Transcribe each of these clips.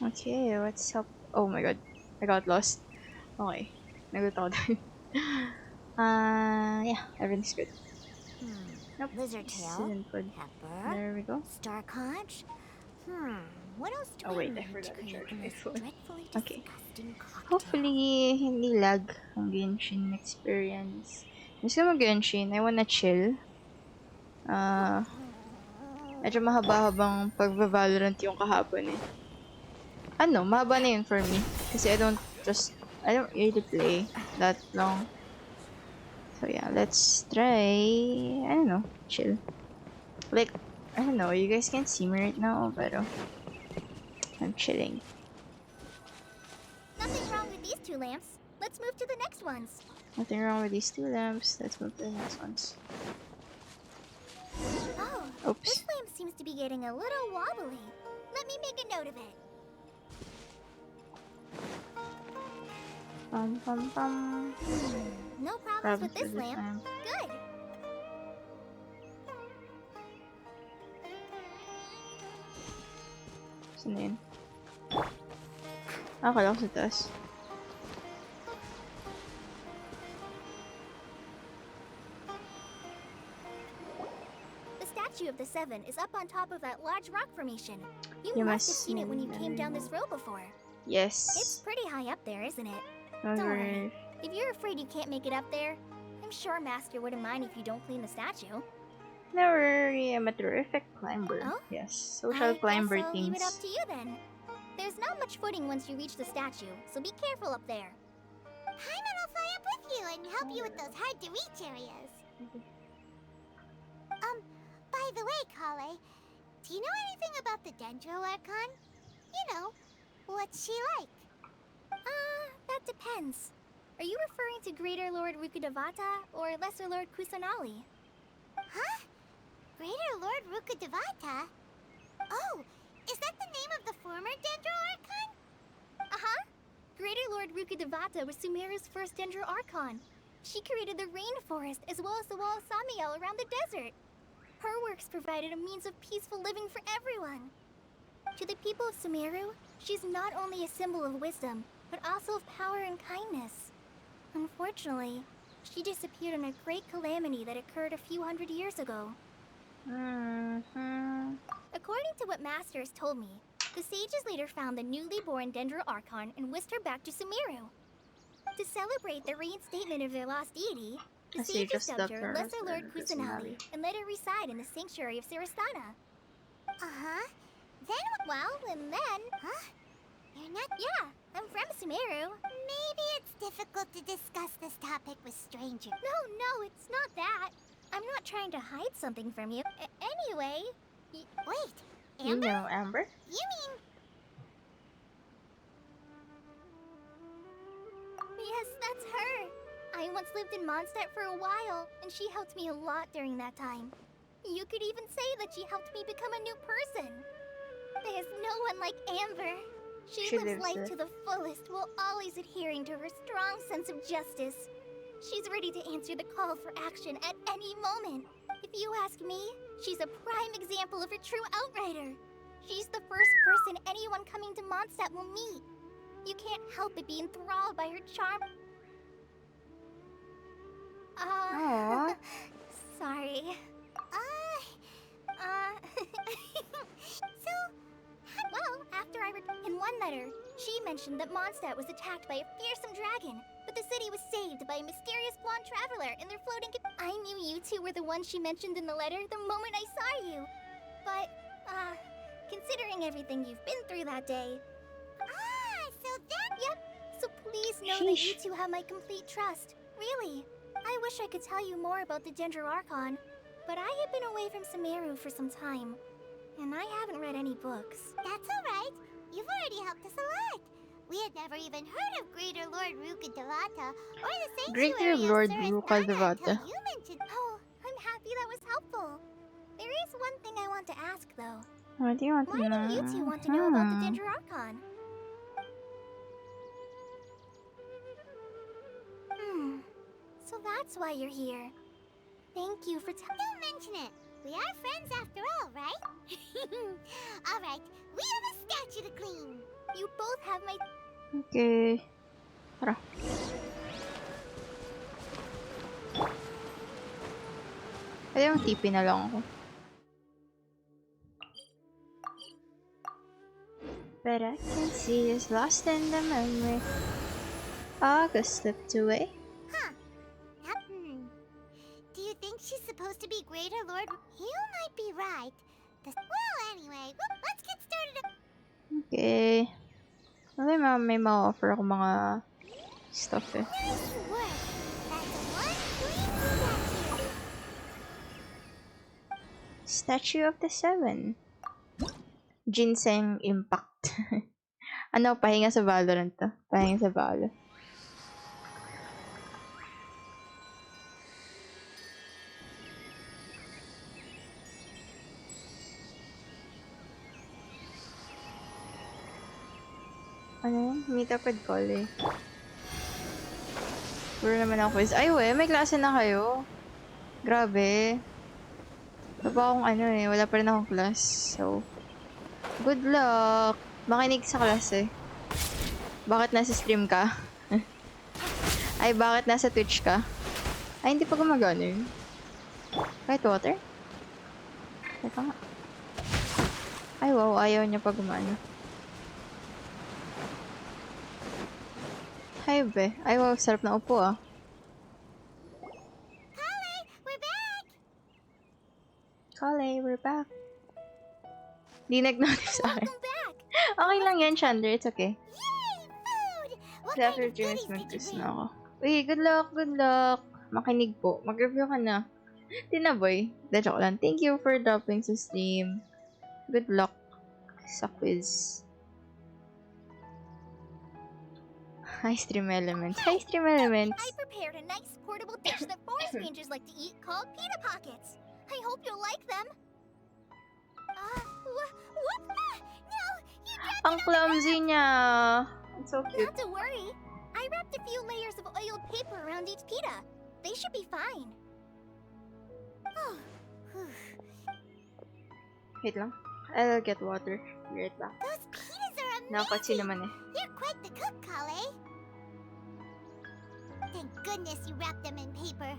Okay, what's up? Oh my god, I got lost. Okay, nagulat ako. Yeah, everything's good. Nope, Lizard this tail, isn't good. pepper, There we go. star conch. What else do Oh I wait, I need to forgot to create charge the my most phone. dreadfully Okay. disgusting cocktail? Hopefully, hindi lag ang Genshin experience. Gusto mo Genshin? I wanna chill. Medyo mahaba-habang pagba-Valorant yung kahapon eh. Ano, mahaba na yun for me. Kasi I don't really play that long. So yeah, let's try, I don't know, chill. Like, I don't know, you guys can't see me right now, but I'm chilling. Nothing wrong with these two lamps. Let's move to the next ones. Nothing wrong with these two lamps. Let's move to the next ones. Oh, this Oops. lamp seems to be getting a little wobbly. Let me make a note of it. Bum bum bum. No problems with Problems with this this lamp. lamp. Good. Saan na yun? Akala ko sa taas. The statue of the Seven is up on top of that large rock formation. You You must have must seen it when you smell came down it. this road before. Yes. It's pretty high up there, isn't it? Don't Don't worry. worry. If you're afraid you can't make it up there, I'm sure Master wouldn't mind if you don't clean the statue. No worry, I'm a terrific climber. Oh? Yes, social I guess climber I'll leave it up things. to you then. There's not much footing once you reach the statue, so be careful up there. Paimon will fly up with you and help you with those hard-to-reach areas. By the way, Kale, do you know anything about the Dendro Archon? You know, what's she like? That depends. Are you referring to Greater Lord Rukkhadevata or Lesser Lord Kusanali? Huh? Greater Lord Rukkhadevata? Oh, is that the name of the former Dendro Archon? Uh-huh. Greater Lord Rukkhadevata was Sumeru's first Dendro Archon. She created the rainforest as well as the wall of Samiel around the desert. Her works provided a means of peaceful living for everyone. To the people of Sumeru, she's not only a symbol of wisdom, but also of power and kindness. Unfortunately, she disappeared in a great calamity that occurred a few hundred years ago. According to what Master has told me, the sages later found the newly born Dendro Archon and whisked her back to Sumeru. To celebrate the reinstatement of their lost deity, the As they sages just dubbed dubbed her her Lesser as Lord her Kusanali personality. and let her reside in the sanctuary of Sarastana. Uh-huh. And then... Huh? You're not... Yeah, I'm from Sumeru. Maybe it's difficult to discuss this topic with strangers. No, it's not that. I'm not trying to hide something from you. Anyway... Wait, You know Amber? You mean... Yes, that's her. I once lived in Mondstadt for a while, and she helped me a lot during that time. You could even say that she helped me become a new person. There's no one like Amber. She She lives lives life it. to the fullest while always adhering to her strong sense of justice. She's ready to answer the call for action at any moment. If you ask me, she's a prime example of a true outrider. She's the first person anyone coming to Mondstadt will meet. You can't help but be enthralled by her charm. Aww. Sorry. So, well, after in one letter, she mentioned that Mondstadt was attacked by a fearsome dragon, but the city was saved by a mysterious blonde traveler and their floating. I knew you two were the ones she mentioned in the letter the moment I saw you. But, considering everything you've been through that day. So that. Yep. So please know that you Sheesh. two have my complete trust. Really. I wish I could tell you more about the Dendro Archon, but I have been away from Sumeru for some time, and I haven't read any books. That's alright. You've already helped us a lot. We had never even heard of Greater Lord Rukkhadevata or the Greater Sanctuary of Lord Sarastana until Rukkhadevata. you mentioned. Oh, I'm happy that was helpful. There is one thing I want to ask, though. What do you want to Why do you two want to know about the Dendro Archon? So that's why you're here. Thank you for Don't mention it. We are friends after all, right? Alright, we have a statue to clean. You both have my... Okay. Tara. Pwede yung TP na lang ako. But I can see it's lost in the memory. August slipped away. Huh. Do you think she's supposed to be Greater Lord? You might be right. Well, anyway, let's get started. Okay. May ma-offer ako mga stuff eh. Nice work. That's one green statue. Statue of the Seven. Ginseng Impact. Ano, pahinga sa Valorant to. Pahinga sa Valo. Ano yun? Meet up with Collie. Puro naman ako quiz. Ay, we, may klase na kayo. Grabe. Wala pa akong ano eh. Wala pa rin akong class. So, good luck. Makinig sa class eh. Bakit nasa stream ka? Ay, bakit nasa Twitch ka? Ay, hindi pa gumagana yun. Kahit water? Teka nga. Ay, wow. Ayaw niya pa gumana. Hi, be. Ay, wow. Sarap na upo ah. Collie, we're back. Collie, we're back. Di nag-notice sa akin. Welcome back. Okay lang yan, Chandler. It's okay. Yay, food. What After kind of James, goodies did you mag-quiz bring? na ako. Uy, good luck, good luck. Makinig po. Mag-review ka na. Tinaboy. Da, joke lang. Thank you for dropping sa stream. Good luck sa quiz. Hi, Stream Elements. Hi, Stream Elements. I prepared a nice portable dish that forest rangers like to eat called pita pockets. I hope you'll like them. What? No, you dropped Ang it on the clumsy niya. It's so cute. Not to worry. I wrapped a few layers of oiled paper around each pita. They should be fine. Oh, Wait lang. I'll get water. Be right back. those pitas are amazing. Nakakatsi naman eh. You're quite the cook, Kale. Thank goodness you wrapped them in paper.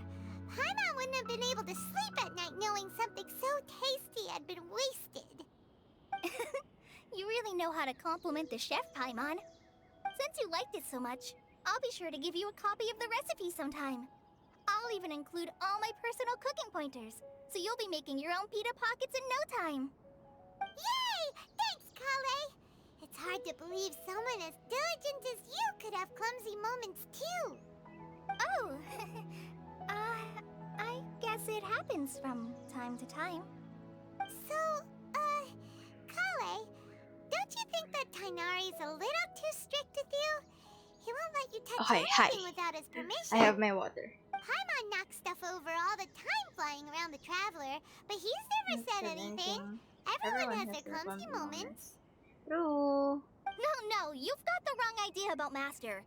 Paimon wouldn't have been able to sleep at night knowing something so tasty had been wasted. You really know how to compliment the chef, Paimon. Since you liked it so much, I'll be sure to give you a copy of the recipe sometime. I'll even include all my personal cooking pointers, so you'll be making your own pita pockets in no time. Yay! Thanks, Kale! It's hard to believe someone as diligent as you could have clumsy moments too. Oh, I guess it happens from time to time. So, Kale, don't you think that Tainari's a little too strict with you? He won't let you touch Okay, hi. anything without his permission. I have my water. Paimon knocks stuff over all the time flying around the Traveler, but he's never said anything. Everyone has their clumsy moments. True. No, you've got the wrong idea about Master.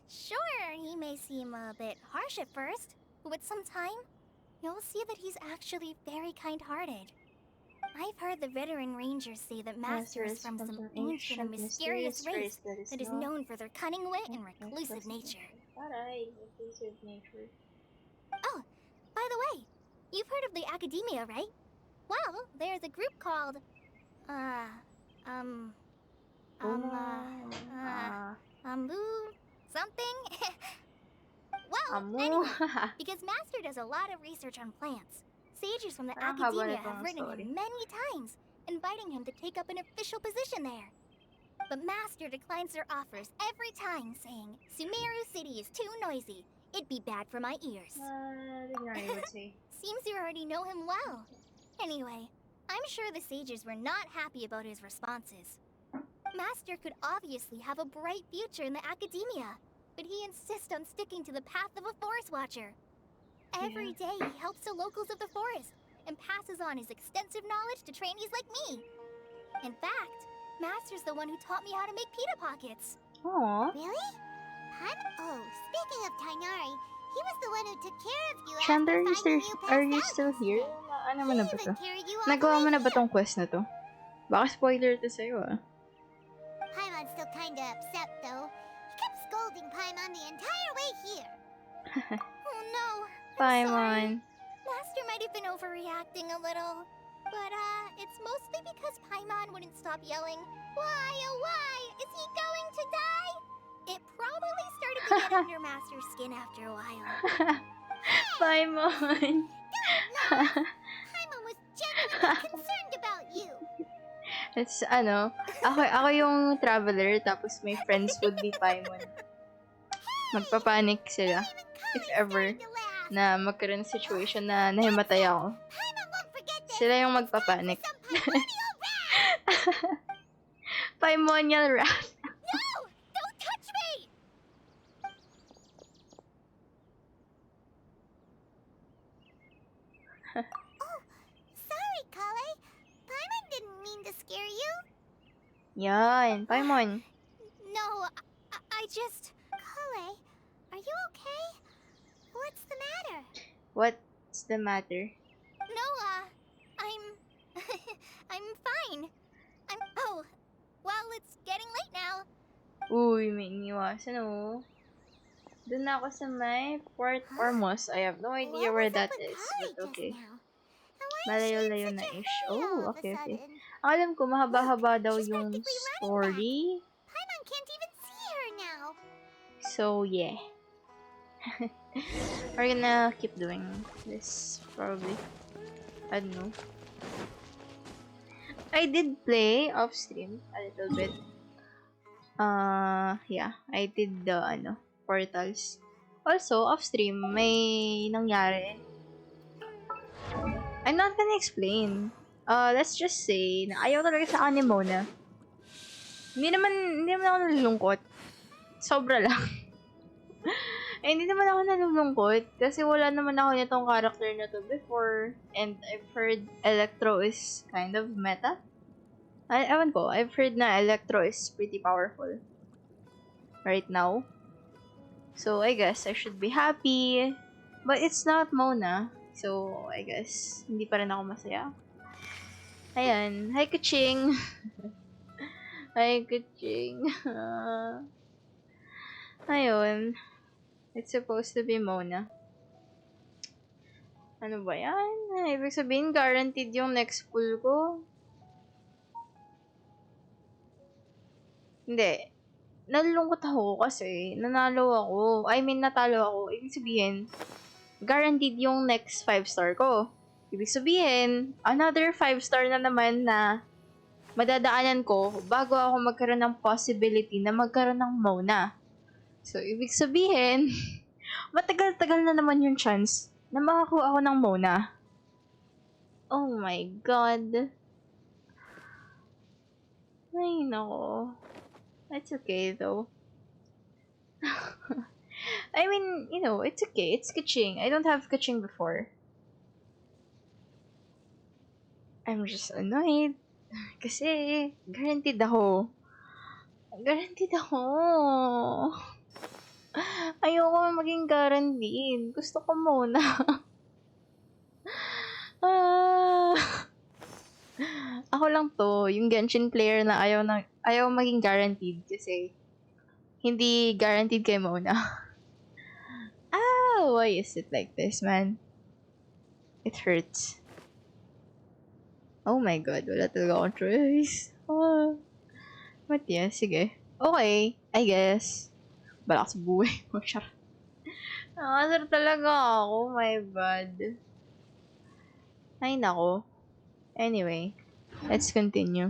Sure, he may seem a bit harsh at first, but with some time, you'll see that he's actually very kind-hearted. I've heard the veteran rangers say that Master is from some ancient and mysterious race that is known for their cunning wit and reclusive nature. Aray, reclusive nature. Oh, by the way, you've heard of the Academia, right? Well, there's a group called, something? Well, anyway, because Master does a lot of research on plants, sages from the Academia have written him many times, inviting him to take up an official position there. But Master declines their offers every time, saying, Sumeru City is too noisy. It'd be bad for my ears. I would say. Seems you already know him well. Anyway, I'm sure the sages were not happy about his responses. Master could obviously have a bright future in the Academia, but he insists on sticking to the path of a forest watcher. Every day he helps the locals of the forest and passes on his extensive knowledge to trainees like me. In fact, Master's the one who taught me how to make pita pockets. Aww. Really? Oh, speaking of Tainari, he was the one who took care of you Chandler, after finding you are passed you out still here? yesterday. Ano mo na ba He to? even carried you all the Nagawa way mo na ba here. tong quest na to? Baka spoiler to sa'yo ah. kinda upset, though. He kept scolding Paimon the entire way here. Oh no, I'm sorry. Paimon. Master might have been overreacting a little. But, it's mostly because Paimon wouldn't stop yelling, "Why, oh why? Is he going to die?" It probably started to get under Master's skin after a while. Paimon. Paimon was genuinely concerned about you. It's ako yung traveler tapos my friends would be Paimon. Magpapanik sila if ever Started to laugh. na magkaroon ng situation na nahimatay ako. Paimon won't forget this. Sila yung It's time for magpapanik. some primordial wrath. Paimonial wrath. No! Don't touch me! Oh, sorry, Kale. Paimon didn't mean to scare you. Yan, Paimon. No, I just... Kale, are you okay? What's the matter? What's the matter? No, I'm... I'm fine. Oh, well, it's getting late now. Uy, may iniwasan Doon na ako sa may Port Ormos. I have no idea What where was up that with is, Kale but just okay. now? And why is she in Malayo-layo such na a ish. hurry all Oh, of a okay, okay. sudden? Ang alam ko, mahaba-haba daw she's yung practically running story. Paimon can't even see her now. So, yeah. We're gonna keep doing this, probably. I don't know. I did play off-stream a little bit. Yeah. I did the, portals. Also, off-stream, may nangyari. I'm not gonna explain. Let's just say, na ayaw talaga sa akin ni Mona. Hindi naman ako nalulungkot. Sobra lang. Hindi naman ako nalulungkot kasi wala naman ako nitong character na to before. And I've heard Electro is kind of meta. Ewan ko, I've heard na Electro is pretty powerful right now. So, I guess I should be happy. But it's not Mona. So, I guess, hindi pa rin ako masaya. Ayan. Hi, Kuching! Hi, Kuching! Ayun. It's supposed to be Mona. Ano ba yan? Ibig sabihin, guaranteed yung next pull ko. Hindi. Nalulungkot ako kasi nanalo ako. I mean, natalo ako. Ibig sabihin, guaranteed yung next 5-star ko. Ibig sabihin, another 5-star na naman na madadaanan ko bago ako magkaroon ng possibility na magkaroon ng Mona. So, ibig sabihin, matagal-tagal na naman yung chance na makakuha ako ng Mona. Oh my God. Ay, nako. It's okay, though. I mean, it's okay. It's Kaching. I don't have Kaching before. I'm just annoyed. Kasi, guaranteed ako. Guaranteed ako. Ayoko maging guaranteed. Gusto ko muna. Ako lang to, yung Genshin player na ayaw maging guaranteed kasi hindi guaranteed kay Mona. Why is it like this, man? It hurts. Oh my God, wala talaga akong choice. But yeah, sige. Okay, I guess. Balak sa buhay mo, char. Nakasar talaga ako, my bad. Ay, nako. Anyway, let's continue.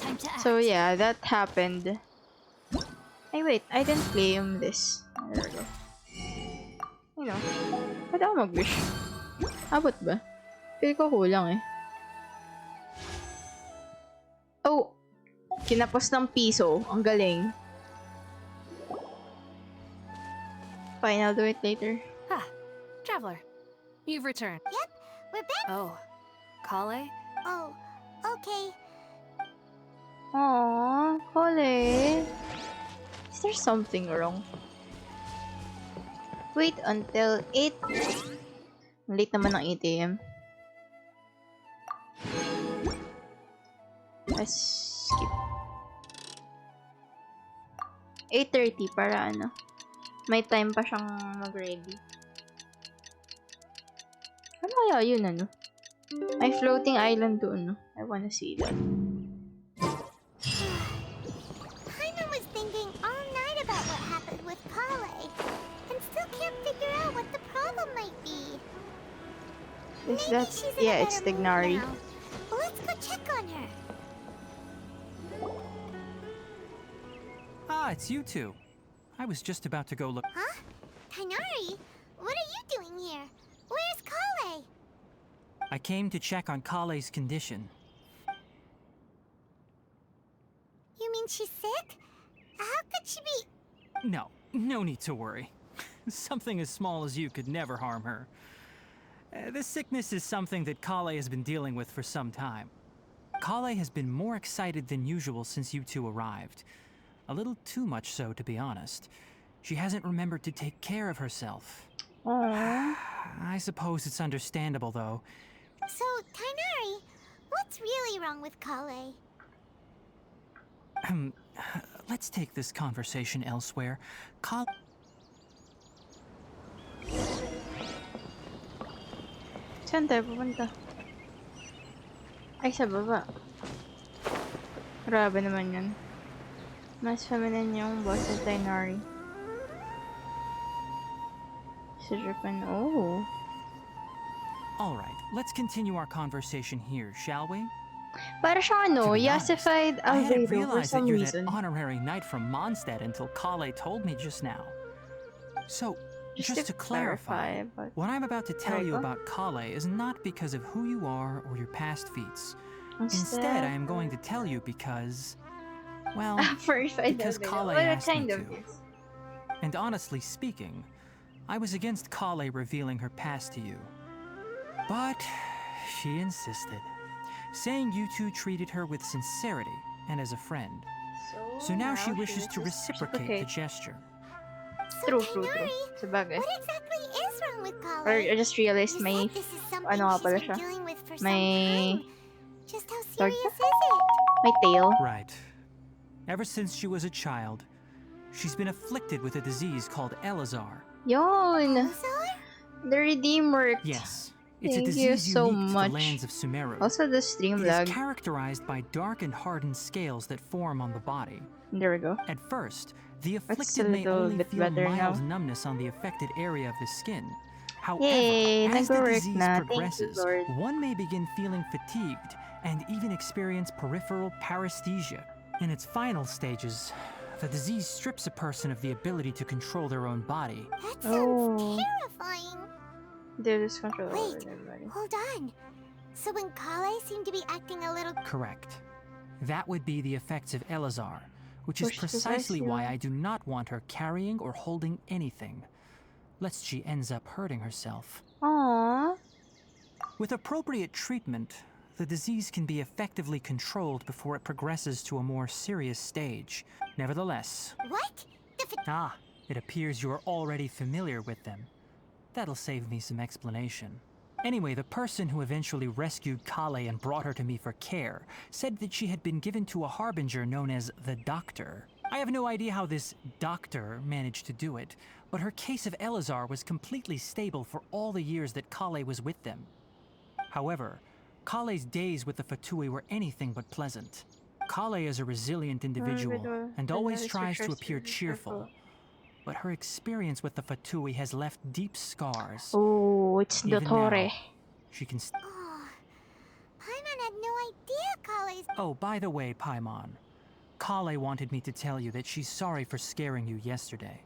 Time to act. So yeah, that happened. Hey, wait, I didn't play this. There we go. Pwede ako mag-wish. Abot ba? Feel ko kulang eh. Oh! Kinapos ng piso. Ang galing. Fine, I'll do it later. Traveler, you've returned. Yep, we're back. Oh, Kale? Oh, okay. Aww, Kole. Is there something wrong? Wait until 8. Late naman ng 8 AM. Let's skip. 8:30 para ano. May time pa siyang mag-ready. Ano kaya yun, ano? May floating island doon, no? I wanna see that. Paimon was thinking all night about what happened with Kale and still can't figure out what the problem might be. Is Maybe that... she's in Yeah, a it's better mood Tignari. now. Well, let's go check on her. Ah, it's you two. I was just about to go look. Huh? Tainari? What are you doing here? Where's Kale? I came to check on Kale's condition. You mean she's sick? How could she be... No need to worry. Something as small as you could never harm her. This sickness is something that Kale has been dealing with for some time. Kale has been more excited than usual since you two arrived. A little too much so, to be honest. She hasn't remembered to take care of herself. Aww. I suppose it's understandable, though. So, Tainari, what's really wrong with Kale? Let's take this conversation elsewhere. Saan tayo pupunta? Ay, sa baba. Grabe naman yun. Mas feminine yung boss ng Tainari. Sa Japan, oh. Alright, let's continue our conversation here, shall we? Para siyang ano, To be honest, yassified I hadn't Albedo for realized some that you're reason. that honorary knight from Mondstadt until Kale told me just now. So, just to clarify, but... what I'm about to tell you Clarify? about Kale is not because of who you are or your past feats. Instead, I am going to tell you because, well, Verified because Albedo. Kale Well, it asked me kind of to. is. And honestly speaking, I was against Kale revealing her past to you. But she insisted, saying you two treated her with sincerity and as a friend. So now she wishes to reciprocate the gesture. So, True. Tainari, Sabagay. what exactly is wrong with Kale? Or I just realized You may... said this is something ano nga she's pala been siya? dealing with for May... some time. Just how Tawag serious pa? is it? May tail. Right. Ever since she was a child, she's been afflicted with a disease called Elazar. Yon! Lazar? The redeem worked. Yes, it's a Thank you disease so unique to much. the lands of Sumeru. Also the stream It lag. is characterized by dark and hardened scales that form on the body. There we go. At first, the It's a afflicted may little only bit feel better mild now. numbness on the affected area of the skin. However, Yay! as the Nag-work disease na. Thank you, progresses, Lord. one may begin feeling fatigued and even experience peripheral paresthesia. In its final stages, the disease strips a person of the ability to control their own body. That sounds Oh. terrifying. There's control over Wait, their body. hold on. So when Kale seemed to be acting a little... Correct. That would be the effects of Elazar, which is Which precisely precisely why why- I do not want her carrying or holding anything, lest she ends up hurting herself. Aww. With appropriate treatment, the disease can be effectively controlled before it progresses to a more serious stage. Nevertheless, What? it appears you are already familiar with them. That'll save me some explanation. Anyway, the person who eventually rescued Kale and brought her to me for care said that she had been given to a harbinger known as the Doctor. I have no idea how this doctor managed to do it, but her case of Elazar was completely stable for all the years that Kale was with them. However, Kale's days with the Fatui were anything but pleasant. Kale is a resilient individual and always tries to appear cheerful, but her experience with the Fatui has left deep scars. Oh, it's Even Dottore. now, she can Oh, Paimon had no idea Kale's... Oh, by the way, Paimon, Kale wanted me to tell you that she's sorry for scaring you yesterday.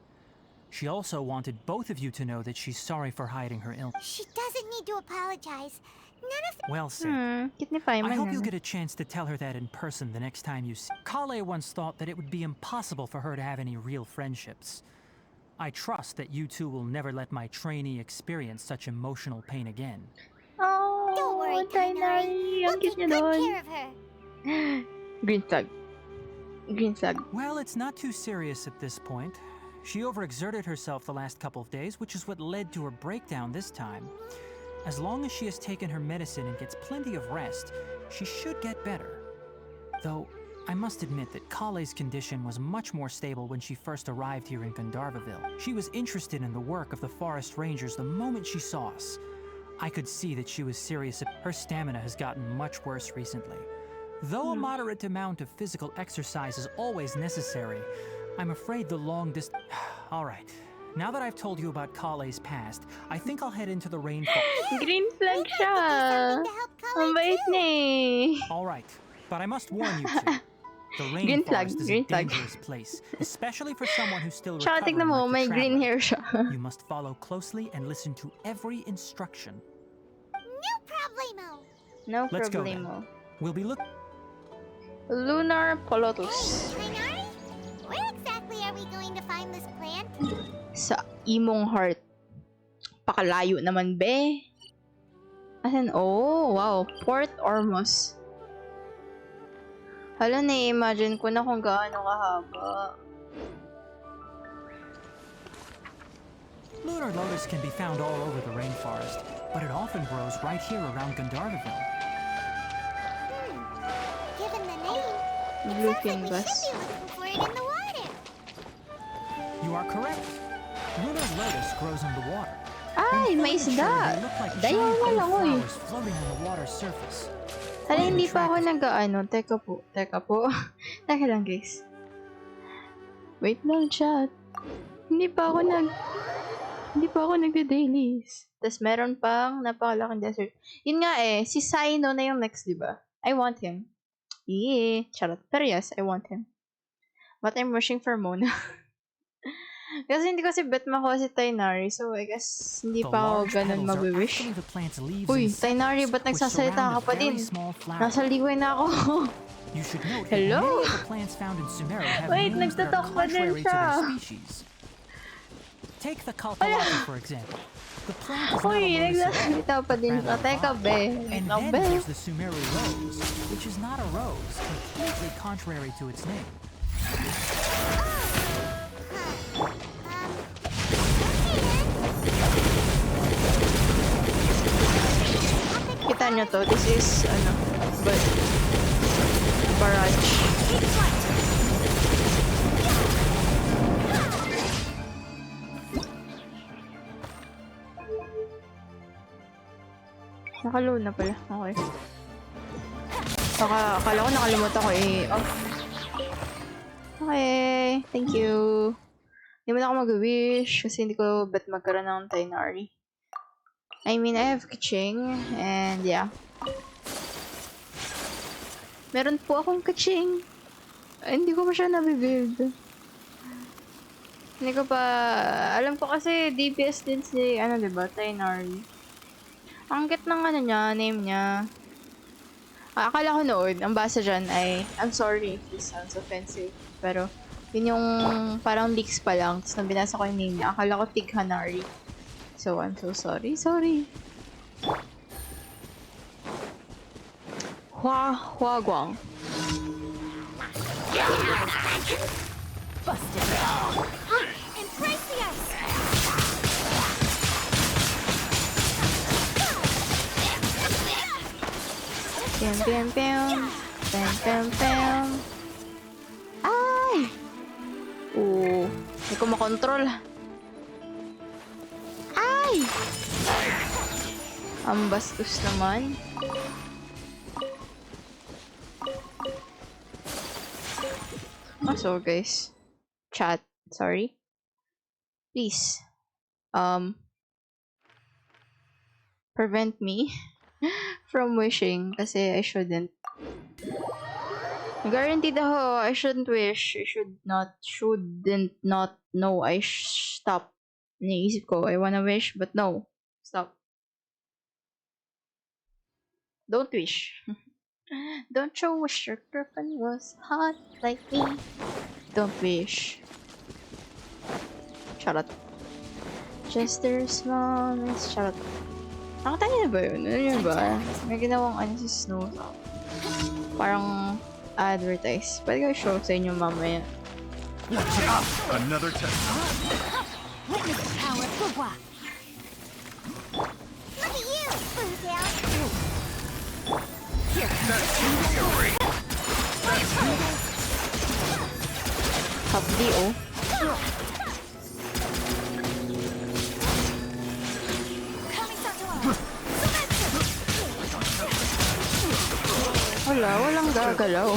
She also wanted both of you to know that she's sorry for hiding her illness. She doesn't need to apologize. None of the... Well said. Cute ni Paimon. I hope you'll ano? get a chance to tell her that in person the next time you see. Kale once thought that it would be impossible for her to have any real friendships. I trust that you two will never let my trainee experience such emotional pain again. Oh, Don't worry, Tainari. Tainari. We'll Ang take cute good niya doon. care of her. Green flag. Green flag. Well, it's not too serious at this point. She overexerted herself the last couple of days, which is what led to her breakdown this time. As long as she has taken her medicine and gets plenty of rest, she should get better. Though, I must admit that Kale's condition was much more stable when she first arrived here in Gandharvaville. She was interested in the work of the forest rangers the moment she saw us. I could see that she was serious. Her stamina has gotten much worse recently. Though a moderate amount of physical exercise is always necessary, I'm afraid the long distance... Alright, now that I've told you about Kale's past, I think I'll head into the rainforest. Green flag siya. To help Ang Kale bait too. niya eh. Alright, but I must warn you two. The Green flag, rainforest is a green flag. dangerous place, especially for someone who's still Tsaka recovering tignan mo, like the may green traveler. hair siya. You must follow closely and listen to every instruction. No problemo. No Let's go then. problemo. We'll be look. Lunar Polotus. Kainari, where exactly are we going to find this plant? Sa imong heart. Pakalayo naman, be. Asan? Oh, wow. Port Ormuz. Hala, na-imagine ko na kung gaano kahaba. Lunar lotus can be found all over the rainforest, but it often grows right here around Gandharvaville. Given the name, it Blue sounds like we fungus. should be looking for it in the water. You are correct. Lunar lotus grows in the water. Ay, When may fully mature, isda. they look like Dayaw giant na blue lang, oy. flowers floating on the water's surface. Hala, Quite hindi pa ako attractive. nag-ano. Teka po. Teka lang, guys. Wait lang, chat. Hindi pa ako nagde-dailies. Tapos meron pang napakalaking desert. Yun nga eh, si Sino na yung next, di ba? I want him. Yeah, charot. Pero yes, I want him. But I'm wishing for Mona. Kasi hindi ko si bet makuha si Tainari, so I guess hindi The pa ako large ganun petals are mag-wish. actually the plant's leaves Uy, and Tainari, sepals, ba't which nagsasalita surround ka a pa very din? small flower. Nasa ligoy na ako. You should note Hello? that many of the plants found in Sumeru have Wait, names that are nagtatalk pa din contrary to siya. their species. Take the kalkalaka, for example. The plant is not Uy, a lotus at all, nagsasalita pa din siya. rather a Teka, vine. be. And Ikaw, then be. there's the Sumeru rose, which is not a rose, completely contrary to its name. Kita nyo to, this is, but, barrage. Nakaload na pala. Okay. Akala ko nakalimutan ko off. Okay. Thank you. Hindi mo na ako mag-wish kasi hindi ko bet magkaroon ng Tainari. I mean, I have Kaching and yeah. Meron po akong Kaching. Hindi ko pa siya nabibuild. Hindi ko pa... Alam ko kasi DPS din si, diba, Tainari. Ang cute ng name niya. Akala ko noon, ang basa dyan ay, I'm sorry if this sounds offensive, pero yun yung parang leaks pa lang, tapos nang binasa ko yung name niya, akala ko Tig Hanari. So, I'm so sorry. Hua Guang. And price the ice. Bam. Ay! Oo. Hindi ko makontrol. Ay! Ang bastos naman. So guys, chat, sorry. Please, prevent me from wishing kasi I shouldn't. Guaranteed ako, I shouldn't wish. Shouldn't not. No, stop. Naisip ko, I wanna wish, but no. Stop. Don't wish. Don't you wish your girlfriend was hot like me? Don't wish. Charot. Chester's mom is charot. Nakita niyo na ba yun? Ano yun ba? May ginawang si Snow. Parang advertise. Pwede ko show sa inyo mamaya. Another test. Witness the power of Gugwa. Look at you, Boo Tail. Here. That's fury. Wala, walang gagalaw.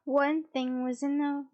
One thing was enough.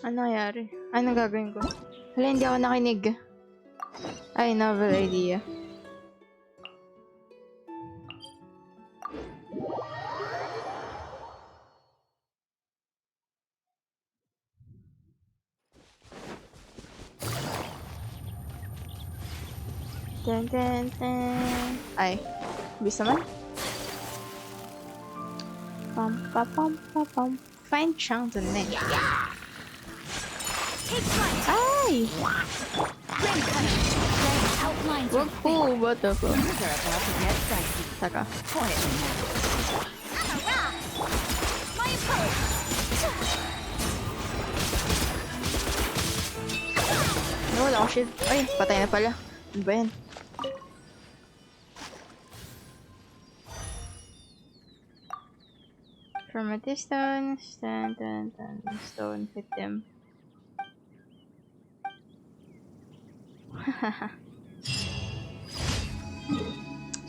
Ano nangyari? Anong gagawin ko? Hala, hindi ako nakinig. Ay, novel idea. Ten, ten, ten. Ay, bis naman. Pam, pa, pam, pa, pam. Find Chang the neck. Ay! Ring cutter. Red outlines your Wag po, bata ko. fingers are about to get dicey. Saka. Quietly now. I'm a rock. My approach. No, wala akong shield. Ay, patay na pala. Ano ba yan? From a distance, stand, stone, hit them.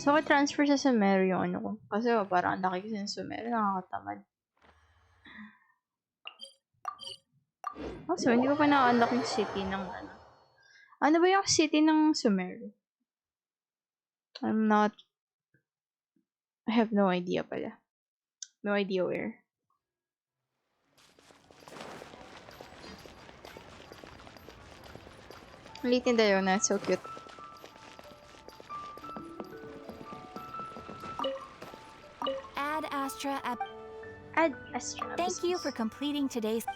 So, ako transfer sa Sumer yung ano ko. Kasi parang ang laki kasi ng Sumer. Nakakatamad. Also, hindi ko pa na-unlock yung city ng ano. Ano ba yung city ng Sumer? I have no idea pala. No idea where. Late in Diona, so cute. Ad Astra at Add Astra. Thank you for completing today's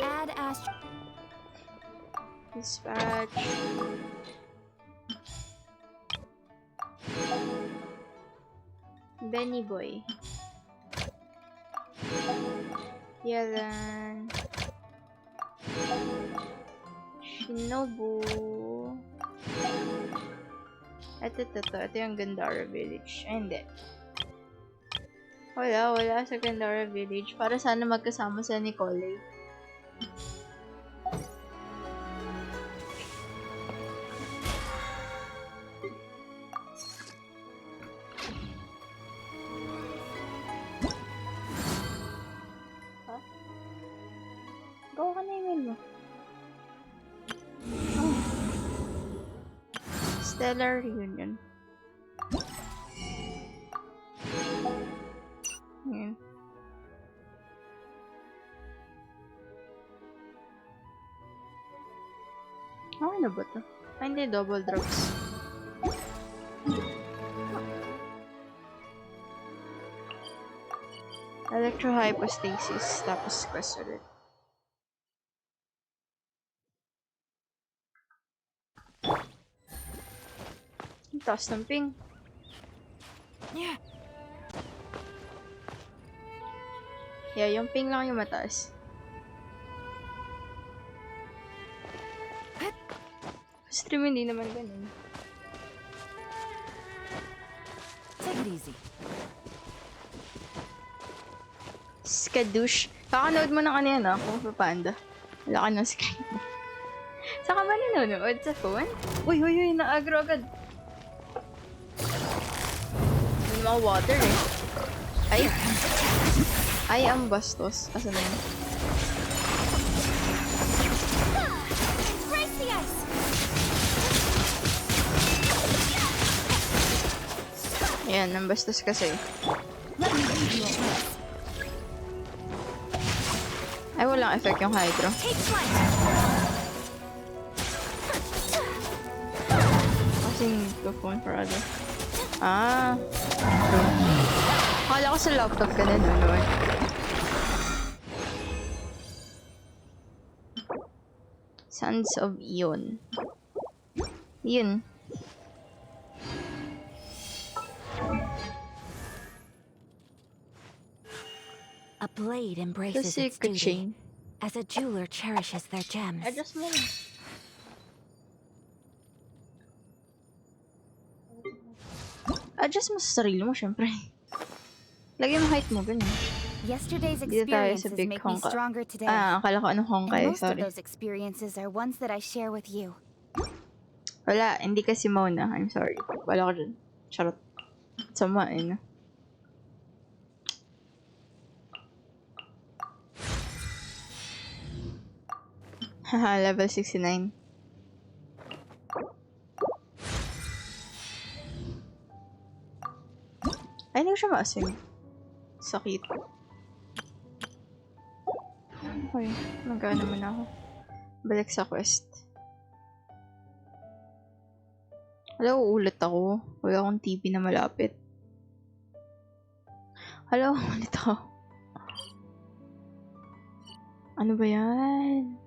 Ad Astra. Dispatch. Benny Boy. Yalan. Shinobu. Ito yung Gandara Village. Ay, hindi. Wala sa Gandara Village. Para sana magkasama sa Nicole. Gawa ka na email mo. Oh. Stellar Reunion. Ayan. Ano ba to? Ay, hindi. Double drops. Electrohypostasis. Tapos quest ulit. Ang taas ng ping. Yeah, yung ping lang yung mataas. Stream hindi naman ganun. Take it easy. Skadoosh. Kakanood mo ng ano yan Kung Fu Panda. Wala ka ng Sky. Saka ba nanonood sa phone? Uy, na-agro agad. naman ako water eh. Ay, ang bastos. Asan na yun? Race the ice! Ayan, ang bastos kasi. Let me lead you a place. Ay, walang effect yung hydro. Take flight. Kasing to phone for other. Ah. True. Akala ko sa laptop ka na nanonood. Sons of Ion. Yun. A blade embraces its Secret duty, chain. as a jeweler cherishes their gems. Adjust mo lang. Adjust mo sa sarili mo, syempre. Lagay mo height mo, ganyan. Yesterday's Dito tayo sa experiences Big make me Honka. stronger today. Ah, akala ko anong Honka And eh, most of sorry. those experiences are ones that I share with you. Wala, hindi kasi Mona. I'm sorry. Wala ko dyan. Charot. Sama eh, no? Haha, level 69. Ay, hindi ko siya ma-assume. Sakit. Okay, magkano naman ako. Balik sa quest. Hala, uulit ako. Wala akong TV na malapit. Hala, uulit ako. Ano ba yan?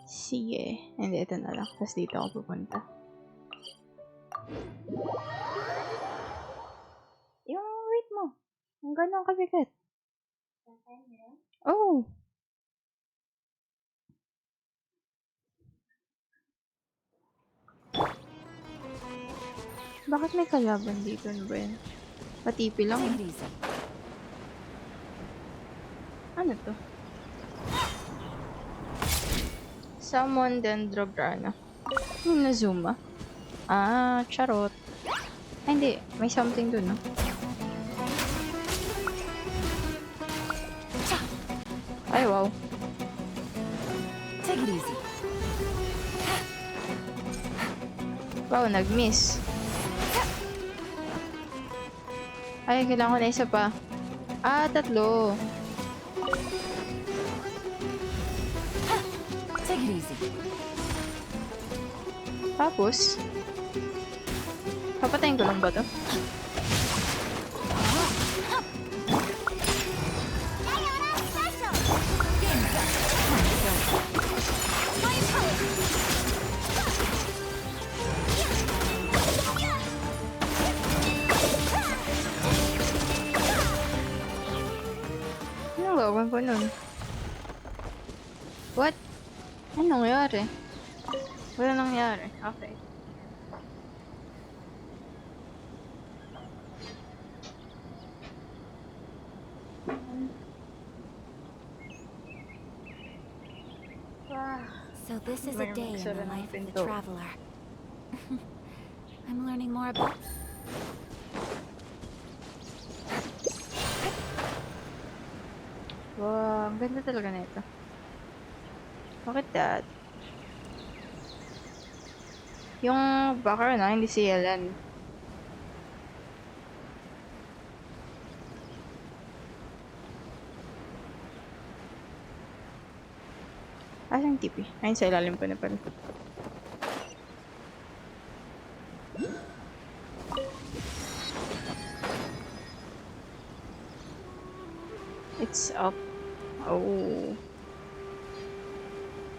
Sige. Hindi, ito na lang. Tapos dito ako pupunta. Yung weight mo. Ang ganun kabigat. Oh! Bakit may kalaban dito? Ano ba yan? Patipi lang. Take it easy. Ano to? Summon Dendrobrana. Yung Nazuma. Ah, charot. Ay, hindi. May something dun, no? Ay, wow. Take it easy. Wow, nag-miss. Ay, kailangan ko na isa pa. Ah, tatlo. Take it easy. Tapos, papatayin ko lang ba to? Anong gawin ko nun? What? Anong nangyari? Wala nangyari. Okay. So this is a May day in the magsara ng life of the pinto. traveler. I'm learning more about... Wow, ang ganda talaga na ito. Look at that. Yung backer na, hindi si Yellen. Asan yung tipi? Ayun sa ilalim pa na pala. It's up. Oh.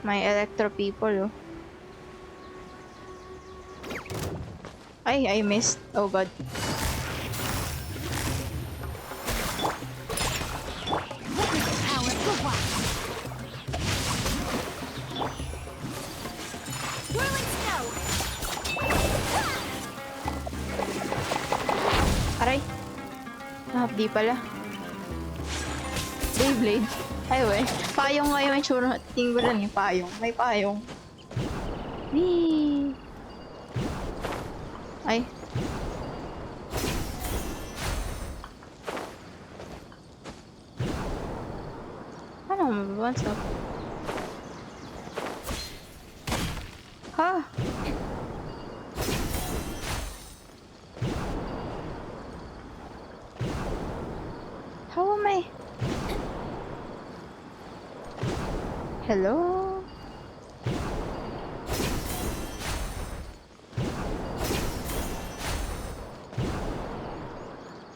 May electro people, oh. Ay, I missed. Oh god. Power for what? Whirling snow! Aray. Di pala. Beyblade. Ay, we. Payong nga yung itsura. Tingin ko lang yung payong. May payong. Whee! Ay, Paano mababounce up? Ha? How am I? Hello?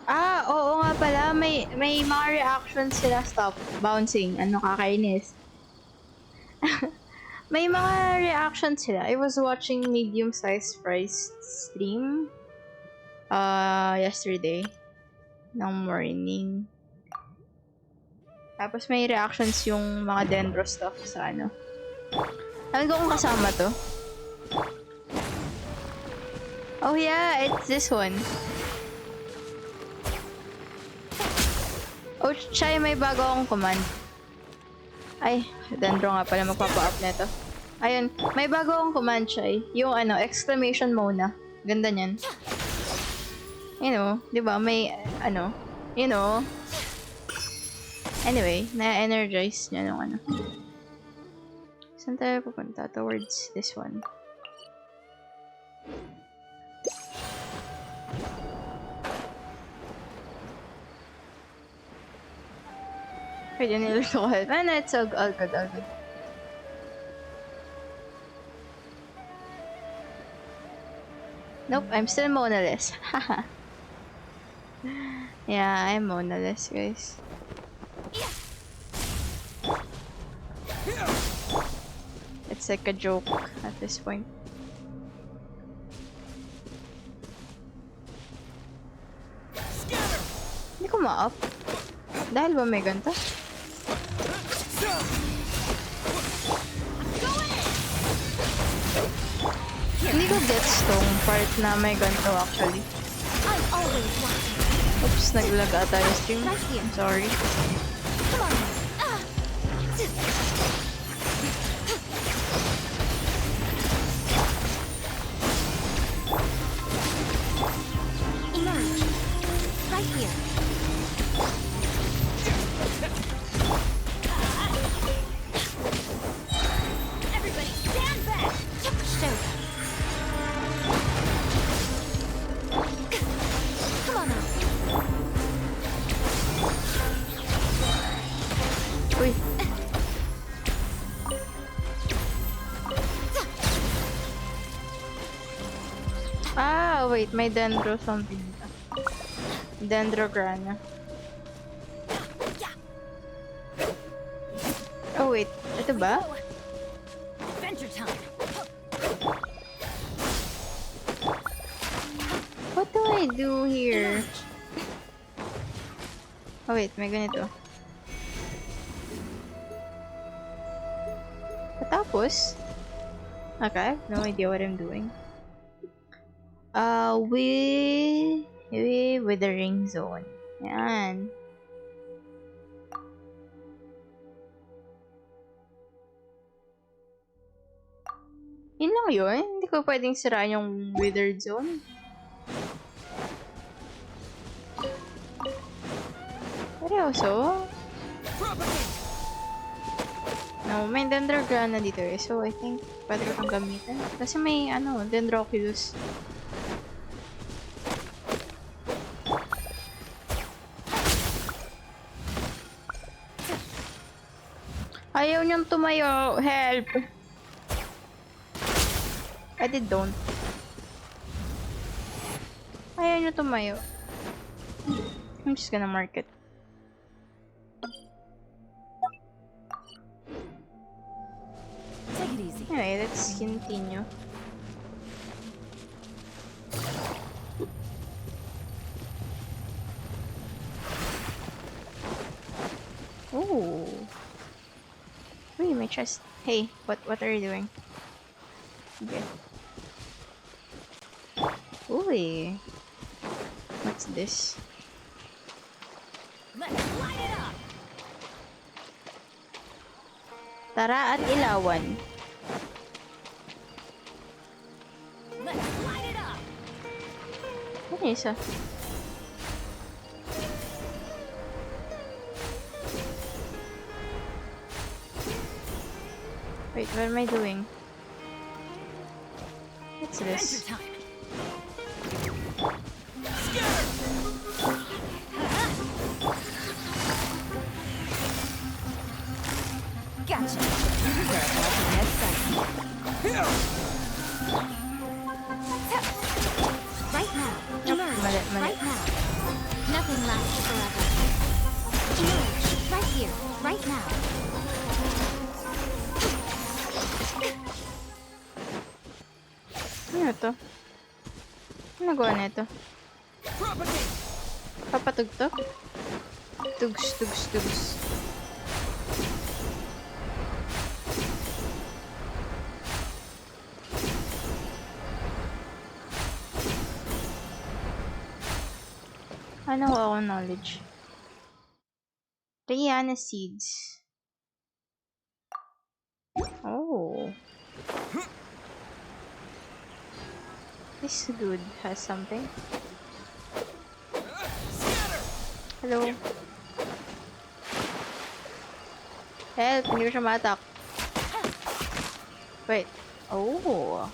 Ah, oo nga pala. May mga reactions sila. Stop bouncing. Ano, kakainis. May mga reactions sila. I was watching medium-sized fries stream yesterday ng morning. Tapos may reactions yung mga dendro stuff sa ano. Alam ko kung kasama to. Oh yeah, it's this one. Oh, Chai, may bago akong command. Ay, dendro nga pala magpapa-up nito. Ayun, may bago akong command, Chai. Yung ano, exclamation mona. Ganda niyan. You know, di ba? May, ano, you know. Anyway, na-energize niya nung ano. Saan tayo pupunta? Towards this one. Pwede nilito ko help. Ah, no, it's all good, all good. Nope, I'm still monoless. Haha. Yeah, I'm monoless, guys. It's like a joke at this point. Hindi ko ma-up. Dahil ba may ganito? Hindi ko gets tong part na may ganito actually. I'm always watching. Oops, naglag ata yung stream. I'm sorry. Come on. Emerge. Right here. Everybody stand back. Show. Come on now. Uy. Ah, wait. May dendro something dito. Dendrograna. Oh, wait. Ito ba? Adventure time. What do I do here? Oh, wait. May ganito. Tapos, okay, I have no idea what I'm doing. Withering zone. Yan. Yun lang yun. Hindi ko pwedeng sirain yung withered zone. Seryoso? No, may dendrograna dito eh. So, I think pwede ko itong gamitin. Kasi may, ano, dendroculus. Ayaw niyong tumayo. Help! I did don't. Ayaw niyo tumayo. I'm just gonna mark it. Take it easy. Anyway, let's continue. Ooh. Wait, my chest. Hey, what are you doing? Okay. Ooh. What's this? Let's light it up. Tara at ilawan. Let's light it up. Yung isa. Wait, what am I doing? What's this? Adventure time. Gotcha. You're about to get sexy. Right now. Emerge. Mali, mali. Right now. Nothing lasts forever. Emerge. Right here. Right now. Ano to? Ano nagawa na ito? Papatugtog? Tugs, tugs, tugs. Ano ako knowledge? Rihanna seeds. Oh. This dude has something. Hello. Help! Hindi ko siya ma-attack. Wait. Oh.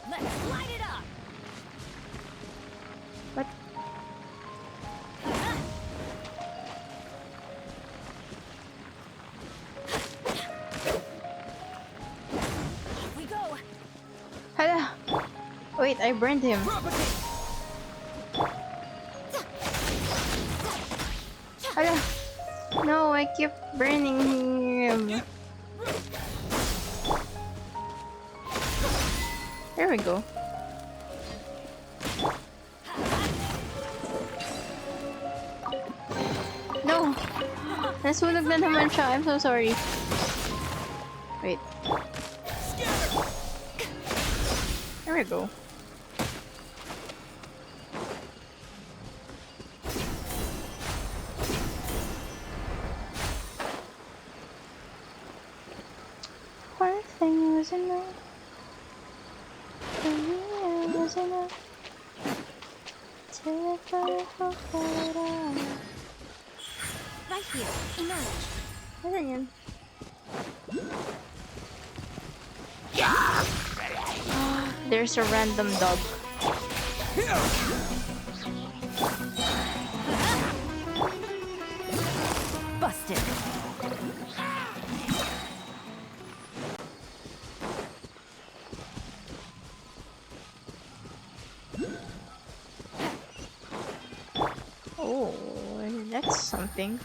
Let's light it up. What? Off we go. Hala! Wait, I burned him. Hala! No, I keep burning him. There we go. No! Nasunog na naman siya. I'm so sorry. Wait. There we go. One thing was enough. For me, it was enough. Till I thought I forgot it all. Right here. Emerge. Ano yan? There's a random dog. Busted. Oh, that's something.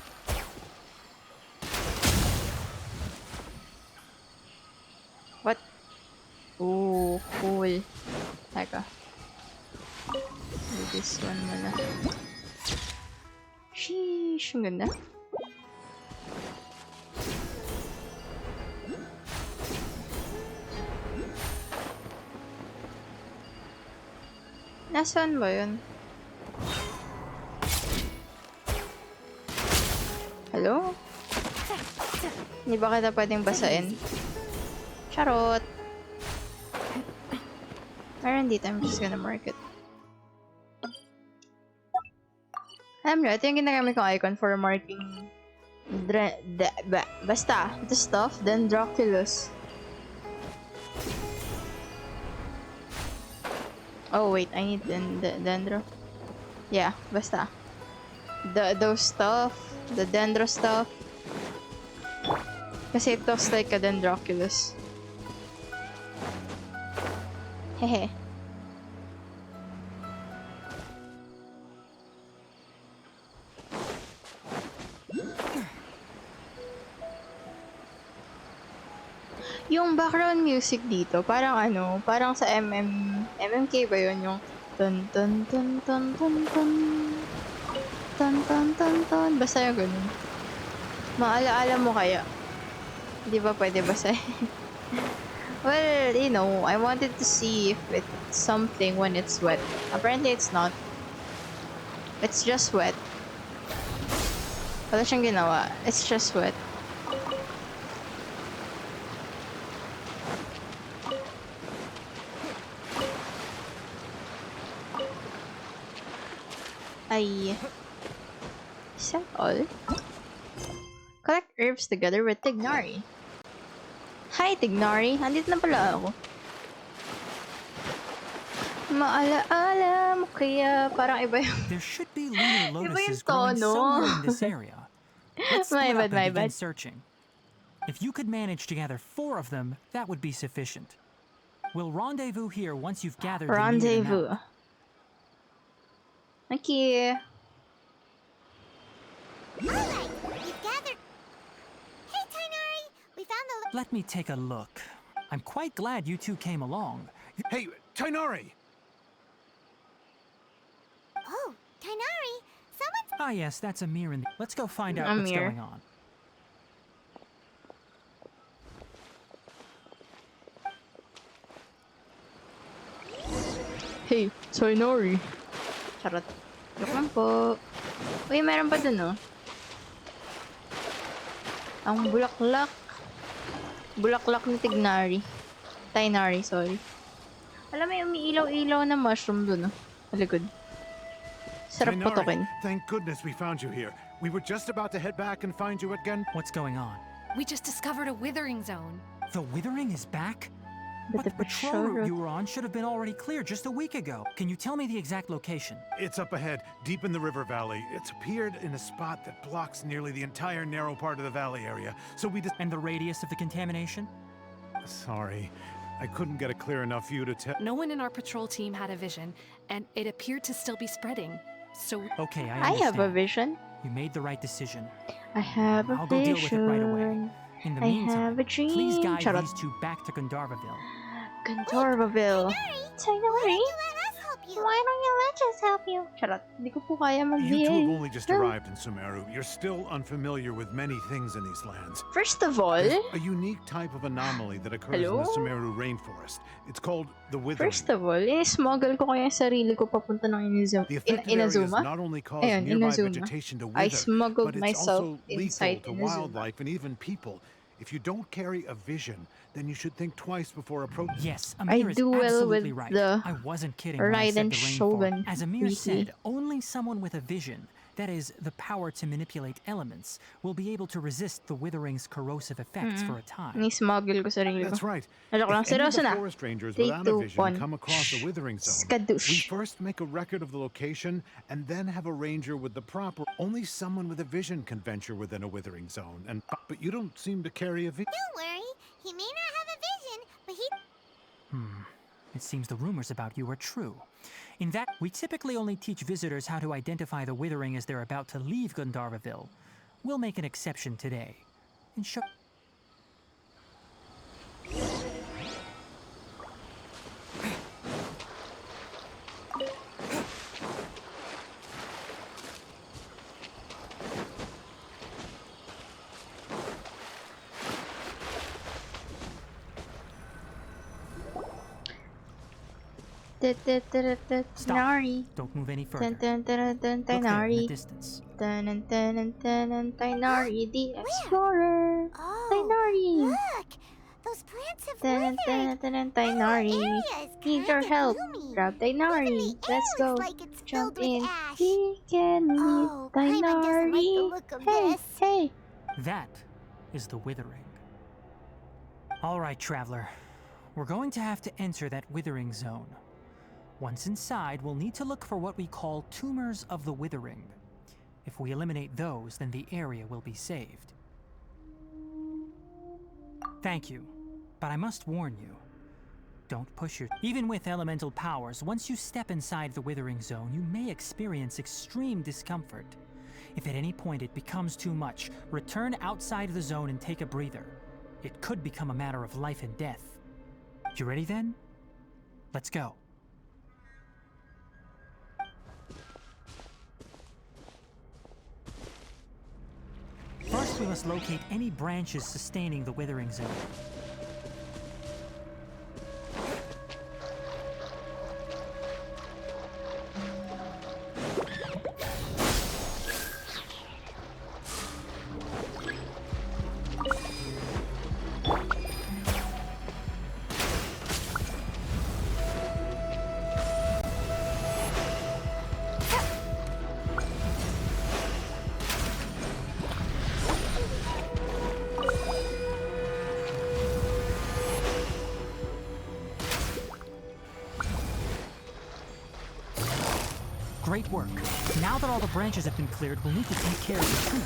What? Oh, cool. Teka. This one muna. Sheesh, ang ganda. Nasaan ba yun? Hello? Hindi ba kita pwedeng basain? Charot! Meron dito, I'm just gonna mark it. Alam nyo, ito yung ginagamit kong icon for marking basta, the stuff, then Draculus. Oh wait, I need dendro. Yeah, basta. Those stuff, the dendro stuff. Kasi it looks like a dendroculus. Hehe. Yung background music dito, parang ano, parang sa MMK ba yun? Yung tun tun tun tun tun tun tun tun tun tun, basta yung ganun. Maalaala mo kaya? Di ba pwede basahin? Well, you know, I wanted to see if it's something when it's wet. Apparently it's not. It's just wet. Wala siyang ginawa. It's just wet. Hi. Is that all? Collect herbs together with Tignari. Hi, Tignari. Andito na pala ako. Maala-ala mo kaya parang iba yung... There should be lunar Iba yung lotuses growing tono. somewhere in this area. Let's My split up bad, my and begin bad. searching. If you could manage to gather 4 of them, that would be sufficient. We'll rendezvous here once you've gathered the needed Rendezvous. amount. Thank you. Alright, we've gathered... Hey, Tainari! We found the... Let me take a look. I'm quite glad you two came along. Hey, Tainari! Oh, Tainari! Someone's... Ah yes, that's Amir in the... Let's go find out what's Amir. going on. Hey, Tainari. Charot. Joke lang po. Uy, meron pa dun, oh. Ang bulaklak. Bulaklak ni Tignari. Tainari, sorry. Alam mo, yung umiilaw-ilaw na mushroom dun, oh. Sa likod. Sarap putukin. Thank goodness we found you here. We were just about to head back and find you at Genji. What's going on? We just discovered a withering zone. The withering is back? But the But the patrol route patrol... you were on should have been already cleared just a week ago. Can you tell me the exact location? It's up ahead, deep in the river valley. It's appeared in a spot that blocks nearly the entire narrow part of the valley area. So we just... And the radius of the contamination? Sorry, I couldn't get a clear enough view to tell... No one in our patrol team had a vision, and it appeared to still be spreading. So Okay, I I understand. have a vision. You made the right decision. I have a I'll go deal with it right away. vision. In the I meantime, have a dream. please guide Charot. these two back to Gandharvaville. Gandharvaville. Why Tainari? don't you let us help you? Why don't you let us help you? Charot. Hindi ko po kaya You two have mag-VA. only just arrived in Sumeru. You're still unfamiliar with many things in these lands. First of all, There's a unique type of anomaly that occurs in the Hello? Sumeru rainforest. It's called the withering. first of all, in-smuggle ko kaya yung sarili ko papunta ng The affected areas Inazuma. not only cause Ayun, nearby Inazuma. vegetation to I wither, smuggled but it's myself also lethal inside to Inazuma. wildlife and even people. If you don't carry a vision, then you should think twice before approaching. Yes, I Amir is do well with absolutely right. the I wasn't kidding when I said Raiden the rainfall. Shogun As Amir wiki. said, only someone with a vision, that is, the power to manipulate elements, will be able to resist the withering's corrosive effects for a time. Ni-smuggle ko sarili ko. That's right. Joke lang, If any of seryoso the na. forest rangers 3, without a 2, vision 1. come across the withering zone, Skadoosh. we first make a record of the location and then have a ranger with the proper. Only someone with a vision can venture within a withering zone. But you don't seem to carry a vision. Don't worry. He may not have a vision, but he... It seems the rumors about you are true. In that, we typically only teach visitors how to identify the withering as they're about to leave Gandharvaville. We'll make an exception today. And show... Stop. Tainari. Don't move any further. Dun, dun, dun, dun, Look there in the Tainari. distance. Dun, dun, dun, dun, dun, dun, Tainari, the explorer. Oh, Tainari. look! Those plants have Dun, withered. dun, dun, dun, The whole Tainari. area is Need your kinda help. gloomy. Grab Even Tainari. the Let's air go. looks like it's Jump filled with in. ash. We can meet Oh, Paimon doesn't like the Tainari. look of Hey, this. hey. That is the withering. All right, traveler. We're going to have to enter that withering zone. Once inside, we'll need to look for what we call tumors of the withering. If we eliminate those, then the area will be saved. Thank you, but I must warn you. Don't push your... Even with elemental powers, once you step inside the withering zone, you may experience extreme discomfort. If at any point it becomes too much, return outside of the zone and take a breather. It could become a matter of life and death. You ready then? Let's go. First, we must locate any branches sustaining the withering zone. Great work. Now that all the branches have been cleared, we'll need to take care of the tree.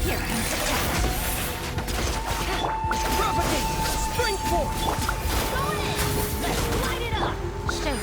Here comes the test. Propagate! Spring forth! Going in! Let's light it up! Show them.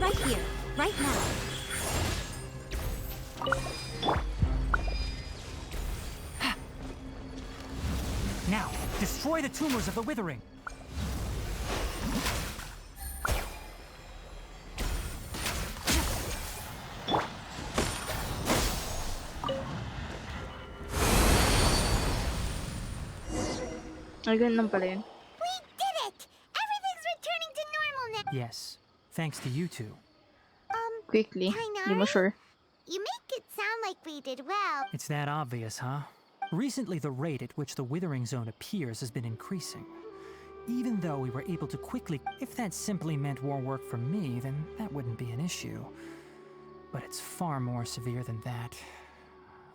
Right here, right now. Now, destroy the tumors of the withering. Ay, ganun lang pala yun. We did it! Everything's returning to normal now. Yes, thanks to you two. Quickly. Kinda. Di mo sure. You make it sound like we did well. It's that obvious, huh? Recently, the rate at which the withering zone appears has been increasing. Even though we were able to quickly... If that simply meant more work for me, then that wouldn't be an issue. But it's far more severe than that.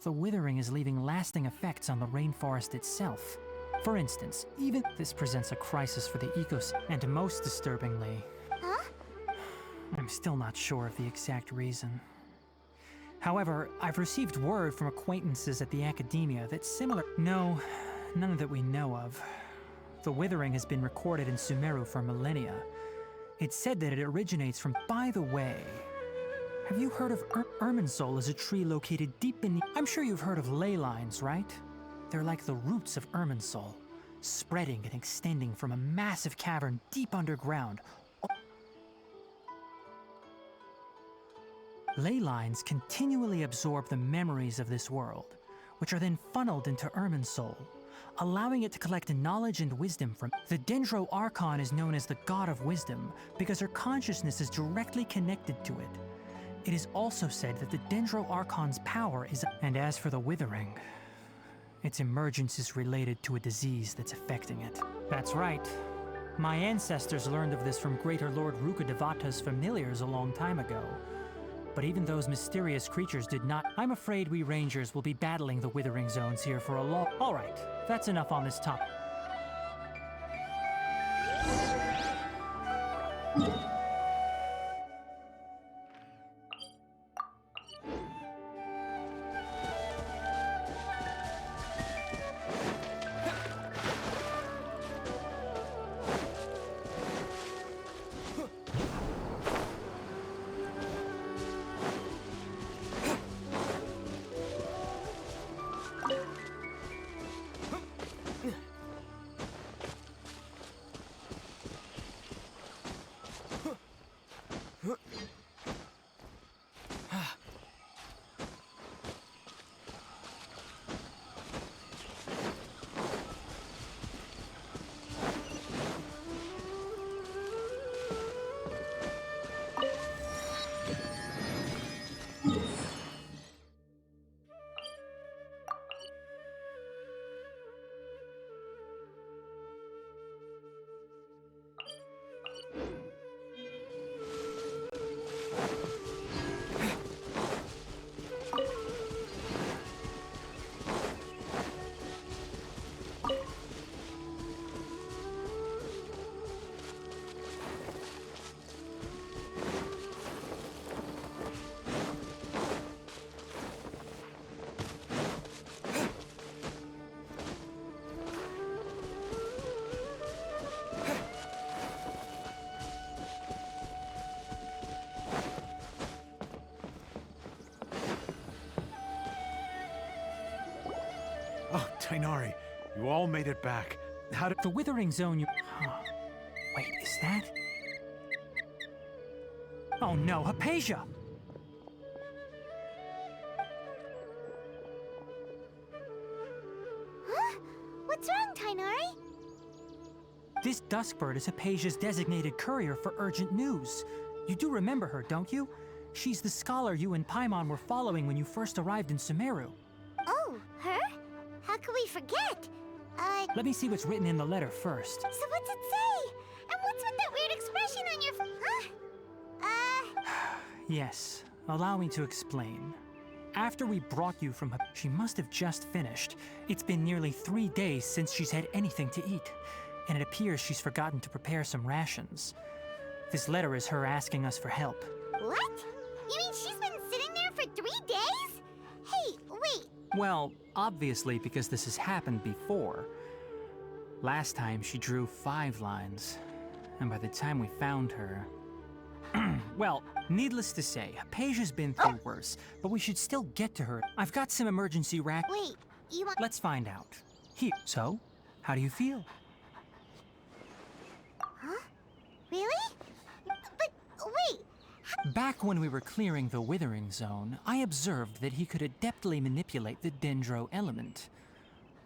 The withering is leaving lasting effects on the rainforest itself. For instance, even this presents a crisis for the ecosystem, and most disturbingly, Huh? I'm still not sure of the exact reason. However, I've received word from acquaintances at the academia that similar... No, none that we know of. The withering has been recorded in Sumeru for millennia. It's said that it originates from... By the way, have you heard of Irminsul as a tree located deep beneath... I'm sure you've heard of ley lines, right? They're like the roots of Irminsul, spreading and extending from a massive cavern deep underground. Ley lines continually absorb the memories of this world, which are then funneled into Irminsul, allowing it to collect knowledge and wisdom from... The Dendro Archon is known as the God of Wisdom because her consciousness is directly connected to it. It is also said that the Dendro Archon's power is... And as for the Withering, its emergence is related to a disease that's affecting it. That's right. My ancestors learned of this from Greater Lord Rukkhadevata's familiars a long time ago. But even those mysterious creatures did not... I'm afraid we rangers will be battling the withering zones here for a long... Alright, that's enough on this topic. Oh, Tainari, you all made it back. How did... The Withering Zone you... Huh. Wait, is that... Oh no, Hypatia! Huh? What's wrong, Tainari? This Duskbird is Hypatia's designated courier for urgent news. You do remember her, don't you? She's the scholar you and Paimon were following when you first arrived in Sumeru. Oh, her? How could we forget? Let me see what's written in the letter first. So what's it say? And what's with that weird expression on your Huh? Yes, allow me to explain. After we brought you from she must have just finished. It's been nearly 3 days since she's had anything to eat, and it appears she's forgotten to prepare some rations. This letter is her asking us for help. What? You mean she's been sitting there for 3 days? Hey, wait. Well, obviously because this has happened before. Last time she drew 5 lines, and by the time we found her... Well, needless to say, Hypatia's been through worse, but we should still get to her. I've got some emergency Wait, you want... Let's find out. Here. So, how do you feel? Huh? Really? But, wait. Back when we were clearing the Withering Zone, I observed that he could adeptly manipulate the Dendro element.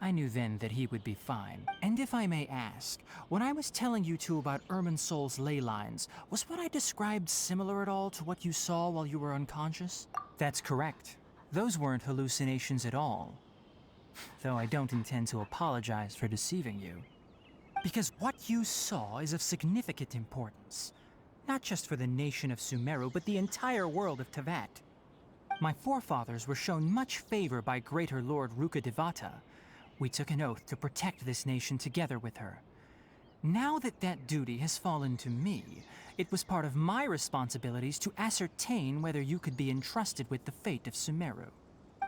I knew then that he would be fine. And if I may ask, when I was telling you two about Irminsol's ley lines, was what I described similar at all to what you saw while you were unconscious? That's correct. Those weren't hallucinations at all. Though I don't intend to apologize for deceiving you. Because what you saw is of significant importance. Not just for the nation of Sumeru, but the entire world of Tevat. My forefathers were shown much favor by Greater Lord Rukkhadevata. We took an oath to protect this nation together with her. Now that that duty has fallen to me, it was part of my responsibilities to ascertain whether you could be entrusted with the fate of Sumeru.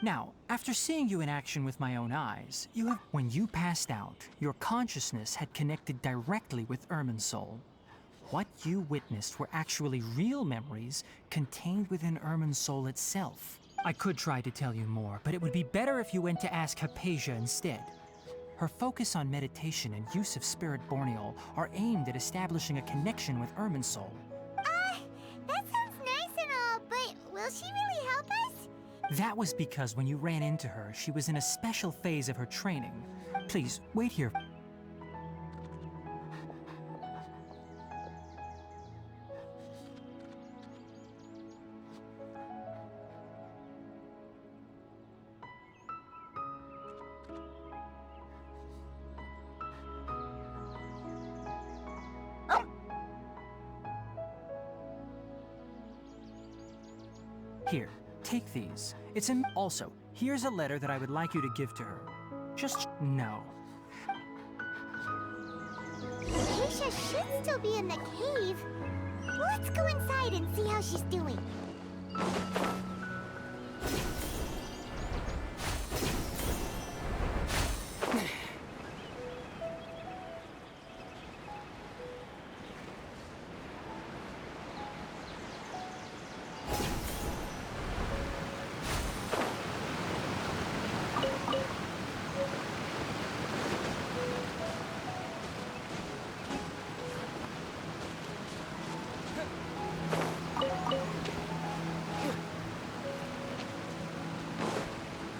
Now, after seeing you in action with my own eyes, when you passed out, your consciousness had connected directly with Irminsol. What you witnessed were actually real memories contained within Irminsol itself. I could try to tell you more, but it would be better if you went to ask Hypatia instead. Her focus on meditation and use of Spirit Borneol are aimed at establishing a connection with Irminsol. That sounds nice and all, but will she really help us? That was because when you ran into her, she was in a special phase of her training. Please, wait here. Here, take these. Also, here's a letter that I would like you to give to her. Just no. Hypatia should still be in the cave. Let's go inside and see how she's doing.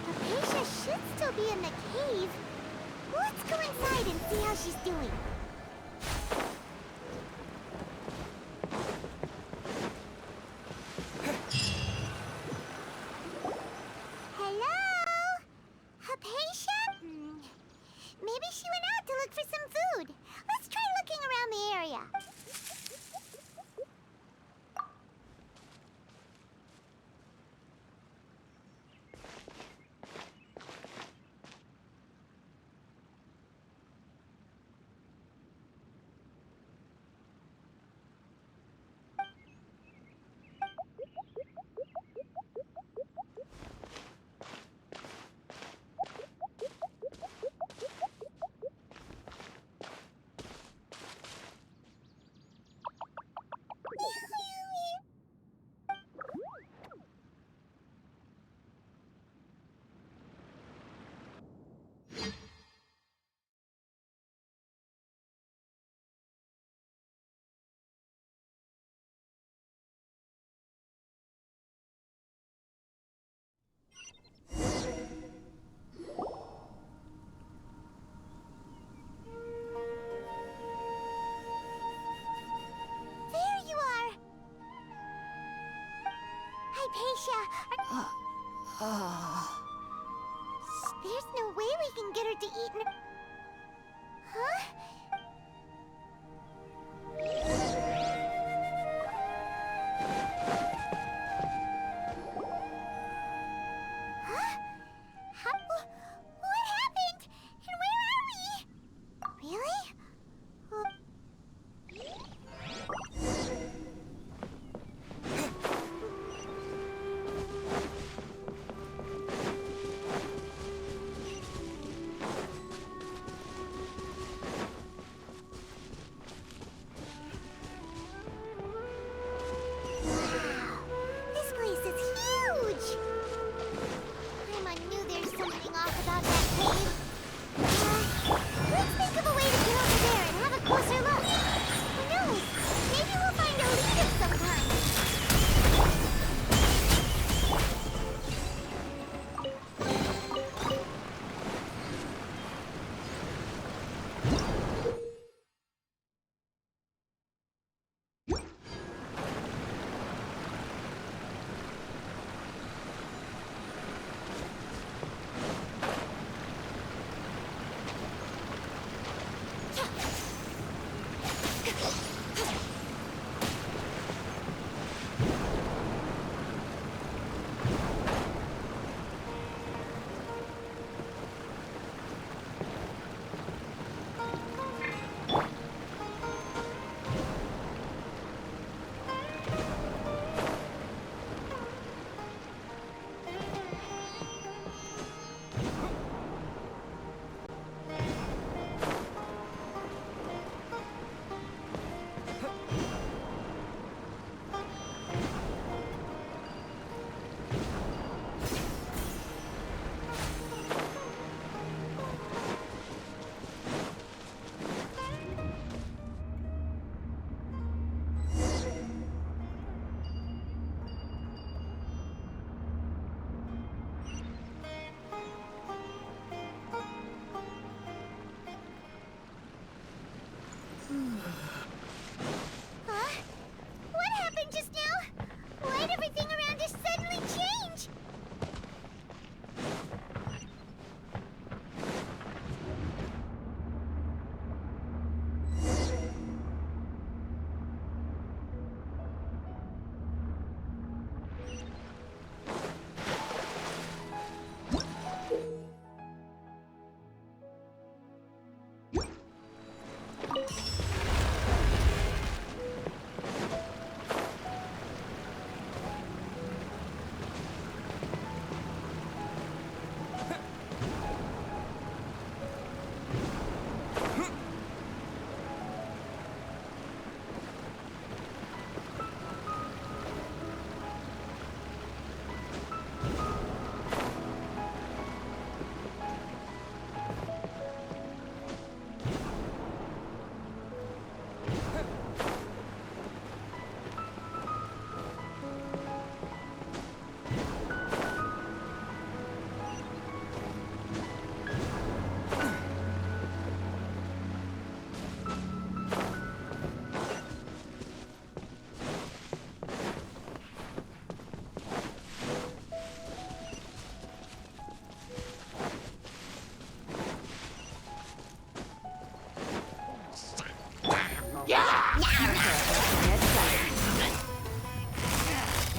Hypatia should still be in the cave. Let's go inside and see how she's doing. Hello? Hypatia? Maybe she went out to look for some food. Let's try looking around the area. There's no way we can get her to eat Huh? Huh? What happened? And where are we? Really? This place is huge! I knew there's something off about that cave. Let's think of a way to get over there and have a closer look. Who knows? Maybe we'll find a lead of some kind. Huh? What happened just now? Why'd everything around us suddenly change?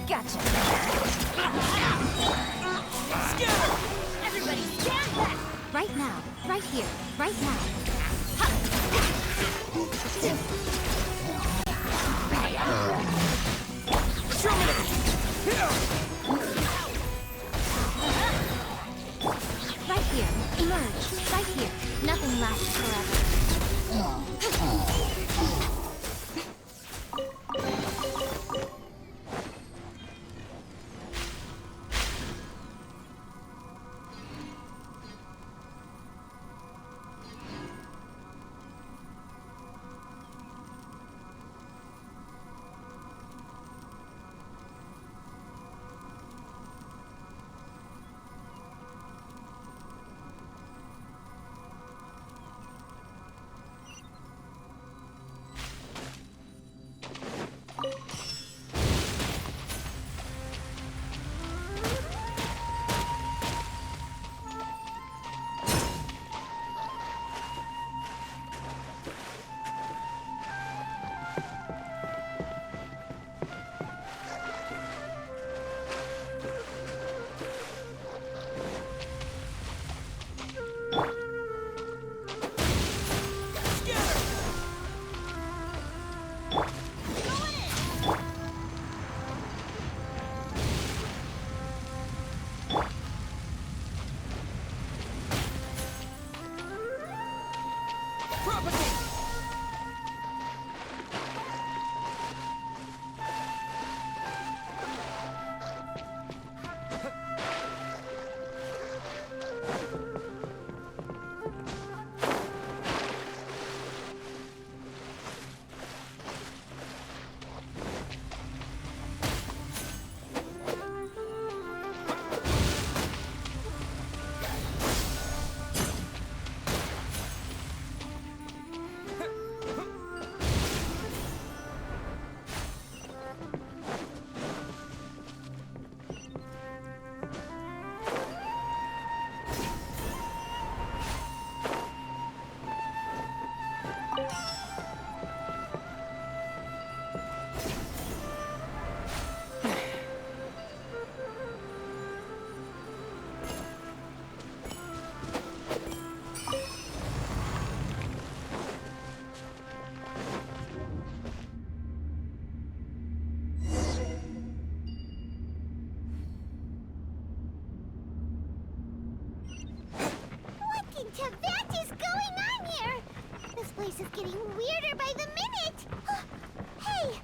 Gotcha. Everybody stand back! Right now. Right here. Right now. Right here. Emerge. Right here. Nothing lasts forever. What is going on here? This place is getting weirder by the minute. Hey,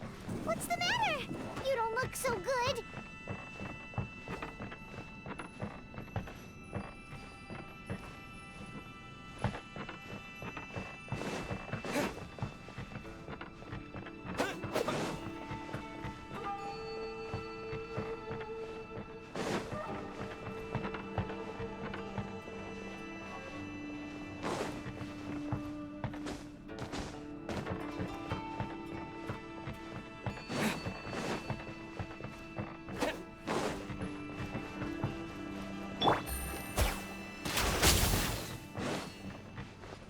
what's the matter? You don't look so good.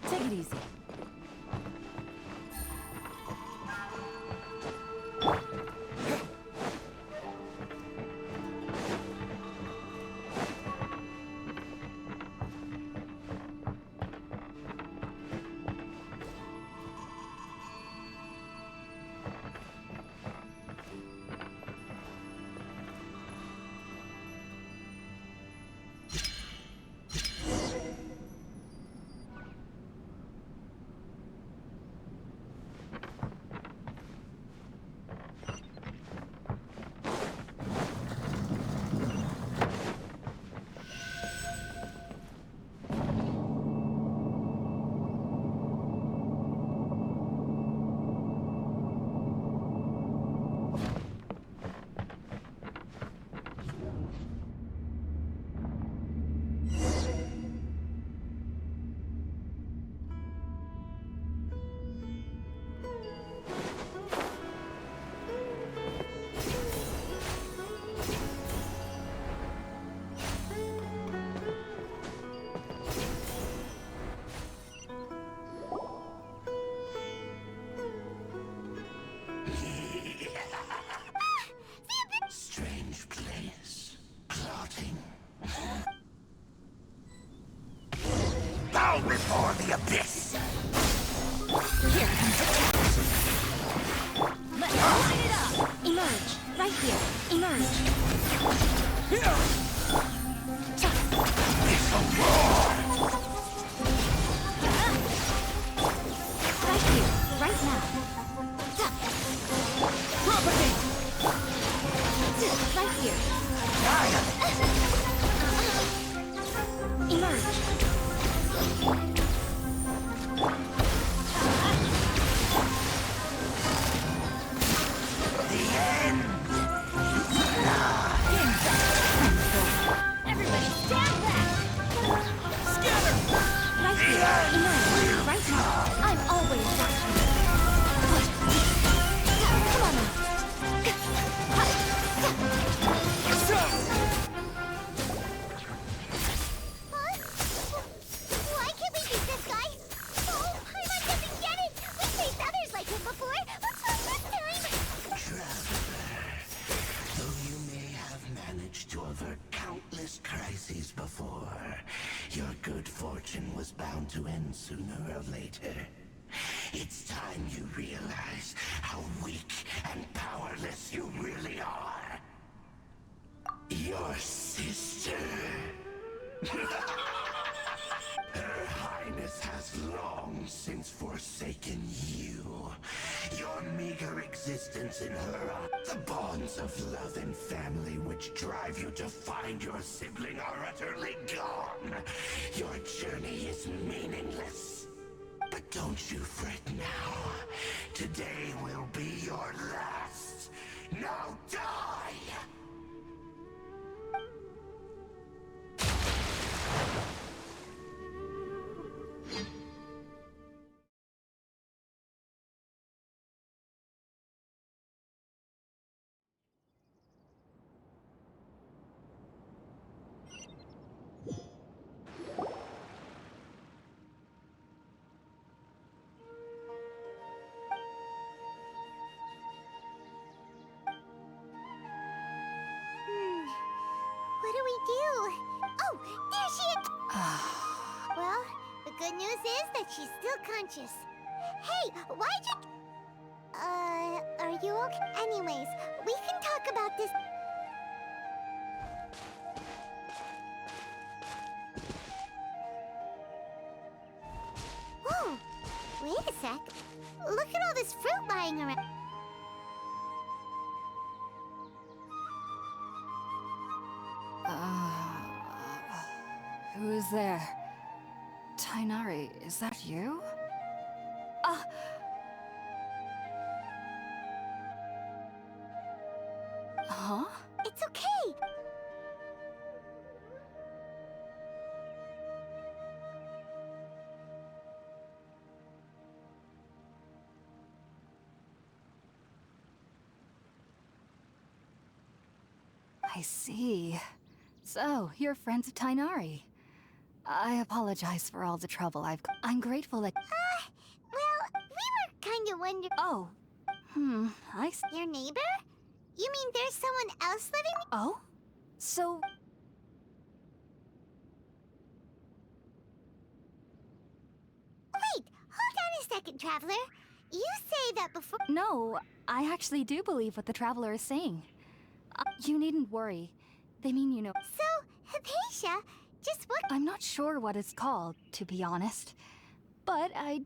Take it easy. Strange place. Plotting. Bow before the abyss! Here comes the challenge. Let's light it up. Emerge. Right here. Emerge. It's a war! Right here. Right now. Propagate. Right here. Emerge. Everybody stand back! Right here. Emerge. Right now. I'm always watching. Come on now. Huh? Why can't we beat this guy? Oh, Paimon doesn't get it! We faced others like him before! What's wrong this time? Traveler, though you may have managed to avert countless crises before, your good fortune was bound to end sooner or later. It's time you realize how weak and powerless you really are. Your sister. Her Highness has long since forsaken you. Your meager existence in her the bonds of love and family which drive you to find your sibling are utterly gone. Your journey is meaningless. But don't you fret now. Today will be your last. Now die! What do we do? Oh, there she is! Well, the good news is that she's still conscious. Hey, why'd you... are you okay? Anyways, we can talk about this... sec. Look at all this fruit lying around. Who is there? Tainari, is that you? Huh? It's okay. I see. So, you're friends of Tainari. I apologize for all the trouble I'm grateful that- Well, we were kind of wondering. Oh. I see. Your neighbor? You mean there's someone else living? Oh? So... Wait, hold on a second, Traveler. You say that before. No, I actually do believe what the Traveler is saying. You needn't worry. They mean you know. So, Hypatia, just what? I'm not sure what it's called, to be honest. But I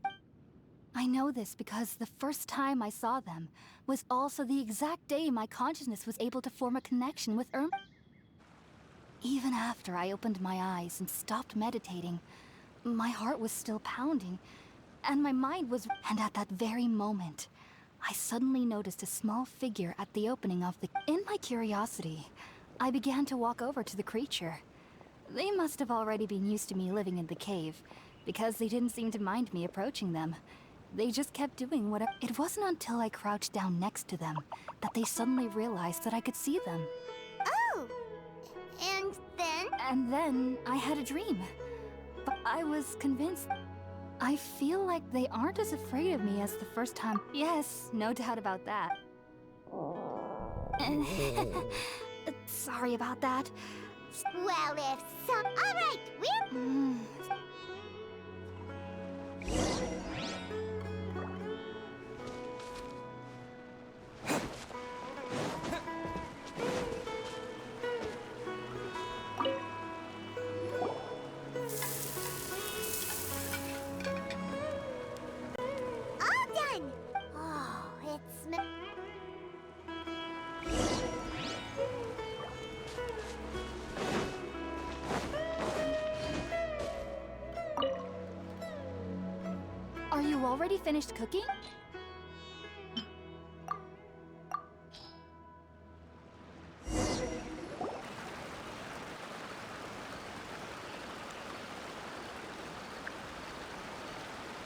know this because the first time I saw them was also the exact day my consciousness was able to form a connection with Even after I opened my eyes and stopped meditating, my heart was still pounding, and my mind was... And at that very moment, I suddenly noticed a small figure at the opening of the... In my curiosity, I began to walk over to the creature. They must have already been used to me living in the cave, because they didn't seem to mind me approaching them. They just kept doing whatever. It wasn't until I crouched down next to them that they suddenly realized that I could see them. Oh! And then? And then I had a dream. But I was convinced. I feel like they aren't as afraid of me as the first time. Yes, no doubt about that. Sorry about that. Well, if so. Alright, we're. All done! Oh, it's. Are you already finished cooking?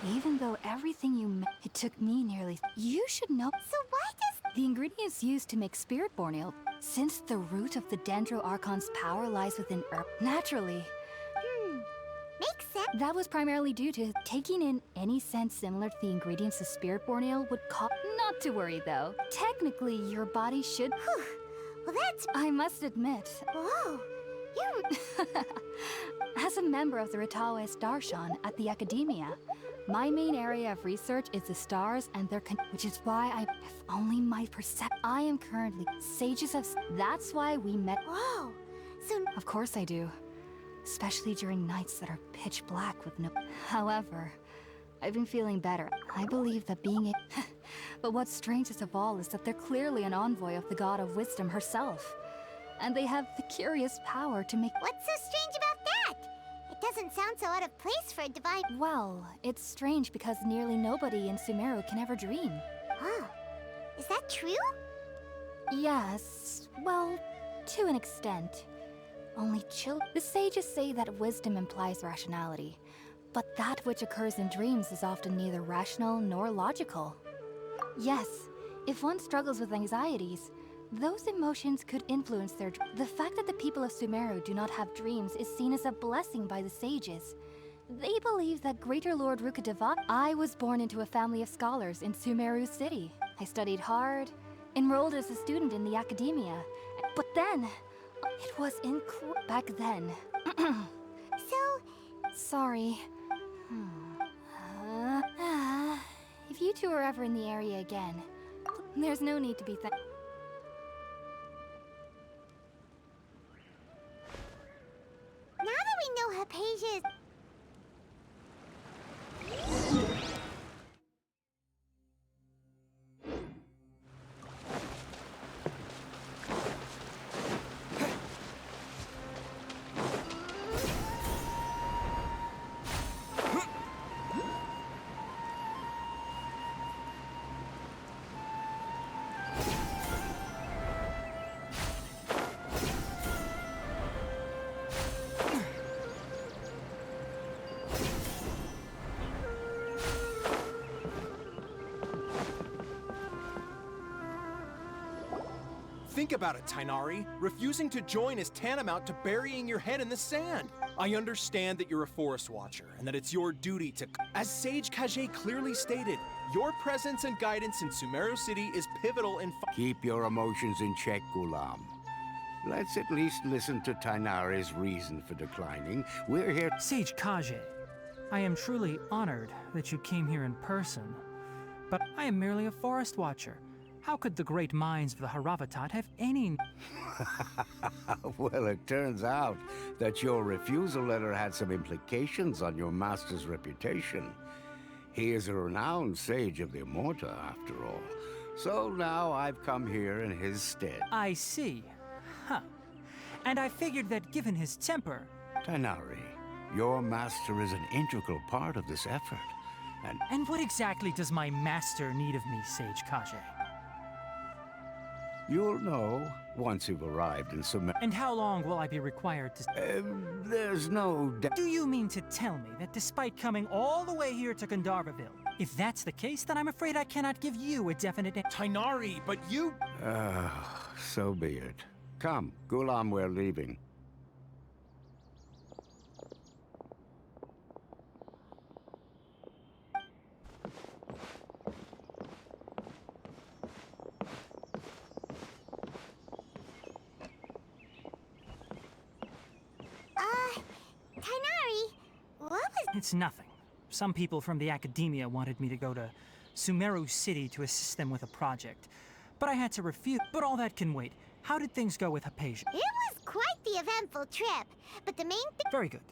Even though everything it took me nearly... You should know... So why does. The ingredients used to make Spirit-born ale, since the root of the Dendro Archon's power lies within herb, naturally, Makes sense. that was primarily due to taking in any scent similar to the ingredients of Spirit-born ale would cause... Not to worry, though. Technically, your body should... Whew. Well, that's. I must admit, Whoa! You're. as a member of the Ratawe Darshan at the Academia, my main area of research is the stars and their which is why if only my I am currently sages of... That's why we met... Whoa! So. Of course I do. Especially during nights that are pitch black with no... However, I've been feeling better. I believe that being a... But what's strangest of all is that they're clearly an envoy of the God of Wisdom herself. And they have the curious power to make... What's so strange about that? It doesn't sound so out of place for a divine. Well, it's strange because nearly nobody in Sumeru can ever dream. Huh. Is that true? Yes, well, to an extent. Only The sages say that wisdom implies rationality, but that which occurs in dreams is often neither rational nor logical. Yes, if one struggles with anxieties, those emotions could influence their... The fact that the people of Sumeru do not have dreams is seen as a blessing by the sages. They believe that Greater Lord Rukkhadeva... I was born into a family of scholars in Sumeru City. I studied hard, enrolled as a student in the academia. But then, it was back then. So. Sorry. If you two are ever in the area again, there's no need to be Now that we know Hypatia is. Think about it, Tainari. Refusing to join is tantamount to burying your head in the sand. I understand that you're a forest watcher and that it's your duty to... As Sage Kage clearly stated, your presence and guidance in Sumeru City is pivotal in... Keep your emotions in check, Gulam. Let's at least listen to Tainari's reason for declining. We're here... Sage Kage, I am truly honored that you came here in person, but I am merely a forest watcher. How could the great minds of the Haravatat have any... Well, it turns out that your refusal letter had some implications on your master's reputation. He is a renowned sage of the Immorta, after all. So now I've come here in his stead. I see. Huh. And I figured that given his temper... Tainari, your master is an integral part of this effort. And what exactly does my master need of me, Sage Kage? You'll know once you've arrived in Sumeru. And how long will I be required to... There's no... Do you mean to tell me that despite coming all the way here to Gandharvaville, if that's the case, then I'm afraid I cannot give you a definite... Tainari, but you... So be it. Come, Gulam, we're leaving. Tainari, what was... It's nothing. Some people from the academia wanted me to go to Sumeru City to assist them with a project, but I had to refuse. But all that can wait. How did things go with Hypatia? It was quite the eventful trip, but the main thing... Very good.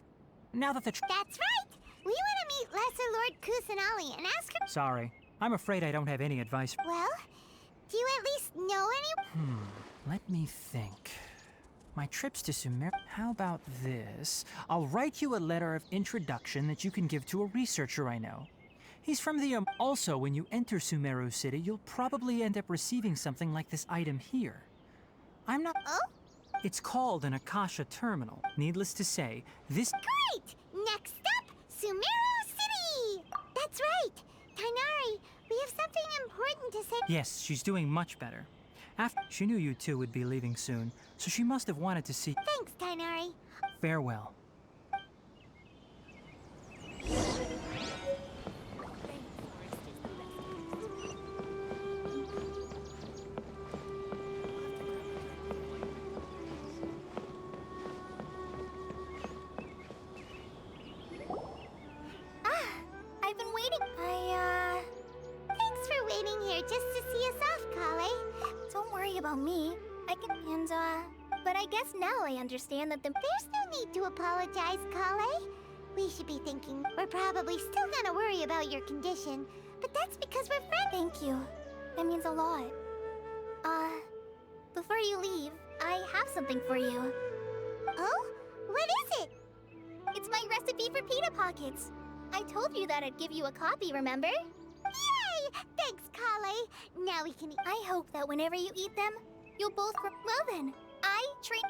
Now that the That's right! We want to meet Lesser Lord Kusanali and ask her... Sorry. I'm afraid I don't have any advice. Well, do you at least know any... Let me think. My trips to Sumeru... How about this? I'll write you a letter of introduction that you can give to a researcher I know. He's from the... Also, when you enter Sumeru City, you'll probably end up receiving something like this item here. I'm not... Oh? It's called an Akasha Terminal. Needless to say, this... Great! Next up, Sumeru City! That's right! Tainari, we have something important to say... Yes, she's doing much better. After she knew you two would be leaving soon, so she must have wanted to see... Thanks, Tainari. Farewell. I've been waiting. Thanks for waiting here just to see us off, Kale. Don't worry about me. But I guess now I understand that There's no need to apologize, Kale. We should be thinking we're probably still gonna worry about your condition, but that's because we're friends. Thank you. That means a lot. Before you leave, I have something for you. Oh? What is it? It's my recipe for pita pockets. I told you that I'd give you a copy, remember? Yay! Thanks, Kale. Now we can eat. I hope that whenever you eat them, you'll both... Well then, I train...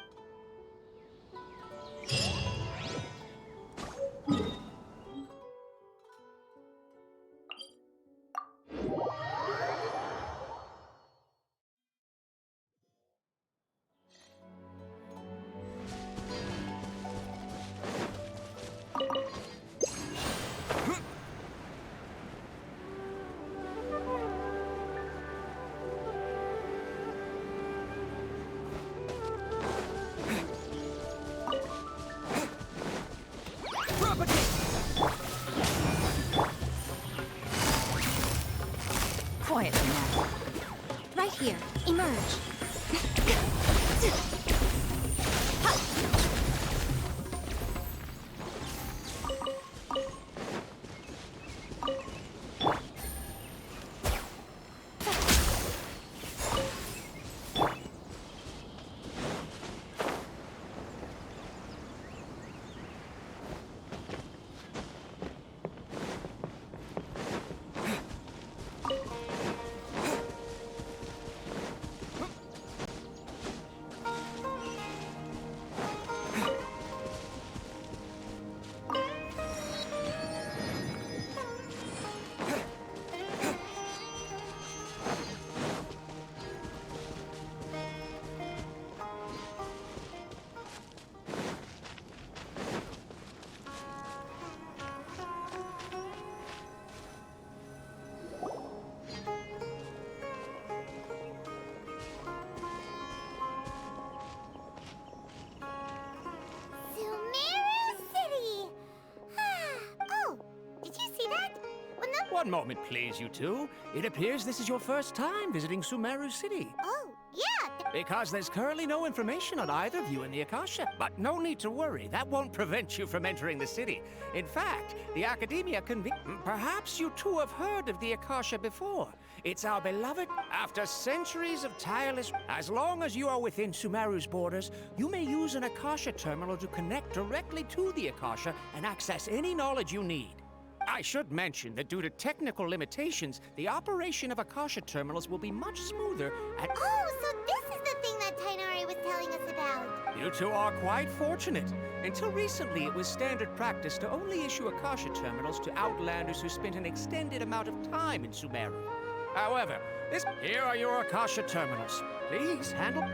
Quietly now. Right here. Emerge. One moment, please, you two. It appears this is your first time visiting Sumeru City. Oh, yeah. Because there's currently no information on either of you in the Akasha. But no need to worry, that won't prevent you from entering the city. In fact, the Academia Perhaps you two have heard of the Akasha before. It's our beloved. After centuries of tireless... As long as you are within Sumeru's borders, you may use an Akasha terminal to connect directly to the Akasha and access any knowledge you need. I should mention that due to technical limitations, the operation of Akasha terminals will be much smoother at... Oh, so this is the thing that Tainari was telling us about. You two are quite fortunate. Until recently, it was standard practice to only issue Akasha terminals to outlanders who spent an extended amount of time in Sumeru. However, here are your Akasha terminals. Please handle...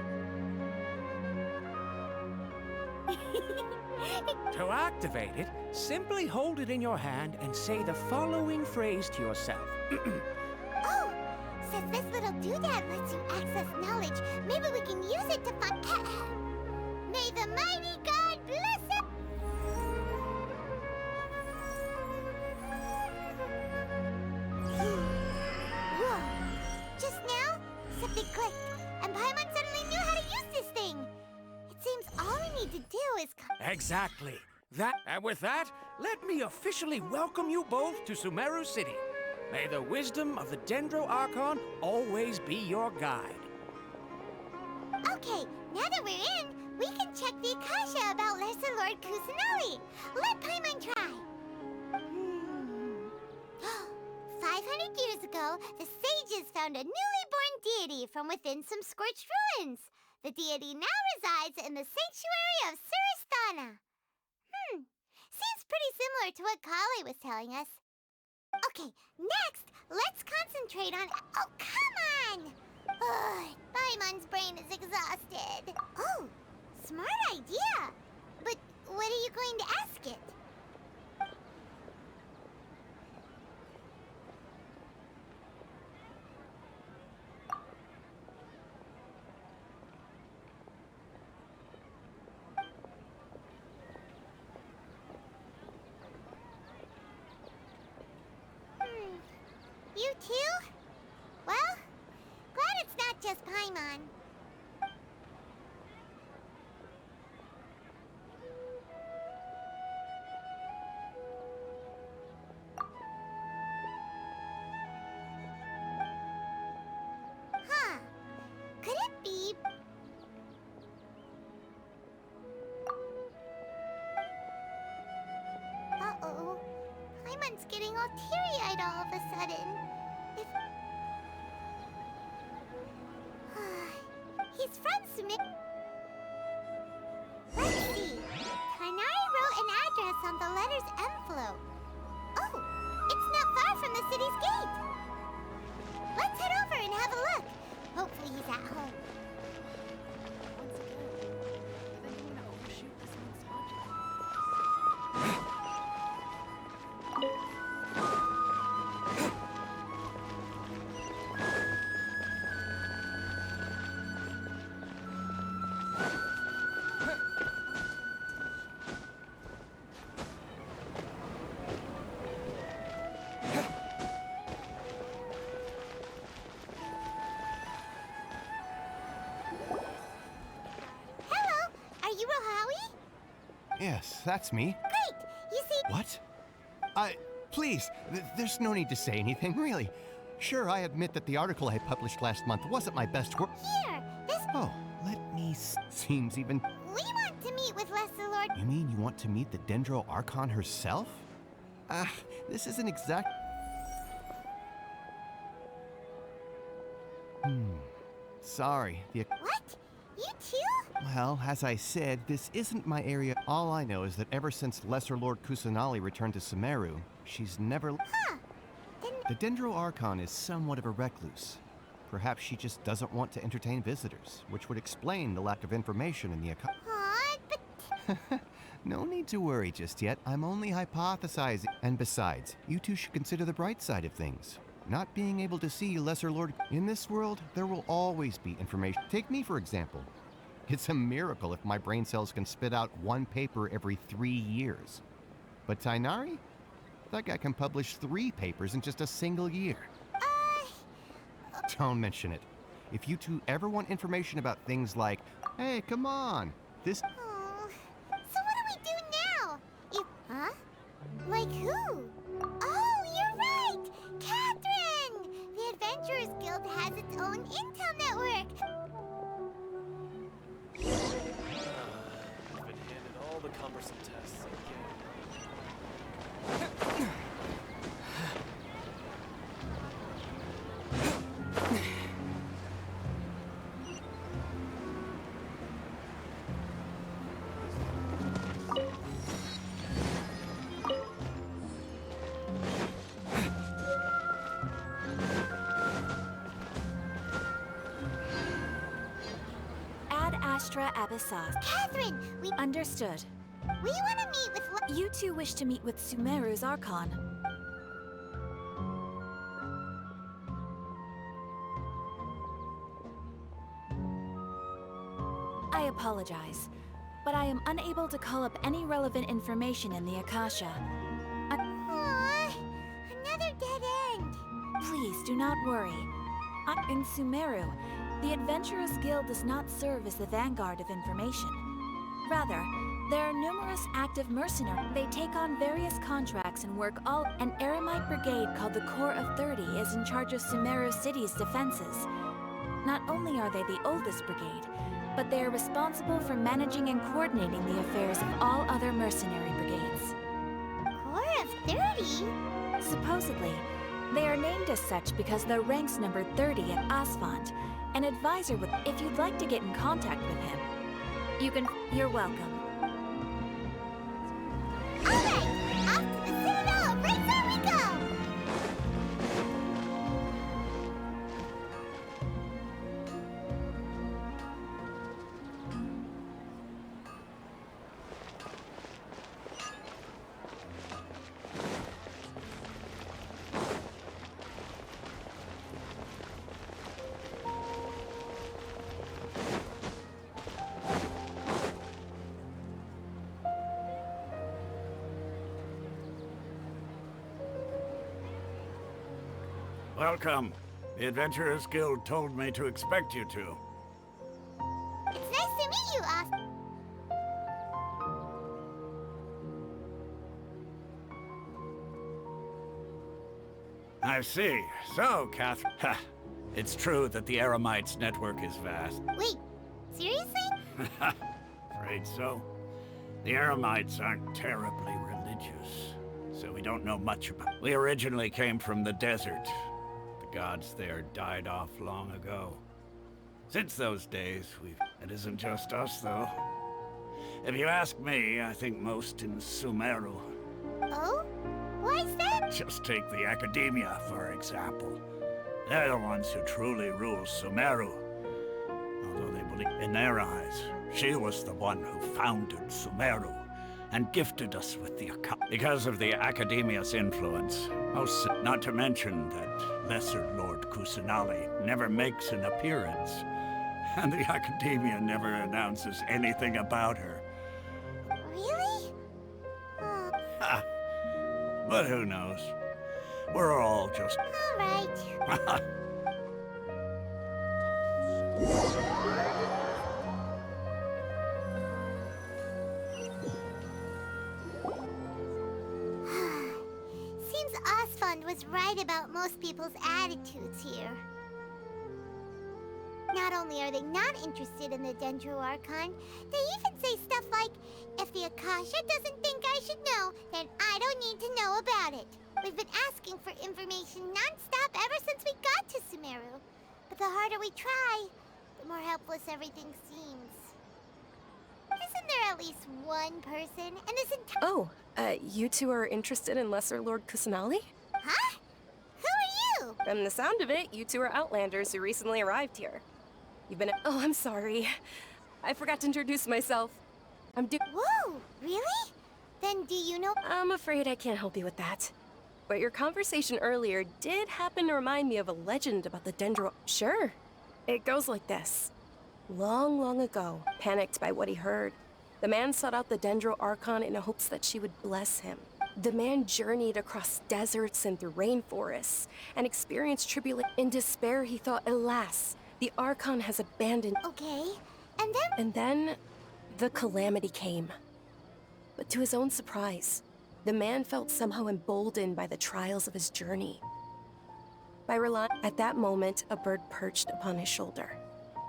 To activate it, simply hold it in your hand and say the following phrase to yourself. Oh, since this little doodad lets you access knowledge, maybe we can use it to find... May the mighty God bless it! Whoa. Just now, something clicked, and Paimon suddenly knew how to use this thing. It seems all we need to do is... Exactly. And with that, let me officially welcome you both to Sumeru City. May the wisdom of the Dendro Archon always be your guide. Okay, now that we're in, we can check the Akasha about Lesser Lord Kusanali. Let Paimon try. 500 years ago, the sages found a newly born deity from within some scorched ruins. The deity now resides in the sanctuary of Suristana. Seems pretty similar to what Kali was telling us. Okay, next, let's concentrate on... Oh, come on! Ugh, Paimon's brain is exhausted. Oh, smart idea. But what are you going to ask it? You too? Well, glad it's not just Paimon. Huh. Could it be... Uh-oh. Paimon's getting all teary-eyed all of a sudden. If... He's from Sumit... Let's see. Tainari wrote an address on the letter's envelope. Oh, it's not far from the city's gate. Let's head over and have a look. Hopefully he's at home. Yes, that's me. Great! You see... What? Please, there's no need to say anything, really. Sure, I admit that the article I published last month wasn't my best work. Here, this... Oh, let me seems even... We want to meet with Lesser Lord... You mean you want to meet the Dendro Archon herself? This isn't exact... Sorry, What? You too? Well, as I said, this isn't my area. All I know is that ever since Lesser Lord Kusanali returned to Sumeru, she's never... Huh. Then... The Dendro Archon is somewhat of a recluse. Perhaps she just doesn't want to entertain visitors, which would explain the lack of information in the account. but... No need to worry just yet. I'm only hypothesizing. And besides, you two should consider the bright side of things. Not being able to see Lesser Lord... In this world, there will always be information. Take me, for example. It's a miracle if my brain cells can spit out one paper every 3 years. But Tainari? That guy can publish 3 papers in just a single year. Don't mention it. If you two ever want information about things like, hey, come on, this... Oh, so what do we do now? Huh? Like who? Oh, you're right! Catherine! The Adventurers Guild has its own intel network. I've been handed all the cumbersome tests again. Ad Astra Abyssos. Catherine, we Understood. want to meet with. You two wish to meet with Sumeru's Archon. I apologize, but I am unable to call up any relevant information in the Akasha. Aww, another dead end. Please do not worry. In Sumeru, the Adventurers Guild does not serve as the vanguard of information. Rather, there are numerous active mercenaries. They take on various contracts and work all. An Eremite brigade called the Corps of 30 is in charge of Sumeru City's defenses. Not only are they the oldest brigade, but they are responsible for managing and coordinating the affairs of all other mercenary brigades. Corps of 30? Supposedly, they are named as such because their ranks number 30 at Asphalt. An advisor with. If you'd like to get in contact with him, you can. You're welcome. Alright, off to the Citadel of Razor we go! Welcome. The Adventurers Guild told me to expect you two. It's nice to meet you, Austin. I see. So, Catherine... Ha! It's true that the Eremites' network is vast. Wait, seriously? Afraid so. The Eremites aren't terribly religious, so we don't know much about... We originally came from the desert. The gods there died off long ago. Since those days, It isn't just us, though. If you ask me, I think most in Sumeru. Oh? Why's that? Just take the Academia, for example. They're the ones who truly rule Sumeru. Although they believe in their eyes, she was the one who founded Sumeru and gifted us with the account. Because of the Academia's influence, not to mention that Lesser Lord Kusanali never makes an appearance, and the Academia never announces anything about her. Really? Oh. Ha! But who knows? We're all just... All right. Seems Osfund was right about most people's attitudes here. Not only are they not interested in the Dendro Archon, they even say stuff like, if the Akasha doesn't think I should know, then I don't need to know about it. We've been asking for information non-stop ever since we got to Sumeru. But the harder we try, the more helpless everything seems. Isn't there at least one person in this entire... Oh, you two are interested in Lesser Lord Kusanali? Huh? Who are you? From the sound of it, you two are Outlanders who recently arrived here. You've been... Oh, I'm sorry. I forgot to introduce myself. Whoa, really? Then do you know... I'm afraid I can't help you with that. But your conversation earlier did happen to remind me of a legend about the Dendro... Sure. It goes like this. Long, long ago, panicked by what he heard, the man sought out the Dendro Archon in hopes that she would bless him. The man journeyed across deserts and through rainforests and experienced tribulation. In despair, he thought, alas, the Archon has abandoned. Okay, and then? And then the calamity came. But to his own surprise, the man felt somehow emboldened by the trials of his journey. At that moment, a bird perched upon his shoulder.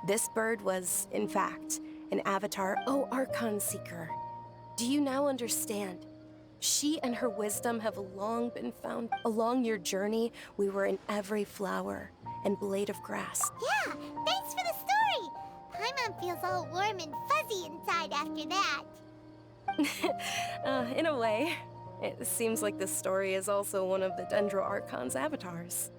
This bird was, in fact, an avatar. Oh, Archon Seeker, do you now understand? She and her wisdom have long been found. Along your journey, we were in every flower and blade of grass. Yeah, thanks for the story. Paimon feels all warm and fuzzy inside after that. In a way, it seems like this story is also one of the Dendro Archon's avatars.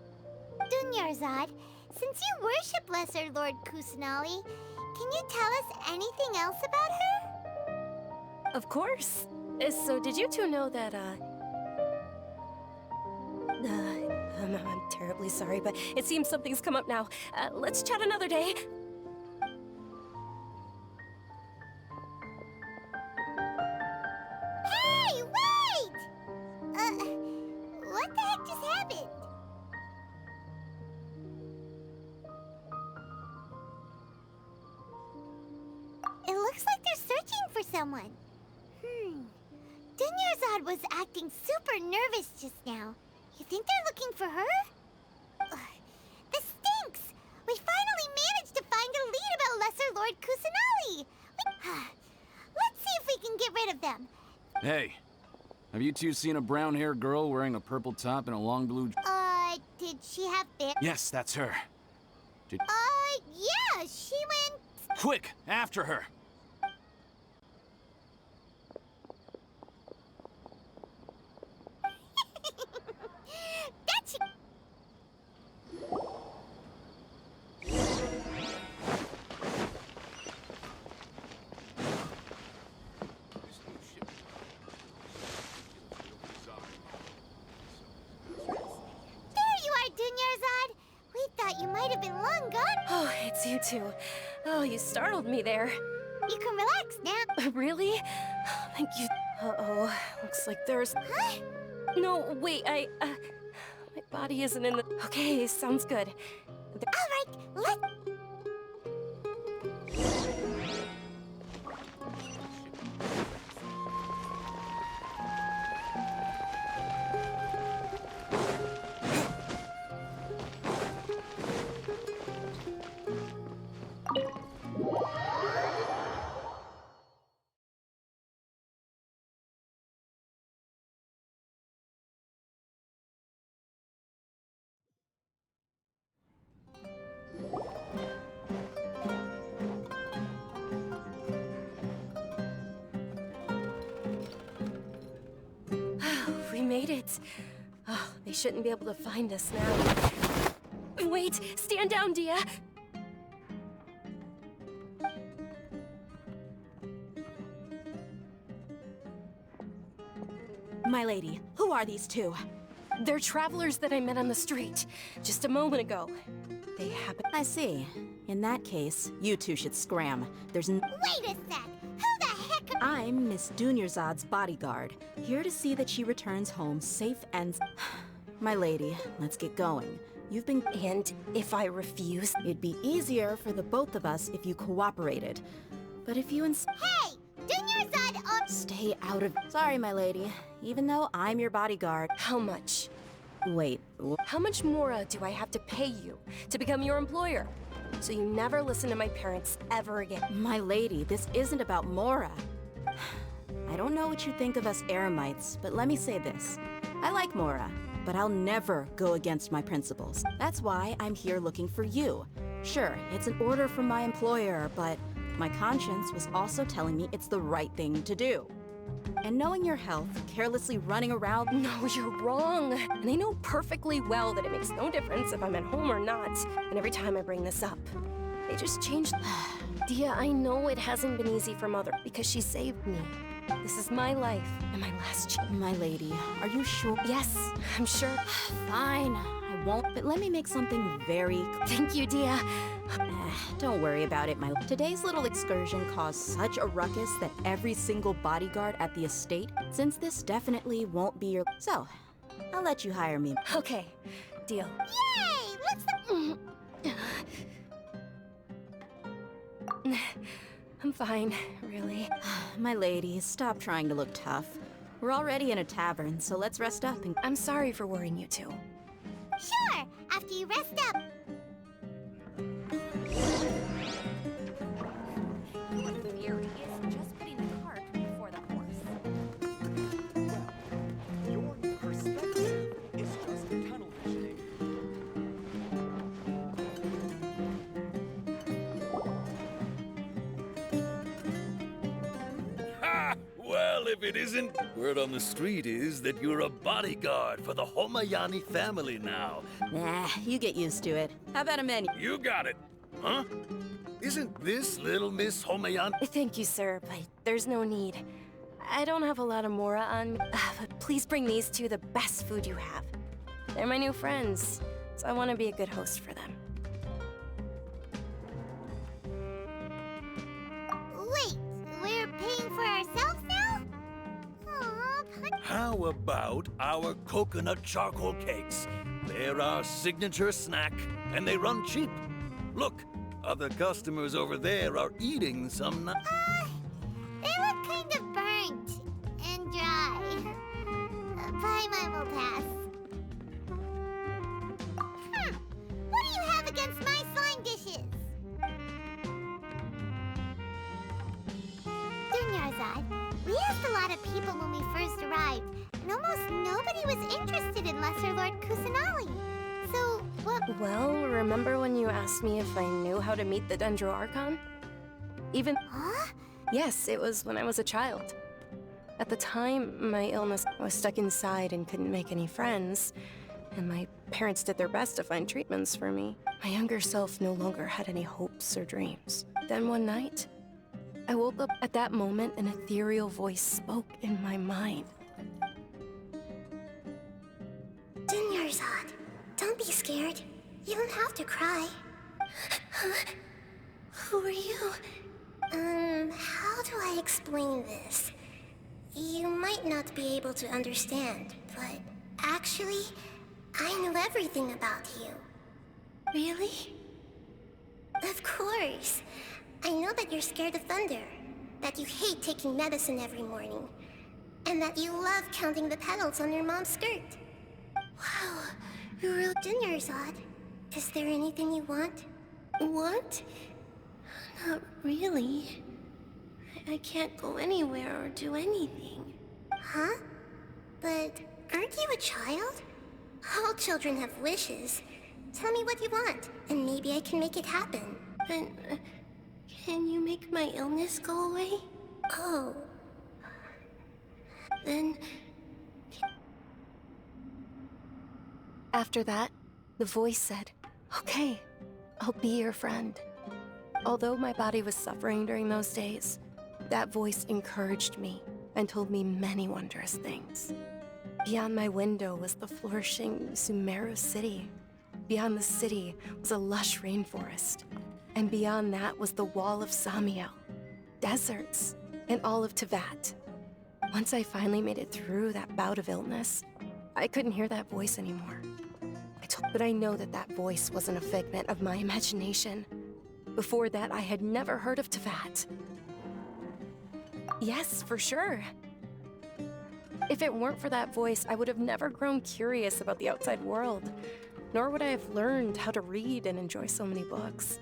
Dunyarzad, since you worship Lesser Lord Kusanali, can you tell us anything else about her? Of course. So did you two know that, I'm terribly sorry, but it seems something's come up now. Let's chat another day. Hey, wait! What the heck just happened? It looks like they're searching for someone. Dunyarzad was acting super nervous just now. You think they're looking for her? This stinks! We finally managed to find a lead about Lesser Lord Kusanali! Let's see if we can get rid of them. Hey, have you two seen a brown-haired girl wearing a purple top and a long blue... Did she have hair? Yes, that's her. Yeah, she went... Quick, after her! That's... Dunyarzad! We thought you might have been long gone. Oh, it's you two. Oh, you startled me there. You can relax now. Really? Thank you. Uh-oh. Looks like there's... Huh? No, wait, my body isn't in the... Okay, sounds good. All right, let's... We made it. Oh, they shouldn't be able to find us now. Wait, stand down, Dia. My lady, who are these two? They're travelers that I met on the street just a moment ago. They happen... I see. In that case, you two should scram. Wait a sec! Who the heck are... I'm Miss Dunyarzad's bodyguard, here to see that she returns home safe and... My lady, let's get going. You've been... And if I refuse? It'd be easier for the both of us if you cooperated. But if you Hey! Dunyarzad on... Stay out of... Sorry, my lady. Even though I'm your bodyguard... How much? Wait... How much more do I have to pay you to become your employer? So you never listen to my parents ever again. My lady, this isn't about Mora. I don't know what you think of us Eremites, but let me say this. I like Mora, but I'll never go against my principles. That's why I'm here looking for you. Sure, it's an order from my employer, but my conscience was also telling me it's the right thing to do. And knowing your health, carelessly running around... No, you're wrong. And I know perfectly well that it makes no difference if I'm at home or not. And every time I bring this up, they just change... Dia, I know it hasn't been easy for Mother because she saved me. This is my life and my last chance. My lady, are you sure? Yes, I'm sure. Fine, I won't... But let me make something very... Thank you, Dia. Don't worry about it, my... Today's little excursion caused such a ruckus that every single bodyguard at the estate, since this definitely won't be your... So, I'll let you hire me. Okay, deal. Yay! I'm fine, really. My lady, stop trying to look tough. We're already in a tavern, so let's rest up and... I'm sorry for worrying you two. Sure, after you rest up. Your theory is just putting the cart before the horse. Your perspective is just tunnel visioning. Ha! Well, if it isn't, word on the street is that you're a bodyguard for the Homayani family now. Nah, you get used to it. How about a menu? You got it. Huh? Isn't this little Miss Homayani? Thank you, sir, but there's no need. I don't have a lot of mora on me, but please bring these two the best food you have. They're my new friends, so I want to be a good host for them. Wait, we're paying for ourselves now? Aw, How about our coconut charcoal cakes? They're our signature snack, and they run cheap. Look, other customers over there are eating some. they look kind of burnt and dry. Paimon will pass. What do you have against my slime dishes? Dunyarzad, we asked a lot of people when we first arrived, and almost nobody was interested in Lesser Lord Kusanali. So, what... Well, remember when you asked me if I knew how to meet the Dendro Archon? Even... Huh? Yes, it was when I was a child. At the time, my illness, I was stuck inside and couldn't make any friends, and my parents did their best to find treatments for me. My younger self no longer had any hopes or dreams. Then one night, I woke up. At that moment, an ethereal voice spoke in my mind. Dunyarzad, don't be scared. You don't have to cry. Who are you? How do I explain this? You might not be able to understand, but actually, I know everything about you. Really? Of course. I know that you're scared of thunder, that you hate taking medicine every morning, and that you love counting the petals on your mom's skirt. Wow, you're real Dunyarzad. Is there anything you want? Want? Not really. I can't go anywhere or do anything. Huh? But aren't you a child? All children have wishes. Tell me what you want, and maybe I can make it happen. And can you make my illness go away? Oh. Then... After that, the voice said, "Okay, I'll be your friend." Although my body was suffering during those days, that voice encouraged me and told me many wondrous things. Beyond my window was the flourishing Sumeru city. Beyond the city was a lush rainforest. And beyond that was the wall of Samiel, deserts, and all of Tevat. Once I finally made it through that bout of illness, I couldn't hear that voice anymore. But I know that that voice wasn't a figment of my imagination. Before that, I had never heard of Tevat. Yes, for sure. If it weren't for that voice, I would have never grown curious about the outside world, nor would I have learned how to read and enjoy so many books.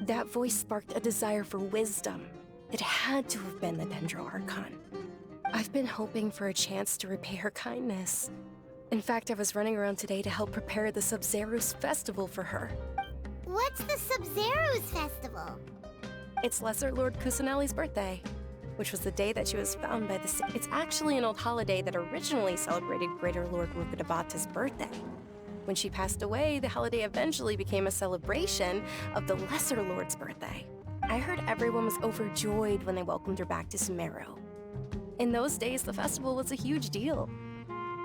That voice sparked a desire for wisdom. It had to have been the Dendro Archon. I've been hoping for a chance to repay her kindness. In fact, I was running around today to help prepare the Sub-Zerus festival for her. What's the Sub-Zerus festival? It's Lesser Lord Kusanali's birthday, which was the day that she was found by the sea. It's actually an old holiday that originally celebrated Greater Lord Rukkhadevata's birthday. When she passed away, the holiday eventually became a celebration of the Lesser Lord's birthday. I heard everyone was overjoyed when they welcomed her back to Sumeru. In those days, the festival was a huge deal.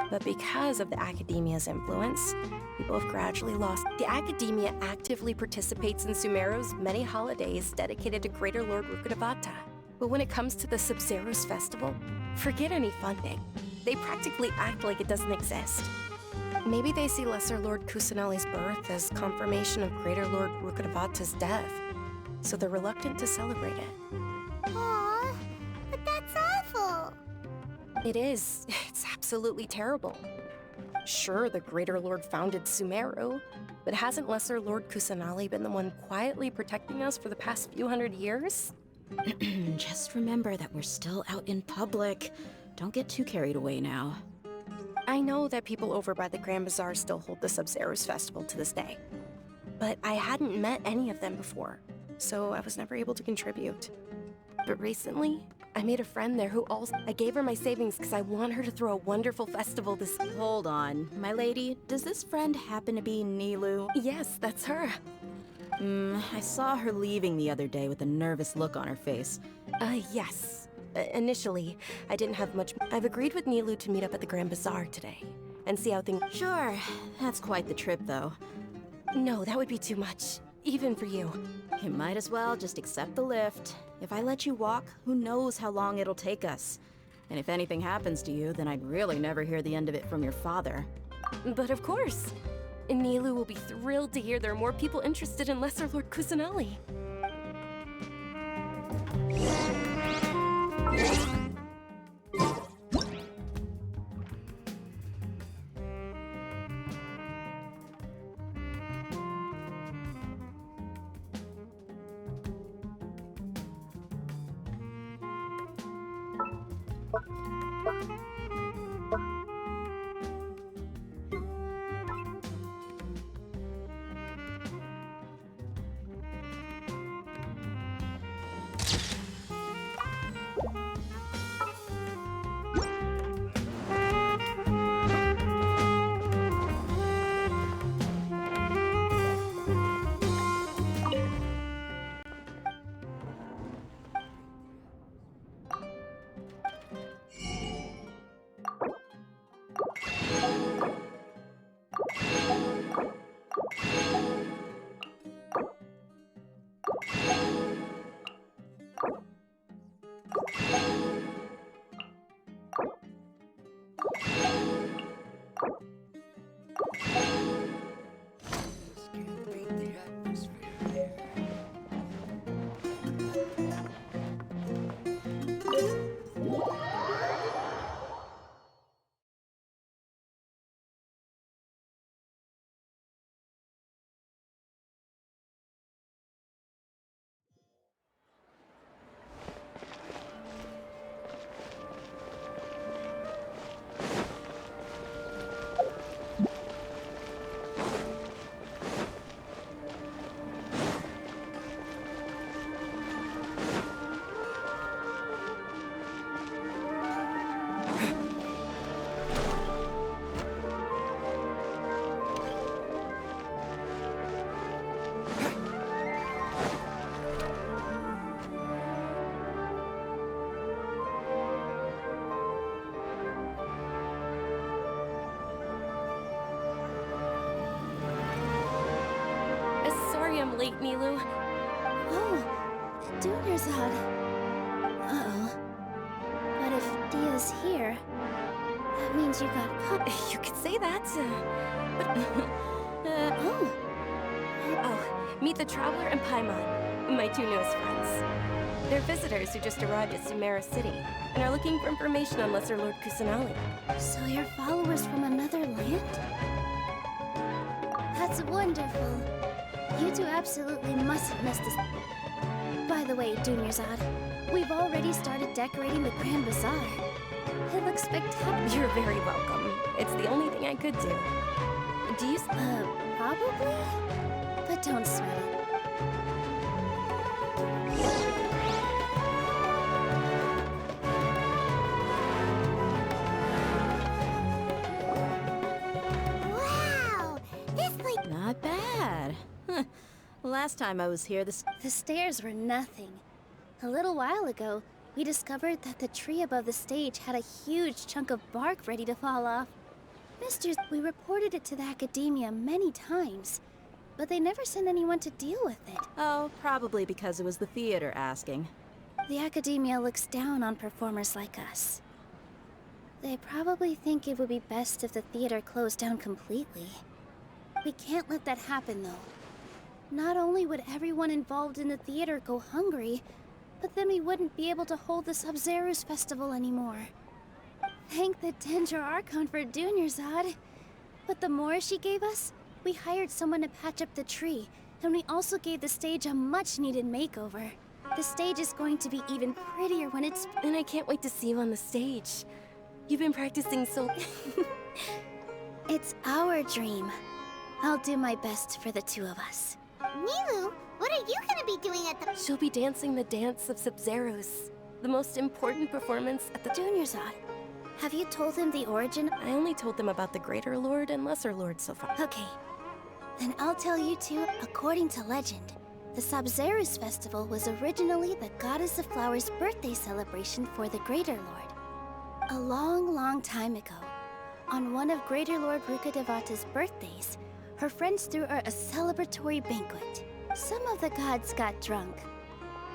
But because of the Academia's influence, people have gradually lost. The Academia actively participates in Sumeru's many holidays dedicated to Greater Lord Rukkhadevata. But when it comes to the Sub-Zero's festival, forget any funding. They practically act like it doesn't exist. Maybe they see Lesser Lord Kusanali's birth as confirmation of Greater Lord Rukkhadevata's death, so they're reluctant to celebrate it. Aww, but that's awful. It is. It's absolutely terrible. Sure, the Greater Lord founded Sumeru, but hasn't Lesser Lord Kusanali been the one quietly protecting us for the past few hundred years? Just remember that we're still out in public. Don't get too carried away now. I know that people over by the Grand Bazaar still hold the Sub-Zero's festival to this day, but I hadn't met any of them before, so I was never able to contribute. But recently, I made a friend there who also— I gave her my savings because I want her to throw a wonderful festival this— Hold on, my lady. Does this friend happen to be Nilu? Yes, that's her. I saw her leaving the other day with a nervous look on her face. Yes. Initially, I didn't have much— I've agreed with Nilu to meet up at the Grand Bazaar today and see how things— Sure, that's quite the trip, though. No, that would be too much, even for you. You might as well just accept the lift. If I let you walk, who knows how long it'll take us. And if anything happens to you, then I'd really never hear the end of it from your father. But of course. Nilu will be thrilled to hear there are more people interested in Lesser Lord Kusanali. I'm late, Nilu. Oh, Dunerzad. Uh-oh. But if Dia's here, that means you got caught. You could say that, but... oh. Oh, meet the Traveler and Paimon, my two newest friends. They're visitors who just arrived at Sumeru City and are looking for information on Lesser Lord Kusanali. So you're followers from another land? That's wonderful. You two absolutely mustn't miss this. By the way, Dunerzad, we've already started decorating the Grand Bazaar. It looks spectacular. You're very welcome. It's the only thing I could do. Do you... probably? But don't sweat it. Not bad. Last time I was here, the stairs were nothing. A little while ago, we discovered that the tree above the stage had a huge chunk of bark ready to fall off. Misters, we reported it to the academia many times, but they never sent anyone to deal with it. Oh, probably because it was the theater asking. The academia looks down on performers like us. They probably think it would be best if the theater closed down completely. We can't let that happen, though. Not only would everyone involved in the theater go hungry, but then we wouldn't be able to hold the Sub-Zero's festival anymore. Thank the Dendro Archon for Dunyarzad. But the more she gave us, we hired someone to patch up the tree, and we also gave the stage a much-needed makeover. The stage is going to be even prettier when it's... And I can't wait to see you on the stage. You've been practicing so... It's our dream. I'll do my best for the two of us. Nilou, what are you gonna be doing at the... She'll be dancing the dance of Sub-Zeros, the most important performance at the... Dunyarzad, have you told him the origin? I only told them about the Greater Lord and Lesser Lord so far. Okay, then I'll tell you two. According to legend, the Sub-Zeros festival was originally the Goddess of Flowers' birthday celebration for the Greater Lord. A long, long time ago, on one of Greater Lord Rukkhadevata's birthdays, her friends threw her a celebratory banquet. Some of the gods got drunk.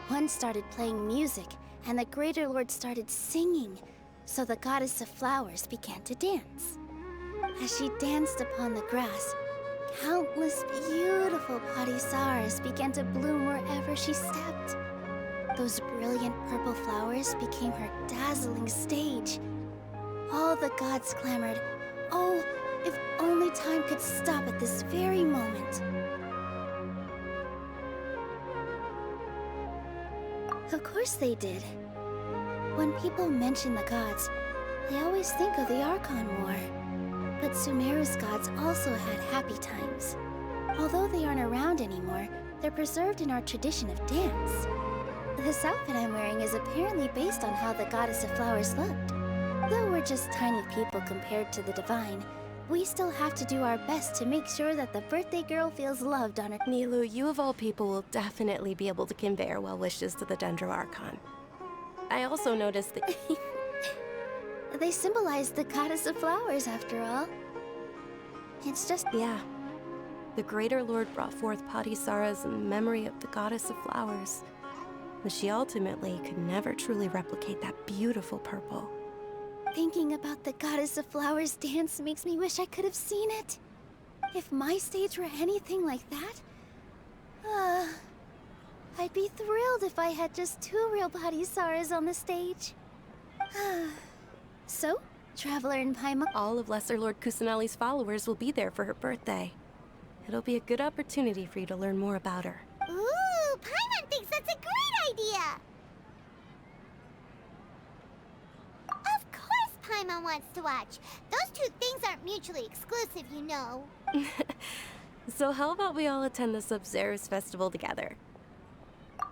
One started playing music, and the Greater Lord started singing, so the Goddess of Flowers began to dance. As she danced upon the grass, countless beautiful padisaras began to bloom wherever she stepped. Those brilliant purple flowers became her dazzling stage. All the gods clamored, "Oh, if only time could stop at this very moment." Of course they did. When people mention the gods, they always think of the Archon War. But Sumeru's gods also had happy times. Although they aren't around anymore, they're preserved in our tradition of dance. This outfit I'm wearing is apparently based on how the Goddess of Flowers looked. Though we're just tiny people compared to the Divine, we still have to do our best to make sure that the birthday girl feels loved on her... Nilou, you of all people will definitely be able to convey our well wishes to the Dendro Archon. I also noticed that... They symbolize the Goddess of Flowers, after all. It's just... Yeah. The Greater Lord brought forth Padisaras in memory of the Goddess of Flowers. But she ultimately could never truly replicate that beautiful purple. Thinking about the Goddess of Flowers dance makes me wish I could have seen it. If my stage were anything like that, I'd be thrilled if I had just 2 real Padisaras on the stage. So, Traveler and Paimon... All of Lesser Lord Kusanali's followers will be there for her birthday. It'll be a good opportunity for you to learn more about her. Ooh, Paimon thinks that's a great idea! Of course Paimon wants to watch. Those two things aren't mutually exclusive, you know. So how about we all attend the Sub-Zeros festival together?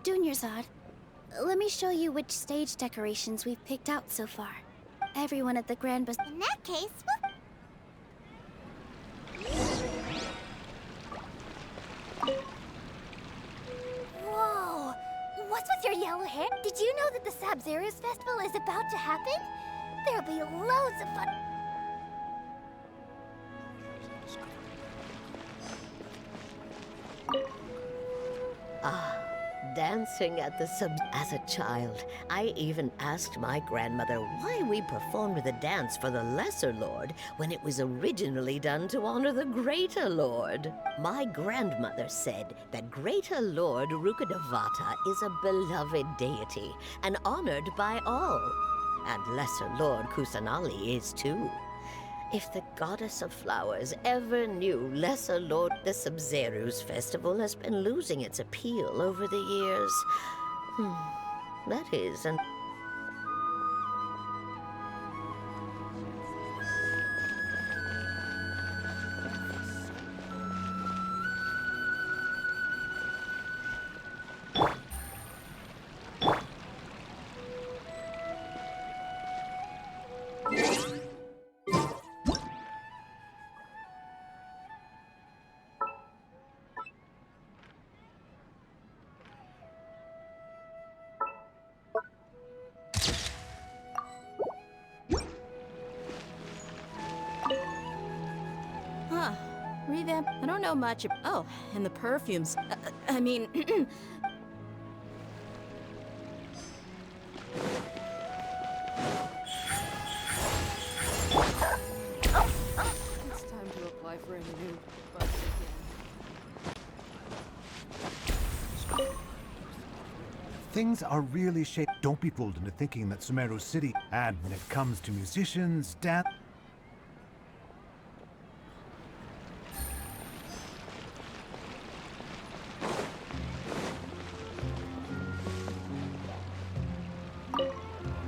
Dunyarzad, let me show you which stage decorations we've picked out so far. Everyone at the Grand Bazaar... In that case, Whoa! What's with your yellow hair? Did you know that the Sub-Zeros festival is about to happen? There'll be loads of fun... Dancing at the sub... As a child, I even asked my grandmother why we performed the dance for the Lesser Lord when it was originally done to honor the Greater Lord. My grandmother said that Greater Lord Rukkhadevata is a beloved deity and honored by all. And Lesser Lord Kusanali is too. If the Goddess of Flowers ever knew Lesser Lord, the Sub-Zeros festival has been losing its appeal over the years. That is, and... Revamp. I don't know much. Oh, and the perfumes. I mean. It's time to apply for any new bugs again. Things are really shaped. Don't be fooled into thinking that Sumeru City, and when it comes to musicians, dance.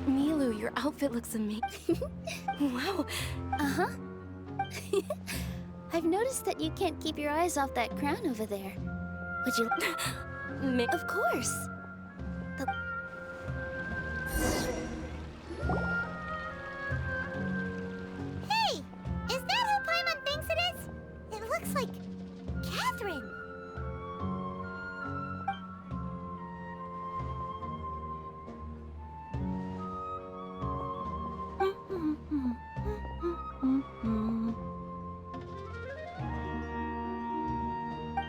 Milu, your outfit looks amazing. Wow. Uh-huh. I've noticed that you can't keep your eyes off that crown over there. Would you... Of course. Hey! Is that who Paimon thinks it is? It looks like Catherine.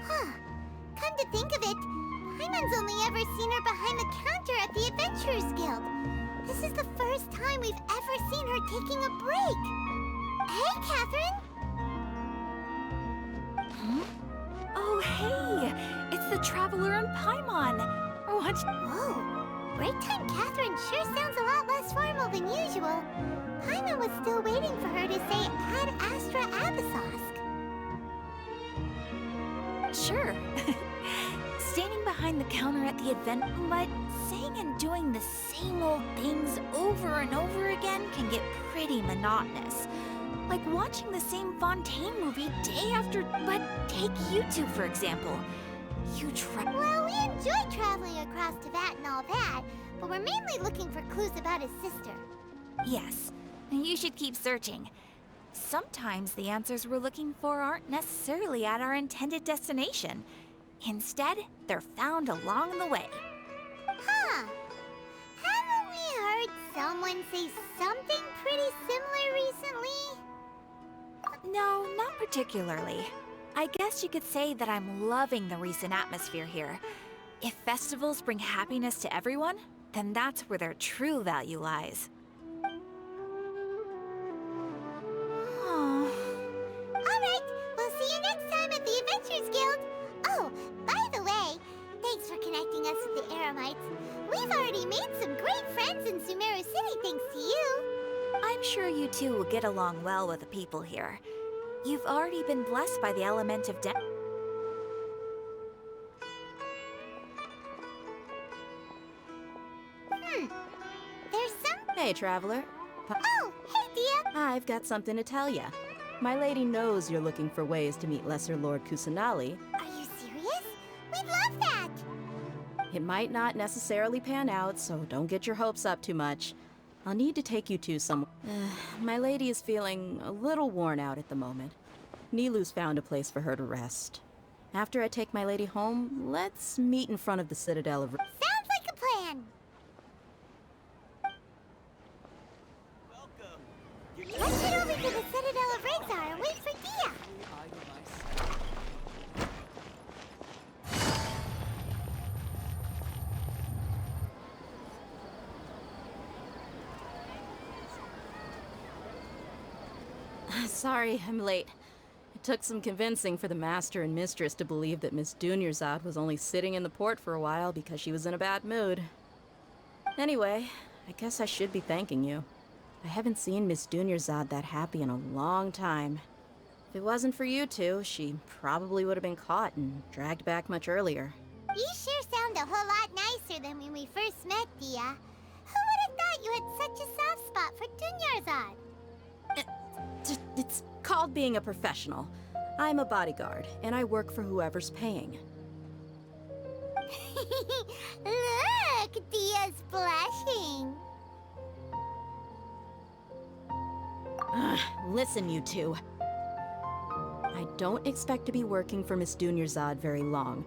Huh. Come to think of it, Paimon's only ever seen her behind the counter at the Adventurers Guild. This is the first time we've ever seen her taking a break. Hey, Catherine! Oh, hey! It's the Traveler and Paimon! What? Whoa! Break time Catherine sure sounds a lot less formal than usual. Paimon was still waiting for her to say Ad Astra Abyssosque. Sure. Standing behind the counter at the event, but saying and doing the same old things over and over again can get pretty monotonous. Like watching the same Fontaine movie day after... But take you two, for example. You Well, we enjoy traveling across Tibet and all that, but we're mainly looking for clues about his sister. Yes, you should keep searching. Sometimes the answers we're looking for aren't necessarily at our intended destination. Instead, they're found along the way. Huh. Haven't we heard someone say something pretty similar recently? No, not particularly. I guess you could say that I'm loving the recent atmosphere here. If festivals bring happiness to everyone, then that's where their true value lies. Alright, we'll see you next time at the Adventurers Guild. Oh, by the way, thanks for connecting us with the Eremites. We've already made some great friends in Sumeru City thanks to you. I'm sure you two will get along well with the people here. You've already been blessed by the element of death. There's some... Hey, Traveler. Oh, hey, Dia! I've got something to tell ya. My lady knows you're looking for ways to meet Lesser Lord Kusanali. Are you serious? We'd love that! It might not necessarily pan out, so don't get your hopes up too much. I'll need to take you to some... my lady is feeling a little worn out at the moment. Nilu's found a place for her to rest. After I take my lady home, let's meet in front of the Citadel of... Sounds like a plan! Let's head over to the Citadel of Rexar and wait for Dia! Sorry, I'm late. It took some convincing for the master and mistress to believe that Miss Dunyarzad was only sitting in the port for a while because she was in a bad mood. Anyway, I guess I should be thanking you. I haven't seen Miss Dunyarzad that happy in a long time. If it wasn't for you two, she probably would have been caught and dragged back much earlier. You sure sound a whole lot nicer than when we first met, Dia. Who would have thought you had such a soft spot for Dunyarzad? It's called being a professional. I'm a bodyguard, and I work for whoever's paying. Look, Dia's blushing. Listen, you two. I don't expect to be working for Miss Dunyarzad very long,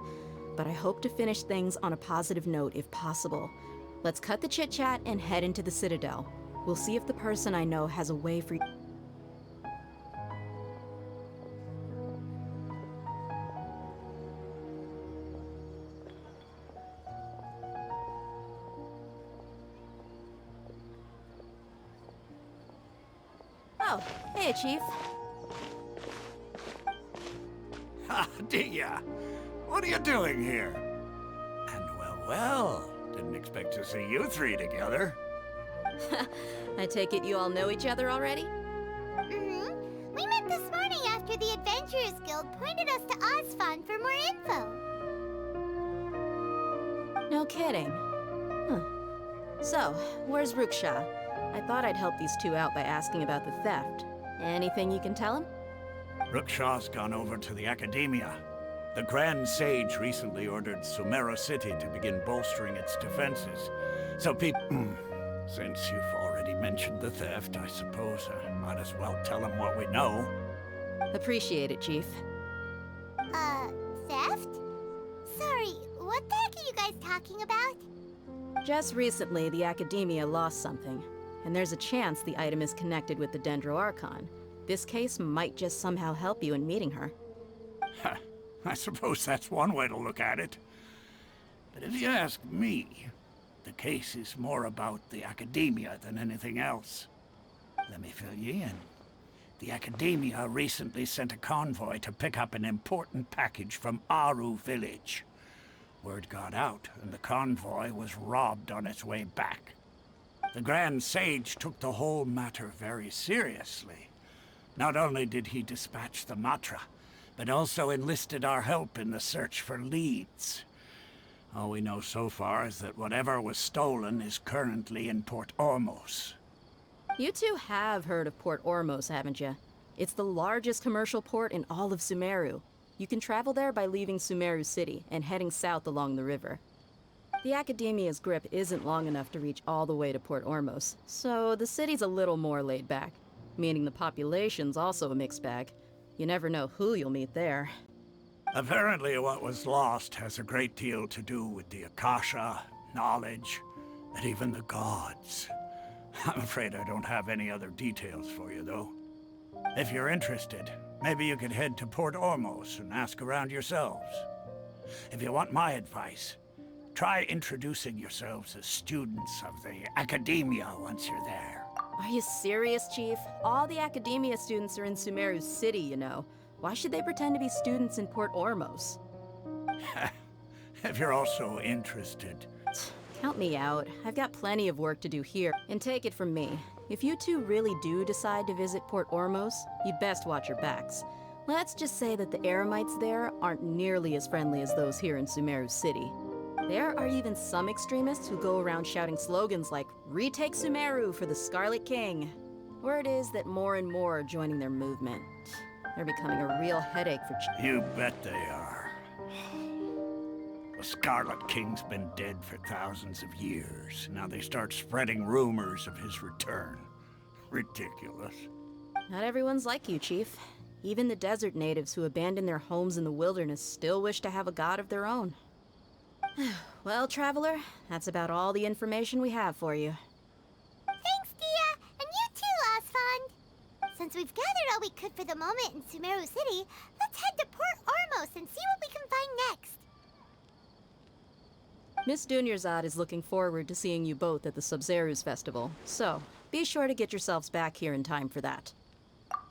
but I hope to finish things on a positive note if possible. Let's cut the chit-chat and head into the Citadel. We'll see if the person I know has a way for you. Hey, Chief. Ha, Dia! What are you doing here? And well, didn't expect to see you three together. I take it you all know each other already? Mm-hmm. We met this morning after the Adventurers Guild pointed us to Ozfon for more info. No kidding. Huh. So, where's Ruksha? I thought I'd help these two out by asking about the theft. Anything you can tell him? Rukshaw's gone over to the Academia. The Grand Sage recently ordered Sumeru City to begin bolstering its defenses. So since you've already mentioned the theft, I suppose I might as well tell him what we know. Appreciate it, Chief. Theft? Sorry, what the heck are you guys talking about? Just recently, the Academia lost something, and there's a chance the item is connected with the Dendro Archon. This case might just somehow help you in meeting her. I suppose that's one way to look at it. But if you ask me, the case is more about the Academia than anything else. Let me fill you in. The Academia recently sent a convoy to pick up an important package from Aru village. Word got out, and the convoy was robbed on its way back. The Grand Sage took the whole matter very seriously. Not only did he dispatch the Matra, but also enlisted our help in the search for leads. All we know so far is that whatever was stolen is currently in Port Ormos. You two have heard of Port Ormos, haven't you? It's the largest commercial port in all of Sumeru. You can travel there by leaving Sumeru City and heading south along the river. The Academia's grip isn't long enough to reach all the way to Port Ormos, so the city's a little more laid back, meaning the population's also a mixed bag. You never know who you'll meet there. Apparently what was lost has a great deal to do with the Akasha, knowledge, and even the gods. I'm afraid I don't have any other details for you, though. If you're interested, maybe you could head to Port Ormos and ask around yourselves. If you want my advice, try introducing yourselves as students of the Academia once you're there. Are you serious, Chief? All the Academia students are in Sumeru City, you know. Why should they pretend to be students in Port Ormos? If you're also interested. Count me out. I've got plenty of work to do here. And take it from me, if you two really do decide to visit Port Ormos, you'd best watch your backs. Let's just say that the Eremites there aren't nearly as friendly as those here in Sumeru City. There are even some extremists who go around shouting slogans like, "Retake Sumeru for the Scarlet King." Word is that more and more are joining their movement. They're becoming a real headache for You bet they are. The Scarlet King's been dead for thousands of years. Now they start spreading rumors of his return. Ridiculous. Not everyone's like you, Chief. Even the desert natives who abandoned their homes in the wilderness still wish to have a god of their own. Well, Traveler, that's about all the information we have for you. Thanks, Dia! And you too, Ozfond! Since we've gathered all we could for the moment in Sumeru City, let's head to Port Ormos and see what we can find next. Miss Dunyarzad is looking forward to seeing you both at the Sub-Zerus Festival, so be sure to get yourselves back here in time for that.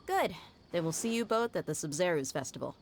Good. Then we'll see you both at the Sub-Zerus Festival.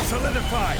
Solidified!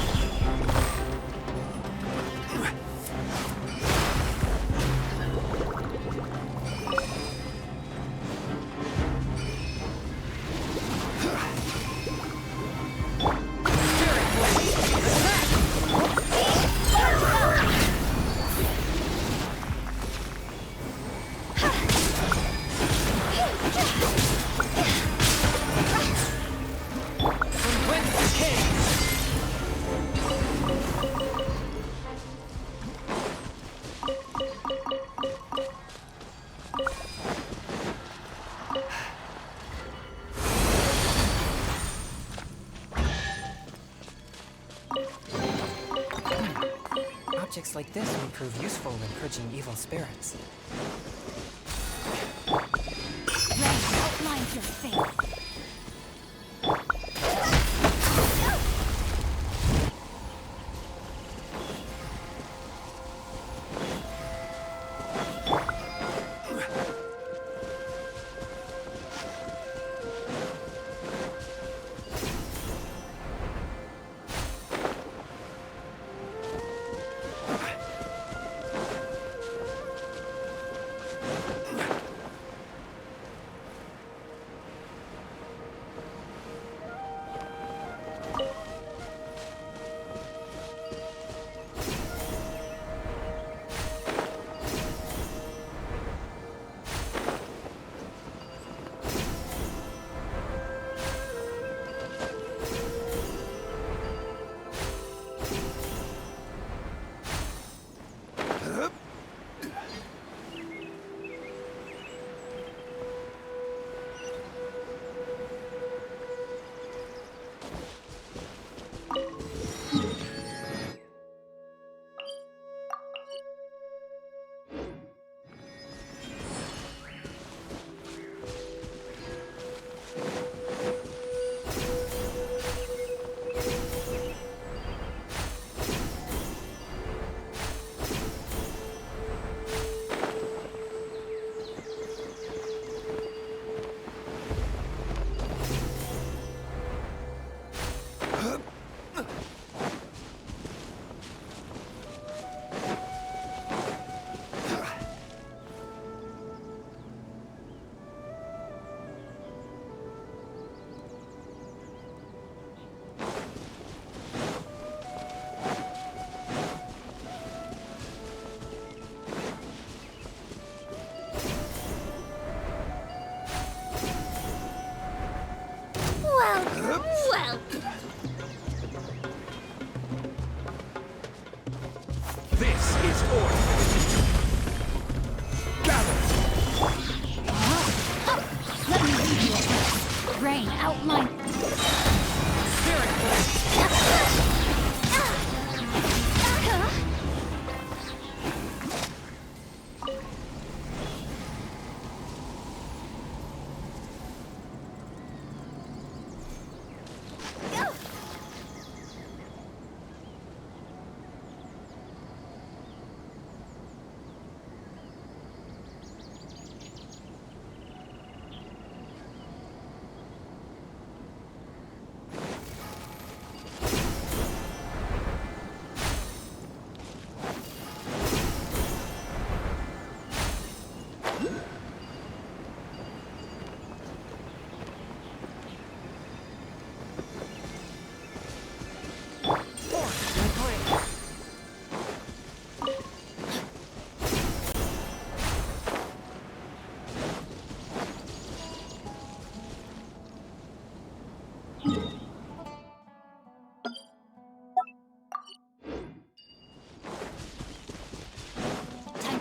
Objects like this may prove useful in purging evil spirits. Rain outlines your fate. Well. This is order. Gather! Let me lead you a bit. Rain outline. Spirit blade!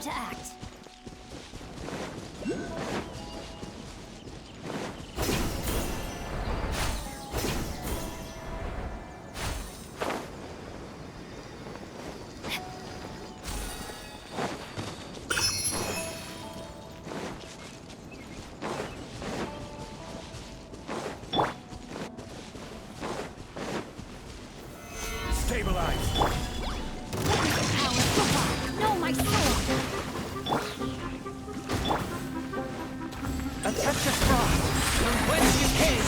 to act. Stabilize! No, my sword! A touch of frost from whence you came.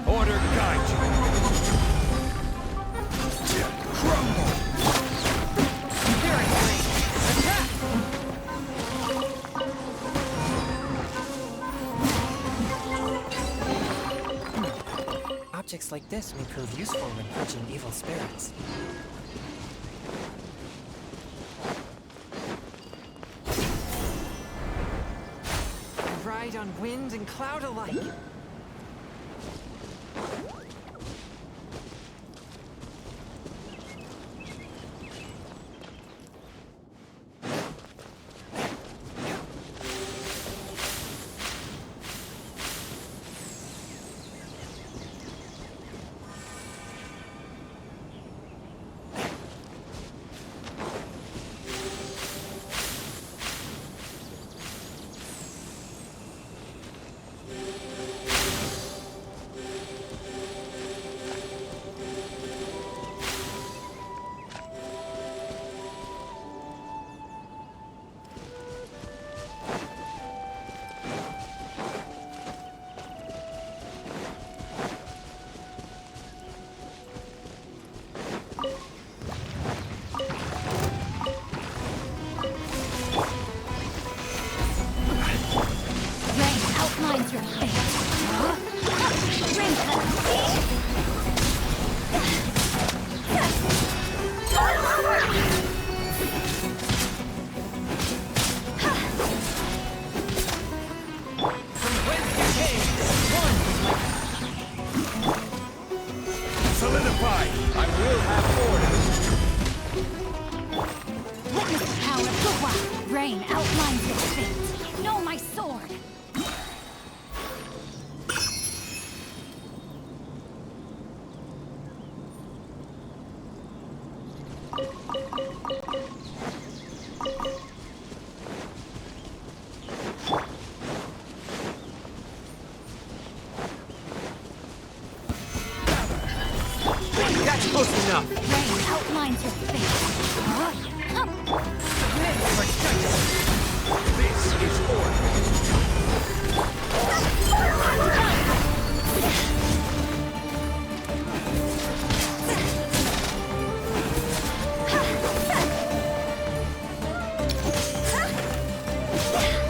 Order guide you! Crumble! Spirit Blade! Attack! Objects like this may prove useful when purging evil spirits. I ride on wind and cloud alike. Outlines your fate. Ring From whence you came, one is my... Solidify! I will have order! Witness the power of the wild. Rain outlines your fate. Know my sword. That's close enough! Rain outlines your fate. This is order!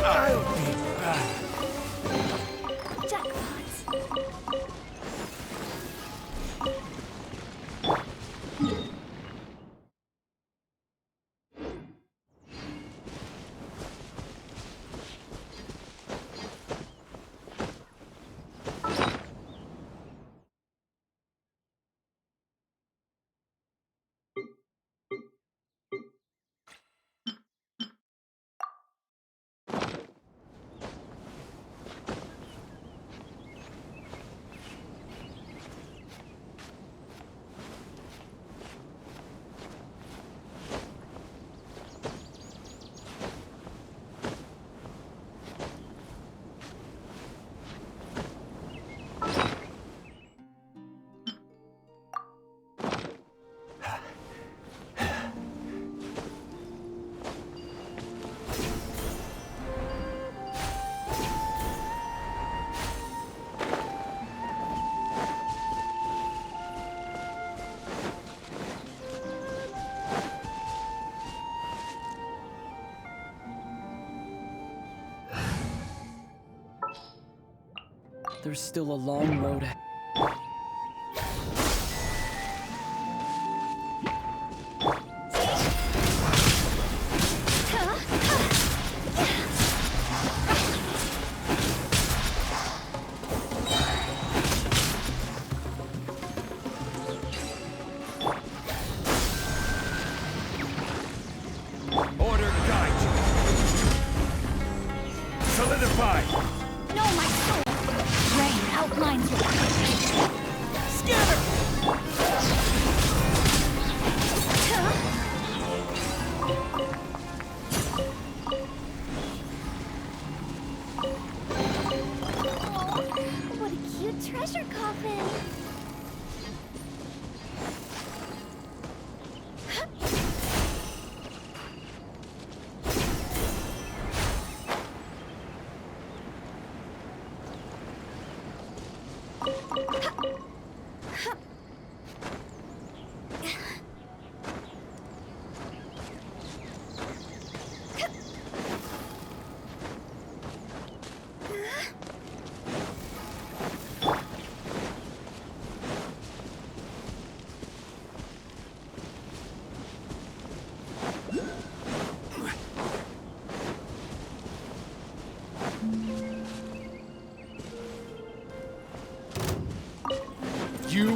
I'll be back. Jackpots. There's still a long road ahead.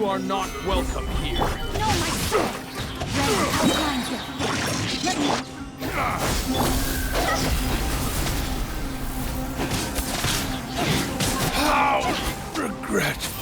are not welcome here. No, my sword! Red outlines your face. Let me... How regretful.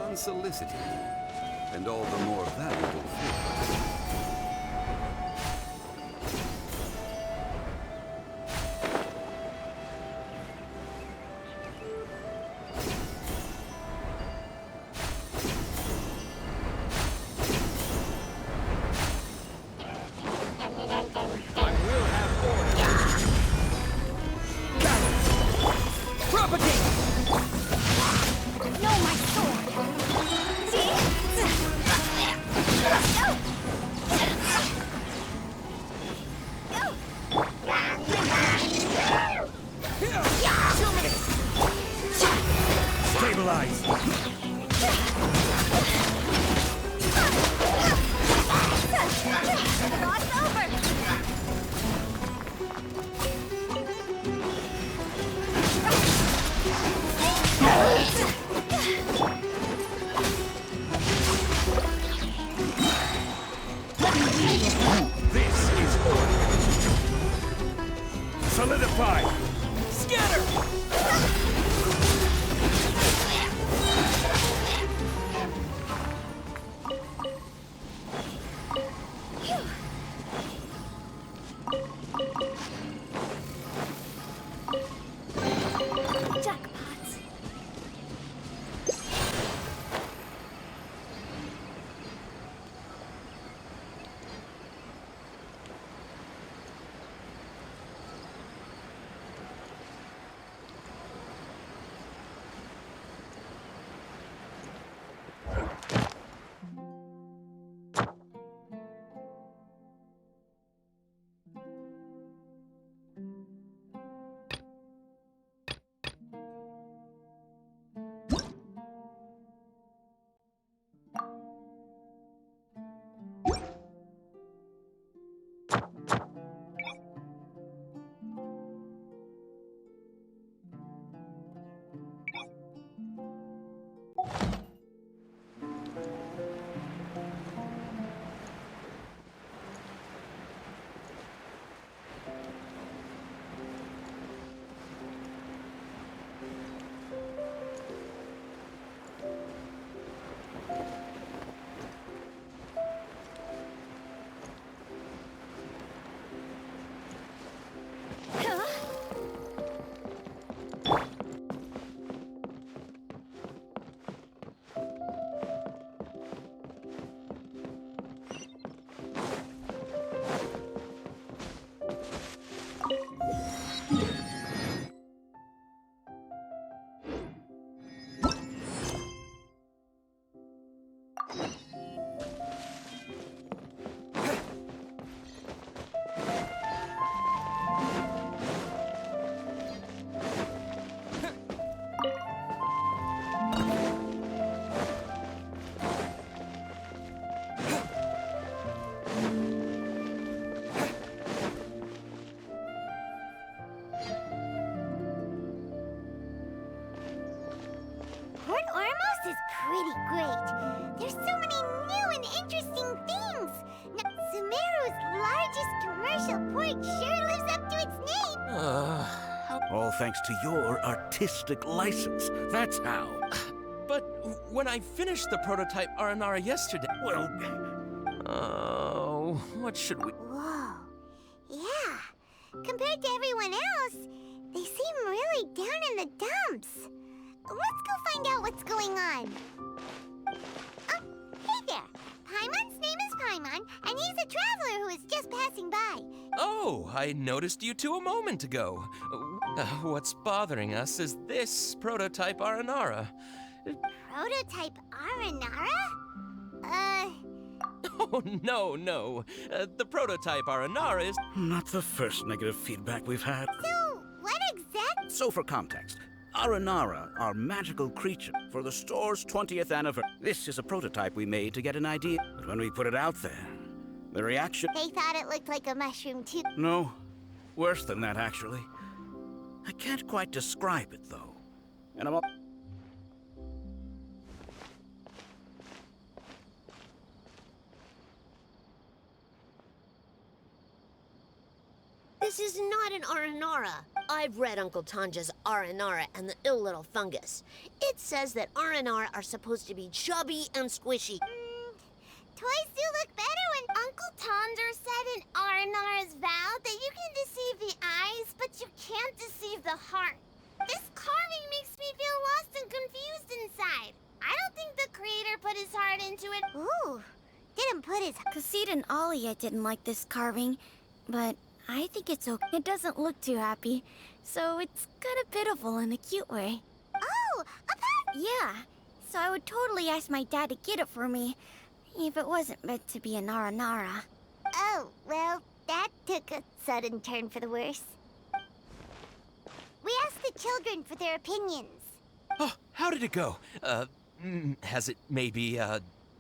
Unsolicited, and all the more valuable for it. This is order. Solidify. Scatter! is pretty great. There's so many new and interesting things. Sumeru's largest commercial port sure lives up to its name. All thanks to your artistic license. That's how. But when I finished the prototype Aranara yesterday... Well... Oh, what should we... Whoa. Yeah. Compared to everyone else, they seem really down in the dumps. Let's go find out what's going on. Oh, hey there. Paimon's name is Paimon, and he's a traveler who is just passing by. Oh, I noticed you two a moment ago. What's bothering us is this prototype Aranara. Prototype Aranara? Oh, no. The prototype Aranara is... Not the first negative feedback we've had. So, what exactly? So for context, Aranara are magical creatures for the store's 20th anniversary. This is a prototype we made to get an idea. But when we put it out there, the reaction... They thought it looked like a mushroom, too. No. Worse than that, actually. I can't quite describe it, though. And I'm... This is not an Aranara. I've read Uncle Tanja's Aranara and the ill little fungus. It says that Aranara are supposed to be chubby and squishy. Toys do look better when Uncle Tonder said in Aranara's vow that you can deceive the eyes, but you can't deceive the heart. This carving makes me feel lost and confused inside. I don't think the creator put his heart into it. Ooh, didn't put his... Casita and Alia didn't like this carving, but I think it's okay. It doesn't look too happy, so it's kind of pitiful in a cute way. Oh, Yeah, so I would totally ask my dad to get it for me, if it wasn't meant to be a Naranara. Oh, well, that took a sudden turn for the worse. We asked the children for their opinions. Oh, how did it go? Has it maybe,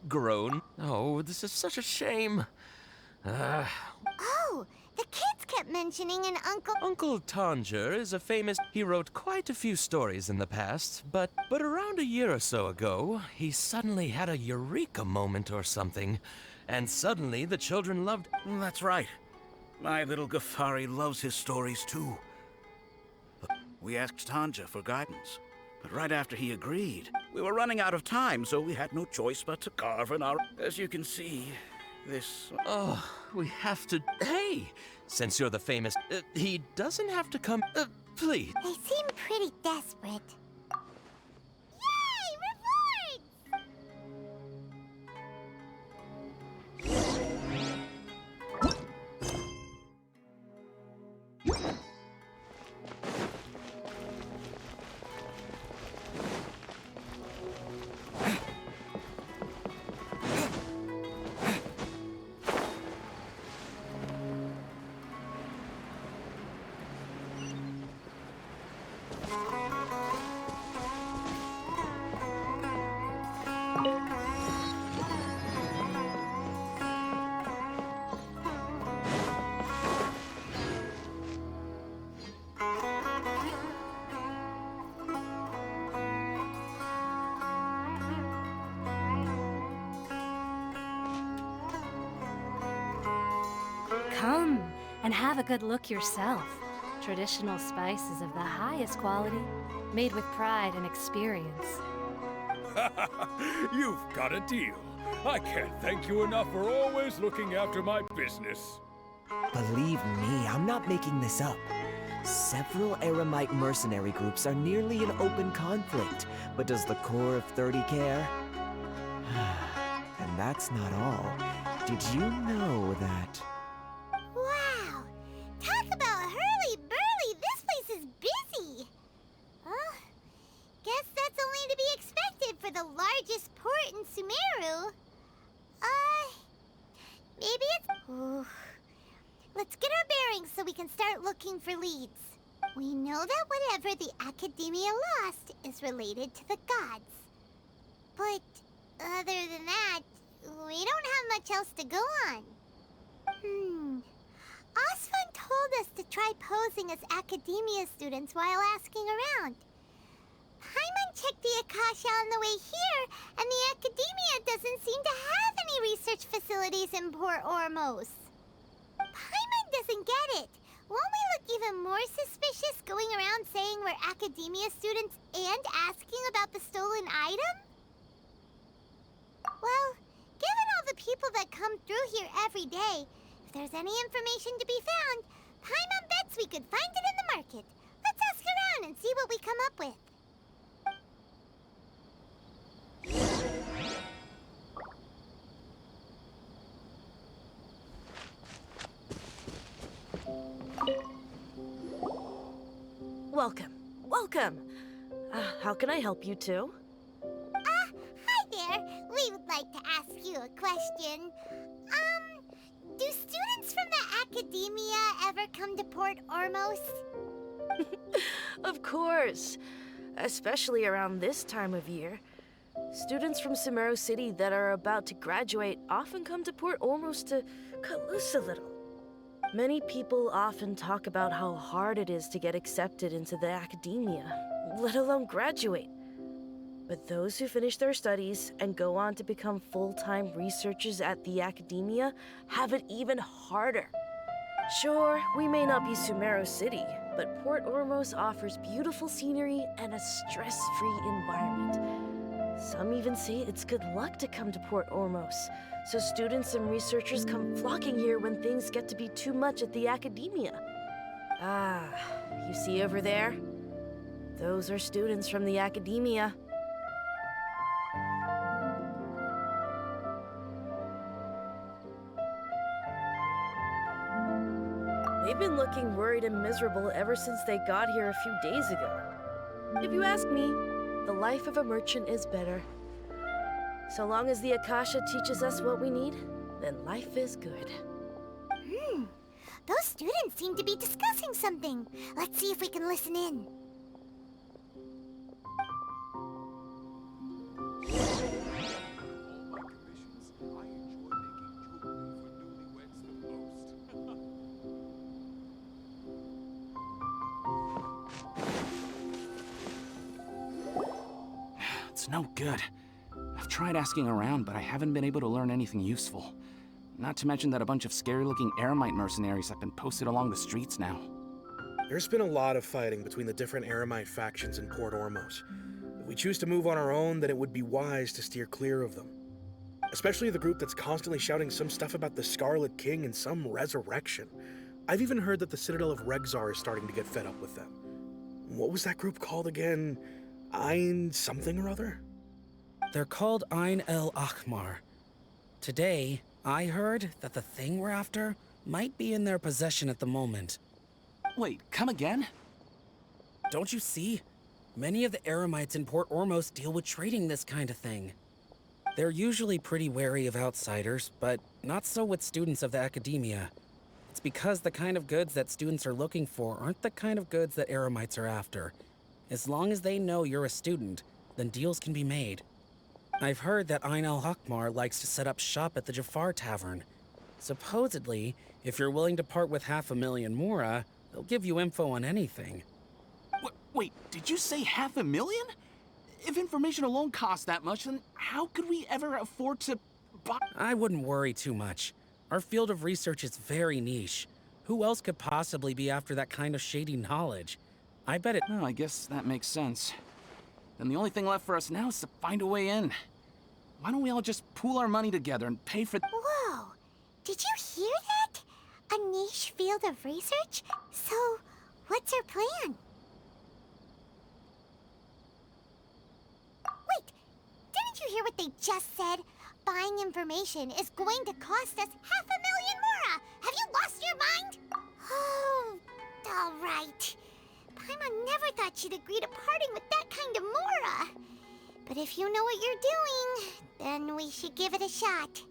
grown? Oh, this is such a shame. Oh, the kids kept mentioning an uncle... Uncle Tanger is a famous... He wrote quite a few stories in the past, but around a year or so ago, he suddenly had a eureka moment or something, and suddenly the children loved... That's right. My little Ghaffari loves his stories, too. We asked Tanja for guidance, but right after he agreed, we were running out of time, so we had no choice but to carve an hour. As you can see, this... Oh, we have to... Hey! Since you're the famous... he doesn't have to come... please. They seem pretty desperate. Yay! Rewards! Come and have a good look yourself. Traditional spices of the highest quality, made with pride and experience. You've got a deal. I can't thank you enough for always looking after my business. Believe me, I'm not making this up. Several Eremite mercenary groups are nearly in open conflict, but does the core of 30 care? And that's not all. Did you know that... Wow! Talk about hurly-burly! This place is busy! Oh, guess that's only to be expected for the largest port in Sumeru. Maybe it's... Ooh. Let's get our bearings so we can start looking for leads. We know that whatever the Academia lost is related to the gods. But other than that, we don't have much else to go on. Osfun told us to try posing as Academia students while asking around. Paimon checked the Akasha on the way here, and the Academia doesn't seem to have any research facilities in Port Ormos. Paimon doesn't get it. Won't we look even more suspicious going around saying we're Academia students and asking about the stolen item? Well, given all the people that come through here every day, if there's any information to be found, Paimon bets we could find it in the market. Let's ask around and see what we come up with. Welcome. Welcome. How can I help you two? Hi there. We would like to ask you a question. Do students from the Academia ever come to Port Ormos? Of course. Especially around this time of year. Students from Sumeru City that are about to graduate often come to Port Ormos to cut loose a little. Many people often talk about how hard it is to get accepted into the Academia, let alone graduate. But those who finish their studies and go on to become full-time researchers at the Academia have it even harder. Sure, we may not be Sumeru City, but Port Ormos offers beautiful scenery and a stress-free environment. Some even say it's good luck to come to Port Ormos, so students and researchers come flocking here when things get to be too much at the Academia. Ah, you see over there? Those are students from the Academia. They've been looking worried and miserable ever since they got here a few days ago. If you ask me, the life of a merchant is better. So long as the Akasha teaches us what we need, then life is good. Those students seem to be discussing something. Let's see if we can listen in. It's no good. I've tried asking around, but I haven't been able to learn anything useful. Not to mention that a bunch of scary-looking Eremite mercenaries have been posted along the streets now. There's been a lot of fighting between the different Eremite factions in Port Ormos. If we choose to move on our own, then it would be wise to steer clear of them. Especially the group that's constantly shouting some stuff about the Scarlet King and some resurrection. I've even heard that the Citadel of Regzar is starting to get fed up with them. What was that group called again? Ein something or other? They're called Ein El Akhmar. Today, I heard that the thing we're after might be in their possession at the moment. Wait, come again? Don't you see? Many of the Eremites in Port Ormos deal with trading this kind of thing. They're usually pretty wary of outsiders, but not so with students of the Academia. It's because the kind of goods that students are looking for aren't the kind of goods that Eremites are after. As long as they know you're a student, then deals can be made. I've heard that Ein El Hakmar likes to set up shop at the Jafar Tavern. Supposedly, if you're willing to part with 500,000 Mora, they'll give you info on anything. Wait, did you say 500,000? If information alone costs that much, then how could we ever afford to buy— I wouldn't worry too much. Our field of research is very niche. Who else could possibly be after that kind of shady knowledge? I bet it— Oh, I guess that makes sense. Then the only thing left for us now is to find a way in. Why don't we all just pool our money together and pay for— Whoa! Did you hear that? A niche field of research? So, what's our plan? Wait! Didn't you hear what they just said? Buying information is going to cost us 500,000 Mora! Have you lost your mind? Oh, all right. Paimon never thought she'd agree to parting with that kind of Mora. But if you know what you're doing, then we should give it a shot.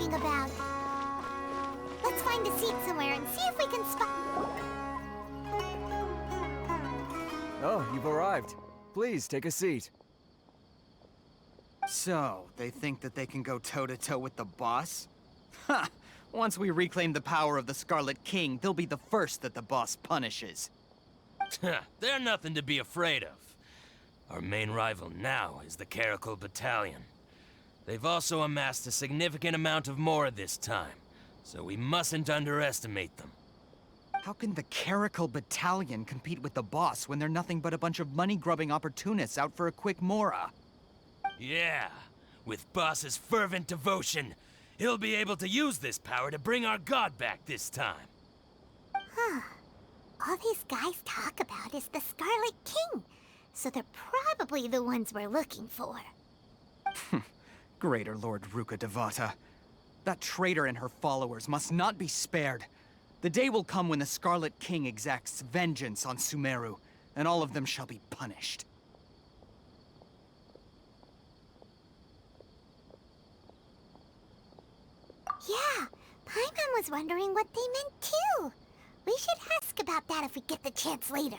talking about. Let's find a seat somewhere and see if we can spot. Oh, you've arrived. Please, take a seat. So, they think that they can go toe-to-toe with the boss? Ha! Once we reclaim the power of the Scarlet King, they'll be the first that the boss punishes. They're nothing to be afraid of. Our main rival now is the Caracal Battalion. They've also amassed a significant amount of more this time, so we mustn't underestimate them. How can the Caracal Battalion compete with the boss when they're nothing but a bunch of money-grubbing opportunists out for a quick mora? Yeah, with Boss's fervent devotion, he'll be able to use this power to bring our god back this time. Huh. All these guys talk about is the Scarlet King, so they're probably the ones we're looking for. Greater Lord Ruka Devata. That traitor and her followers must not be spared. The day will come when the Scarlet King exacts vengeance on Sumeru, and all of them shall be punished. Yeah, Paimon was wondering what they meant too. We should ask about that if we get the chance later.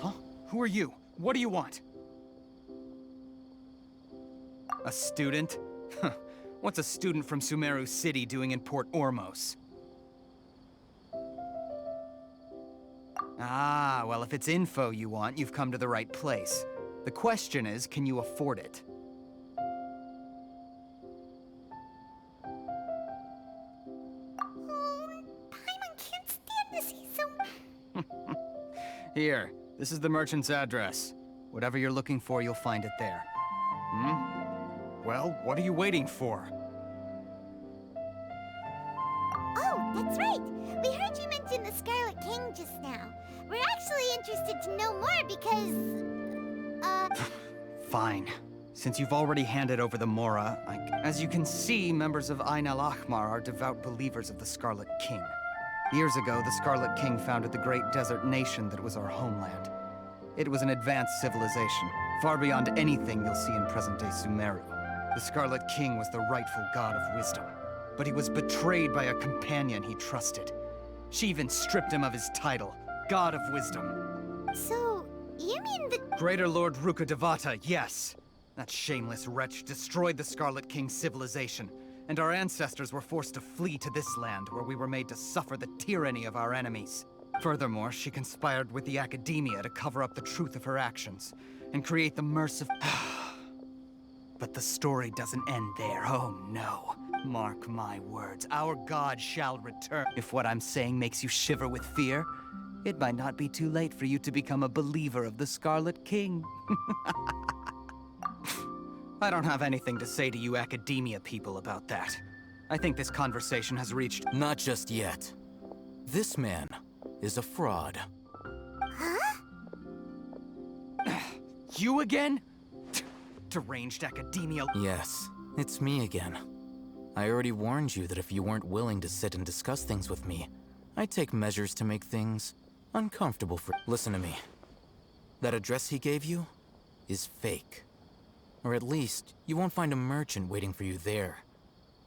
Huh? Who are you? What do you want? A student? What's a student from Sumeru City doing in Port Ormos? Ah, well, if it's info you want, you've come to the right place. The question is, can you afford it? Paimon can't stand to see so... Here, this is the merchant's address. Whatever you're looking for, you'll find it there. Well, what are you waiting for? Oh, that's right. We heard you mention the Scarlet King just now. We're actually interested to know more because... Fine. Since you've already handed over the Mora, as you can see, members of Ain al-Ahmar are devout believers of the Scarlet King. Years ago, the Scarlet King founded the great desert nation that was our homeland. It was an advanced civilization, far beyond anything you'll see in present-day Sumeru. The Scarlet King was the rightful god of wisdom, but he was betrayed by a companion he trusted. She even stripped him of his title, God of Wisdom. So, you mean the... Greater Lord Ruka Devata, yes. That shameless wretch destroyed the Scarlet King's civilization, and our ancestors were forced to flee to this land where we were made to suffer the tyranny of our enemies. Furthermore, she conspired with the Academia to cover up the truth of her actions, and create the merciful... But the story doesn't end there, oh no. Mark my words, our god shall return. If what I'm saying makes you shiver with fear, it might not be too late for you to become a believer of the Scarlet King. I don't have anything to say to you Academia people about that. I think this conversation has reached... Not just yet. This man is a fraud. Huh? You again? Deranged Academia... Yes, it's me again. I already warned you that if you weren't willing to sit and discuss things with me, I'd take measures to make things uncomfortable for... Listen to me. That address he gave you is fake. Or at least, you won't find a merchant waiting for you there.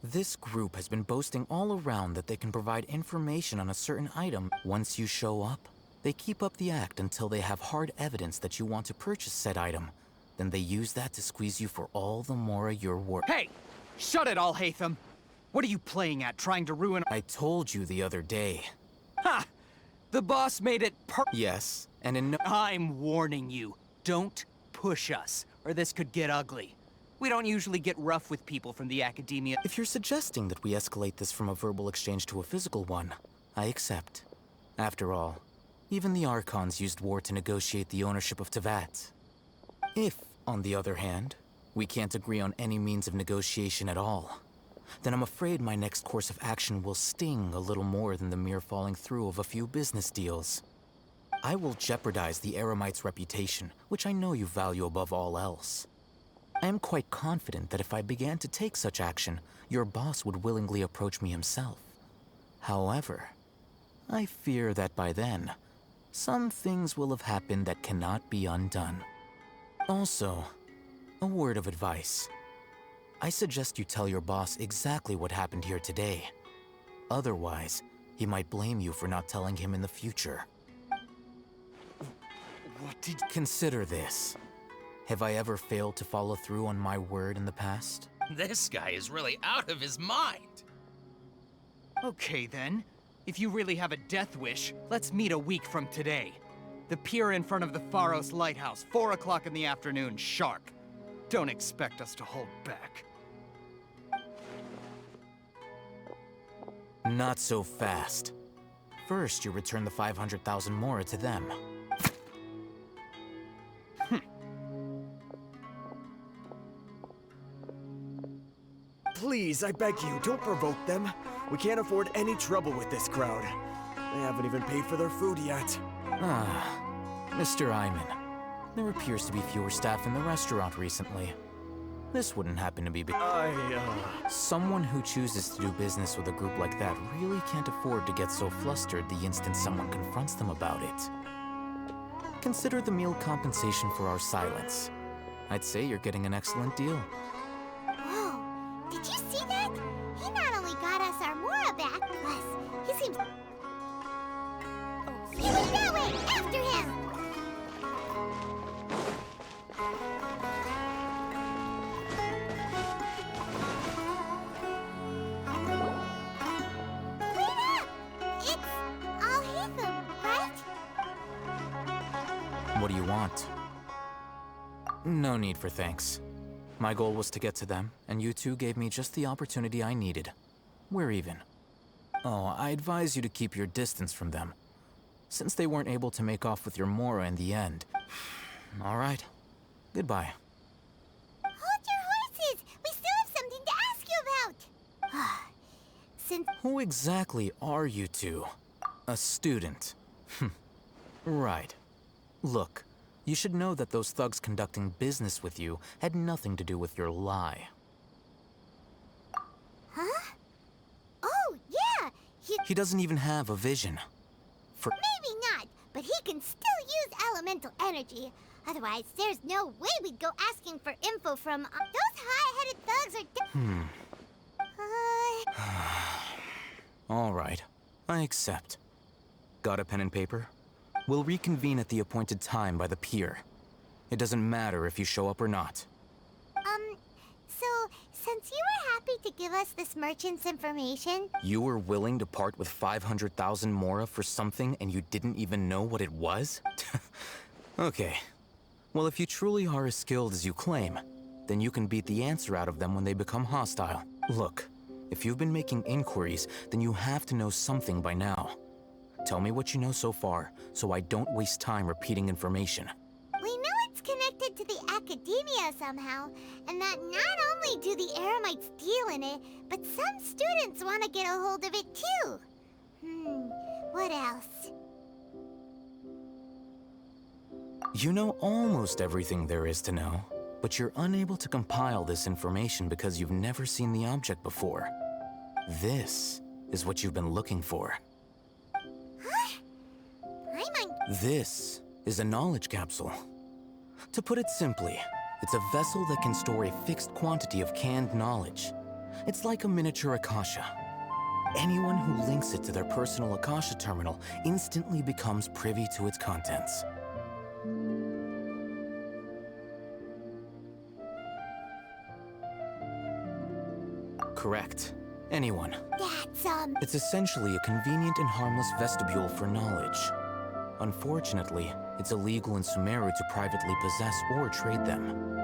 This group has been boasting all around that they can provide information on a certain item. Once you show up, they keep up the act until they have hard evidence that you want to purchase said item. Then they use that to squeeze you for all the more you're worth. Hey! Shut it, Al-Haytham! What are you playing at, trying to ruin— I told you the other day. Ha! The boss made it Yes, and in no— I'm warning you. Don't push us, or this could get ugly. We don't usually get rough with people from the Academia. If you're suggesting that we escalate this from a verbal exchange to a physical one, I accept. After all, even the Archons used war to negotiate the ownership of Tevat. If, on the other hand, we can't agree on any means of negotiation at all, then I'm afraid my next course of action will sting a little more than the mere falling through of a few business deals. I will jeopardize the Eremites' reputation, which I know you value above all else. I am quite confident that if I began to take such action, your boss would willingly approach me himself. However, I fear that by then, some things will have happened that cannot be undone. Also, a word of advice. I suggest you tell your boss exactly what happened here today. Otherwise, he might blame you for not telling him in the future. What did... Consider this. Have I ever failed to follow through on my word in the past? This guy is really out of his mind. Okay then. If you really have a death wish, let's meet a week from today. The pier in front of the Pharos Lighthouse, 4 o'clock in the afternoon, sharp. Don't expect us to hold back. Not so fast. First, you return the 500,000 mora to them. Please, I beg you, don't provoke them. We can't afford any trouble with this crowd. They haven't even paid for their food yet. Ah, Mr. Iman. There appears to be fewer staff in the restaurant recently. This wouldn't happen to be Someone who chooses to do business with a group like that really can't afford to get so flustered the instant someone confronts them about it. Consider the meal compensation for our silence. I'd say you're getting an excellent deal. Whoa, did you see that? He not only got us our Mora back, plus he seems... Oh, he went that way! After him! What do you want? No need for thanks. My goal was to get to them, and you two gave me just the opportunity I needed. We're even. Oh, I advise you to keep your distance from them, since they weren't able to make off with your Mora in the end. All right. Goodbye. Hold your horses! We still have something to ask you about! Since... Who exactly are you two? A student. Right. Look, you should know that those thugs conducting business with you had nothing to do with your lie. Huh? Oh, yeah! He doesn't even have a vision. Maybe not, but he can still use elemental energy. Otherwise, there's no way we'd go asking for info from... those hot-headed thugs are... All right, I accept. Got a pen and paper? We'll reconvene at the appointed time by the pier. It doesn't matter if you show up or not. So, since you were happy to give us this merchant's information... You were willing to part with 500,000 mora for something and you didn't even know what it was? Okay. Well, if you truly are as skilled as you claim, then you can beat the answer out of them when they become hostile. Look, if you've been making inquiries, then you have to know something by now. Tell me what you know so far, so I don't waste time repeating information. We know it's connected to the academia somehow, and that not only do the Eremites deal in it, but some students want to get a hold of it too. What else? You know almost everything there is to know, but you're unable to compile this information because you've never seen the object before. This is what you've been looking for. This is a knowledge capsule. To put it simply, it's a vessel that can store a fixed quantity of canned knowledge. It's like a miniature Akasha. Anyone who links it to their personal Akasha terminal instantly becomes privy to its contents. Correct. Anyone. That's, It's essentially a convenient and harmless vestibule for knowledge. Unfortunately, it's illegal in Sumeru to privately possess or trade them.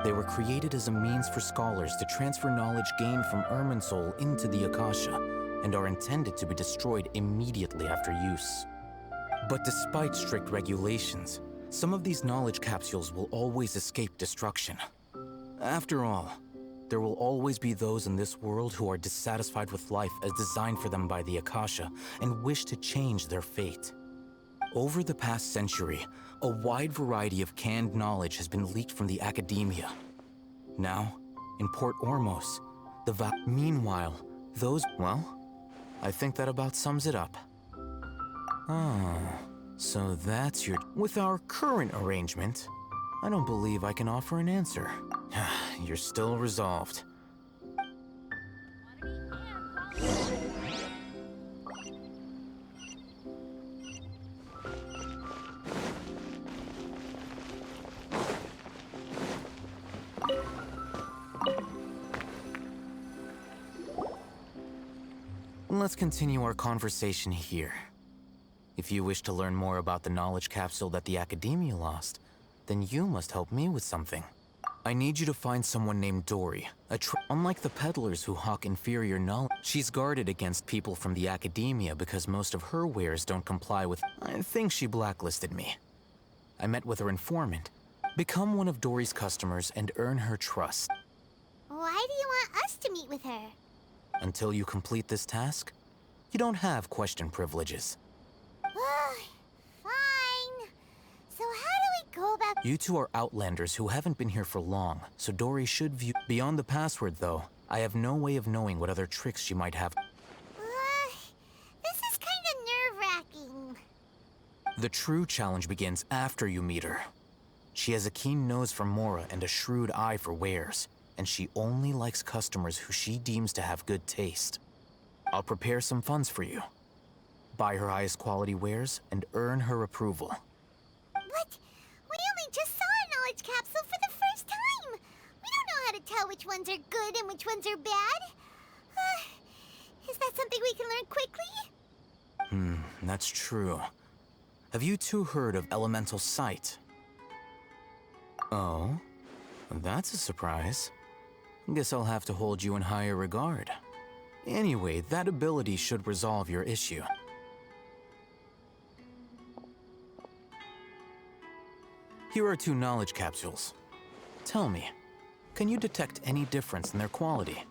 They were created as a means for scholars to transfer knowledge gained from Irminsul into the Akasha, and are intended to be destroyed immediately after use. But despite strict regulations, some of these knowledge capsules will always escape destruction. After all, there will always be those in this world who are dissatisfied with life as designed for them by the Akasha and wish to change their fate. Over the past century, a wide variety of canned knowledge has been leaked from the academia. Now, in Port Ormos, meanwhile, well, I think that about sums it up. Oh, so that's your... With our current arrangement, I don't believe I can offer an answer. You're still resolved. Let's continue our conversation here. If you wish to learn more about the knowledge capsule that the Academia lost, then you must help me with something. I need you to find someone named Dory. Unlike the peddlers who hawk inferior knowledge, she's guarded against people from the Academia because most of her wares don't comply with... I think she blacklisted me. I met with her informant. Become one of Dory's customers and earn her trust. Why do you want us to meet with her? Until you complete this task, you don't have question privileges. Fine. So how do we go about... You two are outlanders who haven't been here for long, so Dory should view... Beyond the password, though, I have no way of knowing what other tricks she might have. This is kinda nerve-wracking. The true challenge begins after you meet her. She has a keen nose for Mora and a shrewd eye for wares, and she only likes customers who she deems to have good taste. I'll prepare some funds for you. Buy her highest quality wares and earn her approval. But we only just saw a knowledge capsule for the first time. We don't know how to tell which ones are good and which ones are bad. Is that something we can learn quickly? That's true. Have you two heard of elemental sight? Oh, that's a surprise. Guess I'll have to hold you in higher regard. Anyway, that ability should resolve your issue. Here are 2 knowledge capsules. Tell me, can you detect any difference in their quality?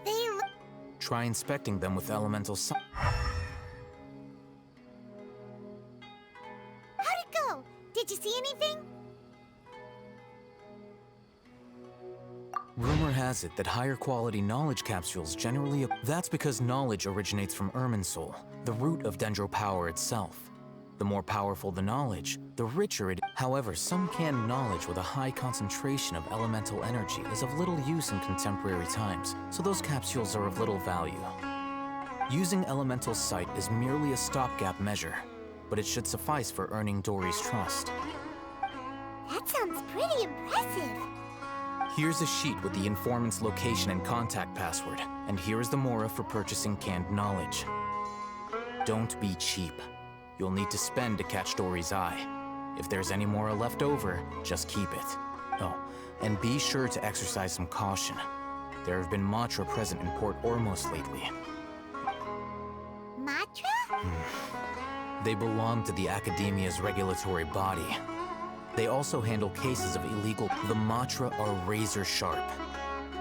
They... Try inspecting them with elemental sight. How'd it go? Did you see anything? Rumor has it that higher quality knowledge capsules generally... That's because knowledge originates from Irminsul, the root of Dendro power itself. The more powerful the knowledge, the richer it... However, some canned knowledge with a high concentration of elemental energy is of little use in contemporary times, so those capsules are of little value. Using elemental sight is merely a stopgap measure, but it should suffice for earning Dory's trust. That sounds pretty impressive. Here's a sheet with the informant's location and contact password, and here is the Mora for purchasing canned knowledge. Don't be cheap. You'll need to spend to catch Dory's eye. If there's any Mora left over, just keep it. Oh, and be sure to exercise some caution. There have been Matra present in Port Ormos lately. Matra? They belong to the Academia's regulatory body. They also handle cases of illegal... The Matra are razor sharp.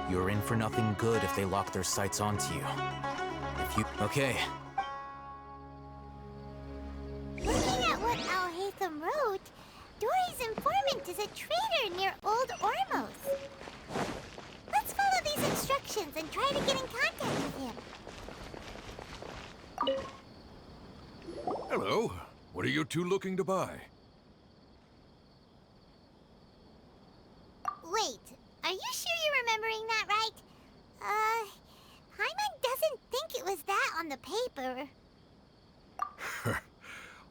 You're in for nothing good if they lock their sights onto you. Okay. Looking at what Al-Haytham wrote, Dory's informant is a traitor near Old Ormos. Let's follow these instructions and try to get in contact with him. Hello. What are you two looking to buy? Wait, are you sure you're remembering that right? Paimon doesn't think it was that on the paper.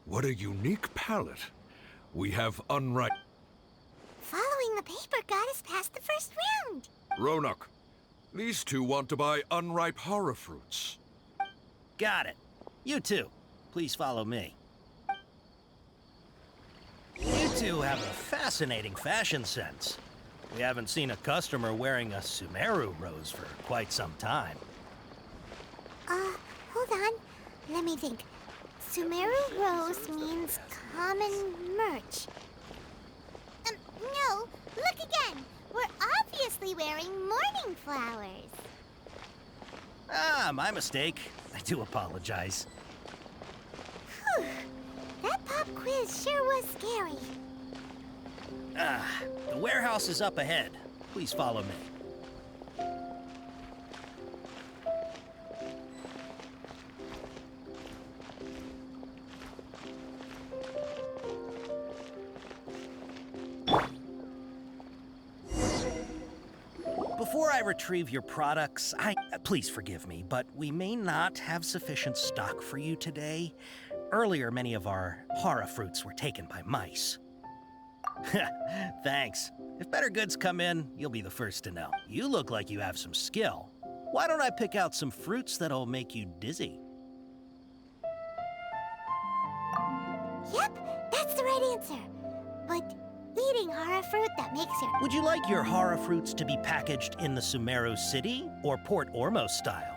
What a unique palette. We have unripe... Following the paper got us past the first round. Ronak, these two want to buy unripe horror fruits. Got it. You two, please follow me. You two have a fascinating fashion sense. We haven't seen a customer wearing a Sumeru rose for quite some time. Hold on. Let me think. Sumeru rose means common merch. No, look again. We're obviously wearing morning flowers. Ah, my mistake. I do apologize. Whew. That That quiz sure was scary. The warehouse is up ahead. Please follow me. Before I retrieve your products, please forgive me, but we may not have sufficient stock for you today. Earlier, many of our hara fruits were taken by mice. Thanks. If better goods come in, you'll be the first to know. You look like you have some skill. Why don't I pick out some fruits that'll make you dizzy? Yep, that's the right answer. But eating hara fruit that makes your... Would you like your hara fruits to be packaged in the Sumeru City or Port Ormos style?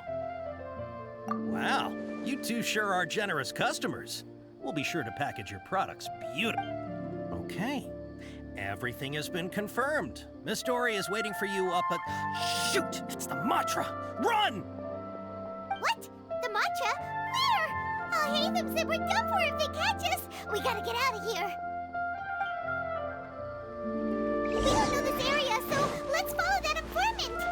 Wow, you two sure are generous customers. We'll be sure to package your products beautifully. Okay, everything has been confirmed. Miss Dory is waiting for you up at... Shoot, it's the Matra! Run! What? The matcha? Where? I'll hate them said we're done for if they catch us. We gotta get out of here. We don't know this area, so let's follow that informant.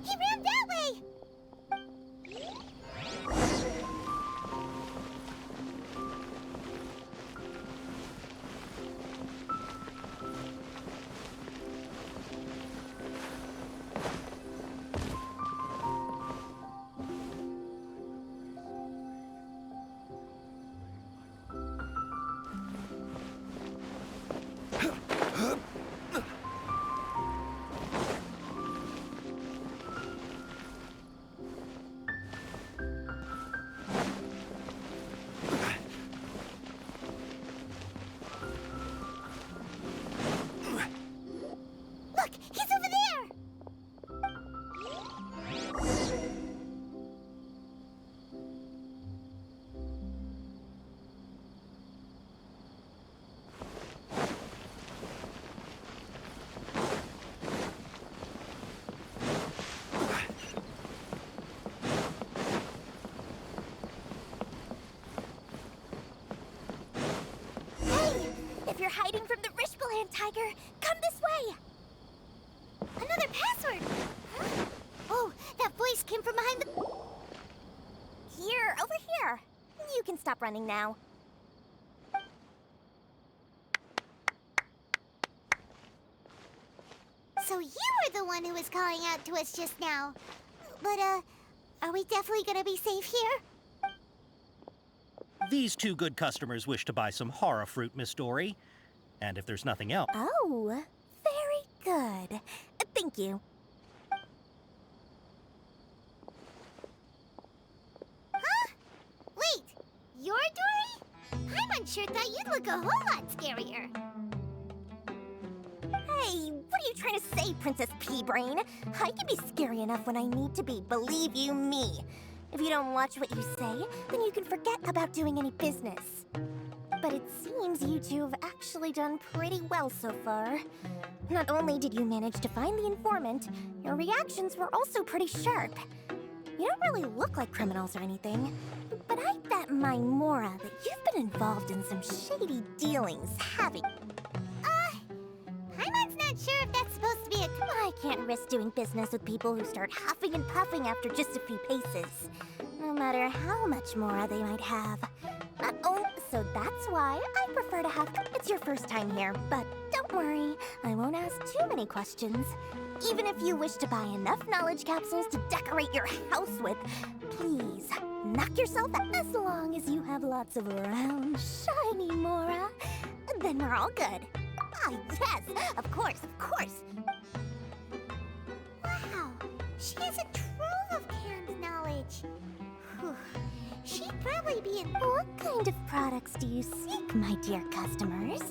He ran that way. Look, he's over there. Hey, if you're hiding from the Rishbaland tiger, come this way. Another password! Huh? Oh, that voice came from behind the... Here, over here. You can stop running now. So you were the one who was calling out to us just now. But, are we definitely gonna be safe here? These two good customers wish to buy some hara fruit, Miss Dory. And if there's nothing else... Oh, very good. Thank you. Huh? Wait, you're Dory? Paimon sure thought you'd look a whole lot scarier. Hey, what are you trying to say, Princess Pea-Brain? I can be scary enough when I need to be, believe you me. If you don't watch what you say, then you can forget about doing any business. But it seems you two have actually done pretty well so far. Not only did you manage to find the informant, your reactions were also pretty sharp. You don't really look like criminals or anything, but I bet my Mora that you've been involved in some shady dealings, haven't you? Paimon's not sure if that's supposed to be a... I can't risk doing business with people who start huffing and puffing after just a few paces, no matter how much Mora they might have. Not only... So that's why I prefer to have... It's your first time here, but don't worry, I won't ask too many questions. Even if you wish to buy enough knowledge capsules to decorate your house with, please, knock yourself out. As long as you have lots of round, shiny Mora, then we're all good. Ah, yes, of course, of course. Wow, she has a trove of canned knowledge. Whew. She'd probably be in... What kind of products do you seek, my dear customers?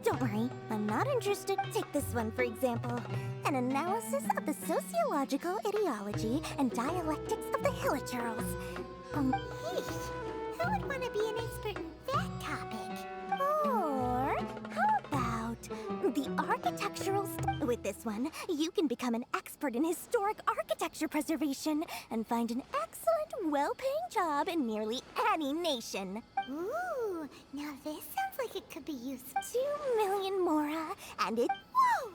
Don't worry, I'm not interested. Take this one, for example. An analysis of the sociological ideology and dialectics of the Hilichurls. Yeesh, who would want to be an expert in that topic? Or how about the architectural with this one, you can become an expert in historic architecture preservation and find an excellent, well-paying job in nearly any nation. Ooh, now this sounds like it could be used. 2 million Mora, and it... Whoa!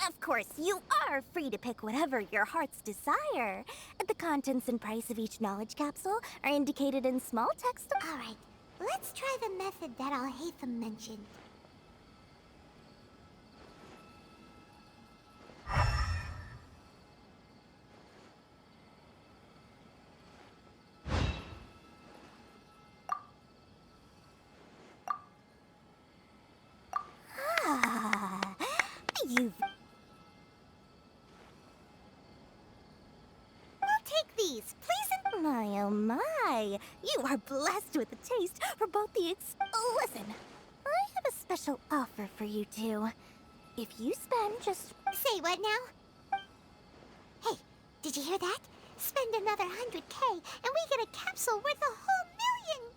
Of course, you are free to pick whatever your heart's desire. The contents and price of each knowledge capsule are indicated in small text. All right, let's try the method that Al-Haytham mentioned. You've... We'll take these, please. My, oh my. You are blessed with a taste for both the Listen, I have a special offer for you two. If you spend just... Say what now? Hey, did you hear that? Spend another 100K and we get a capsule worth a whole million!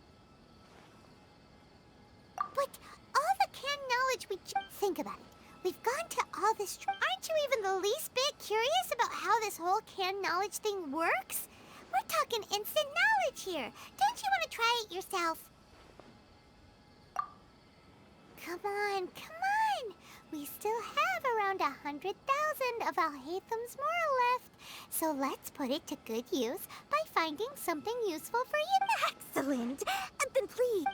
But all the canned knowledge we... Think about it. We've gone to all this... Aren't you even the least bit curious about how this whole canned knowledge thing works? We're talking instant knowledge here. Don't you want to try it yourself? Come on, come on. We still have around 100,000 of Al-Haytham's Mora left. So let's put it to good use by finding something useful for you. Excellent. Then please...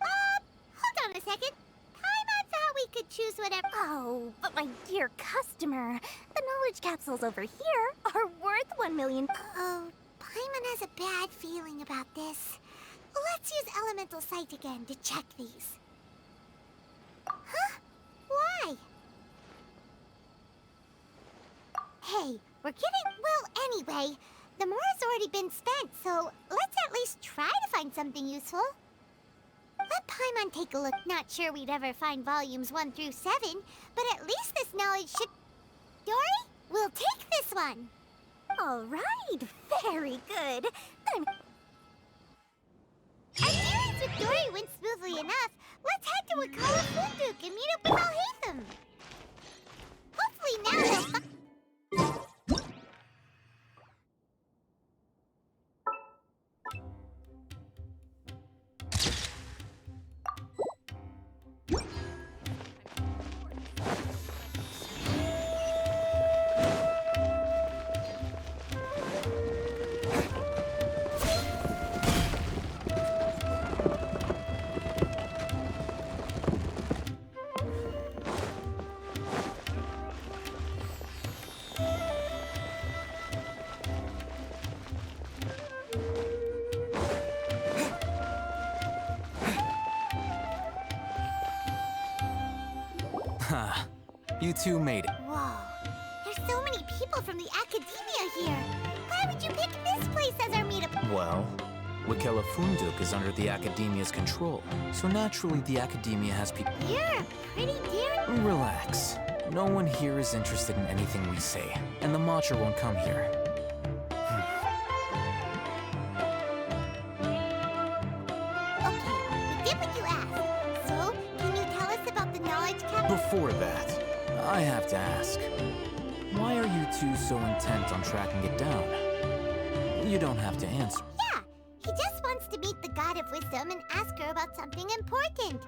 Hold on a second. Paimon thought we could choose whatever... Oh, but my dear customer, the knowledge capsules over here are worth 1 million... Oh, Paimon has a bad feeling about this. Let's use Elemental Sight again to check these. Huh? Why? Hey, we're getting... Well, anyway, the Mora's already been spent, so let's at least try to find something useful. Let Paimon take a look. Not sure we'd ever find volumes 1 through 7, but at least this knowledge should... Dory, we'll take this one. All right, very good. Then... Our dealings with Dory went smoothly enough. Let's head to Wakala Funduk and meet up with Al-Haytham. Hopefully now they'll find... You two made it. Whoa, there's so many people from the academia here. Why would you pick this place as our meetup? Well, Wakela Funduk is under the Academia's control, so naturally the Academia has people... You're a pretty dear... Relax. No one here is interested in anything we say, and the Matcha won't come here. Okay, we did what you asked. So, can you tell us about the knowledge cap... Before that, I have to ask, why are you two so intent on tracking it down? You don't have to answer. Yeah, he just wants to meet the God of Wisdom and ask her about something important.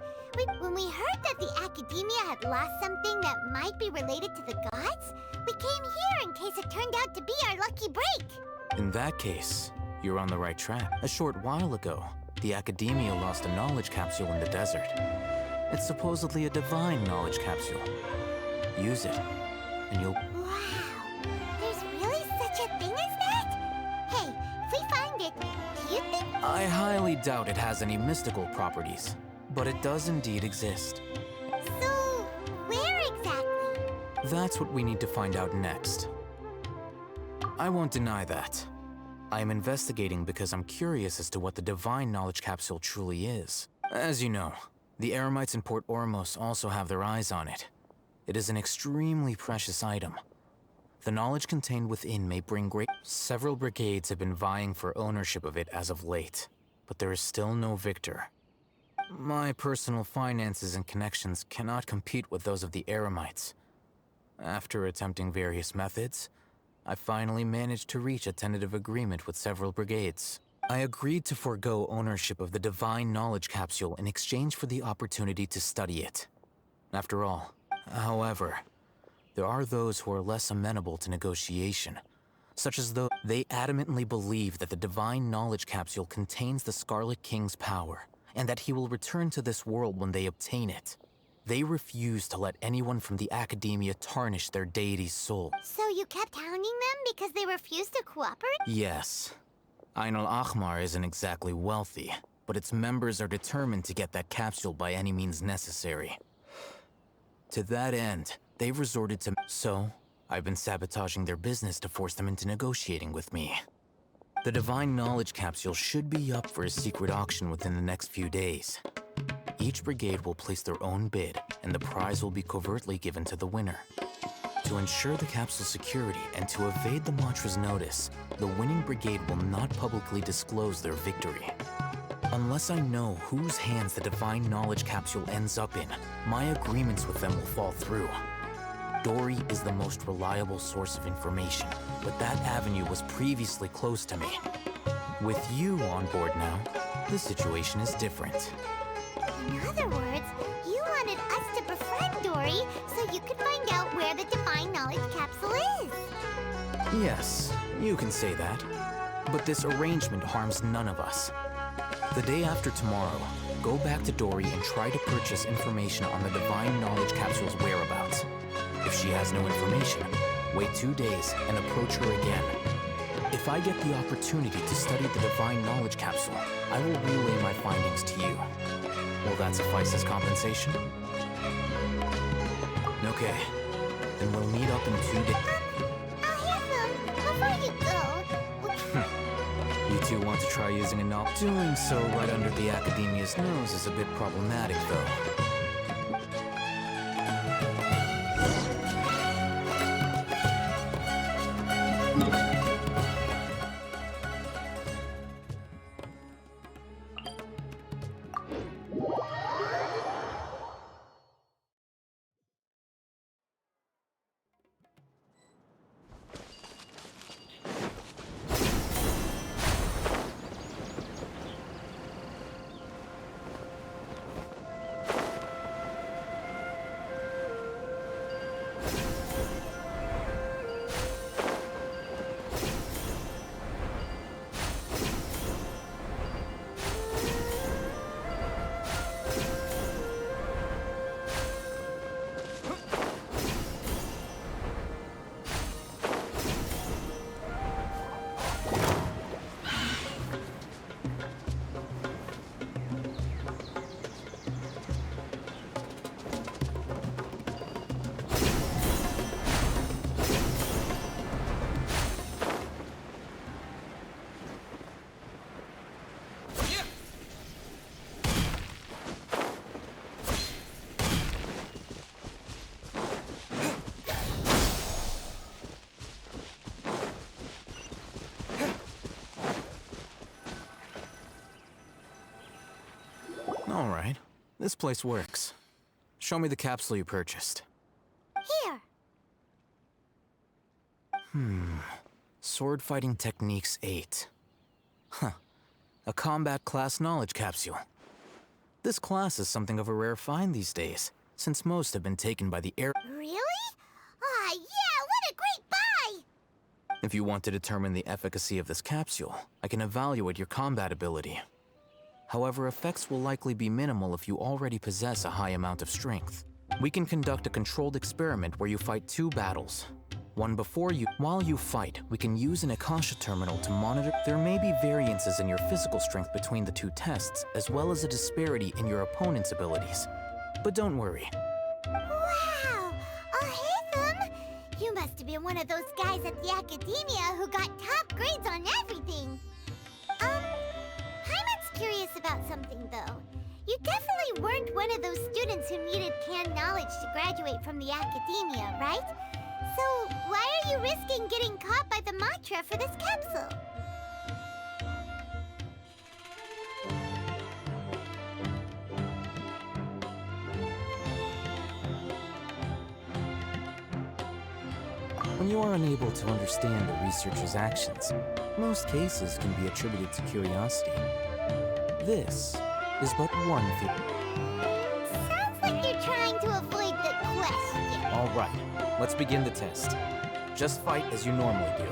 When we heard that the Academia had lost something that might be related to the gods, we came here in case it turned out to be our lucky break. In that case, you're on the right track. A short while ago, the Academia lost a knowledge capsule in the desert. It's supposedly a divine knowledge capsule. Use it, and you'll... Wow, there's really such a thing as that? Hey, if we find it, do you think... I highly doubt it has any mystical properties, but it does indeed exist. So, where exactly? That's what we need to find out next. I won't deny that. I am investigating because I'm curious as to what the divine knowledge capsule truly is. As you know, the Eremites in Port Ormos also have their eyes on it. It is an extremely precious item. The knowledge contained within may bring great... Several brigades have been vying for ownership of it as of late, but there is still no victor. My personal finances and connections cannot compete with those of the Eremites. After attempting various methods, I finally managed to reach a tentative agreement with several brigades. I agreed to forego ownership of the Divine Knowledge Capsule in exchange for the opportunity to study it. After all, however, there are those who are less amenable to negotiation, such as though they adamantly believe that the Divine Knowledge Capsule contains the Scarlet King's power, and that he will return to this world when they obtain it. They refuse to let anyone from the Academia tarnish their deity's soul. So you kept hounding them because they refused to cooperate? Yes. Ain al-Ahmar isn't exactly wealthy, but its members are determined to get that capsule by any means necessary. To that end, they've resorted to... So, I've been sabotaging their business to force them into negotiating with me. The Divine Knowledge Capsule should be up for a secret auction within the next few days. Each brigade will place their own bid, and the prize will be covertly given to the winner. To ensure the capsule's security and to evade the Mantra's notice, the winning brigade will not publicly disclose their victory. Unless I know whose hands the Divine Knowledge Capsule ends up in, my agreements with them will fall through. Dory is the most reliable source of information, but that avenue was previously closed to me. With you on board now, the situation is different. In other words, you wanted us to befriend Dory so you could find out where the Divine Knowledge Capsule is. Yes, you can say that. But this arrangement harms none of us. The day after tomorrow, go back to Dory and try to purchase information on the Divine Knowledge Capsule's whereabouts. If she has no information, wait 2 days and approach her again. If I get the opportunity to study the Divine Knowledge Capsule, I will relay my findings to you. Will that suffice as compensation? Okay, then we'll meet up in 2 days. Before you go... You two want to try using a knob? Doing so right under the Academia's nose is a bit problematic, though. All right, this place works. Show me the capsule you purchased. Here. Sword Fighting Techniques 8. Huh. A combat class knowledge capsule. This class is something of a rare find these days, since most have been taken by the air. Really? Ah, yeah, what a great buy! If you want to determine the efficacy of this capsule, I can evaluate your combat ability. However, effects will likely be minimal if you already possess a high amount of strength. We can conduct a controlled experiment where you fight 2 battles. One before you. While you fight, we can use an Akasha terminal to monitor. There may be variances in your physical strength between the 2 tests, as well as a disparity in your opponent's abilities. But don't worry. Wow! Ahitham! You must have been one of those guys at the Academia who got top grades on everything. Paimon's curious about something, though. You definitely weren't one of those students who needed canned knowledge to graduate from the Academia, right? So, why are you risking getting caught by the mantra for this capsule? When you are unable to understand a researcher's actions, most cases can be attributed to curiosity. This is but one thing. Sounds like you're trying to avoid the question. All right, let's begin the test. Just fight as you normally do.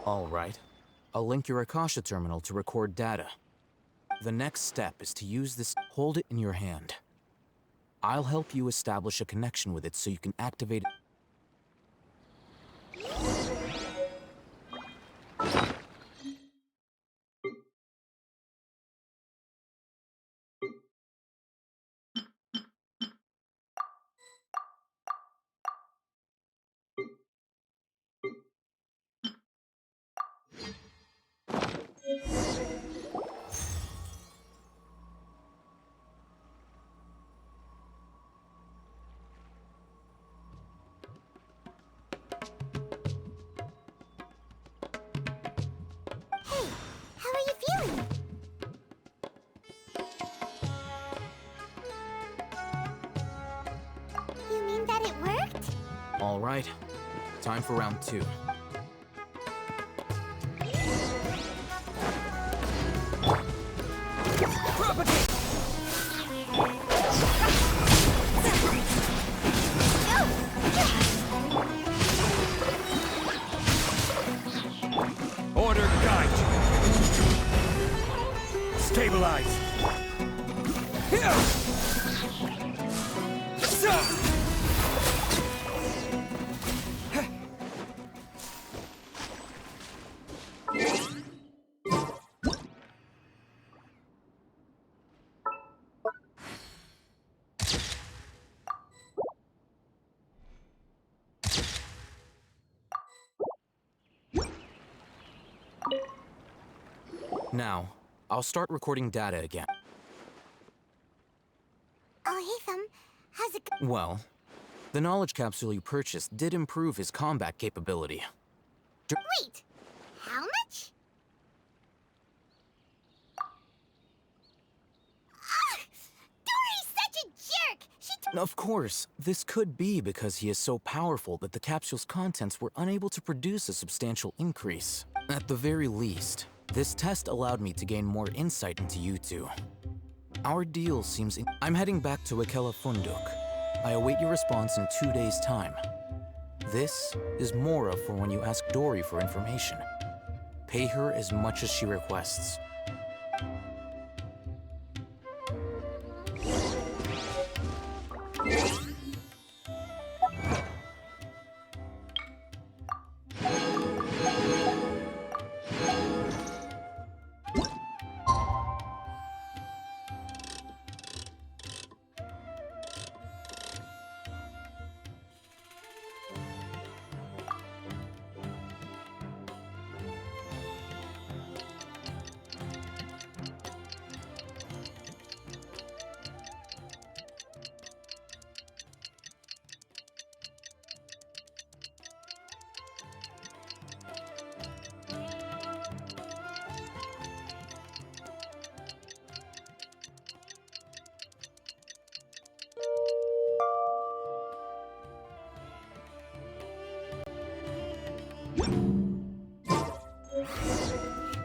All right. I'll link your Akasha terminal to record data. The next step is to use this. Hold it in your hand. I'll help you establish a connection with it so you can activate it. Hey, how are you feeling? You mean that it worked? All right. Time for round 2. Order guide. Stabilize. Now, I'll start recording data again. Oh, hey, Thumb. How's it go? Well, the knowledge capsule you purchased did improve his combat capability. Wait, how much? Ah! Dory's such a jerk! Of course, this could be because he is so powerful that the capsule's contents were unable to produce a substantial increase. At the very least, this test allowed me to gain more insight into you two. Our deal seems I'm heading back to Ikela Funduk. I await your response in 2 days' time. This is Mora for when you ask Dory for information. Pay her as much as she requests.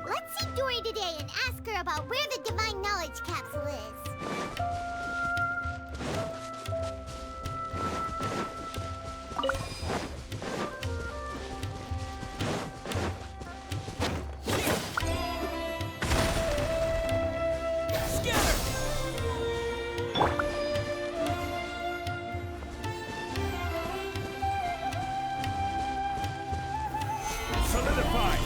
Let's see Dory today and ask her about where the Divine Knowledge Capsule is. Solidify.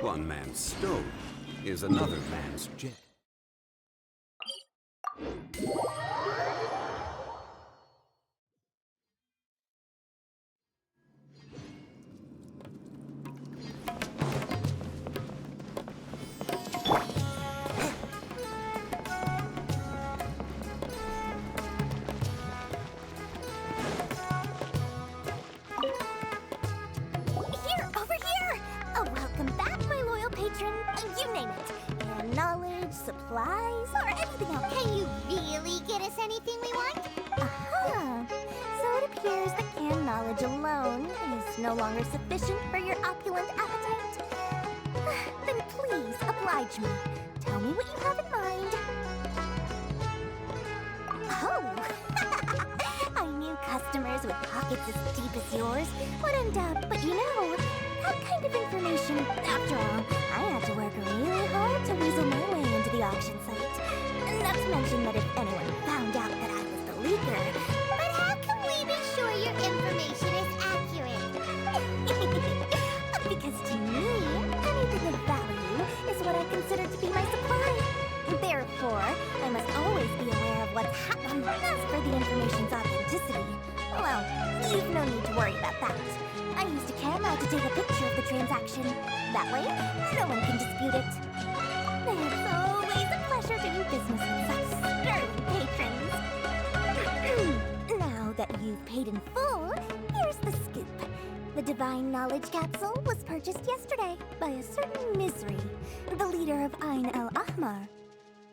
One man's stone is another man's jet. Here, over here! Oh, welcome back, my loyal patron. You name it. And knowledge, supplies, or anything else. Can you really get us anything we want? Aha! So it appears that canned knowledge alone is no longer sufficient for your opulent appetite. Then please oblige me. Tell me what you have in mind. Oh! I knew customers with pockets as deep as yours would undoubtedly, but you know, that kind of information, after all, I had to work really hard to weasel my way into the auction site. Not to mention that if anyone found out that I was the leaker. But how can we be sure your information is accurate? Because to me, anything of value is what I consider to be my supply. Therefore, I must always be aware of what's happening. As for the information's authenticity, well, you've no need to worry about that. I used a camera to take a picture of the transaction. That way, no one can dispute it. It's always a pleasure doing business with such sterling patrons. Now that you've paid in full, here's the scoop. The Divine Knowledge Capsule was purchased yesterday by a certain Misery, the leader of Ain el-Ahmar.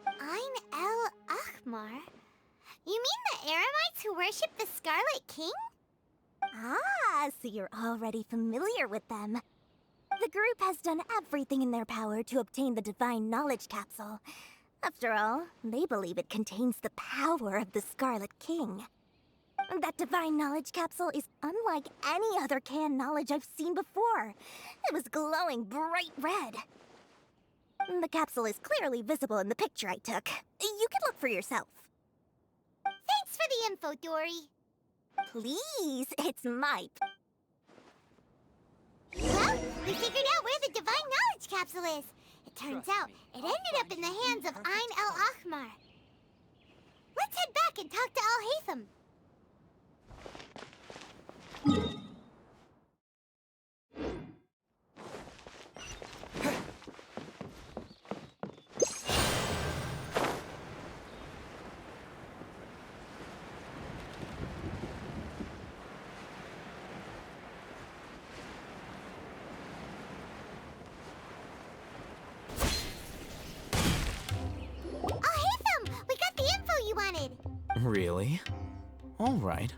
Ain el-Ahmar? You mean the Aramites who worship the Scarlet King? Ah, so you're already familiar with them. The group has done everything in their power to obtain the Divine Knowledge Capsule. After all, they believe it contains the power of the Scarlet King. That Divine Knowledge Capsule is unlike any other canned knowledge I've seen before. It was glowing bright red. The capsule is clearly visible in the picture I took. You can look for yourself. Thanks for the info, Dory. Please, it's my... Well, we figured out where the Divine Knowledge Capsule is. It turns out it ended up in the hands of Ain el-Ahmar. Let's head back and talk to Al-Haytham. Really? All right.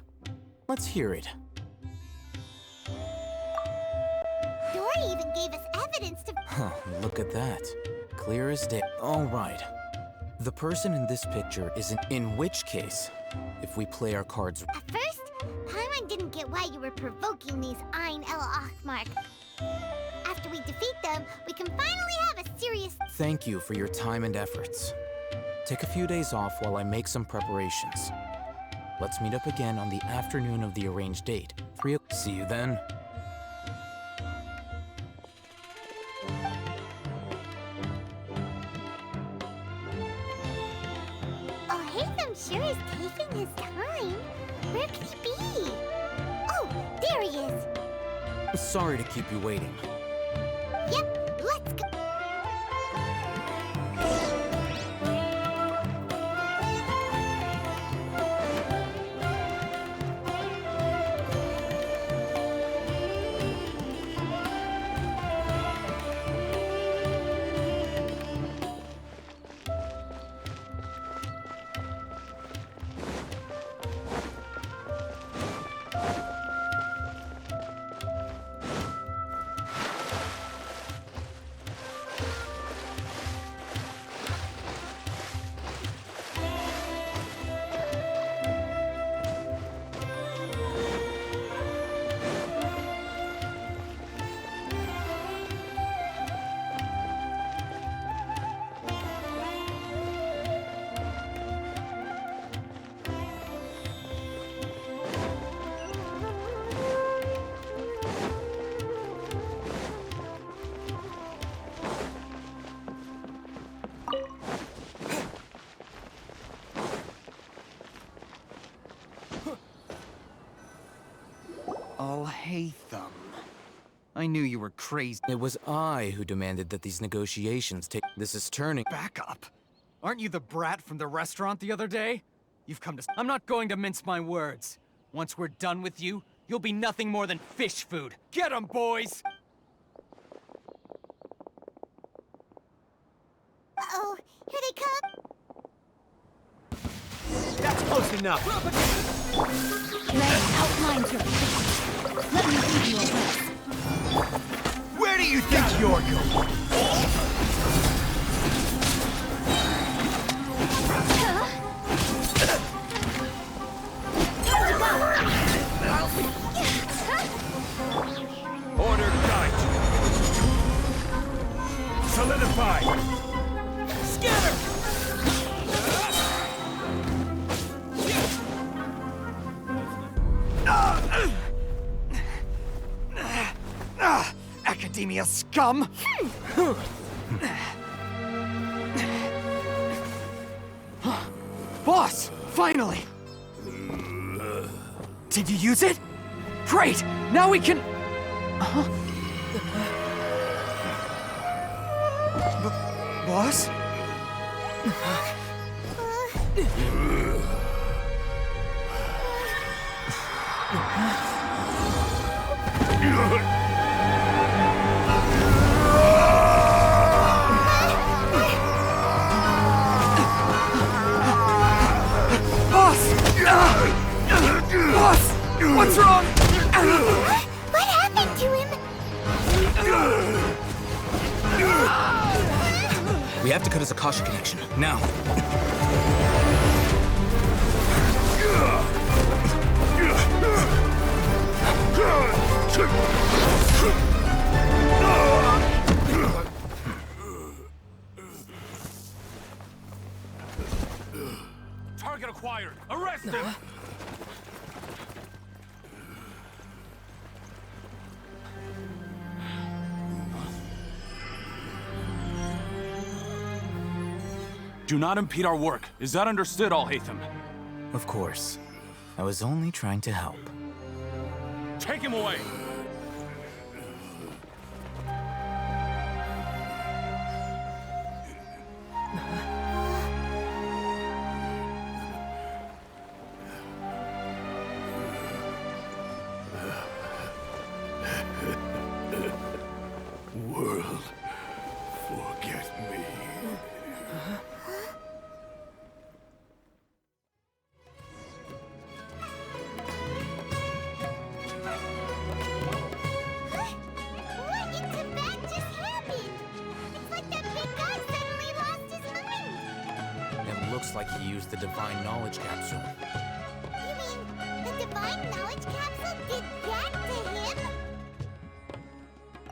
Let's hear it. Dory even gave us evidence to... Huh, look at that. Clear as day. All right. The person in this picture isn't... In which case, if we play our cards... At first, Paimon didn't get why you were provoking these Ain el-Ahmar. After we defeat them, we can finally have a serious... Thank you for your time and efforts. Take a few days off while I make some preparations. Let's meet up again on the afternoon of the arranged date. 3 o'clock. See you then. Al-Haytham sure is taking his time. Where could he be? Oh, there he is. Sorry to keep you waiting. Yep, let's go. Alhaitham. I knew you were crazy. It was I who demanded that these negotiations take. This is turning. Back up! Aren't you the brat from the restaurant the other day? You've come to. I'm not going to mince my words. Once we're done with you, you'll be nothing more than fish food. Get 'em, boys! Uh-oh, here they come! That's close enough! Red outlines your face. Let me give you a rest. Where do you think you're going? Order got! Solidify! Scatter! Academia scum! Boss! Finally! Did you use it? Great! Now we can... Boss? Boss! What's wrong? What happened to him? We have to cut his Akasha connection, now. Target acquired! Arrest him! Do not impede our work. Is that understood, Alhaitham? Of course. I was only trying to help. Take him away! World, forget me. What in Tibet just happened? It's like that big guy suddenly lost his mind. It looks like he used the Divine Knowledge Capsule. You mean the Divine Knowledge Capsule did that to him?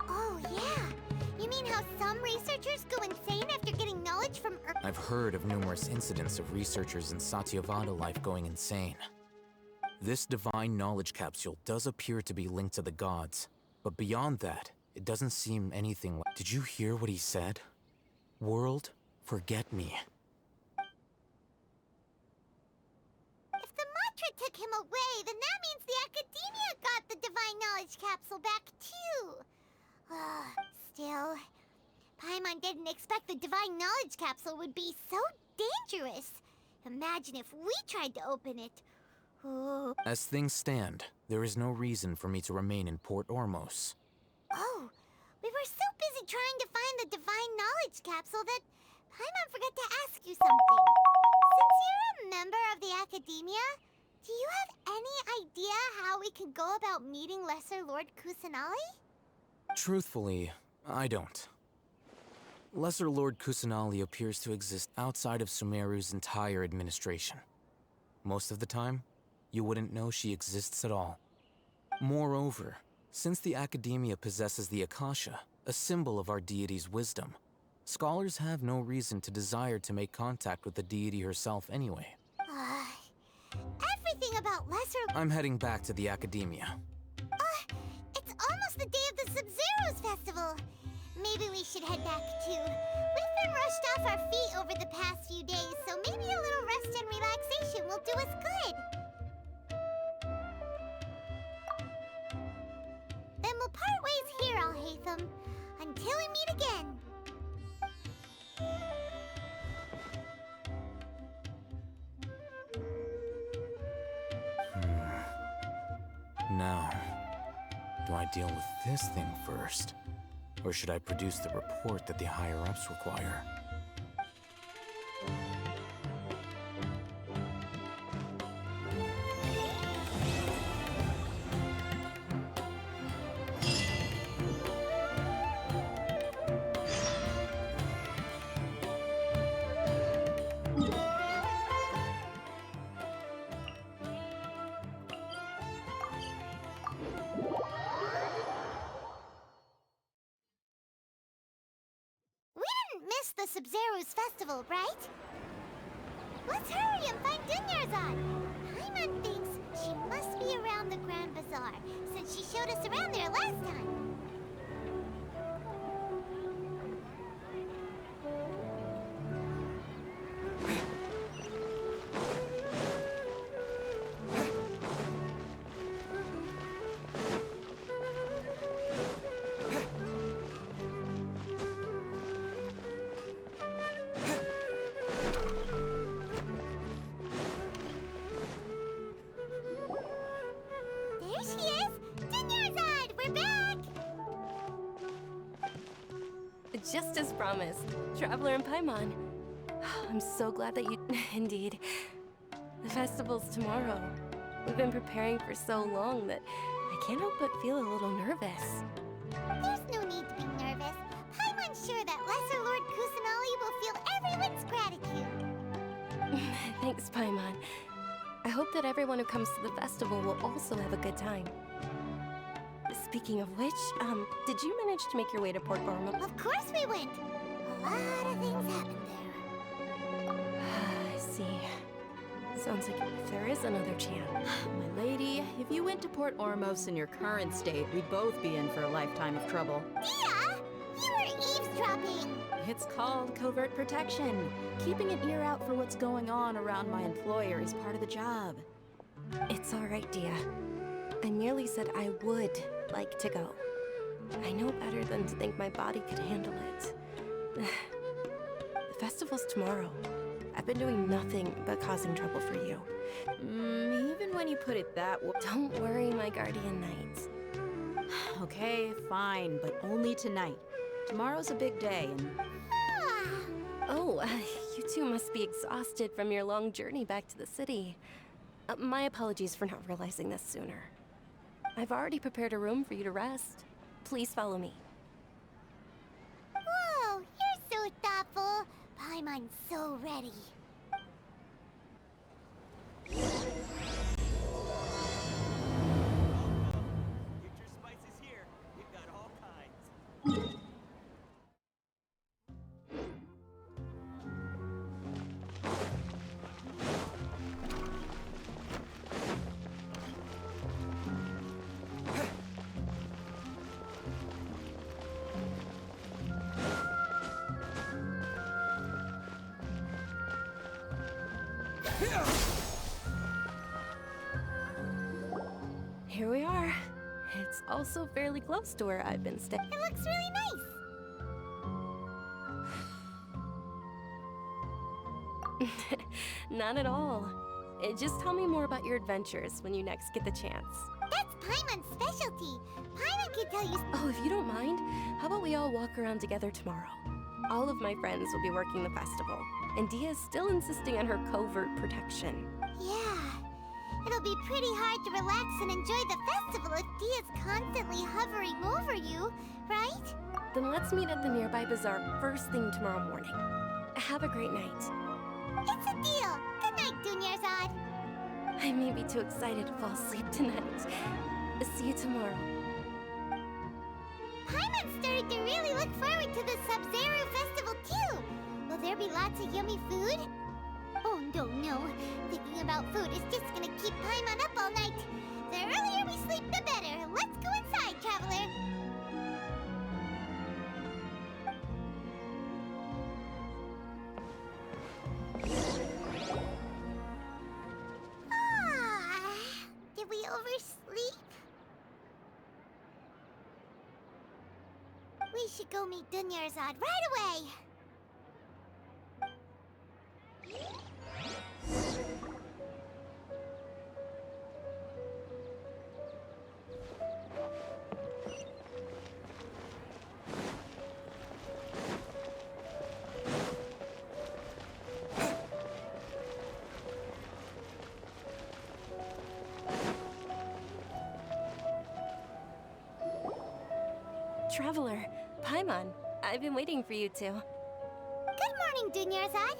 Oh, yeah. You mean how some researchers go insane after getting knowledge from Earth? I've heard of numerous incidents of researchers in Satyavada life going insane. This Divine Knowledge Capsule does appear to be linked to the gods, but beyond that, it doesn't seem anything like... Did you hear what he said? World, forget me. If the mantra took him away, then that means the Academia got the Divine Knowledge Capsule back, too. Still, Paimon didn't expect the Divine Knowledge Capsule would be so dangerous. Imagine if we tried to open it. Ooh. As things stand, there is no reason for me to remain in Port Ormos. Oh, we were so busy trying to find the Divine Knowledge Capsule that Paimon forgot to ask you something. Since you're a member of the Academia, do you have any idea how we can go about meeting Lesser Lord Kusanali? Truthfully, I don't. Lesser Lord Kusanali appears to exist outside of Sumeru's entire administration. Most of the time, you wouldn't know she exists at all. Moreover, since the Academia possesses the Akasha, a symbol of our deity's wisdom, scholars have no reason to desire to make contact with the deity herself anyway. Everything about Lesser... I'm heading back to the Academia. It's almost the day of the Sub-Zero's festival. Maybe we should head back, too. We've been rushed off our feet over the past few days, so maybe a little rest and relaxation will do us good. them. Until we meet again. Now, do I deal with this thing first? Or should I produce the report that the higher-ups require? Miss the Sub-Zero's festival, right? Let's hurry and find Dunyarzad! Paimon thinks she must be around the Grand Bazaar, since she showed us around there last time. There she is! Dunyarzad, we're back! Just as promised, Traveler and Paimon. I'm so glad that you... Indeed. The festival's tomorrow. We've been preparing for so long that I can't help but feel a little nervous. There's no need to be nervous. Paimon's sure that Lesser Lord Kusanali will feel everyone's gratitude. Thanks, Paimon. I hope that everyone who comes to the festival will also have a good time. Speaking of which, did you manage to make your way to Port Ormo? Of course we went! A lot of things happened there. I see. Sounds like there is another chance. My lady, if you went to Port Ormos in your current state, we'd both be in for a lifetime of trouble. Dia! You were eavesdropping! It's called covert protection. Keeping an ear out for what's going on around my employer is part of the job. It's all right, Dia. I merely said I would like to go. I know better than to think my body could handle it. The festival's tomorrow. I've been doing nothing but causing trouble for you. Even when you put it that way. Don't worry, my guardian knight. Okay, fine, but only tonight. Tomorrow's a big day, and... Oh, you two must be exhausted from your long journey back to the city. My apologies for not realizing this sooner. I've already prepared a room for you to rest. Please follow me. Whoa, you're so thoughtful. Paimon's so ready. Here we are. It's also fairly close to where I've been staying. It looks really nice. Not at all. Just tell me more about your adventures when you next get the chance. That's Paimon's specialty. Paimon can tell you... Oh, if you don't mind, how about we all walk around together tomorrow? All of my friends will be working the festival, and Dia's still insisting on her covert protection. Yeah. It'll be pretty hard to relax and enjoy the festival if Dia's constantly hovering over you, right? Then let's meet at the nearby bazaar first thing tomorrow morning. Have a great night. It's a deal. Good night, Dunyarzad. I may be too excited to fall asleep tonight. See you tomorrow. Paimon started to really look forward to the Sub-Zero festival too. Will there be lots of yummy food? Oh no. Thinking about food is just gonna keep Paimon up all night. The earlier we sleep, the better. Let's go inside, Traveler. Did we oversleep? We should go meet Dunyarzad right away! Traveler, Paimon, I've been waiting for you two. Good morning, Dunyarzad.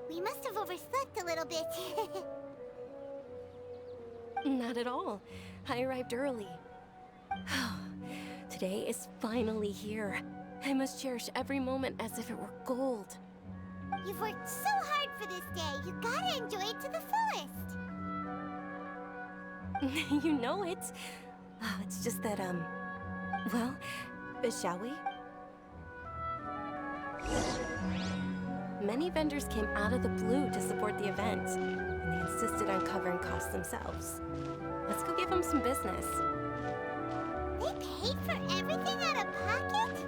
We must have overslept a little bit. Not at all. I arrived early. Today is finally here. I must cherish every moment as if it were gold. You've worked so hard for this day. You gotta enjoy it to the fullest. You know it. It's just that, well, shall we? Many vendors came out of the blue to support the event, and they insisted on covering costs themselves. Let's go give them some business. They paid for everything out of pocket?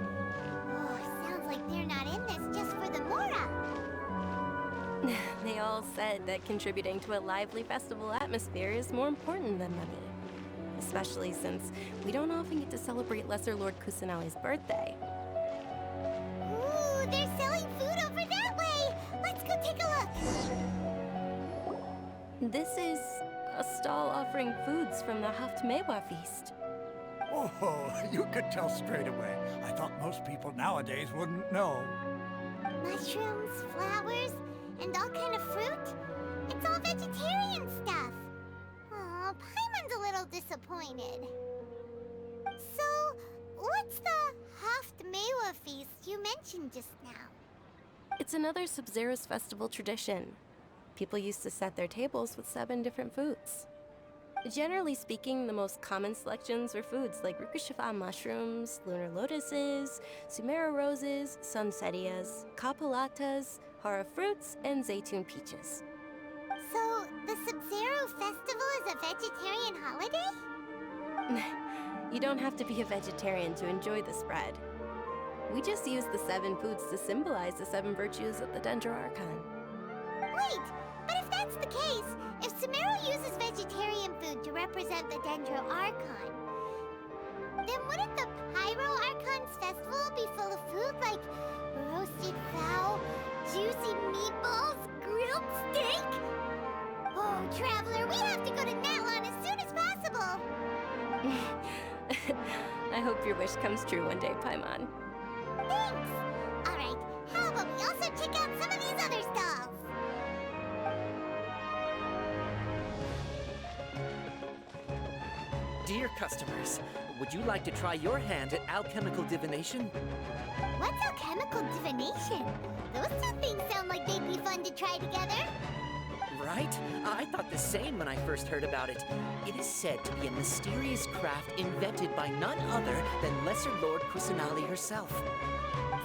Oh, sounds like they're not in this just for the Mora. They all said that contributing to a lively festival atmosphere is more important than money. Especially since we don't often get to celebrate Lesser Lord Kusanali's birthday. Ooh, they're selling food over that way! Let's go take a look! This is a stall offering foods from the Haftmewa feast. Oh, you could tell straight away. I thought most people nowadays wouldn't know. Mushrooms, flowers, and all kind of fruit? It's all vegetarian stuff. Aw, Paimon's a little disappointed. So, what's the Haftmewa feast you mentioned just now? It's another Sub-Zero's festival tradition. People used to set their tables with 7 different foods. Generally speaking, the most common selections were foods like Rukushifa mushrooms, lunar lotuses, Sumera roses, sunsetias, kapalatas, hara fruits, and zaytun peaches. So, the Sub-Zero festival is a vegetarian holiday? You don't have to be a vegetarian to enjoy the spread. We just use the 7 foods to symbolize the 7 virtues of the Dendro Archon. Wait, but if that's the case, if Sumeru uses vegetarian food to represent the Dendro Archon, then wouldn't the Pyro Archon's festival be full of food like roasted fowl, juicy meatballs, grilled steak? Oh, Traveler, we have to go to Natlon as soon as possible! I hope your wish comes true one day, Paimon. Thanks! Alright, how about we also check out some of these other stalls? Dear customers, would you like to try your hand at alchemical divination? What's alchemical divination? Those two things sound like they'd be fun to try together. Right? I thought the same when I first heard about it. It is said to be a mysterious craft invented by none other than Lesser Lord Kusanali herself.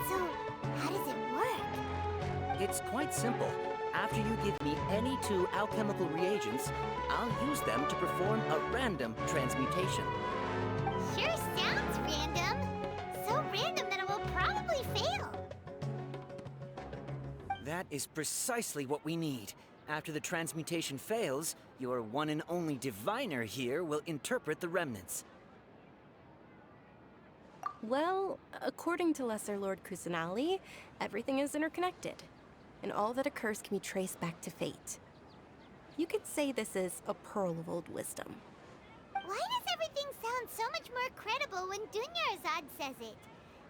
So, how does it work? It's quite simple. After you give me any 2 alchemical reagents, I'll use them to perform a random transmutation. Sure sounds random. So random that it will probably fail. That is precisely what we need. After the transmutation fails, your one and only diviner here will interpret the remnants. Well, according to Lesser Lord Kusanali, everything is interconnected, and all that occurs can be traced back to fate. You could say this is a pearl of old wisdom. Why does everything sound so much more credible when Dunyarzad says it?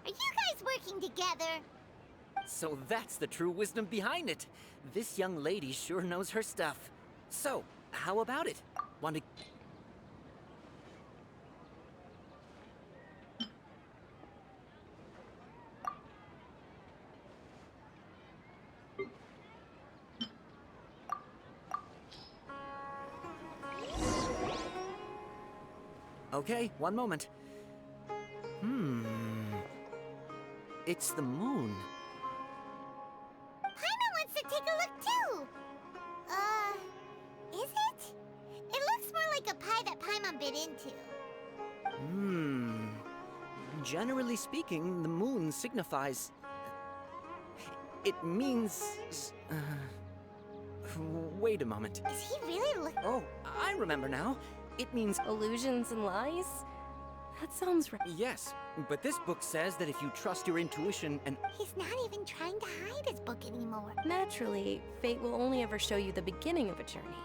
Are you guys working together? So that's the true wisdom behind it. This young lady sure knows her stuff. So, how about it? Want to... Okay, one moment. It's the moon. Paimon wants to take a look too! Is it? It looks more like a pie that Paimon bit into. Generally speaking, the moon signifies... It means... Wait a moment. Is he really Oh, I remember now. It means... Illusions and lies? That sounds right. Yes, but this book says that if you trust your intuition and... He's not even trying to hide his book anymore. Naturally, fate will only ever show you the beginning of a journey.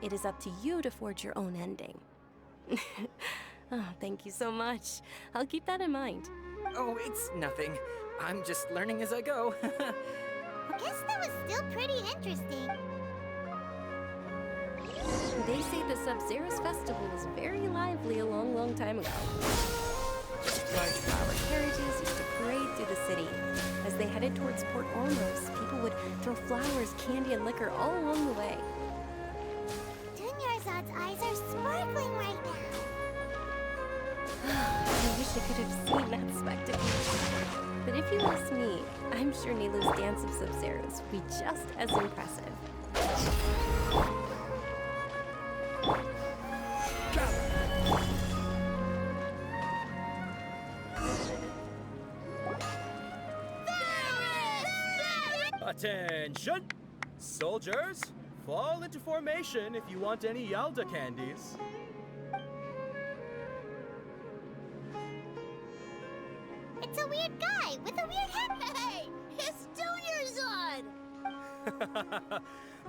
It is up to you to forge your own ending. Oh, thank you so much. I'll keep that in mind. Oh, it's nothing. I'm just learning as I go. Guess that was still pretty interesting. They say the Sub-Zero's festival was very lively a long, long time ago. Large flower carriages used to parade through the city. As they headed towards Port Ormos, people would throw flowers, candy, and liquor all along the way. Dunyarzad's eyes are sparkling right now. I wish I could have seen that spectacle. But if you ask me, I'm sure Nilou's dance of Sub-Zeros would be just as impressive. Attention! Soldiers, fall into formation if you want any Yalda candies. It's a weird guy with a weird hat. Hey, it's Dunyarzad!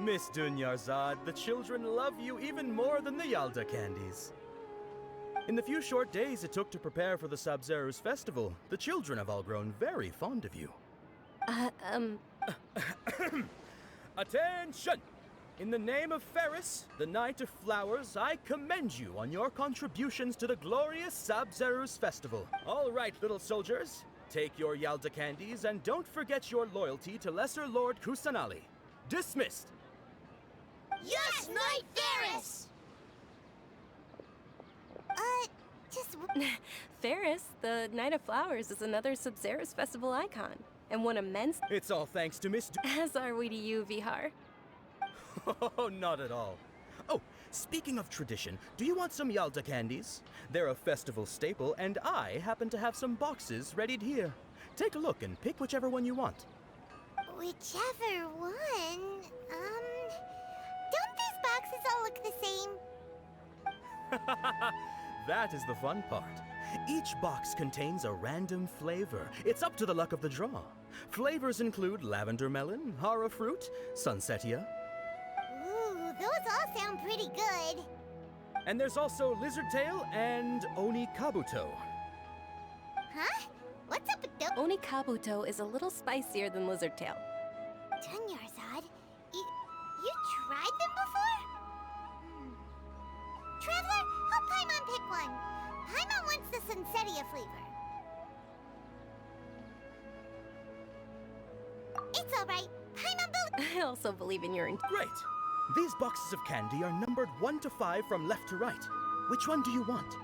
Miss Dunyarzad, the children love you even more than the Yalda candies. In the few short days it took to prepare for the Sub-Zero's festival, the children have all grown very fond of you. Attention! In the name of Ferris, the Knight of Flowers, I commend you on your contributions to the glorious Sub-Zero's festival. All right, little soldiers, take your Yalda candies and don't forget your loyalty to Lesser Lord Kusanali. Dismissed! Yes, Knight Ferris! Just... Ferris, the Knight of Flowers, is another Sub-Zero's festival icon. And one immense... It's all thanks to Miss... As are we to you, Vihar. Oh, not at all. Oh, speaking of tradition, do you want some Yalda candies? They're a festival staple, and I happen to have some boxes readied here. Take a look and pick whichever one you want. Whichever one... Don't these boxes all look the same? That is the fun part. Each box contains a random flavor. It's up to the luck of the draw. Flavors include lavender melon, hara fruit, sunsetia. Ooh, those all sound pretty good. And there's also lizard tail and oni kabuto. Huh? What's up with those? Oni kabuto is a little spicier than lizard tail. Dunyarzad, you tried them before? Traveler, help Paimon pick one. Paimon wants the sunsetia flavor. It's all right. Paimon I also believe in your... Great. These boxes of candy are numbered 1 to 5 from left to right. Which one do you want?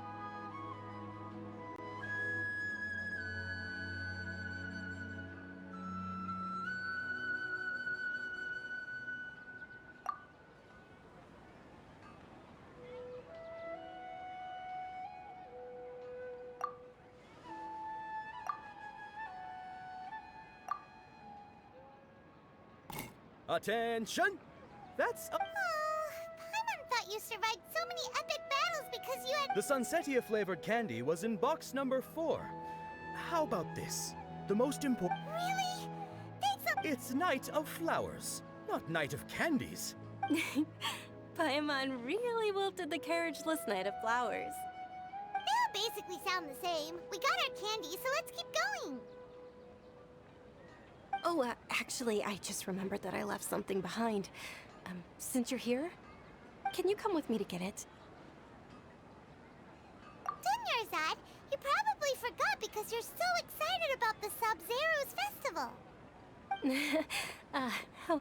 Attention! That's a... Paimon thought you survived so many epic battles because you had... The sunsetia flavored candy was in box number 4. How about this? The most important... Really? It's Knight of Flowers, not Knight of Candies. Paimon really wilted the carriageless Knight of Flowers. They all basically sound the same. We got our candy, so let's keep going. Oh, actually, I just remembered that I left something behind. Since you're here, can you come with me to get it? Dunyarzad, you probably forgot because you're so excited about the Sub-Zero's festival. How...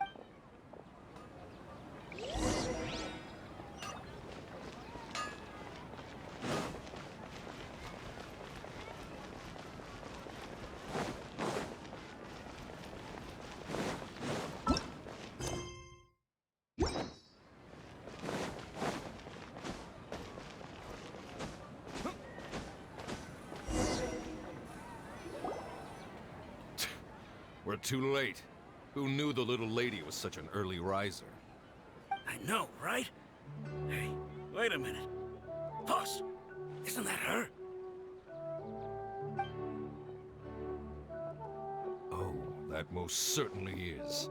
We're too late. Who knew the little lady was such an early riser? I know, right? Hey, wait a minute. Boss, isn't that her? Oh, that most certainly is.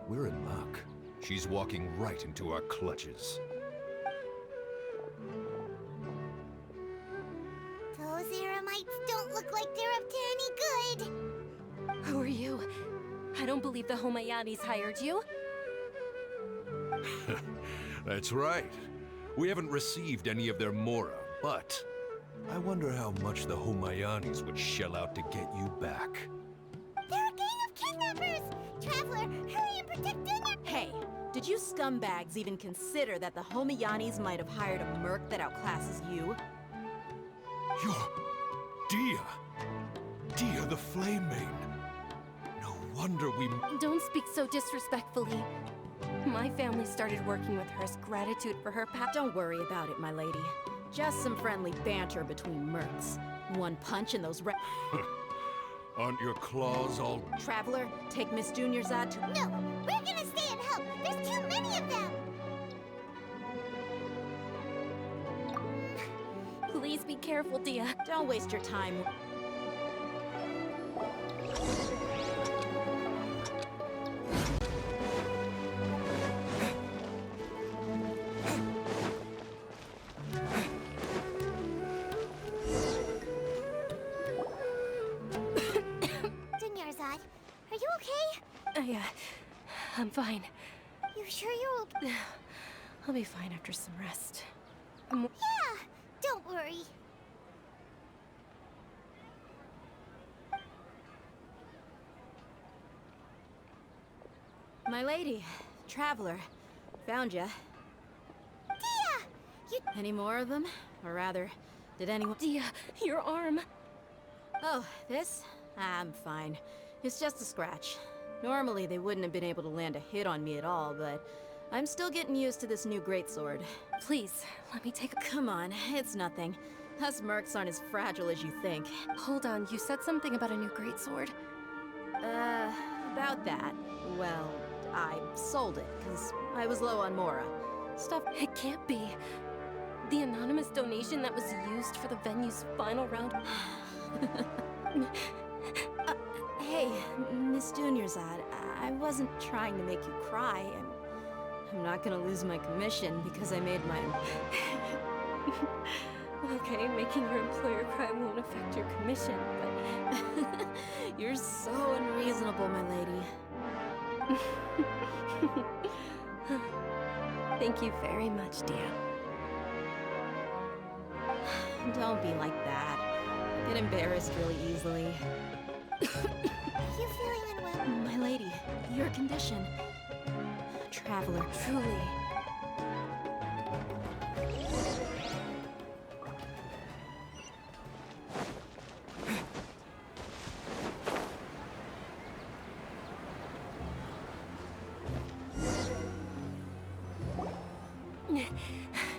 We're in luck. She's walking right into our clutches. Those Eremites don't look like they're up to any good. Who are you? I don't believe the Homayanis hired you. That's right. We haven't received any of their mora, but I wonder how much the Homayanis would shell out to get you back. They're a gang of kidnappers! Traveler, hurry and protect Dunya! Hey, did you scumbags even consider that the Homayanis might have hired a merc that outclasses you? You're... Dia! Dia the Flame Maiden! No wonder we... Don't speak so disrespectfully. My family started working with her as gratitude for her Don't worry about it, my lady. Just some friendly banter between mercs. One punch and those Aren't your claws all... Traveler, take Miss Dunyarzad to... No! We're gonna stay and help! There's too many of them! Please be careful, Dia. Don't waste your time. Dunyarzad, are you okay? Yeah, I'm fine. You sure you're okay? I'll be fine after some rest. Yeah, don't worry. My lady, Traveler, found ya. Dia! You... Any more of them? Or rather, did anyone... Dia, your arm! Oh, this? I'm fine. It's just a scratch. Normally, they wouldn't have been able to land a hit on me at all, but I'm still getting used to this new greatsword. Please, let me take a... Come on, it's nothing. Us mercs aren't as fragile as you think. Hold on, you said something about a new greatsword. About that. Well, I sold it, because I was low on mora. Stuff... It can't be. The anonymous donation that was used for the venue's final round... Hey, Miss Dunyarzad, I wasn't trying to make you cry. I'm not gonna lose my commission because I made my... Okay, making your employer cry won't affect your commission, but... You're so unreasonable, my lady. Thank you very much, Dia. Don't be like that. I get embarrassed really easily. You feeling unwell? My lady, your condition. Traveler, Truly.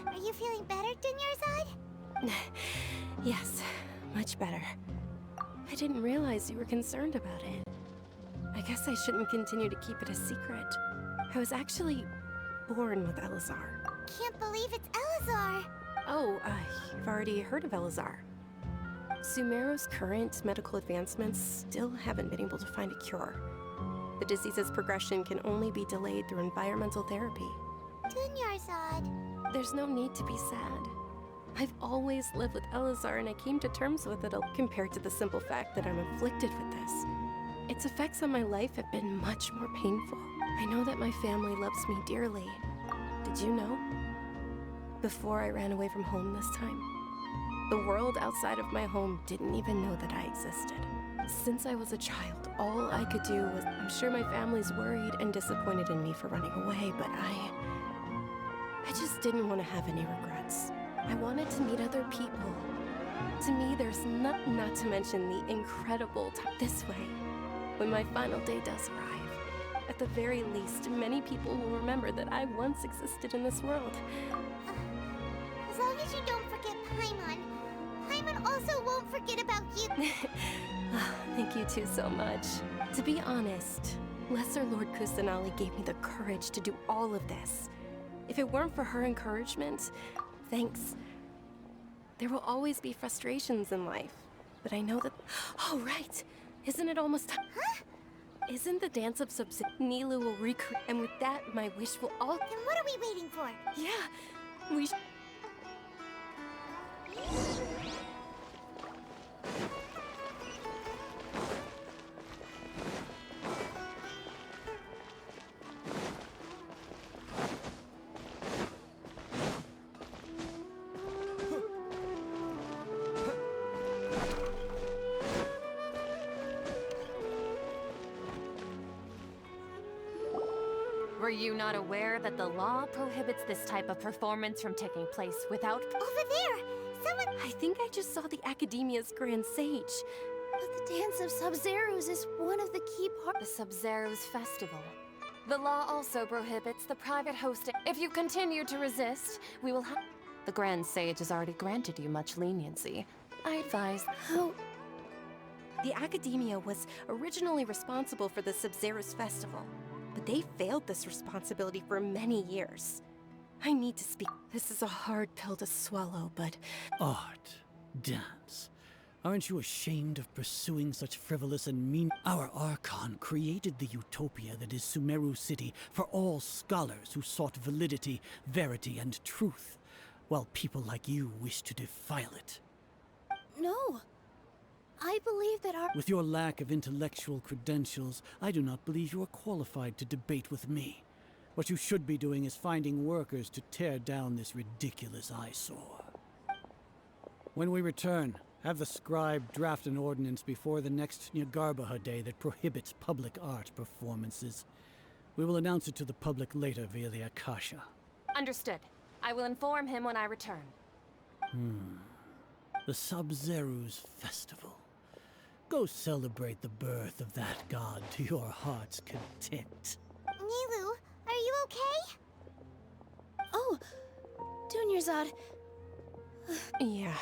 Are you feeling better, Dunyarzad? Yes, much better. I didn't realize you were concerned about it. I guess I shouldn't continue to keep it a secret. I was actually born with Elazar. Can't believe it's Elazar! Oh, you've already heard of Elazar. Sumeru's current medical advancements still haven't been able to find a cure. The disease's progression can only be delayed through environmental therapy. Dunyarzad. There's no need to be sad. I've always lived with Elazar, and I came to terms with it compared to the simple fact that I'm afflicted with this. Its effects on my life have been much more painful. I know that my family loves me dearly. Did you know? Before I ran away from home this time, the world outside of my home didn't even know that I existed. Since I was a child, all I could do was... I'm sure my family's worried and disappointed in me for running away, but I just didn't want to have any regrets. I wanted to meet other people. To me, there's not to mention the incredible time this way, when my final day does arrive. At the very least, many people will remember that I once existed in this world. As long as you don't forget Paimon. Paimon also won't forget about you. Thank you two so much. To be honest, Lesser Lord Kusanali gave me the courage to do all of this. If it weren't for her encouragement, thanks. There will always be frustrations in life, but I know that... Oh, right! Isn't it almost time? Huh? Isn't the dance of Nilu will recreate, and with that, my wish will all... Then what are we waiting for? Yeah, we Were you not aware that the law prohibits this type of performance from taking place without... Over there! Someone... I think I just saw the Academia's Grand Sage. But the Dance of Sub-Zeros is one of the key parts. The Sub-Zeros Festival. The law also prohibits the private hosting. If you continue to resist, we will have... The Grand Sage has already granted you much leniency. I advise... How... The Academia was originally responsible for the Sub-Zeros Festival, but they failed this responsibility for many years. I need to speak. This is a hard pill to swallow, but... Art. Dance. Aren't you ashamed of pursuing such frivolous and mean... Our Archon created the utopia that is Sumeru City for all scholars who sought validity, verity, and truth, while people like you wish to defile it. No. I believe that our... With your lack of intellectual credentials, I do not believe you are qualified to debate with me. What you should be doing is finding workers to tear down this ridiculous eyesore. When we return, have the scribe draft an ordinance before the next Nyargarbaha Day that prohibits public art performances. We will announce it to the public later via the Akasha. Understood. I will inform him when I return. The Sub-Zeros Festival. Go celebrate the birth of that god to your heart's content. Nilu, are you okay? Oh, Dunyarzad. Yeah.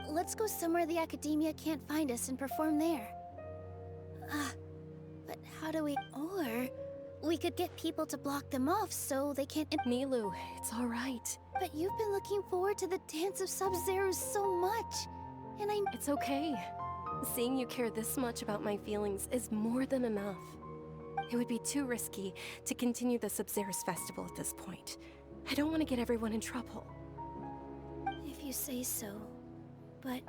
Let's go somewhere the Academia can't find us and perform there. But how do we... Or... we could get people to block them off so they can't... Nilu, it's all right. But you've been looking forward to the Dance of Sub-Zeros so much. And It's okay. Seeing you care this much about my feelings is more than enough. It would be too risky to continue the Sub-Zeros Festival at this point. I don't want to get everyone in trouble. If you say so. But...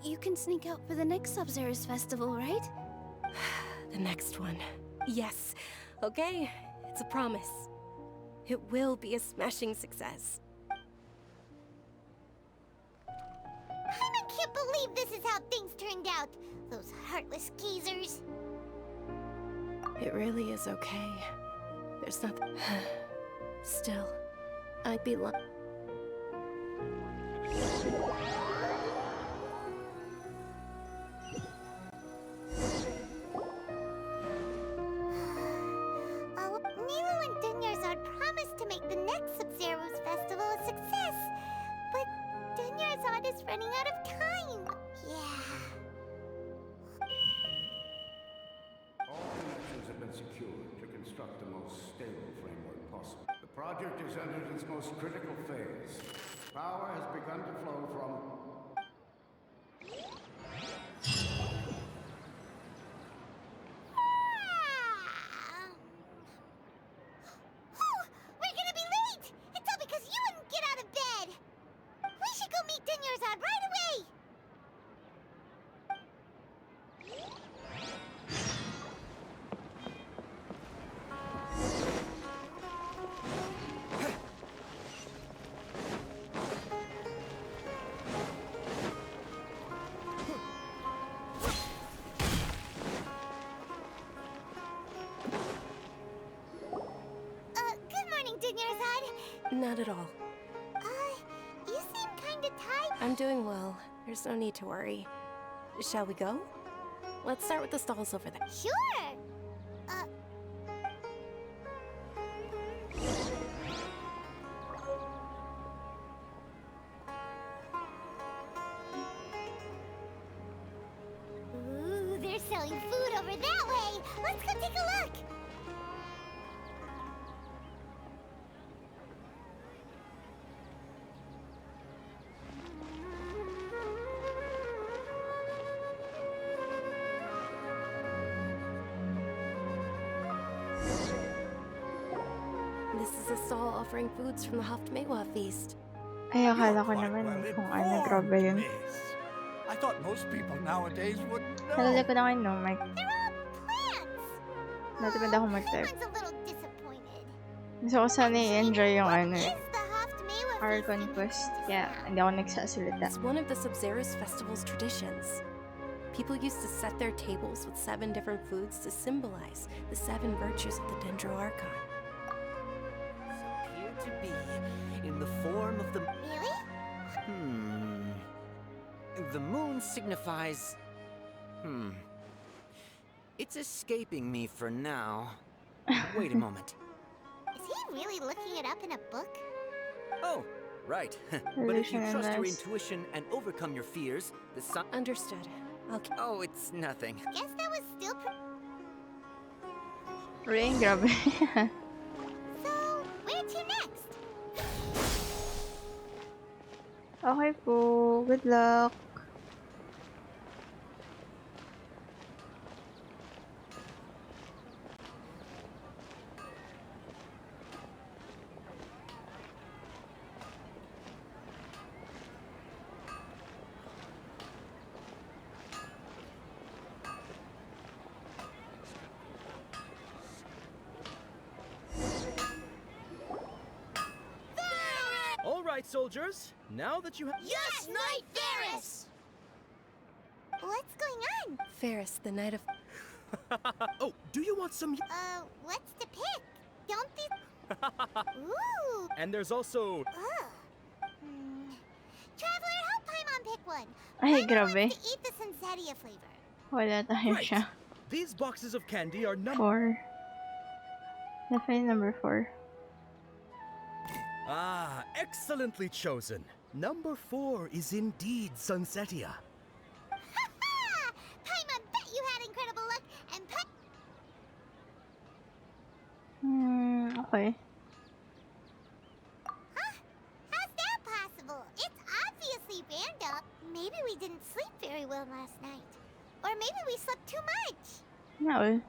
you can sneak out for the next Sub-Zeros Festival, right? The next one. Yes. Okay, it's a promise. It will be a smashing success. I can't believe this is how things turned out. Those heartless geezers. It really is okay. There's nothing... Still, I'd be lying. Nilu and Dunyarzad promised to make the next Sub-Zeros Festival a success, but Dunyarzad is running out of time. Yeah. All connections have been secured to construct the most stable framework possible. The project is entered its most critical phase. Power has begun to flow from... We're gonna be late! It's all because you wouldn't get out of bed! We should go meet Dunyarzad right away! Good morning, Dunyarzad. Not at all. You seem kinda tired. I'm doing well. There's no need to worry. Shall we go? Let's start with the stalls over there. Sure! Ooh, they're selling food over over that way. Let's go take a look. This is a stall offering foods from the Haftmewa feast. Ay, akala ko naman kung ano, grabe yun. I thought most people nowadays would know. Nalala ko na kayo, no, Mike. Plants. Natimad ako mag-type. Paimon a little disappointed. Gusto ko sana i-enjoy yung ano eh. Is the Haftmewa Our feast in conquest. Kaya hindi ako nagsasalita. It's one of the Sub-Zerus festival's traditions. People used to set their tables with 7 different foods to symbolize the 7 virtues of the Dendro Archon. Appear to be in the form of the... Really? The moon signifies... It's escaping me for now. Wait a moment. Is he really looking it up in a book? Oh, right. But if you trust your intuition and overcome your fears, the sun... Understood. Okay. Oh, it's nothing. Guess that was still Rain, grabe. So, where to next? Okay po. Good luck. All right, soldiers. Now that you have... Yes, Knight Ferris! What's going on? Ferris, the Knight of... Oh, do you want some... What's to pick? Don't these... Ooh! And there's also... Traveler, help Paimon pick one. Ay, Paimon grabe. wants to eat the Sunsetia flavor. Wala tayo Right. siya. These boxes of candy are numbered... 4. Definitely number 4. Ah, excellently chosen. Number 4 is indeed Sunsetia. Ha! Paimon bet you had incredible luck, and Okay. Huh? How's that possible? It's obviously random. Maybe we didn't sleep very well last night. Or maybe we slept too much. No.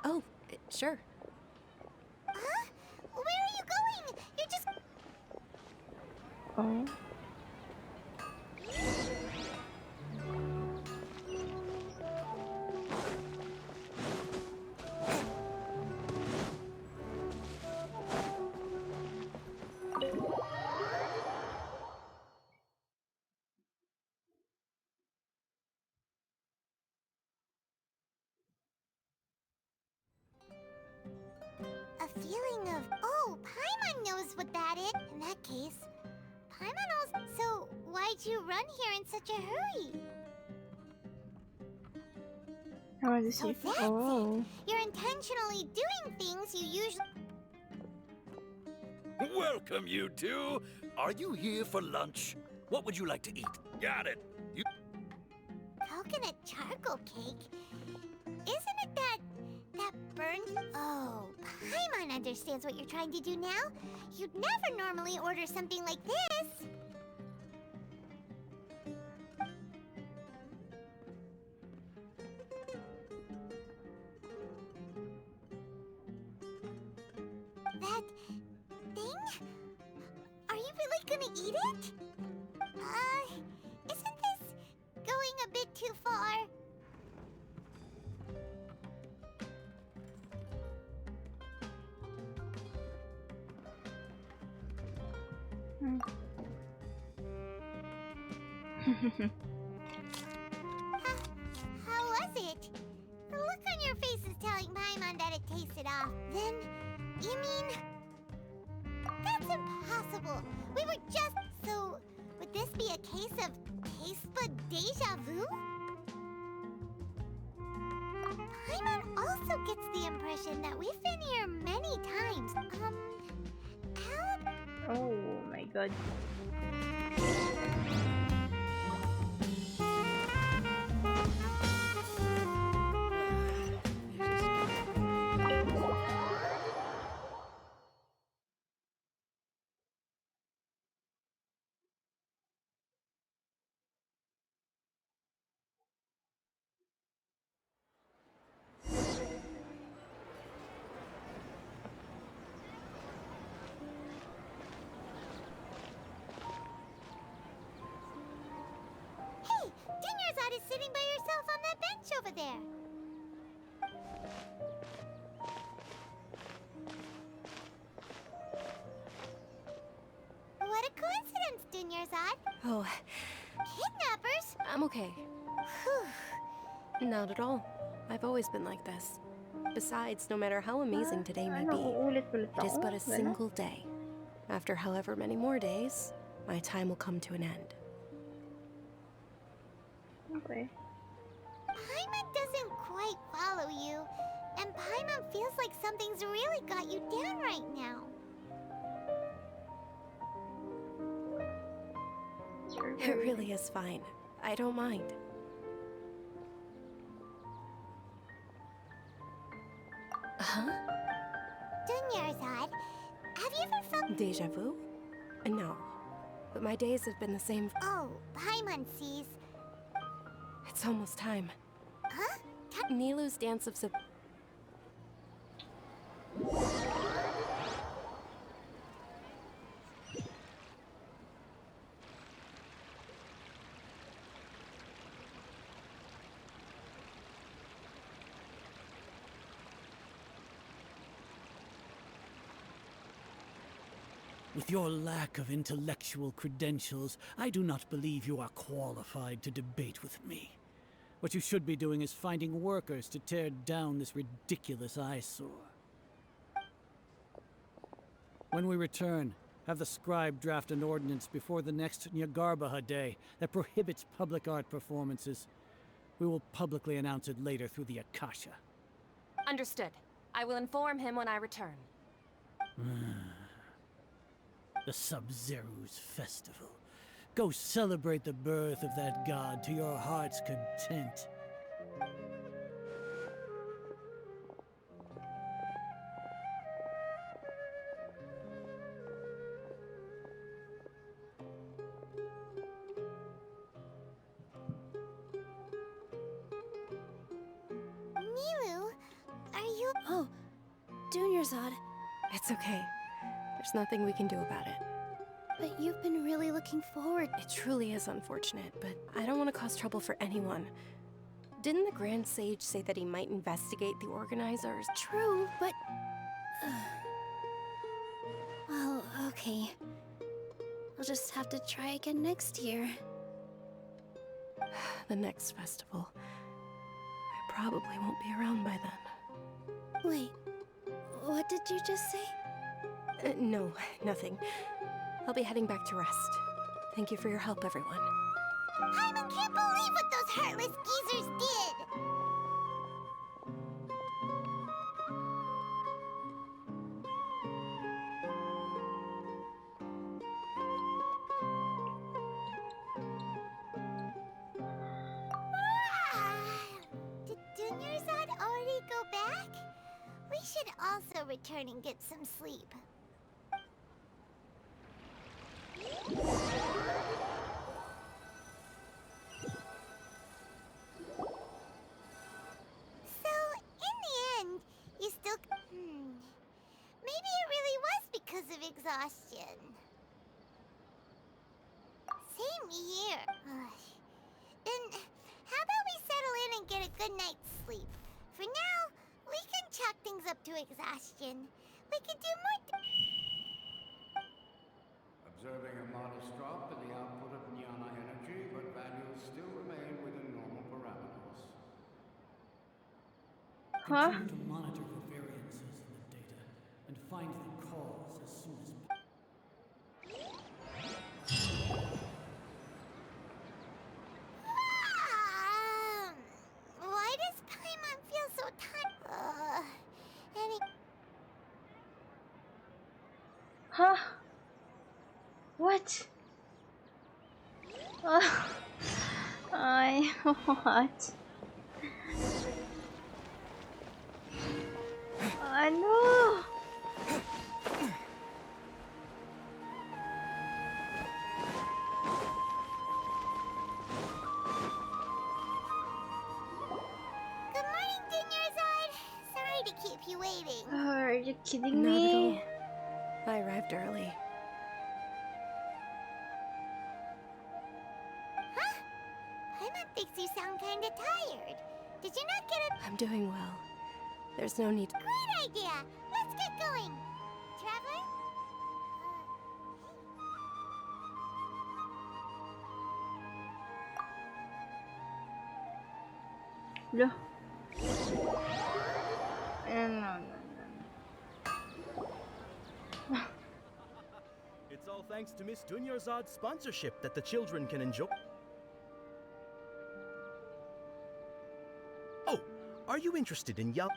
Oh, sure. Huh? Where are you going? You're just... Oh. A feeling of, oh, Paimon knows what that is. In that case, Paimon also... So, why'd you run here in such a hurry? I want to see. So that's Oh. it. You're intentionally doing things you usually... Welcome, you two. Are you here for lunch? What would you like to eat? Got it. You... Coconut charcoal cake? Isn't it that burned... Oh, Paimon understands what you're trying to do now. You'd never normally order something like this. That thing? Are you really gonna eat it? Isn't this going a bit too far? How was it? The look on your face is telling Paimon that it tasted off. Then, you mean... That's impossible. We were just... So, would this be a case of taste bud deja vu? Paimon also gets the impression that we've been here many times. How... Oh my god. is sitting by yourself on that bench over there. What a coincidence, Dunyarzad. Oh, Kidnappers? I'm okay. Not at all. I've always been like this. Besides, no matter how amazing today may be, it is but a single day. After however many more days, my time will come to an end. Okay. Paimon doesn't quite follow you, and Paimon feels like something's really got you down right now. It really is fine. I don't mind. Huh? Dunyarzad, have you ever felt Deja vu? No. But my days have been the same. Oh, Paimon sees. It's almost time. Huh? Nilou's dance of With your lack of intellectual credentials, I do not believe you are qualified to debate with me. What you should be doing is finding workers to tear down this ridiculous eyesore. When we return, have the scribe draft an ordinance before the next Nyagarbaha Day that prohibits public art performances. We will publicly announce it later through the Akasha. Understood. I will inform him when I return. The Sub-Zeru's festival. Go celebrate the birth of that god to your heart's content. Nilou, are you... Oh, Dunyarzad. It's okay. There's nothing we can do about it. But you've been really looking forward. It truly is unfortunate, but I don't want to cause trouble for anyone. Didn't the Grand Sage say that he might investigate the organizers? True, but... well, okay. I'll just have to try again next year. The next festival. I probably won't be around by then. Wait, what did you just say? No, nothing. I'll be heading back to rest. Thank you for your help, everyone. Paimon can't believe what those heartless geezers did! Did Dunyarzad already go back? We should also return and get some sleep. So, in the end, you still... Maybe it really was because of exhaustion. Same here. Then, how about we settle in and get a good night's sleep? For now, we can chalk things up to exhaustion. We can do more... Observing a modest drop in the output of Jnana energy, but values still remain within normal parameters. Continue to monitor for variances in the data and find the cause as soon as Why does Paimon feel so tired? Huh? What? What? No! Good morning, Dunyarzad. Sorry to keep you waiting. Are you kidding Not me? at all. I arrived early. Huh? Paimon Thinks you sound kinda tired. Did you not get it? I'm doing well. There's no need. Great idea! Let's get going! Traveler? Loh. No. It's all thanks to Miss Dunyarzad's sponsorship that the children can enjoy. Oh, are you interested in Yal?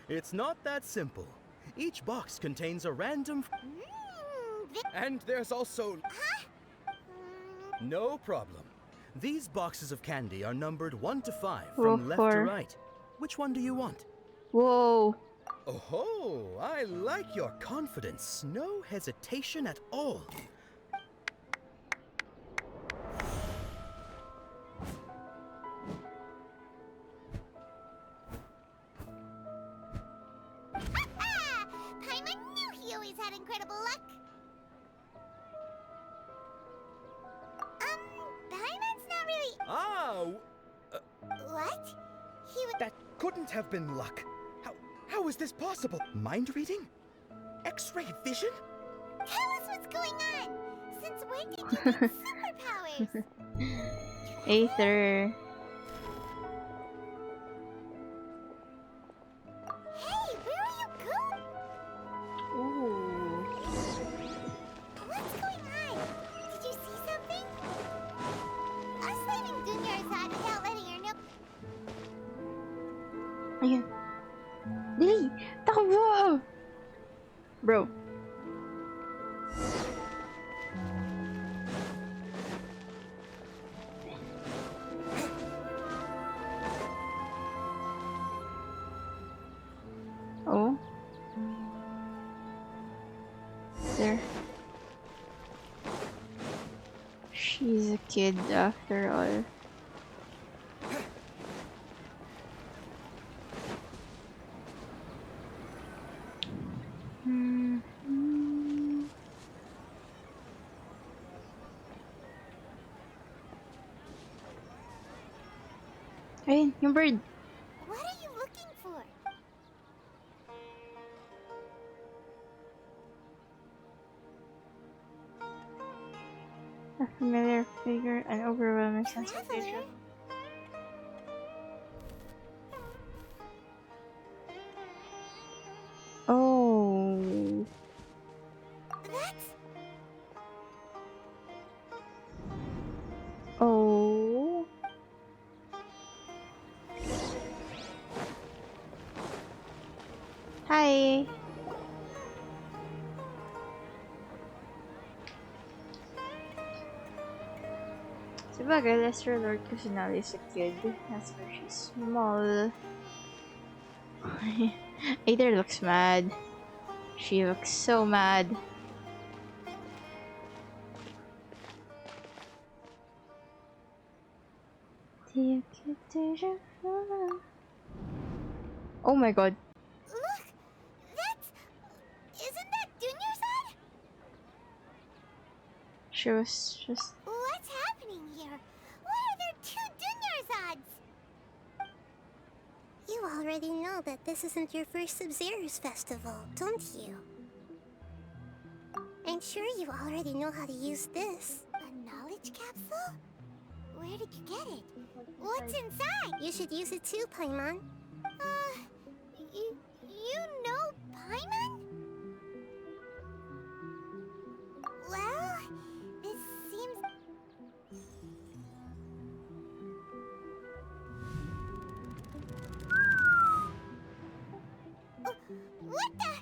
It's not that simple. Each box contains a random. And there's also. No problem. These boxes of candy are numbered 1 to 5 from left to right. Which one do you want? Whoa. Oh, I like your confidence. No hesitation at all. Paimon knew he always had incredible luck. Paimon's not really. What? He would. That couldn't have been luck. How is this possible? Mind reading? X-ray vision? Tell us what's going on. Since when did you get superpowers? Aether. Hey, where are you going? Ooh. What's going on? Did you see something? Us leaving Dunyarzad without letting her know. Ayan. Dili! Takbo! Bro. Oh. There. She's a kid after all. Ayun, yung bird. What are you looking for? A familiar figure, an overwhelming sense of danger. Oh. That's. Oh. Hi. Sabagay, Lesser Lord Kusanali is a kid. That's why she's small. Aether looks mad. She looks so mad. Oh my god. Look! That's. Isn't that Dunyarzad? She was just. What's happening here? Why are there 2 Dunyarzads? You already know that this isn't your first Sub-Zero's festival, don't you? I'm sure you already know how to use this. A knowledge capsule? Where did you get it? What's inside? You should use it too, Paimon. You know Paimon? Well, this seems... What the?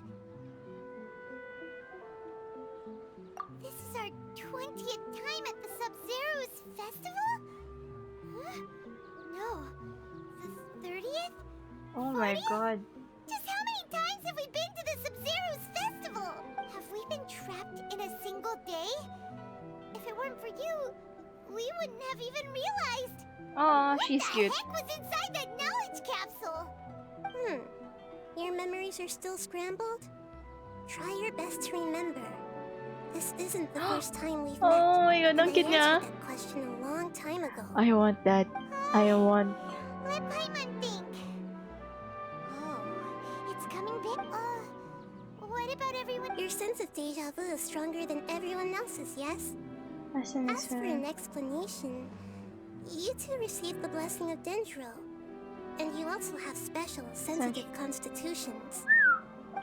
This is our 20th time at the Sub-Zero's festival? Huh? No. The 30th? Oh my god. Just how many times have we been to the Sub-Zero's festival? Have we been trapped in a single day? If it weren't for you, we wouldn't have even realized. Aw, she's cute. What the heck was inside that knowledge capsule? Your memories are still scrambled? Try your best to remember. This isn't the first time we've met. Oh my god, And ang I cute niya. answered that question a long time ago. I want that. I want. Let Paimon think. Oh, it's coming big. What about everyone? Your sense of deja vu is stronger than everyone else's, yes? As for an explanation, you two received the blessing of Dendro. And you also have special, sensitive constitutions.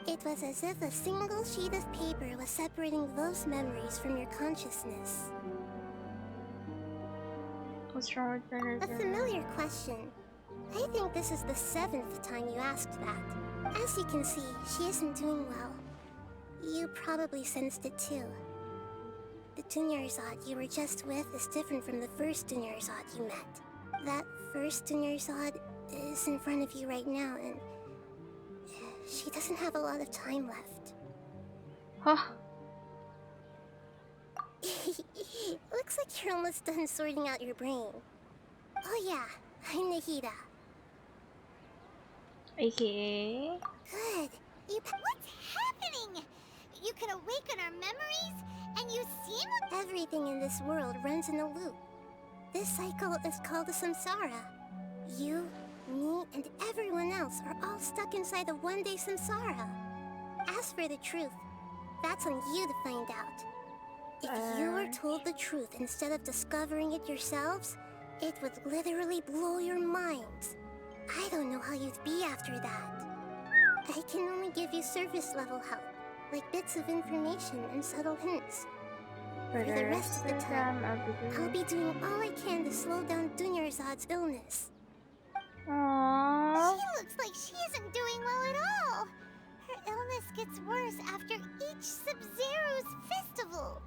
It was as if a single sheet of paper was separating those memories from your consciousness. What's wrong with that? A familiar question. I think this is the 7th time you asked that. As you can see, she isn't doing well. You probably sensed it too. The Dunyarzad you were just with is different from the first Dunyarzad you met. That first Dunyarzad is in front of you right now, and she doesn't have a lot of time left. Huh? Looks like you're almost done sorting out your brain. Oh yeah, I'm Nahida. Okay. Good. What's happening? You can awaken our memories, and you seem... Everything in this world runs in a loop. This cycle is called the samsara. You, me, and everyone else are all stuck inside the one-day samsara. As for the truth, that's on you to find out. If you were told the truth instead of discovering it yourselves, it would literally blow your minds. I don't know how you'd be after that. I can only give you surface-level help, like bits of information and subtle hints. For the rest of the time, I'll be doing all I can to slow down Dunyarzad's illness. Aww. She looks like she isn't doing well at all. Her illness gets worse after each Sub-Zero's festival.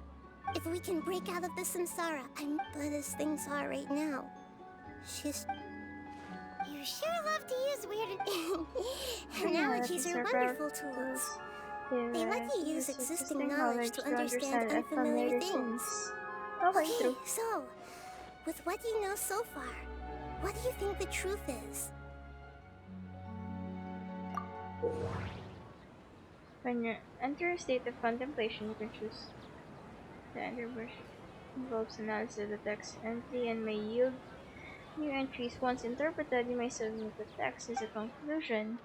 If we can break out of the samsara, but as things are right now, she's... You sure love to use weird analogies are wonderful tools. They let you use existing knowledge to understand unfamiliar things. Okay, so, with what you know so far, what do you think the truth is? When you enter a state of contemplation, you can choose to enter which involves analysis of the text entry and may yield new entries. Once interpreted, you may submit the text as a conclusion.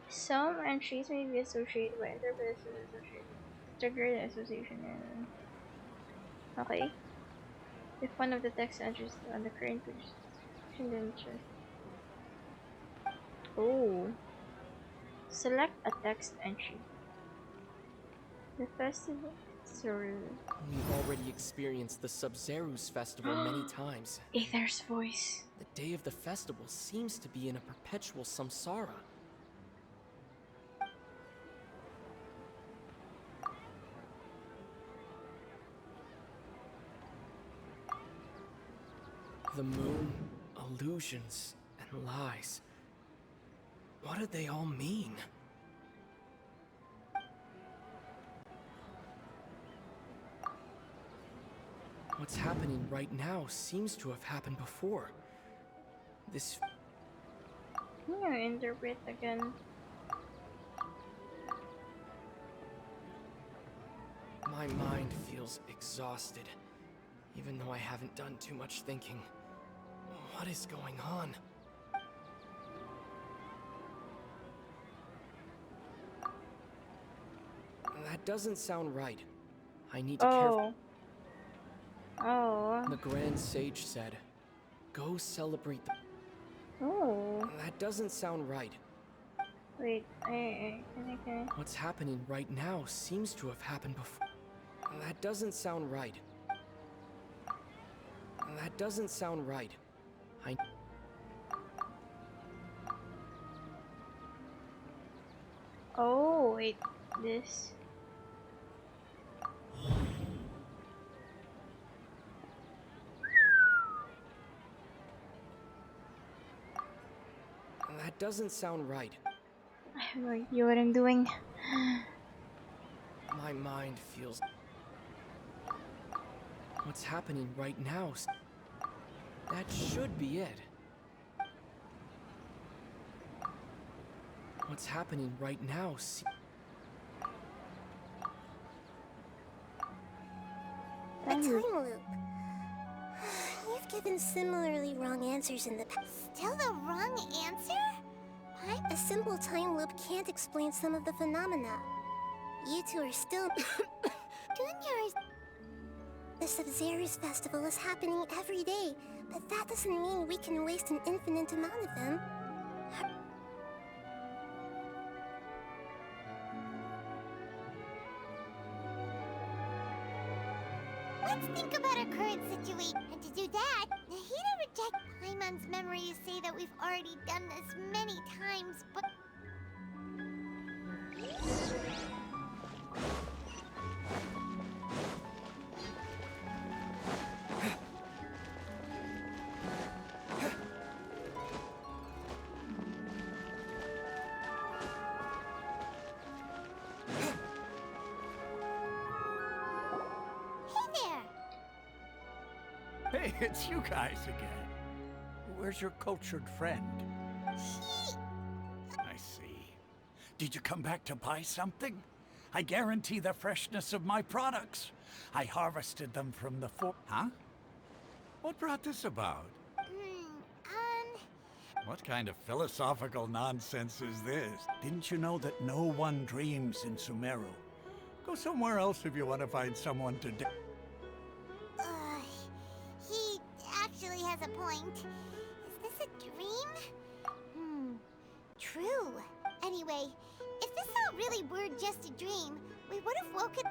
Some entries may be associated with interpretation trigger the association and okay. If one of the text entries on the current page then choose. Oh. Select a text entry. The festival. Sorry. We've already experienced the Sub-Zero's festival many times. Aether's voice. The day of the festival seems to be in a perpetual samsara. The moon, illusions, and lies. What do they all mean? What's happening right now seems to have happened before. This... Can you interpret again? My mind feels exhausted, even though I haven't done too much thinking. What is going on? That doesn't sound right. I need to carefully... Oh. The Grand Sage said, "Go celebrate the..." Oh. That doesn't sound right. Wait, okay. What's happening right now seems to have happened before. That doesn't sound right. That doesn't sound right. Oh, wait, this. That doesn't sound right. I have no idea what I'm doing. My mind feels... What's happening right now? That should be it. What's happening right now? time loop. You've given similarly wrong answers in the past. Still the wrong answer? A simple time loop can't explain some of the phenomena. You two are still... Junior is... The Sub-Zero's festival is happening every day, but that doesn't mean we can waste an infinite amount of them. Let's think about our current situation. And to do that, Nahida reject Paimon's memories say that we've already done this many times, but... Hey, it's you guys again. Where's your cultured friend? I see. Did you come back to buy something? I guarantee the freshness of my products. I harvested them from the Huh? What brought this about? What kind of philosophical nonsense is this? Didn't you know that no one dreams in Sumeru? Go somewhere else if you want to find someone to He actually has a point. Is this a dream? True. Anyway, if this all really were just a dream, we would have woken...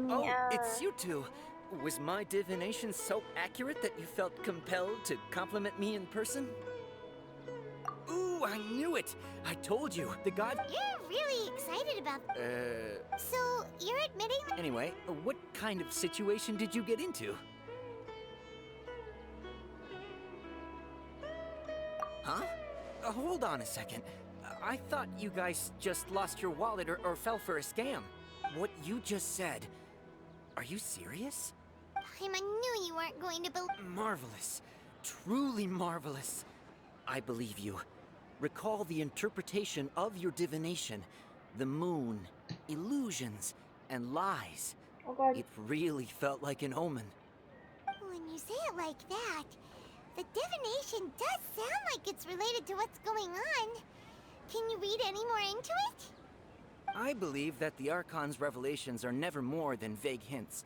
Oh, it's you two. Was my divination so accurate that you felt compelled to compliment me in person? Ooh, I knew it! I told you, the god... You're really excited about... So, you're admitting... Anyway, what kind of situation did you get into? Huh? Hold on a second. I thought you guys just lost your wallet or fell for a scam. What you just said... Are you serious? I knew you weren't going to believe... Marvelous. Truly marvelous. I believe you. Recall the interpretation of your divination. The moon, illusions, and lies. Oh God. It really felt like an omen. When you say it like that, the divination does sound like it's related to what's going on. Can you read any more into it? I believe that the Archon's revelations are never more than vague hints.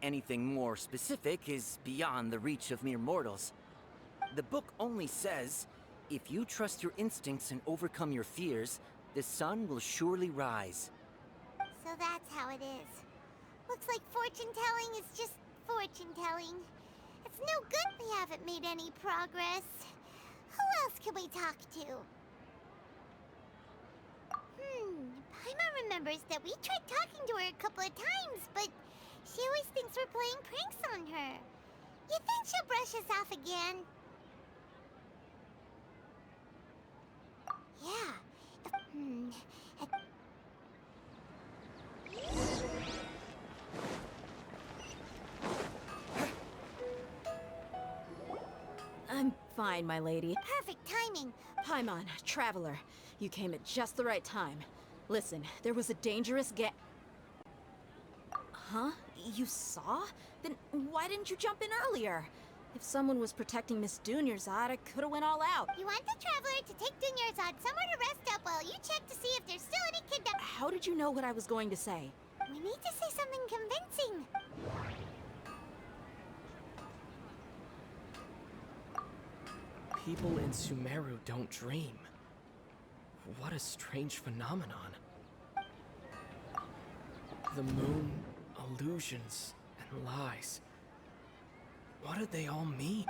Anything more specific is beyond the reach of mere mortals. The book only says, if you trust your instincts and overcome your fears, the sun will surely rise. So that's how it is. Looks like fortune-telling is just fortune-telling. It's no good we haven't made any progress. Who else can we talk to? Paimon remembers that we tried talking to her a couple of times, but she always thinks we're playing pranks on her. You think she'll brush us off again? Yeah. I'm fine, my lady. Perfect timing. Paimon, Traveler, you came at just the right time. Listen, there was a dangerous Huh? You saw? Then why didn't you jump in earlier? If someone was protecting Miss Dunyarzad, I could've went all out. You want the Traveler to take Dunyarzad somewhere to rest up while you check to see if there's still any kidnapped... How did you know what I was going to say? We need to say something convincing. People in Sumeru don't dream. What a strange phenomenon. The moon, illusions, and lies. What do they all mean?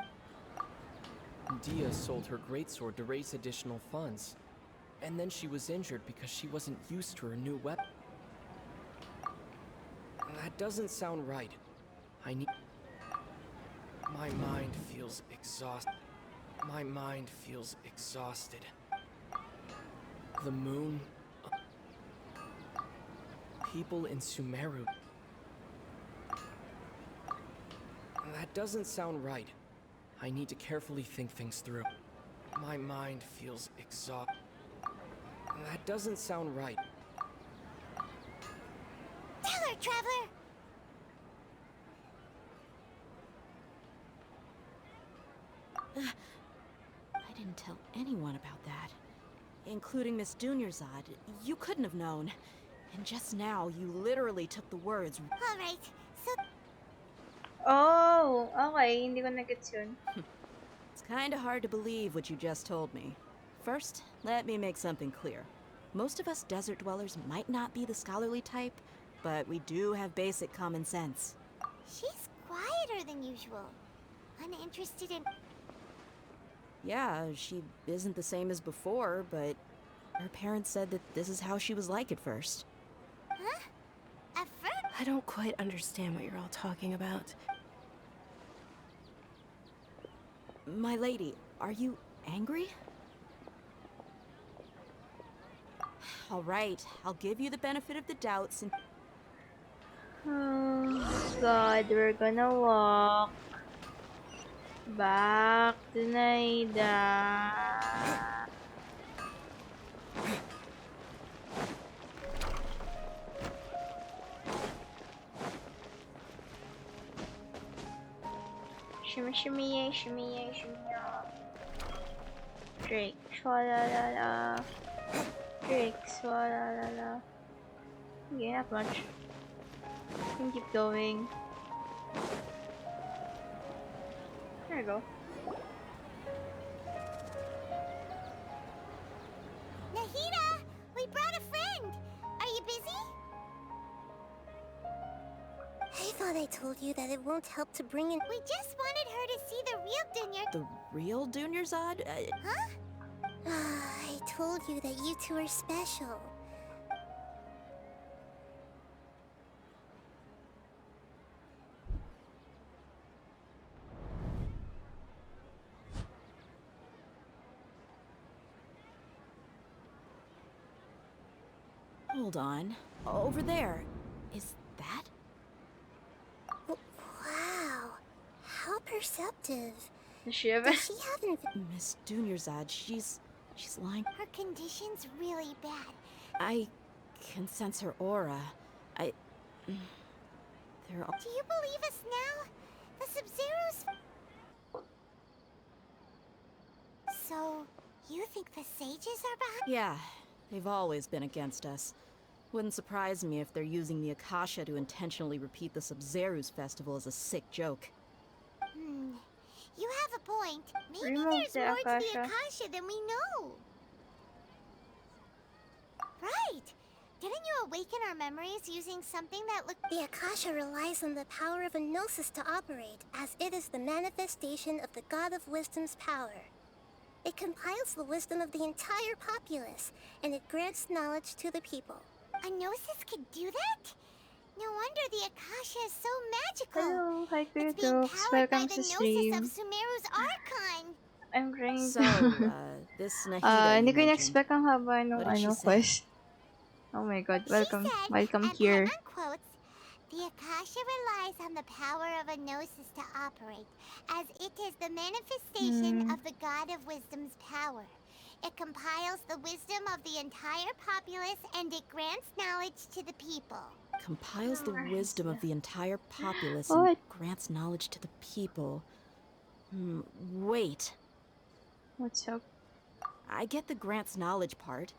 Dia sold her greatsword to raise additional funds. And then she was injured because she wasn't used to her new weapon. That doesn't sound right. I need... My mind feels exhausted. My mind feels exhausted. The moon... People in Sumeru... That doesn't sound right. I need to carefully think things through. My mind feels exhausted. That doesn't sound right. Tell her, Traveler! I didn't tell anyone about that. Including Miss Dunyarzad. You couldn't have known. And just now, you literally took the words. Alright, so... Oh, okay. Hindi ko na-gets yun. It's kinda hard to believe what you just told me. First, let me make something clear. Most of us desert dwellers might not be the scholarly type, but we do have basic common sense. She's quieter than usual. Uninterested in... Yeah, she isn't the same as before, but her parents said that this is how she was like at first. Huh? At first? I don't quite understand what you're all talking about. My lady, are you angry? All right, I'll give you the benefit of the doubt since... Oh god, we're gonna walk back to Naida. Shimmy, shimmy, yay, shimmy, yay, shimmy, ya. Drake, swala la la. Drake, swala la la. Okay, not much. Can keep going. There we go. Nahida! We brought a friend! Are you busy? I thought I told you that it won't help to bring in... We just wanted her to see the real Dunya. The real Dunyarzad? Huh? I told you that you two are special. Hold on. Over there. Is that? Wow. How perceptive. Does she have Miss Dunyarzad, she's lying. Her condition's really bad. I can sense her aura. They're all... Do you believe us now? The Sub-Zeros... So, you think the sages are behind? Yeah, they've always been against us. Wouldn't surprise me if they're using the Akasha to intentionally repeat the Sub-Zeros festival as a sick joke. You have a point. Maybe Remove there's the more to the Akasha. Akasha than we know. Right. Didn't you awaken our memories using something that looked... The Akasha relies on the power of a gnosis to operate, as it is the manifestation of the God of Wisdom's power. It compiles the wisdom of the entire populace, and it grants knowledge to the people. A gnosis could do that? No wonder the Akasha is so magical. Hello, hi It's being Jokes. powered by Welcome the to gnosis stream. of Sumeru's Archon. I'm trying So, to... this Nahida hindi you ko mentioned. in-expect ang haba nung What did she say? quest. Oh my god, welcome. She said, Welcome and here. quotes, the Akasha relies on the power of a gnosis to operate, as it is the manifestation of the God of Wisdom's power. It compiles the wisdom of the entire populace, and it grants knowledge to the people. Compiles the wisdom of the entire populace What? and grants knowledge to the people. Wait. What's up? I get the grants knowledge part.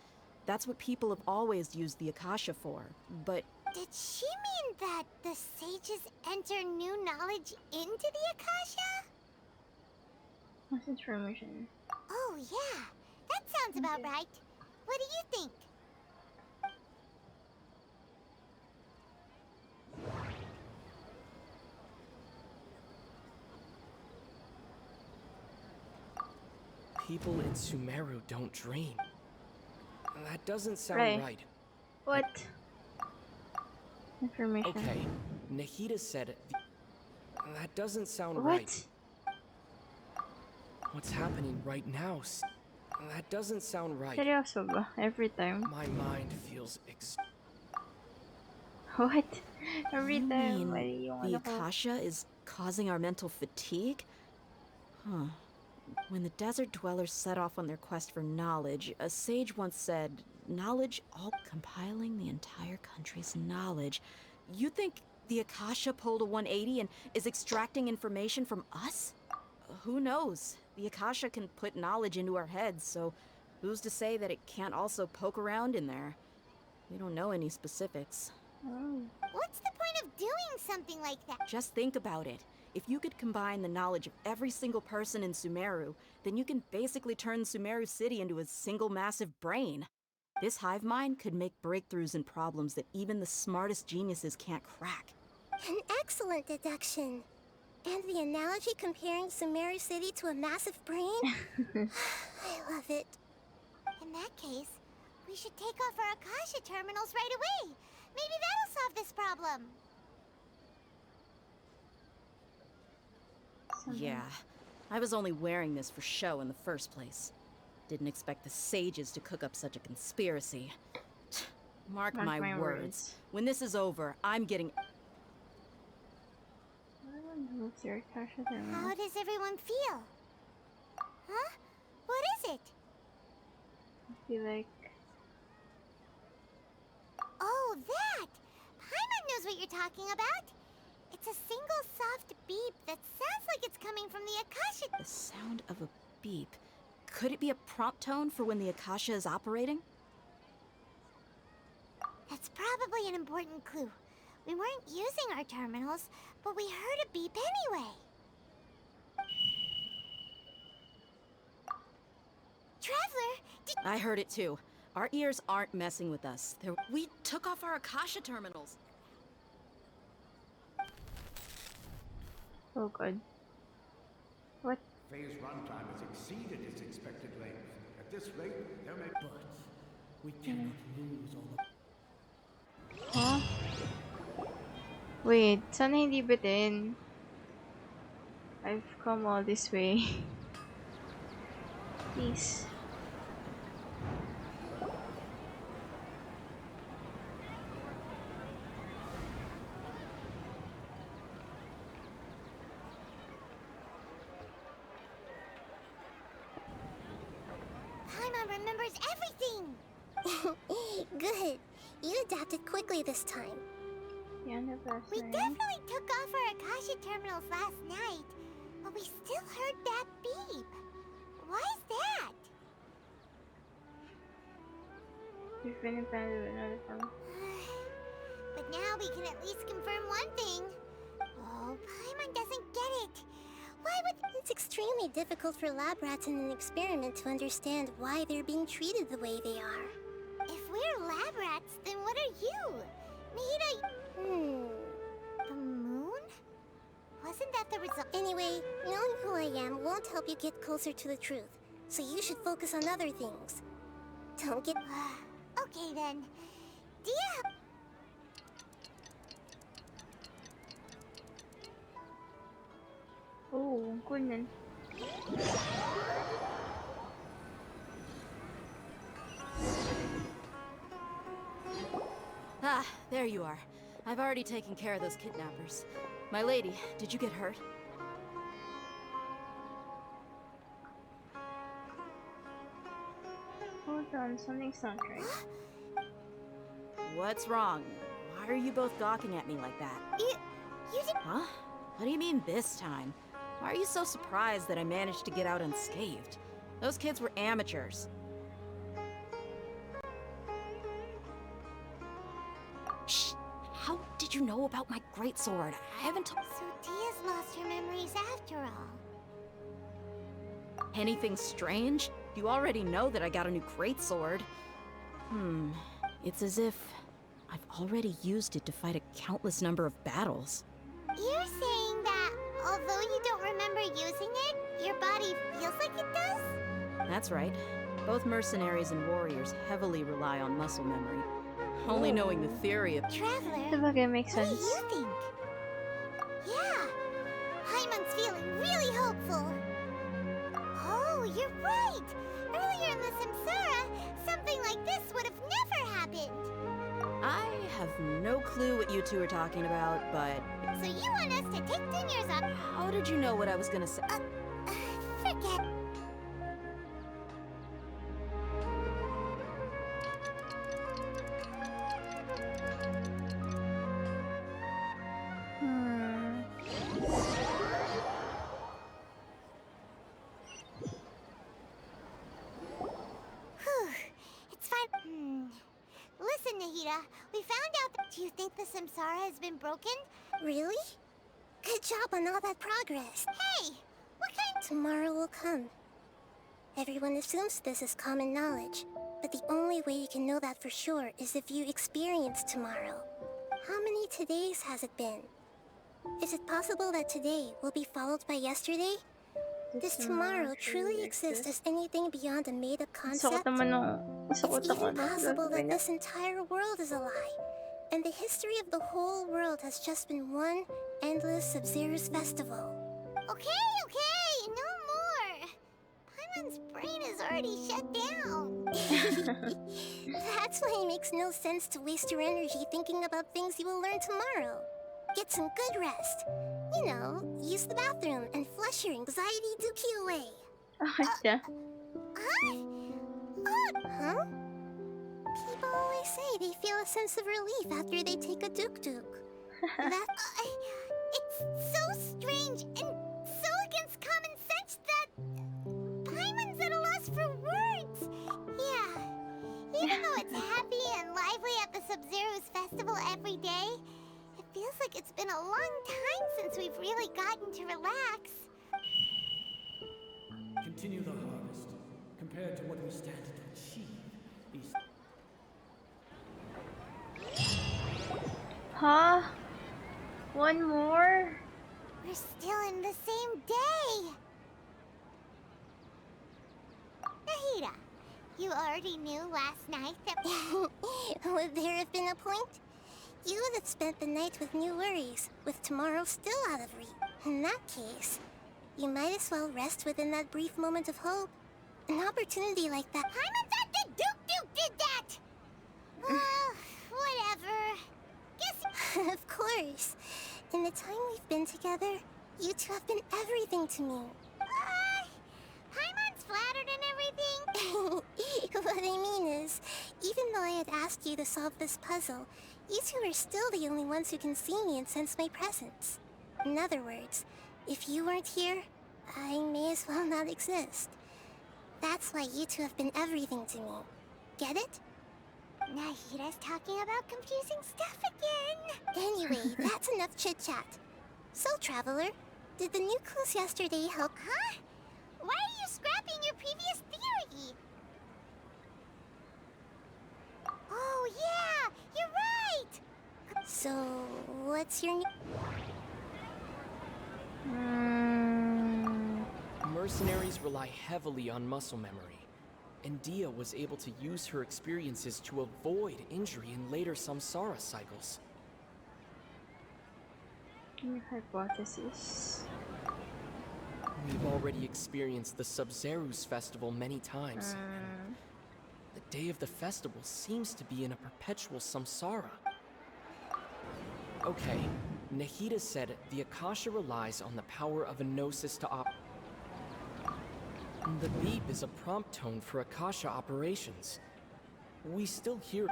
That's what people have always used the Akasha for. But Did she mean that the sages enter new knowledge into the Akasha? What's information? Oh, yeah. That sounds about right. What do you think? People in Sumeru don't dream. That doesn't sound Right. right. What? Information. Okay, Nahida said it. That doesn't sound What? right. What's happening right now? That doesn't sound right. Seryoso ba? Every time. My mind feels What? Every you time. mean Mali yung the ano ko. Akasha is causing our mental fatigue? Huh. When the desert dwellers set off on their quest for knowledge, a sage once said, knowledge all compiling the entire country's knowledge. You think the Akasha pulled a 180 and is extracting information from us? Who knows? The Akasha can put knowledge into our heads, so who's to say that it can't also poke around in there? We don't know any specifics. What's the point of doing something like that? Just think about it. If you could combine the knowledge of every single person in Sumeru, then you can basically turn Sumeru City into a single massive brain. This hive mind could make breakthroughs in problems that even the smartest geniuses can't crack. An excellent deduction. And the analogy comparing Sumeru City to a massive brain? I love it. In that case, we should take off our Akasha terminals right away. Maybe that'll solve this problem. Yeah, I was only wearing this for show in the first place. Didn't expect the sages to cook up such a conspiracy. Mark my words. When this is over, I'm getting... How does everyone feel? Huh? What is it? I feel like... Oh, that! Paimon knows what you're talking about. It's a single soft beep that sounds like it's coming from the Akasha. The sound of a beep. Could it be a prompt tone for when the Akasha is operating? That's probably an important clue. We weren't using our terminals, but we heard a beep anyway. Traveler, I heard it too. Our ears aren't messing with us. We took off our Akasha terminals. Oh god. What? Phase runtime has exceeded its expected length. At this rate, there may... But we cannot lose all the... Huh? Wait, sana hindi ba din? I've come all this way. Please. Paimon remembers everything! Good. You adapted quickly this time. We definitely took off our Akasha terminals last night, but we still heard that beep. Why is that? We've been implanted with another form. But now we can at least confirm one thing. Oh, Paimon doesn't get it. Why would... It's extremely difficult for lab rats in an experiment to understand why they're being treated the way they are. If we're lab rats, then what are you? Made The moon? Wasn't that the result? Anyway, knowing who I am won't help you get closer to the truth. So you should focus on other things. Don't get... Okay then. Dia... Oh, ang cool nun. Ah, there you are. I've already taken care of those kidnappers. My lady, did you get hurt? Hold on, something's not right. What's wrong? Why are you both gawking at me like that? You did... Huh? What do you mean this time? Why are you so surprised that I managed to get out unscathed? Those kids were amateurs. Shh! How did you know about my greatsword? I haven't told... So Dia's lost her memories after all. Anything strange? You already know that I got a new greatsword. It's as if I've already used it to fight a countless number of battles. You're saying that although you don't remember using it, your body feels like it does? That's right. Both mercenaries and warriors heavily rely on muscle memory. Only knowing the theory of... Traveler, Sabagay, makes sense. what do you think? Yeah, Paimon's feeling really hopeful. Oh, you're right! Earlier in the Samsara, something like this would have never happened. I have no clue what you two are talking about, but... So you want us to take 10 years off? How did you know what I was gonna say? Forget. Nahida. We found out that... Do you think the Samsara has been broken? Really? Good job on all that progress. Hey! What kind... Tomorrow will come. Everyone assumes this is common knowledge, but the only way you can know that for sure is if you experience tomorrow. How many todays has it been? Is it possible that today will be followed by yesterday? Does tomorrow truly exist as anything beyond a made-up concept? It's even possible that this entire world is a lie, and the history of the whole world has just been one endless Sub-Zero's festival. Okay, no more! Paimon's brain is already shut down. That's why it makes no sense to waste your energy thinking about things you will learn tomorrow. Get some good rest. You know, use the bathroom and flush your anxiety dookie away. Huh? People always say they feel a sense of relief after they take a duk-duk. It's so strange and so against common sense that Paimon's at a loss for words. Yeah, even though it's happy and lively at the Sub-Zero's festival every day, it feels like it's been a long time since we've really gotten to relax. Continue the harvest. Compared to what we stand to achieve, these... Huh? One more? We're still in the same day. Nahida, you already knew last night that... Would there have been a point? You would have spent the night with new worries, with tomorrow still out of reach. In that case, you might as well rest within that brief moment of hope. An opportunity like that... Paimon thought the Duke did that! Whatever. Guess... Of course. In the time we've been together, you two have been everything to me. Paimon's flattered and everything. What I mean is, even though I had asked you to solve this puzzle, you two are still the only ones who can see me and sense my presence. In other words, if you weren't here, I may as well not exist. That's why you two have been everything to me. Get it? Nahida's talking about confusing stuff again. Anyway, that's enough chit-chat. So, Traveler, did the new clues yesterday help? Huh? Why are you scrapping your previous theory? Oh, yeah! You're right! So, what's your new... Mercenaries rely heavily on muscle memory, and Dia was able to use her experiences to avoid injury in later samsara cycles. New hypothesis. We've already experienced the Sub-Zero's festival many times. And the day of the festival seems to be in a perpetual samsara. Okay, Nahida said the Akasha relies on the power of a gnosis to The beep is a prompt tone for Akasha operations. We still hear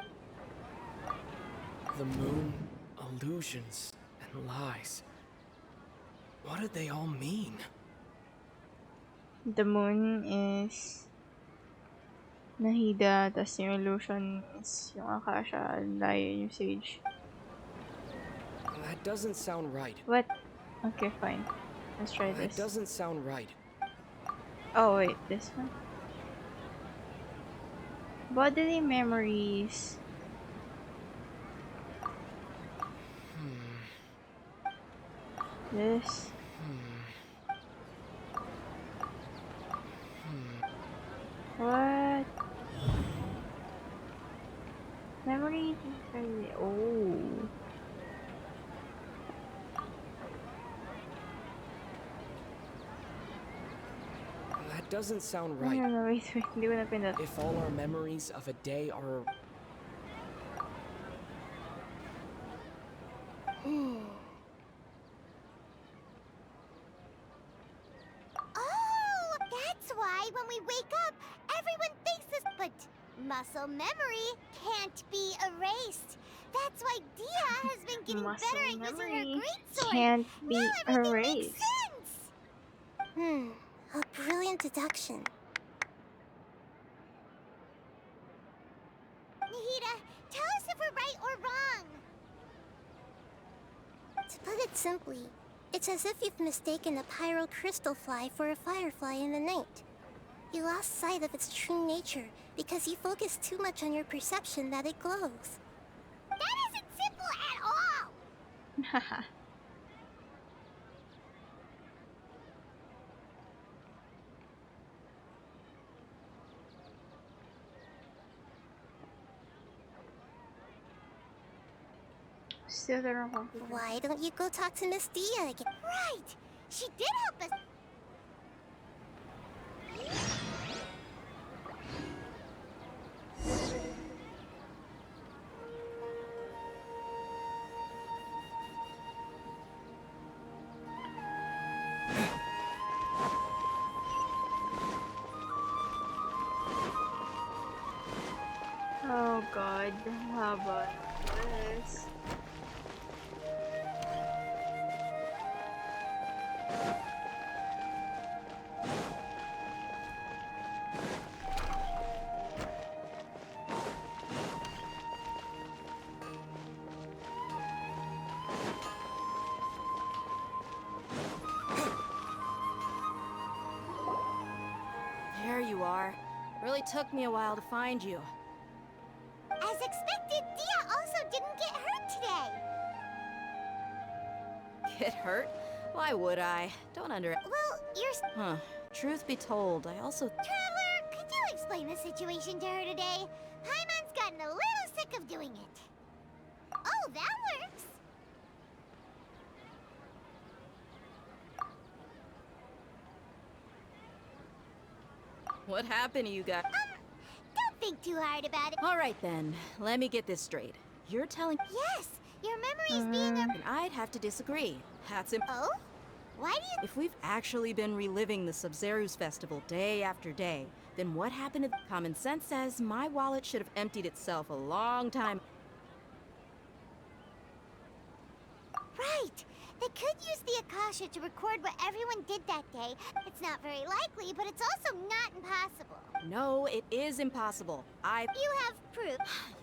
the moon, illusions, and lies. What do they all mean? The moon is Nahida, tas yung illusion is yung Akasha, Laya yung Sage. That doesn't sound right. What? Okay, fine. Let's try this. That doesn't sound right. Oh wait, this one? Bodily memories. This. What? Memory. Oh. That doesn't sound right. No, wait. Hindi ko na pinat. If all our memories of a day are... Oh, that's why when we wake up, everyone thinks this, but muscle memory can't be erased. That's why Dia has been getting better at using her greatsword. Can't be now everything erased. makes sense. A brilliant deduction. Nahida, tell us if we're right or wrong. To put it simply, it's as if you've mistaken a pyro crystal fly for a firefly in the night. You lost sight of its true nature because you focus too much on your perception that it glows. That isn't simple at all! Haha. Still don't know. Why don't you go talk to Miss Dia again? Right! She did help us. Oh god, haba this. There you are. Really took me a while to find you. As expected, Dia also didn't get hurt today. Get hurt? Why would I? Don't under... Well, you're... Huh. Truth be told, I also... Traveler, could you explain the situation to her today? Paimon's gotten a little sick of doing it. Oh, that works. What happened to you guys? Don't think too hard about it. Alright then, let me get this straight. You're telling... Yes, your memory's being a... And I'd have to disagree. That's Oh? Why do you... If we've actually been reliving the Sub-Zeru's festival day after day, then what happened to... Common sense says my wallet should have emptied itself a long time... Right! They could use the Akasha to record what everyone did that day. It's not very likely, but it's also not impossible. No, it is impossible. You have proof.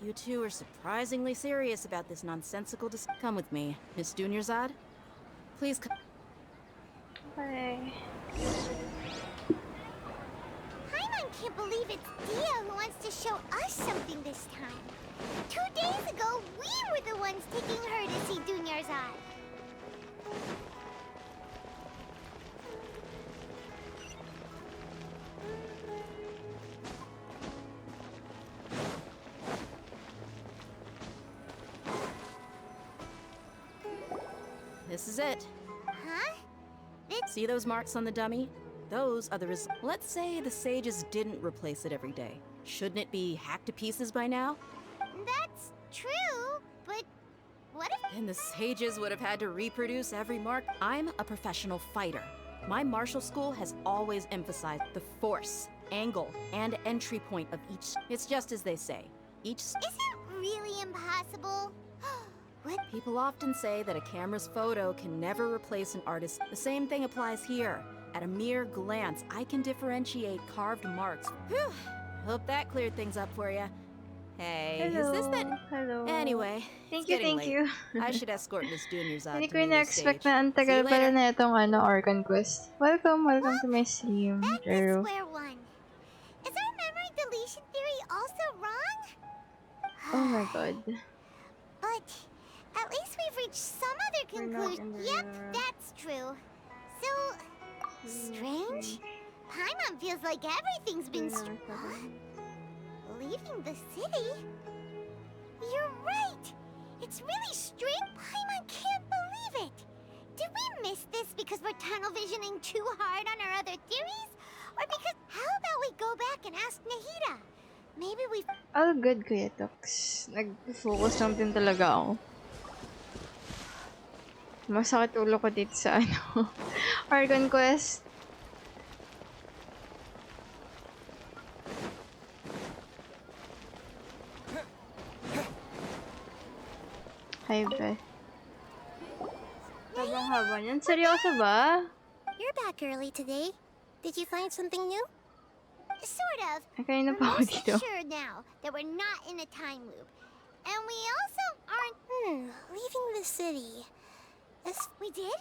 You two are surprisingly serious about this nonsensical Come with me. Miss Dunyarzad? Please come. Okay. Paimon can't believe it's Dia who wants to show us something this time. 2 days ago, we were the ones taking her to see Dunyarzad. This is it. Huh? See those marks on the dummy? Those are the Let's say the sages didn't replace it every day. Shouldn't it be hacked to pieces by now? That's true, but what if... Then the sages would have had to reproduce every mark. I'm a professional fighter. My martial school has always emphasized the force, angle, and entry point of each. It's just as they say. Is it really impossible? What? People often say that a camera's photo can never replace an artist. The same thing applies here. At a mere glance, I can differentiate carved marks. Whew. Hope that cleared things up for you. Hey, Hello. is this that? Hello. Anyway, Thank it's you, getting thank late. you. I should escort Miss Dunyarzad Hindi to ko the ina-expect stage. na ang See you tagal pala later. na itong Organ Quest. Welcome to my stream, Drew. Square one. Is our memory deletion theory also wrong? Oh my god. But at least we've reached some other conclusion. Yep, that's true. So strange. Paimon feels like everything's been leaving the city. You're right. It's really strange. Paimon can't believe it. Did we miss this because we're tunnel visioning too hard on our other theories? Or because... How about we go back and ask Nahida? Maybe we... All good, Kuya Tox. Nag-focus lang din talaga ako. Masakit ulo ko dito sa Organ Quest. Hi, Beth. Sobrang haba niyan. Seryoso ba? You're back early today. Did you find something new? Sort of. Ay, kaya na We're pa ako mostly dito. sure now that we're not in a time loop. And we also aren't... leaving the city. We did?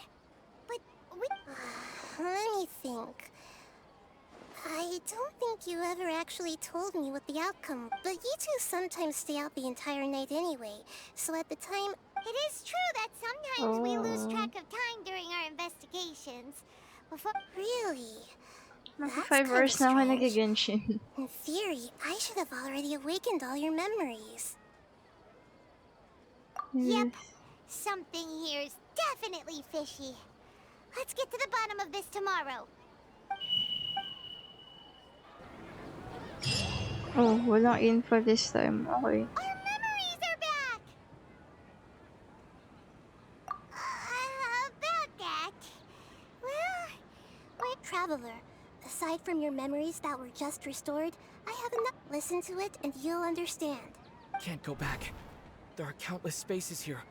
But we... Let me think. I don't think you ever actually told me what the outcome, but you two sometimes stay out the entire night anyway, so at the time... It is true that sometimes we lose track of time during our investigations. Before... Really? Naka That's 5 kinda hours na ako strange. nag-Genshin. In theory, I should have already awakened all your memories. Yep. Something here's definitely fishy. Let's get to the bottom of this tomorrow. Oh, walang info this time. Okay. Our memories are back! About that... Well... Wait, Traveler. Aside from your memories that were just restored, I have enough. Listen to it and you'll understand. Can't go back. There are countless spaces here.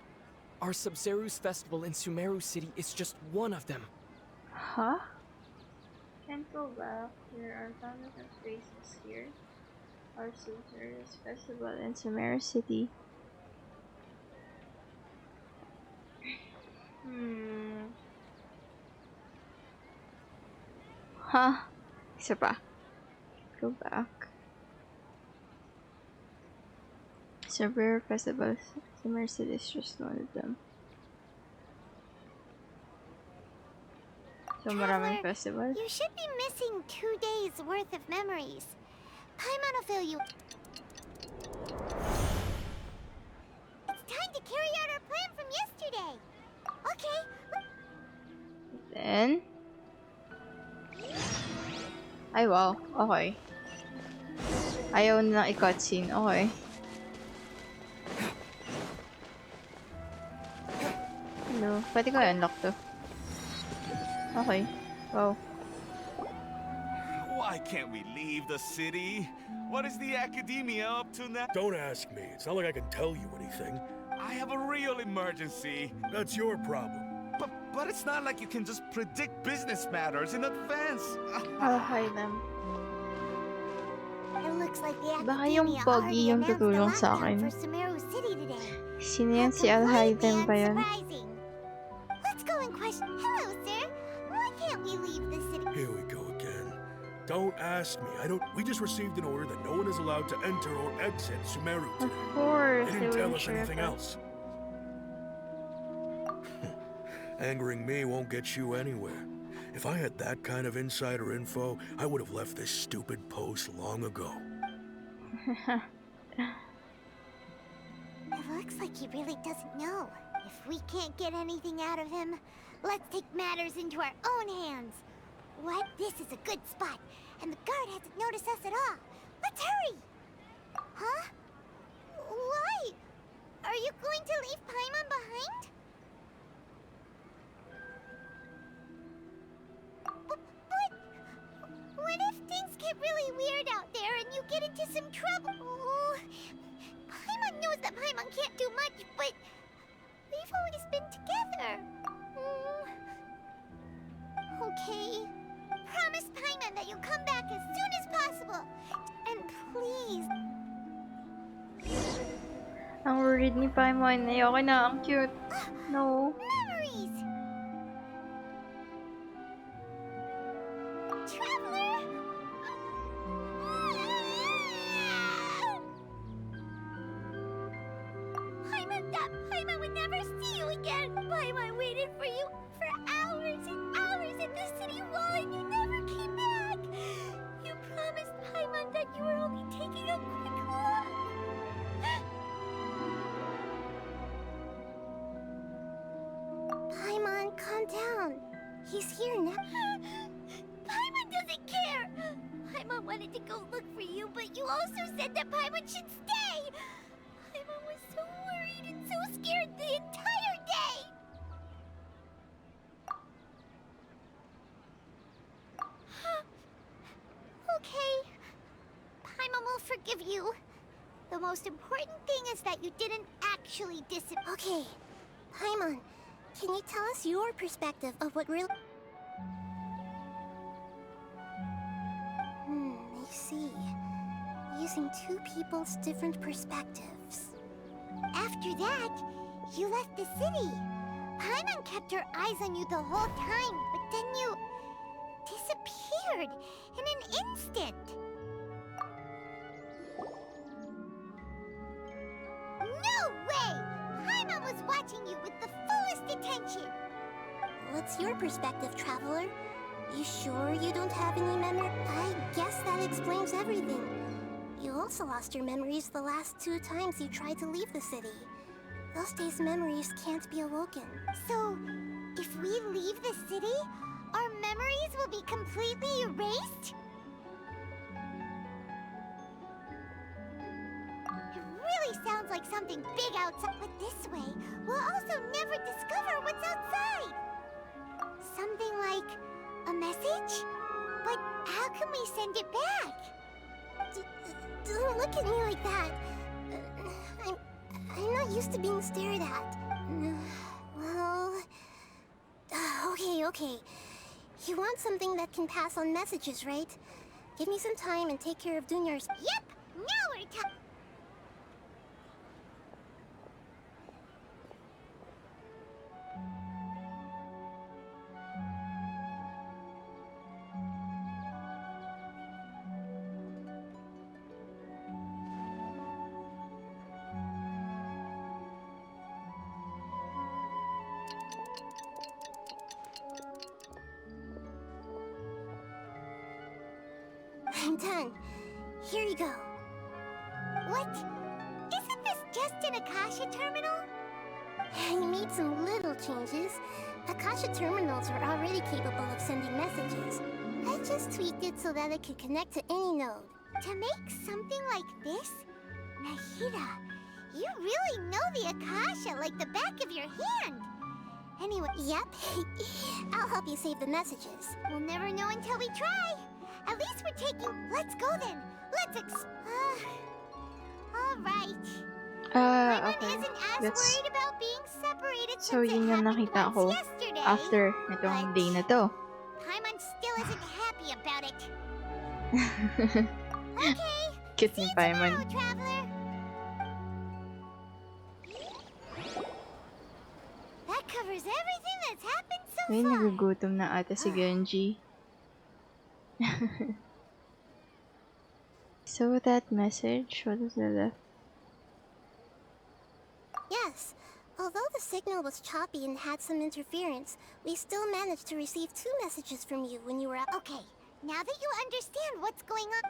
Our Sub-Zeru's festival in Sumeru City is just one of them. Huh? Can't go back. There are countless spaces here. Our Sub-Zeru's festival in Sumeru City. Huh? Isa pa. Go back. Sumeru Festival. Sumeru City is just one of them. So maraming festival. You should be missing 2 days worth of memories. Paimon will fill you. It's time to carry out our plan from yesterday. Okay. Then... Ay wow, okay. Ayaw nilang i-cutscene, okay. Hello, pwede ko i-unlock to. Okay, wow. Why can't we leave the city? What is the academia up to now? Don't ask me. It's not like I can tell you anything. I have a real emergency. That's your problem. But it's not like you can just predict business matters in advance. I'll hide them. It looks like the Baka yung Academia pogi already yung announced the tutulong last sa time akin. for Sumeru City today. Sino yan? Si Alhaiden ba yan? Surprising. Let's go and question. Hello, sir. Why can't we leave the city? Here we go again. Don't ask me. We just received an order that no one is allowed to enter or exit Sumeru today. Of course, They they didn't tell wouldn't us share anything that. else. Angering me won't get you anywhere. If I had that kind of insider info, I would have left this stupid post long ago. It looks like he really doesn't know. If we can't get anything out of him, let's take matters into our own hands. What? This is a good spot, and the guard hasn't noticed us at all. Let's hurry! Huh? Why? Are you going to leave Paimon behind? But what if things get really weird out there and you get into some trouble? Oh, Paimon knows that Paimon can't do much, but we've always been together. Okay. Promise Paimon that you'll come back as soon as possible. And please. Ang worried ni Paimon. Ayoko na, ang cute. No. Memories! Traveler! Paimon would never see you again. Paimon waited for you for hours and hours at the city wall and you never came back. You promised Paimon that you were only taking a quick look. Paimon, calm down. He's here now. Paimon doesn't care. Paimon wanted to go look for you, but you also said that Paimon should stay. Paimon was so worried and so scared the entire day. Okay. Paimon will forgive you. The most important thing is that you didn't actually disappear. Okay. Paimon, can you tell us your perspective of what really... I see. Using two people's different perspectives. After that, you left the city. Paimon kept her eyes on you the whole time, but then you disappeared in an instant. No way! Paimon was watching you with the fullest attention. What's your perspective, Traveler? You sure you don't have any memory? I guess that explains everything. You also lost your memories the last 2 times you tried to leave the city. Those days' memories can't be awoken. So, if we leave the city, our memories will be completely erased? It really sounds like something big outside, but this way, we'll also never discover what's outside. Something like a message? But how can we send it back? Don't look at me like that. I'm not used to being stared at. Well... Okay. You want something that can pass on messages, right? Give me some time and take care of Dunyar's... Yep! Now we're talking! I'm done. Here you go. What? Isn't this just an Akasha terminal? I made some little changes. Akasha terminals are already capable of sending messages. I just tweaked it so that it could connect to any node. To make something like this? Nahida, you really know the Akasha like the back of your hand. Anyway, yep. I'll help you save the messages. We'll never know until we try. At least we're taking... Let's go then. Let's all right. Okay. Isn't as That's... worried about being separated So since yun it yung happened nakita ko once yesterday. after itong day na to. Paimon still isn't happy about it. Okay. Cute ni Paimon. Traveler. That covers everything that's happened so May far. nagugutom na ata si Genji. So that message, what is that? Yes. Although the signal was choppy and had some interference, we still managed to receive 2 messages from you when you were out. Okay, now that you understand what's going on...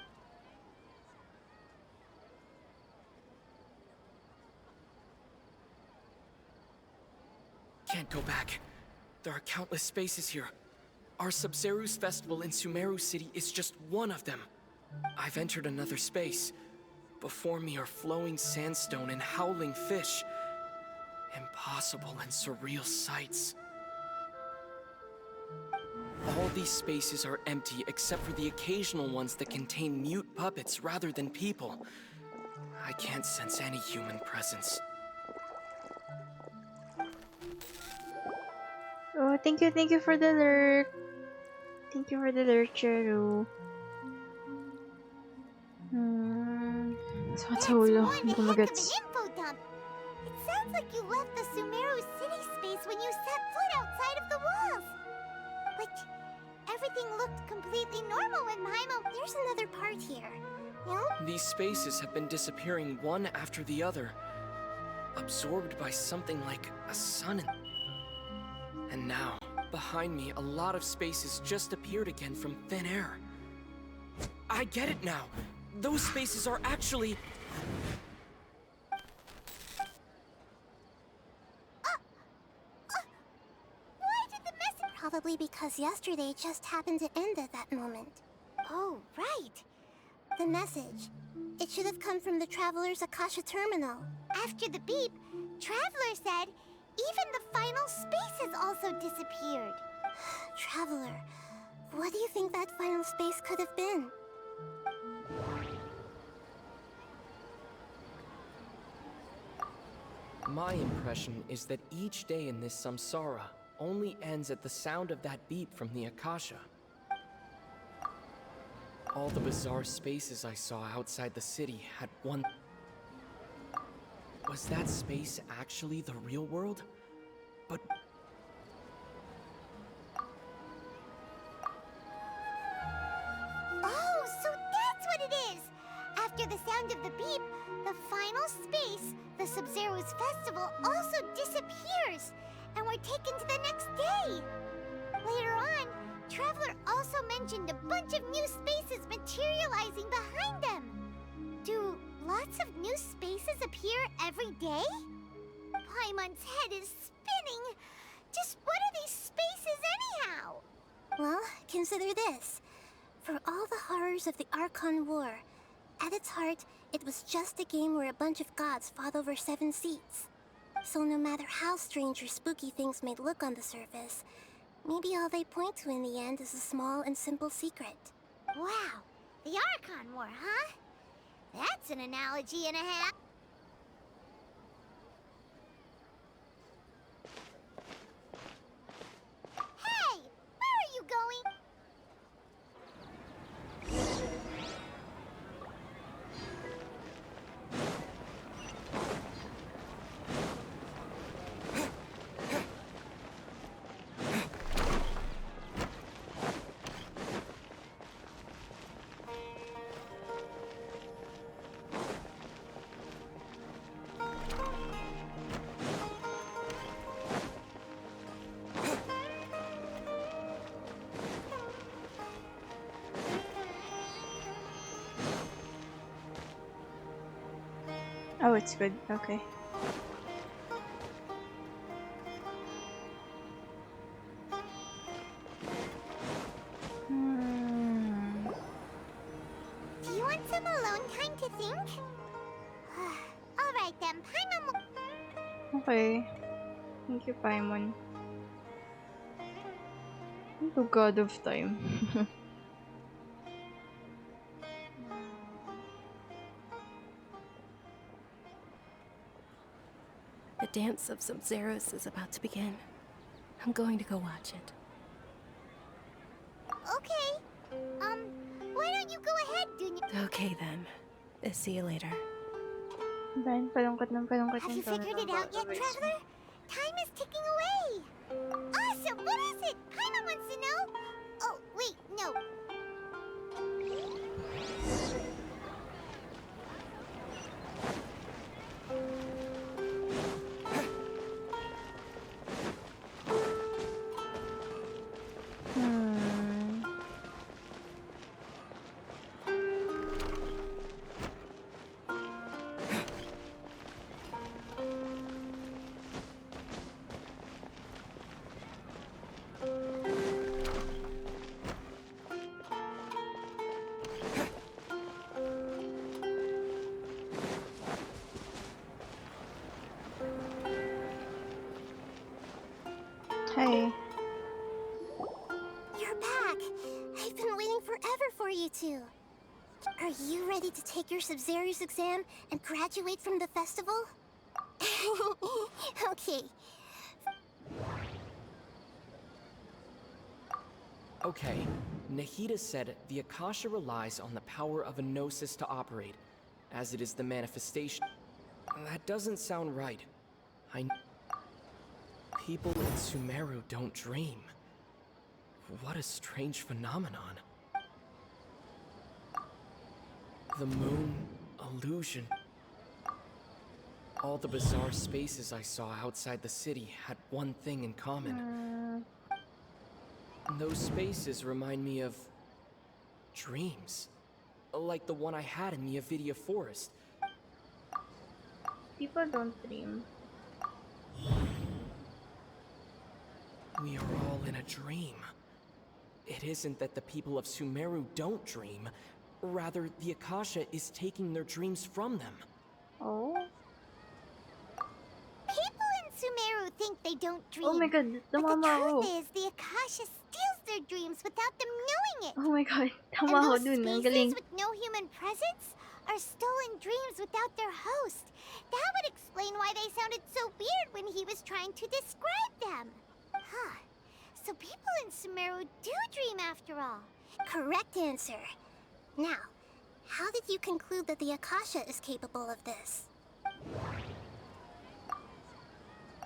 Can't go back. There are countless spaces here. Our Sub-Zeru's festival in Sumeru City is just one of them. I've entered another space. Before me are flowing sandstone and howling fish. Impossible and surreal sights. All these spaces are empty except for the occasional ones that contain mute puppets rather than people. I can't sense any human presence. Oh, thank you for the alert. Thank you for the alert, Cheru. Sa ulo, hindi ko magets. Info dump. It sounds like you left the Sumeru city space when you set foot outside of the walls. But everything looked completely normal when Paimon... There's another part here. These spaces have been disappearing one after the other, absorbed by something like a sun. And now, behind me, a lot of spaces just appeared again from thin air. I get it now. Those spaces are actually... Why did the message... Probably because yesterday just happened to end at that moment. Oh, right. The message. It should have come from the Traveler's Akasha terminal. After the beep, Traveler said even the final spaces also disappeared. Traveler, what do you think that final space could have been? My impression is that each day in this samsara only ends at the sound of that beep from the Akasha. All the bizarre spaces I saw outside the city had one... Was that space actually the real world? But Oh, so that's what it is! After the sound of the beep, the final space, the Sub-Zero's festival, also disappears, and we're taken to the next day. Later on, Traveler also mentioned a bunch of new spaces materializing behind them. Do lots of new spaces appear every day? Paimon's head is spinning. Just what are these spaces anyhow? Well, consider this. For all the horrors of the Archon War, at its heart, it was just a game where a bunch of gods fought over 7 seats. So no matter how strange or spooky things may look on the surface, maybe all they point to in the end is a small and simple secret. Wow, the Archon War, huh? That's an analogy and a half. Hey, where are you going? Oh, it's good. Okay. Do you want some alone time to think? Alright then, Paimon will... Okay. Thank you, Paimon. The god of time. The dance of Sub-Zeros is about to begin. I'm going to go watch it. Okay. Why don't you go ahead, Dunya? Okay then. See you later. Dahil palungkot ng Have you figured it out yet, Traveler? Time is ticking away. Awesome! What is it? Paimon wants to know. Oh, wait, no. Hey. You're back! I've been waiting forever for you two. Are you ready to take your Sub-Zero's exam and graduate from the festival? Okay. okay, Nahida said the Akasha relies on the power of a gnosis to operate, as it is the manifestation. That doesn't sound right. People in Sumeru don't dream. What a strange phenomenon. The moon, illusion. All the bizarre spaces I saw outside the city had one thing in common. Those spaces remind me of dreams. Like the one I had in the Avidia Forest. People don't dream. We are all in a dream. It isn't that the people of Sumeru don't dream. Rather, the Akasha is taking their dreams from them. Oh? People in Sumeru think they don't dream. Oh my god, But the tama ako. truth is, the Akasha steals their dreams without them knowing it. Oh my god, And tama ako those dun. Ang spaces galing. with no human presence are stolen dreams without their host. That would explain why they sounded so weird when he was trying to describe them. Huh. So people in Sumeru do dream after all. Correct answer. Now, how did you conclude that the Akasha is capable of this?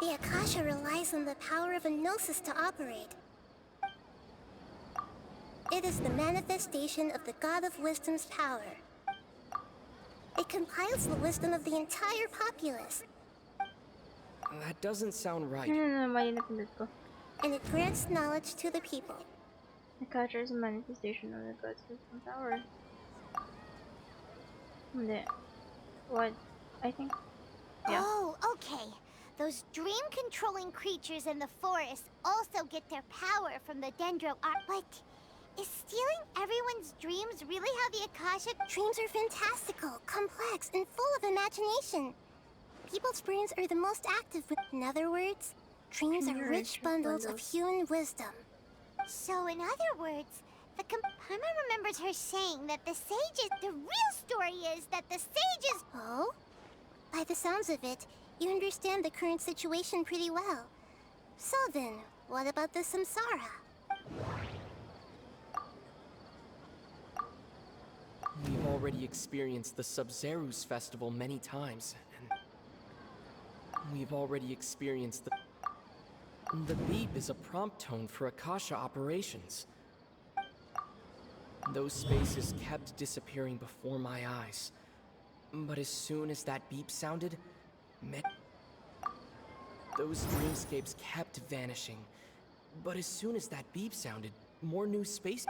The Akasha relies on the power of a gnosis to operate. It is the manifestation of the God of Wisdom's power. It compiles the wisdom of the entire populace. That doesn't sound right. Mali napindot ko. And it grants knowledge to the people. The culture is a manifestation of the God's wisdom power. Hindi. What? I think. Yeah. Oh, okay. Those dream-controlling creatures in the forest also get their power from the Dendro art. But is stealing everyone's dreams really how the Akasha... Dreams are fantastical, complex, and full of imagination. People's brains are the most active. In other words, dreams are rich bundles of human wisdom. So in other words, Paimon remembers her saying that the sages... The real story is that the sages... Oh? By the sounds of it, you understand the current situation pretty well. So then, what about the samsara? We've already experienced the Sub-Zerus festival many times, and we've already experienced the beep is a prompt tone for Akasha operations. Those spaces kept disappearing before my eyes. But as soon as that beep sounded, those dreamscapes kept vanishing. But as soon as that beep sounded, more new space...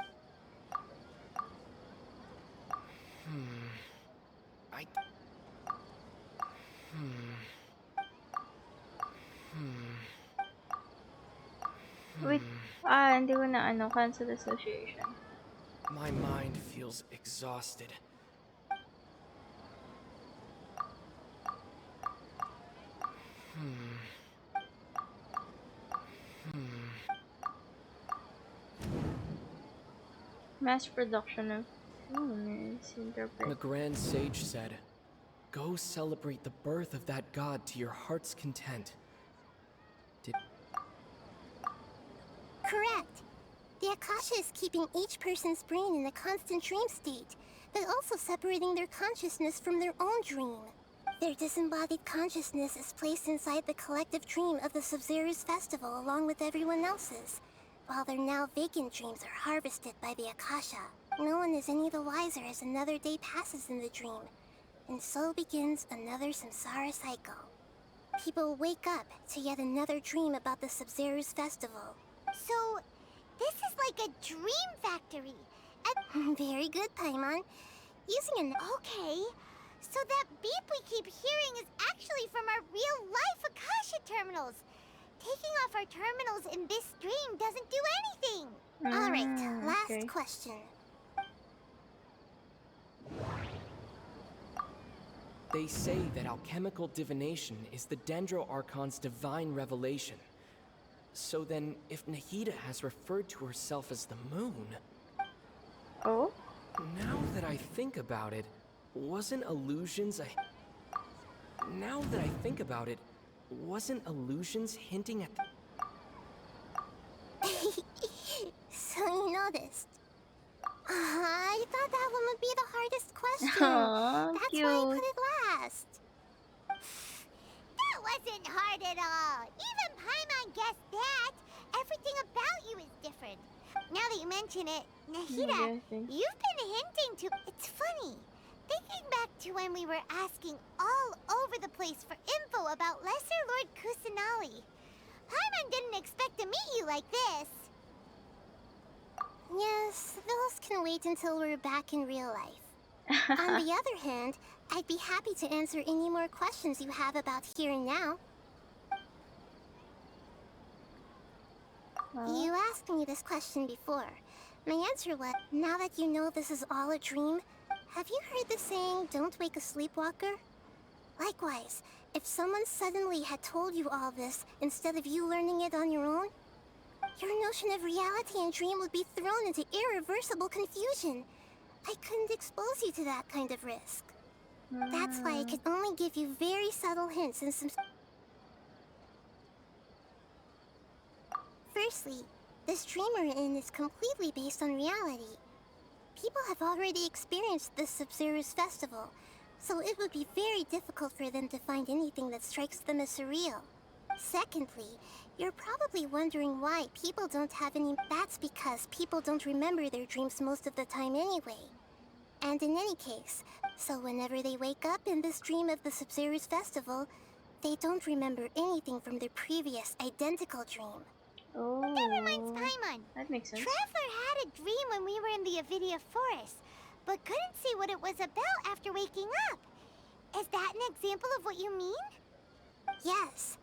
Wait. Hindi ko na ano, cancel association. My mind feels exhausted. Mass production of humans interpret. The Grand Sage said, "Go celebrate the birth of that god to your heart's content." Correct. The Akasha is keeping each person's brain in a constant dream state, but also separating their consciousness from their own dream. Their disembodied consciousness is placed inside the collective dream of the Sub-Zerus festival along with everyone else's, while their now vacant dreams are harvested by the Akasha. No one is any the wiser as another day passes in the dream, and so begins another samsara cycle. People wake up to yet another dream about the Sub-Zerus festival. So, this is like a dream factory. Very good, Paimon. Using an... Okay, so that beep we keep hearing is actually from our real-life Akasha terminals. Taking off our terminals in this dream doesn't do anything. All right, last question. They say that alchemical divination is the Dendro Archon's divine revelation. So then, if Nahida has referred to herself as the moon... Oh? Now that I think about it, wasn't illusions a... Now that I think about it, wasn't illusions hinting at... So you noticed. I thought that one would be the hardest question. Aww, That's cute. why I put it last. That wasn't hard at all. Even Paimon guessed that. Everything about you is different. Now that you mention it, Nahida, you've been hinting to... It's funny. Thinking back to when we were asking all over the place for info about Lesser Lord Kusanali. Paimon didn't expect to meet you like this. Yes, those can wait until we're back in real life. On the other hand, I'd be happy to answer any more questions you have about here and now. You asked me this question before. My answer was, now that you know this is all a dream, have you heard the saying, don't wake a sleepwalker? Likewise, if someone suddenly had told you all this instead of you learning it on your own, your notion of reality and dream would be thrown into irreversible confusion. I couldn't expose you to that kind of risk. That's why I could only give you very subtle hints and some... Firstly, this dream we're in is completely based on reality. People have already experienced this Sub-Zerus festival, so it would be very difficult for them to find anything that strikes them as surreal. Secondly, you're probably wondering why people don't have any. That's because people don't remember their dreams most of the time anyway. And in any case, so whenever they wake up in this dream of the Sub-Zero's festival, they don't remember anything from their previous identical dream. Oh. That reminds Paimon. That makes sense. Traveler had a dream when we were in the Avidia forest, but couldn't see what it was about after waking up. Is that an example of what you mean? Yes.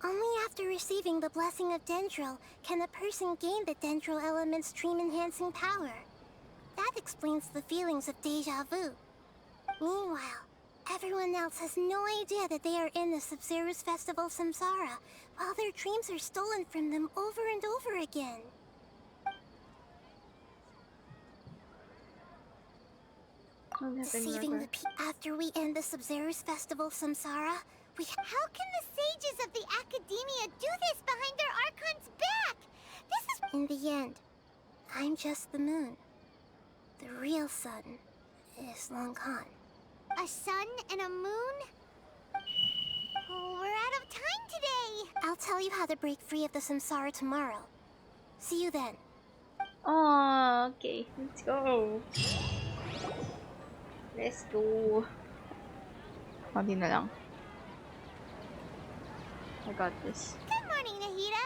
Only after receiving the blessing of Dendril can a person gain the Dendril element's dream-enhancing power. That explains the feelings of deja vu. Meanwhile, everyone else has no idea that they are in the Sub-Zero's festival Samsara, while their dreams are stolen from them over and over again. Deceiving the after we end the Sub-Zero's festival Samsara, we— How can the sages of the Academia do this behind their Archon's back? This is— In the end, I'm just the moon. The real sun is long gone. A sun and a moon? Oh, we're out of time today. I'll tell you how to break free of the samsara tomorrow. See you then. Oh, okay. Let's go. Let's go. Konti na lang. I got this. Good morning, Nahida.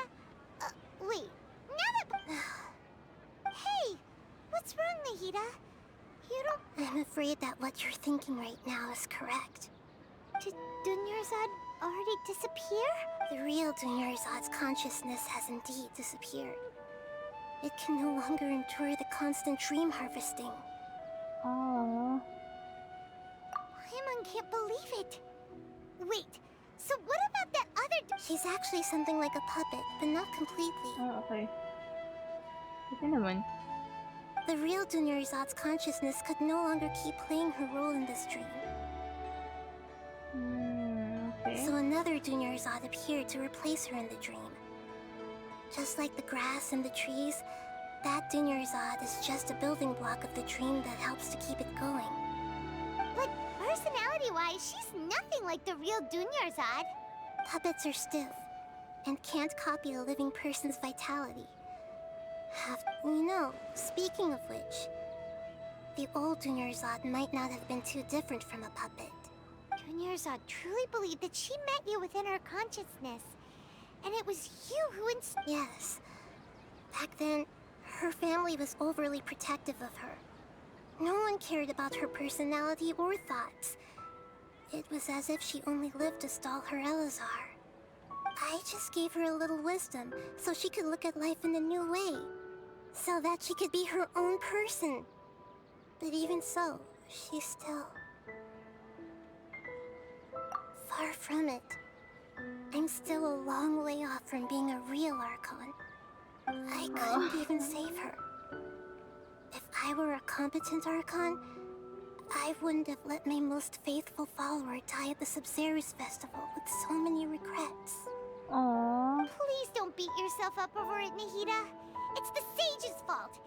Wait. Now that... Hey! What's wrong, Nahida? You don't... I'm afraid that what you're thinking right now is correct. Did Dunyarzad already disappear? The real Dunyarzad's consciousness has indeed disappeared. It can no longer endure the constant dream harvesting. Oh. Paimon can't believe it. Wait, so what about that other... She's actually something like a puppet, but not completely. Oh, okay. Ito naman. The real Dunyarzad's consciousness could no longer keep playing her role in this dream. Okay. So another Dunyarzad appeared to replace her in the dream. Just like the grass and the trees, that Dunyarzad is just a building block of the dream that helps to keep it going. But personality-wise, she's nothing like the real Dunyarzad. Puppets are stiff and can't copy a living person's vitality. You know, speaking of which, the old Dunyarzad might not have been too different from a puppet. Dunyarzad truly believed that she met you within her consciousness. And it was you who Yes. Back then, her family was overly protective of her. No one cared about her personality or thoughts. It was as if she only lived to stall her Elazar. I just gave her a little wisdom so she could look at life in a new way. So that she could be her own person. But even so, she's still... far from it. I'm still a long way off from being a real Archon. I couldn't even save her. If I were a competent Archon, I wouldn't have let my most faithful follower die at the Sub-Zero's festival with so many regrets. Aww. Please don't beat yourself up over it, Nahida. It's the sage's fault.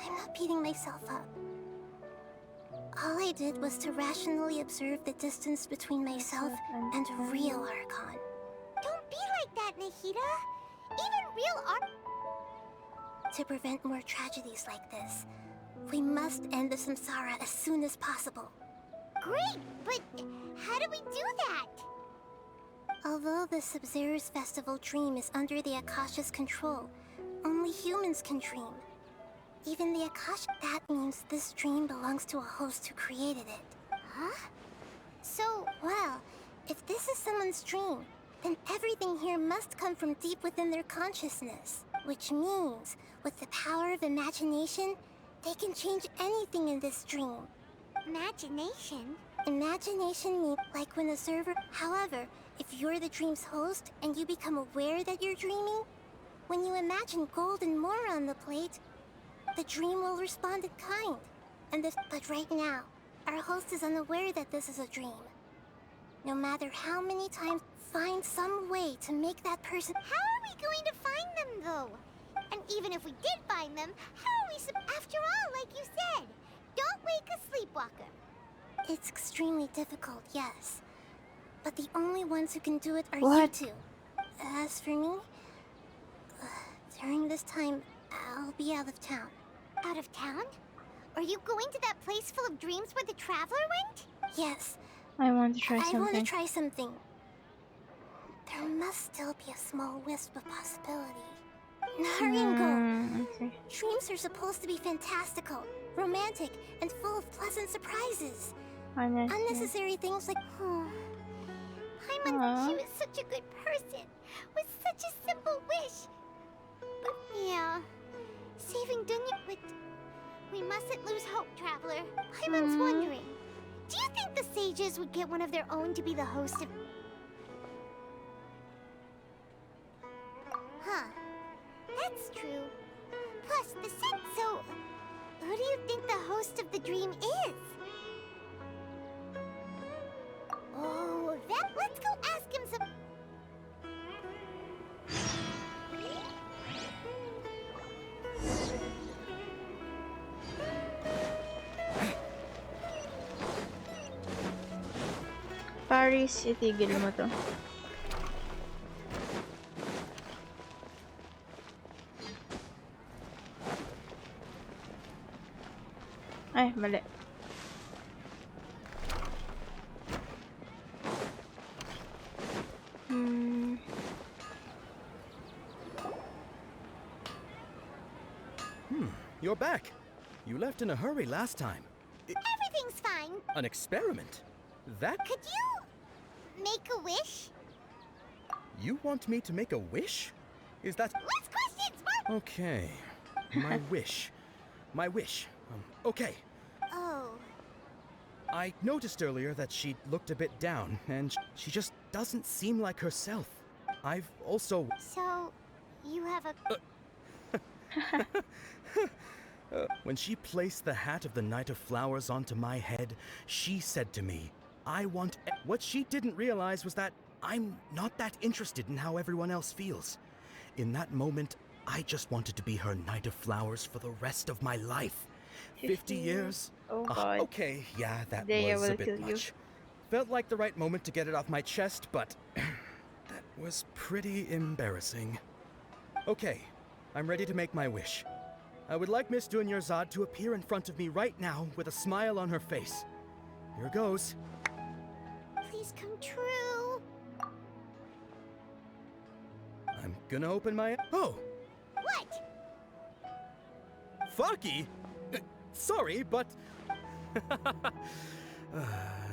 I'm not beating myself up. All I did was to rationally observe the distance between myself and a real Archon. Don't be like that, Nahida. Even real To prevent more tragedies like this, we must end the samsara as soon as possible. Great, but how do we do that? Although the Sub-Zero's festival dream is under the Akasha's control, only humans can dream. Even the Akasha. That means this dream belongs to a host who created it. Huh? So, well, if this is someone's dream, then everything here must come from deep within their consciousness. Which means, with the power of imagination, they can change anything in this dream. Imagination? Imagination means like when a server... However, if you're the dream's host and you become aware that you're dreaming, when you imagine gold and more on the plate, the dream will respond in kind. But right now, our host is unaware that this is a dream. No matter how many times, find some way to make that person... How are we going to find them, though? And even if we did find them, how are we After all, like you said, don't wake a sleepwalker. It's extremely difficult, yes. but the only ones who can do it are What? you two. As for me, during this time, I'll be out of town. Out of town? Are you going to that place full of dreams where the Traveler went? Yes. I want to try I want something. to try something. There must still be a small wisp of possibility. Hurry and go. Okay. Dreams are supposed to be fantastical, romantic, and full of pleasant surprises. Unnecessary things like, Paimon, she was such a good person, with such a simple wish. But yeah, saving Dunya, but we mustn't lose hope, Traveler. Paimon's wondering, do you think the sages would get one of their own to be the host of... Huh, that's true. Plus, the sense, so who do you think the host of the dream is? Oh, let's go ask him some... Paris, itigil mo to. Ay, mali. You're back. You left in a hurry last time. Everything's fine. An experiment? That? Could you make a wish? You want me to make a wish? Is that... Less questions, Mark! Okay. My wish. My wish. Okay. Oh. I noticed earlier that she looked a bit down, and she just doesn't seem like herself. I've also... So, you have a... When she placed the hat of the Knight of Flowers onto my head, she said to me, I want... What she didn't realize was that I'm not that interested in how everyone else feels. In that moment, I just wanted to be her Knight of Flowers for the rest of my life. 50 years? Oh god. Okay, yeah, that They was will a bit kill you. much. Felt like the right moment to get it off my chest, but that was pretty embarrassing. Okay, I'm ready to make my wish. I would like Miss Dunyarzad to appear in front of me right now with a smile on her face. Here goes. Please come true. I'm gonna open my... Oh! What? Faki? Sorry, but...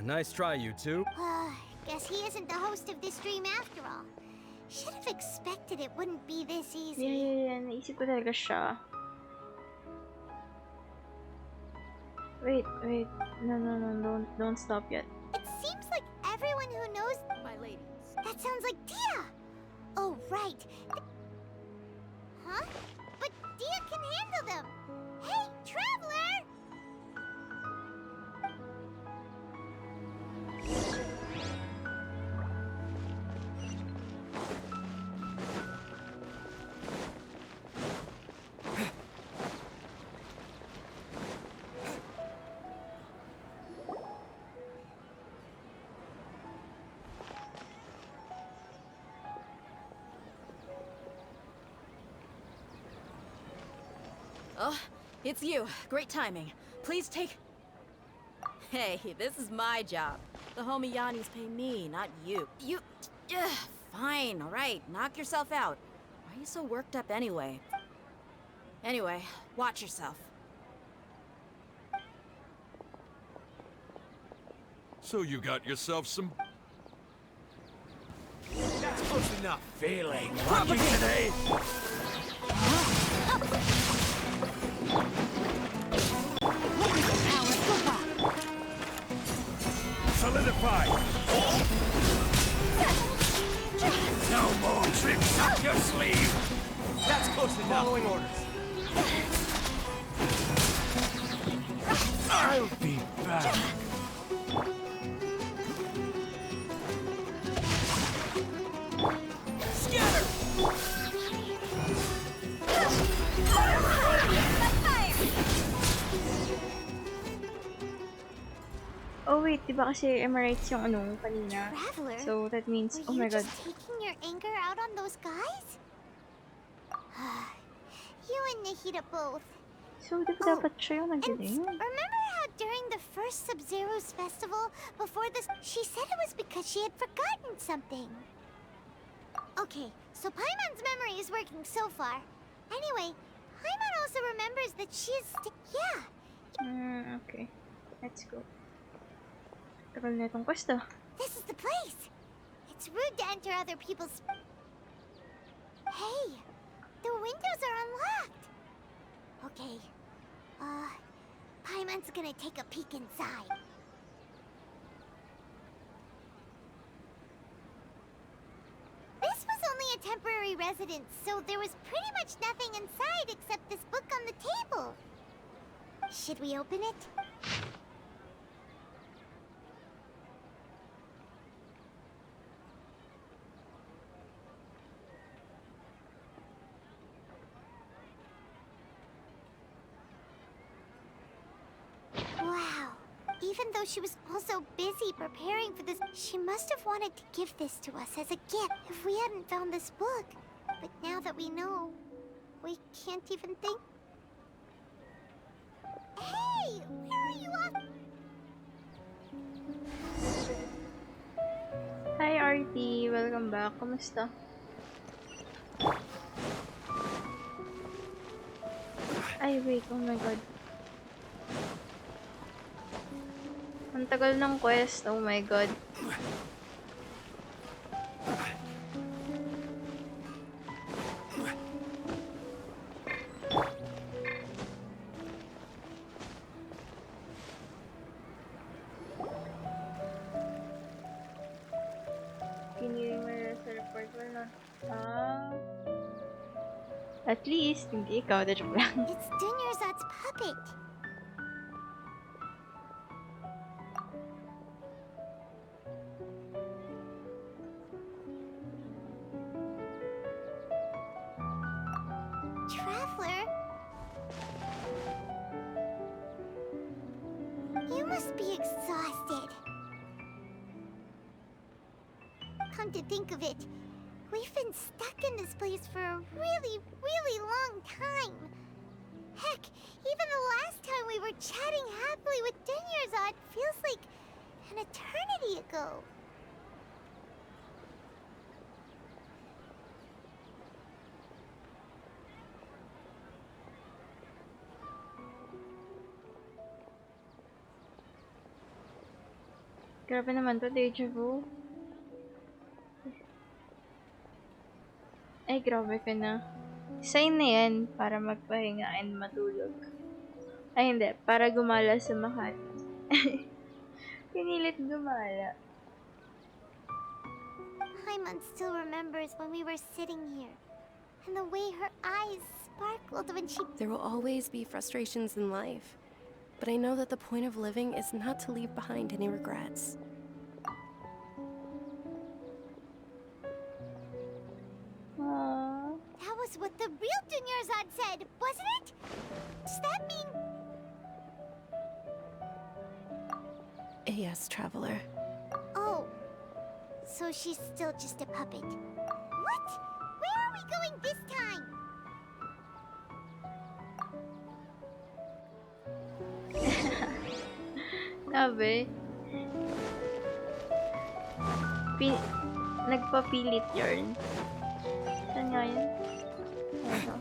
Nice try, you two. Guess he isn't the host of this dream after all. Should have expected it wouldn't be this easy. Yeah. Naisip ko talaga siya. Wait. No, don't stop yet. It seems like everyone who knows... My ladies. That sounds like Dia! Oh, right. Huh? But Dia can handle them! Hey, Traveler! Oh, it's you. Great timing. Please take... Hey, this is my job. The Homiyanis pay me, not you. You... Fine, alright. Knock yourself out. Why are you so worked up anyway? Anyway, watch yourself. So you got yourself some... That's close enough. Feeling lucky today? Solidify! No more tricks up your sleeve! That's close enough. Following orders. I'll be back. Scatter! Oh wait, diba kasi Emirates yung ano kanina? Traveler, So that means, were oh you my god. just taking your anger out on those guys? You and Nahida both. So di ba dapat siya yung nagaling? Remember how during the first Sub-Zero's festival, before this, she said it was because she had forgotten something. Okay, so Paimon's memory is working so far. Anyway, Paimon also remembers that she is yeah. Okay. Let's go. Tagal na itong quest ah. This is the place. It's rude to enter other people's... Hey, the windows are unlocked. Okay, Paimon's gonna take a peek inside. This was only a temporary residence, so there was pretty much nothing inside except this book on the table. Should we open it? Wow. Even though she was also busy preparing for this, she must have wanted to give this to us as a gift if we hadn't found this book. But now that we know, we can't even think. Hey! Where are you off? Hi RT, welcome back. Kumusta? Ay wait, oh my god. Ang tagal ng quest, oh my god. Kiniling mo na sa report mo na. At least, hindi ikaw, na joke lang. It's Dunyarzad's puppet. Traveler? You must be exhausted. Come to think of it, we've been stuck in this place for a really, really long time. Heck, even the last time we were chatting happily with Dunyarzad feels like an eternity ago. Grabe naman to, deja vu. Ay, grabe ka na. Sign na yan para magpahinga and matulog. Ay, hindi. Para gumala sa Makati. Pinilit gumala. Paimon still remembers when we were sitting here, and the way her eyes sparkled when she... There will always be frustrations in life, but I know that the point of living is not to leave behind any regrets. Aww. That was what the real Dunyarzad said, wasn't it? Does that mean... Yes, Traveler. Oh, so she's still just a puppet. What? Where are we going this time? Sabi. Nagpapilit yarn. Saan nga yun? Ito.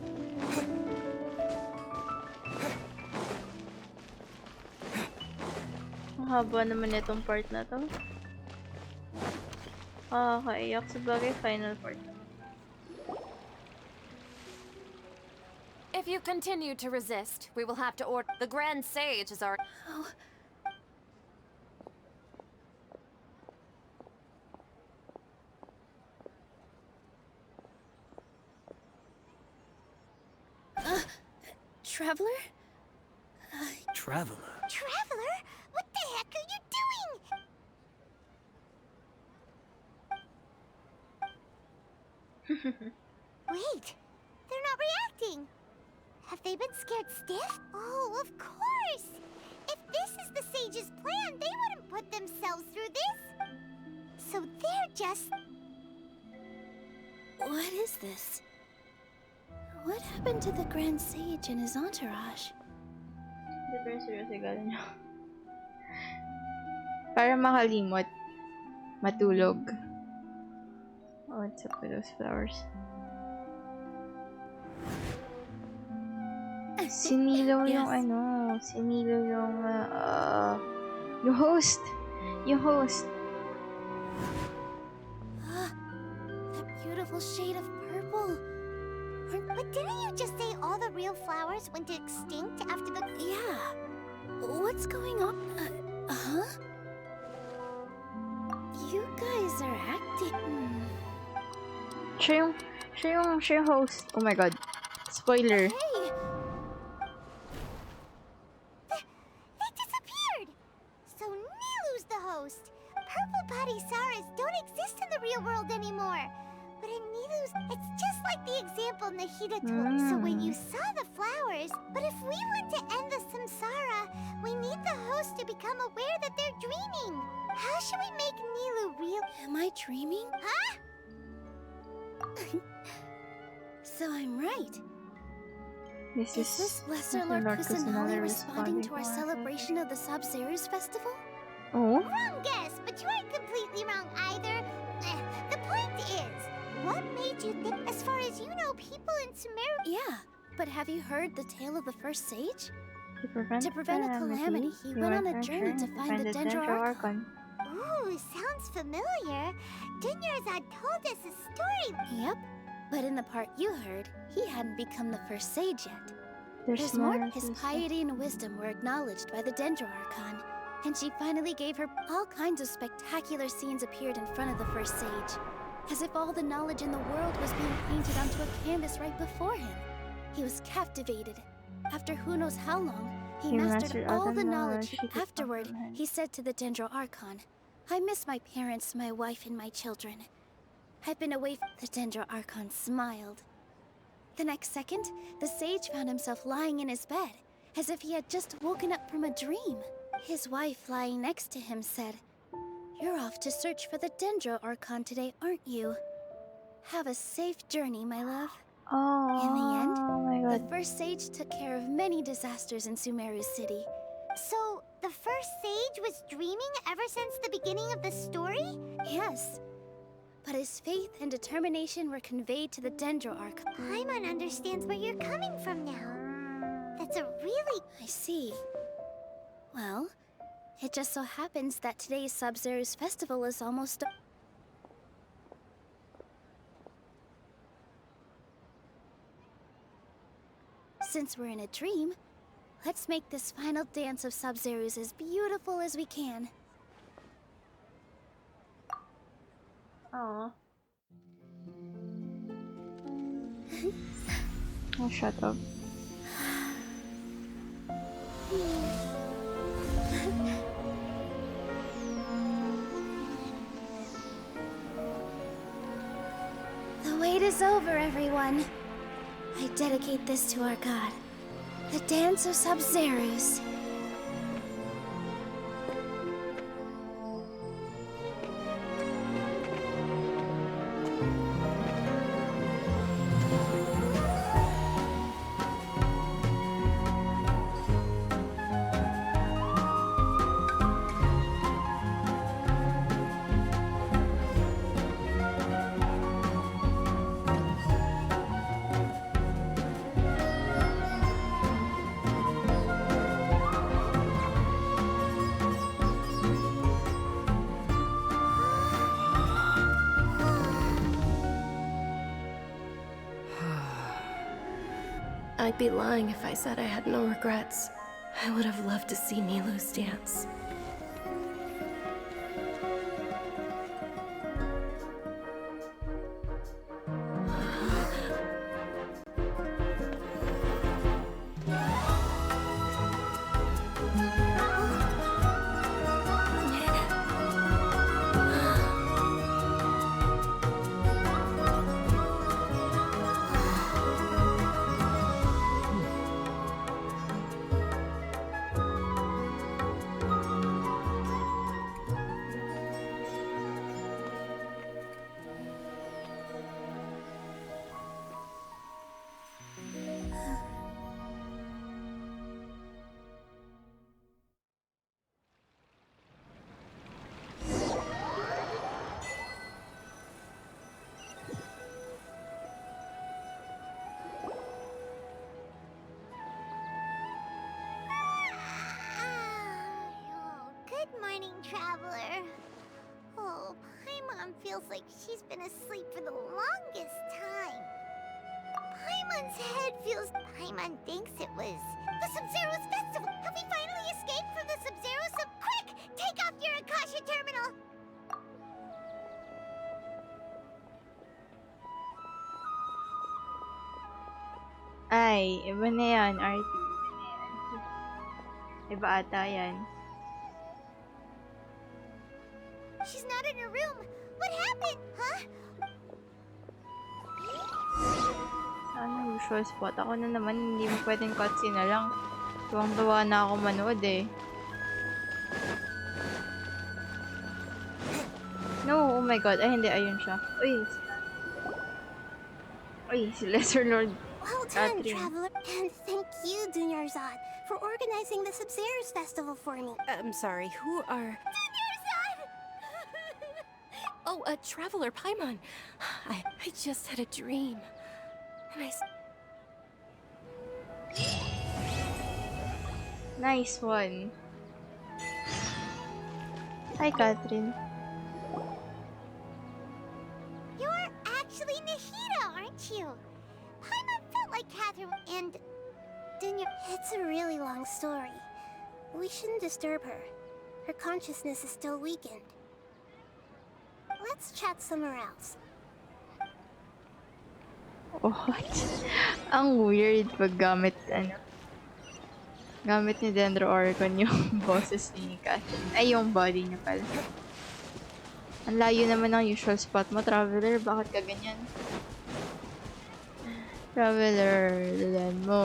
Ang haba naman itong part na to. Kaiyak sa bagay, final part. If you continue to resist, we will have to order. The Grand Sage is our. Oh. Traveler? Traveler? Traveler? What the heck are you doing? Wait, they're not reacting. Have they been scared stiff? Oh, of course! If this is the sage's plan, they wouldn't put themselves through this. So they're just... What is this? What happened to the Grand Sage and his entourage? Different seryoso gano'n niya. Para makalimot. Matulog. Oh, what's up with those flowers? Sinilo yung ano, sinilo yung host. Yung host. That beautiful shade of purple. But didn't you just say all the real flowers went extinct after the... Yeah. What's going on? Huh? You guys are acting... Siya yung host. Oh my god. Spoiler. Hey! They disappeared! So Nilu's the host. Purple body Saras don't exist in the real world anymore. But in Nilu's, it's just like the example Nahida told. So when you saw the flowers, but if we want to end the samsara, we need the host to become aware that they're dreaming. How should we make Nilu real? Am I dreaming? Huh? So I'm right. This Is this Lesser Lord Kusanali responding to our celebration of the Sub-Zerus festival? Oh? Wrong guess, but you aren't completely wrong either. The point is, what made you think, as far as you know, people in Sumeru... Yeah, but have you heard the tale of the first sage? To prevent a calamity, he went on a journey to find the Dendro Archon. Ooh, sounds familiar. Dunyarzad told us a story. Yep, but in the part you heard, he hadn't become the first sage yet. There's his piety and wisdom were acknowledged by the Dendro Archon, and she finally gave her all kinds of spectacular scenes appeared in front of the first sage, as if all the knowledge in the world was being painted onto a canvas right before him. He was captivated. After who knows how long, he mastered all the knowledge. Afterward, he said to the Dendro Archon, I miss my parents, my wife, and my children. I've been away from... The Dendro Archon smiled. The next second, the sage found himself lying in his bed, as if he had just woken up from a dream. His wife, lying next to him, said, You're off to search for the Dendro Archon today, aren't you? Have a safe journey, my love. Oh, in the end, my God. the first sage took care of many disasters in Sumeru City. So, the first sage was dreaming ever since the beginning of the story? Yes. But his faith and determination were conveyed to the Dendro Archon. Paimon understands where you're coming from now. That's a really... I see. Well, it just so happens that today's Sub-Zerus festival is almost... Since we're in a dream, let's make this final dance of Sub-Zerus as beautiful as we can. Oh. Oh, shut up. The wait is over, everyone. I dedicate this to our god, the Dance of Sub-Zerus. I'd be lying if I said I had no regrets. I would have loved to see Nilu's dance. Good morning, traveler. Oh, Paimon feels like she's been asleep for the longest time. Paimon's head feels... Paimon thinks it was the Sub-Zero's festival. Have we finally escaped from the Sub-Zero? So quick, take off your Akasha terminal. Ay, iba na yan, RT. Iba ata yan. She's not in her room. What happened, huh? Ano usual spot? Ako na naman, hindi mo pwedeng cutscene na lang. Tuwang-tuwa na ako manood eh. No, oh my god. Ay, hindi. Ayun siya. Uy. Uy, si Lesser Lord. Well done, traveler. And thank you, Dunyarzad, for organizing the Sub-Zero's festival for me. I'm sorry, who are... Oh, a traveler, Paimon. I just had a dream. And Nice one. Hi, Catherine. You're actually Nahida, aren't you? Paimon felt like Catherine and... It's a really long story. We shouldn't disturb her. Her consciousness is still weakened. Let's chat somewhere else. What? Ang weird pag gamit ni Dendro Oricon yung boses ni Catherine. Ay, yung body niya pala. Ang layo naman ng usual spot mo, traveler. Bakit ka ganyan? Traveler, dalan mo.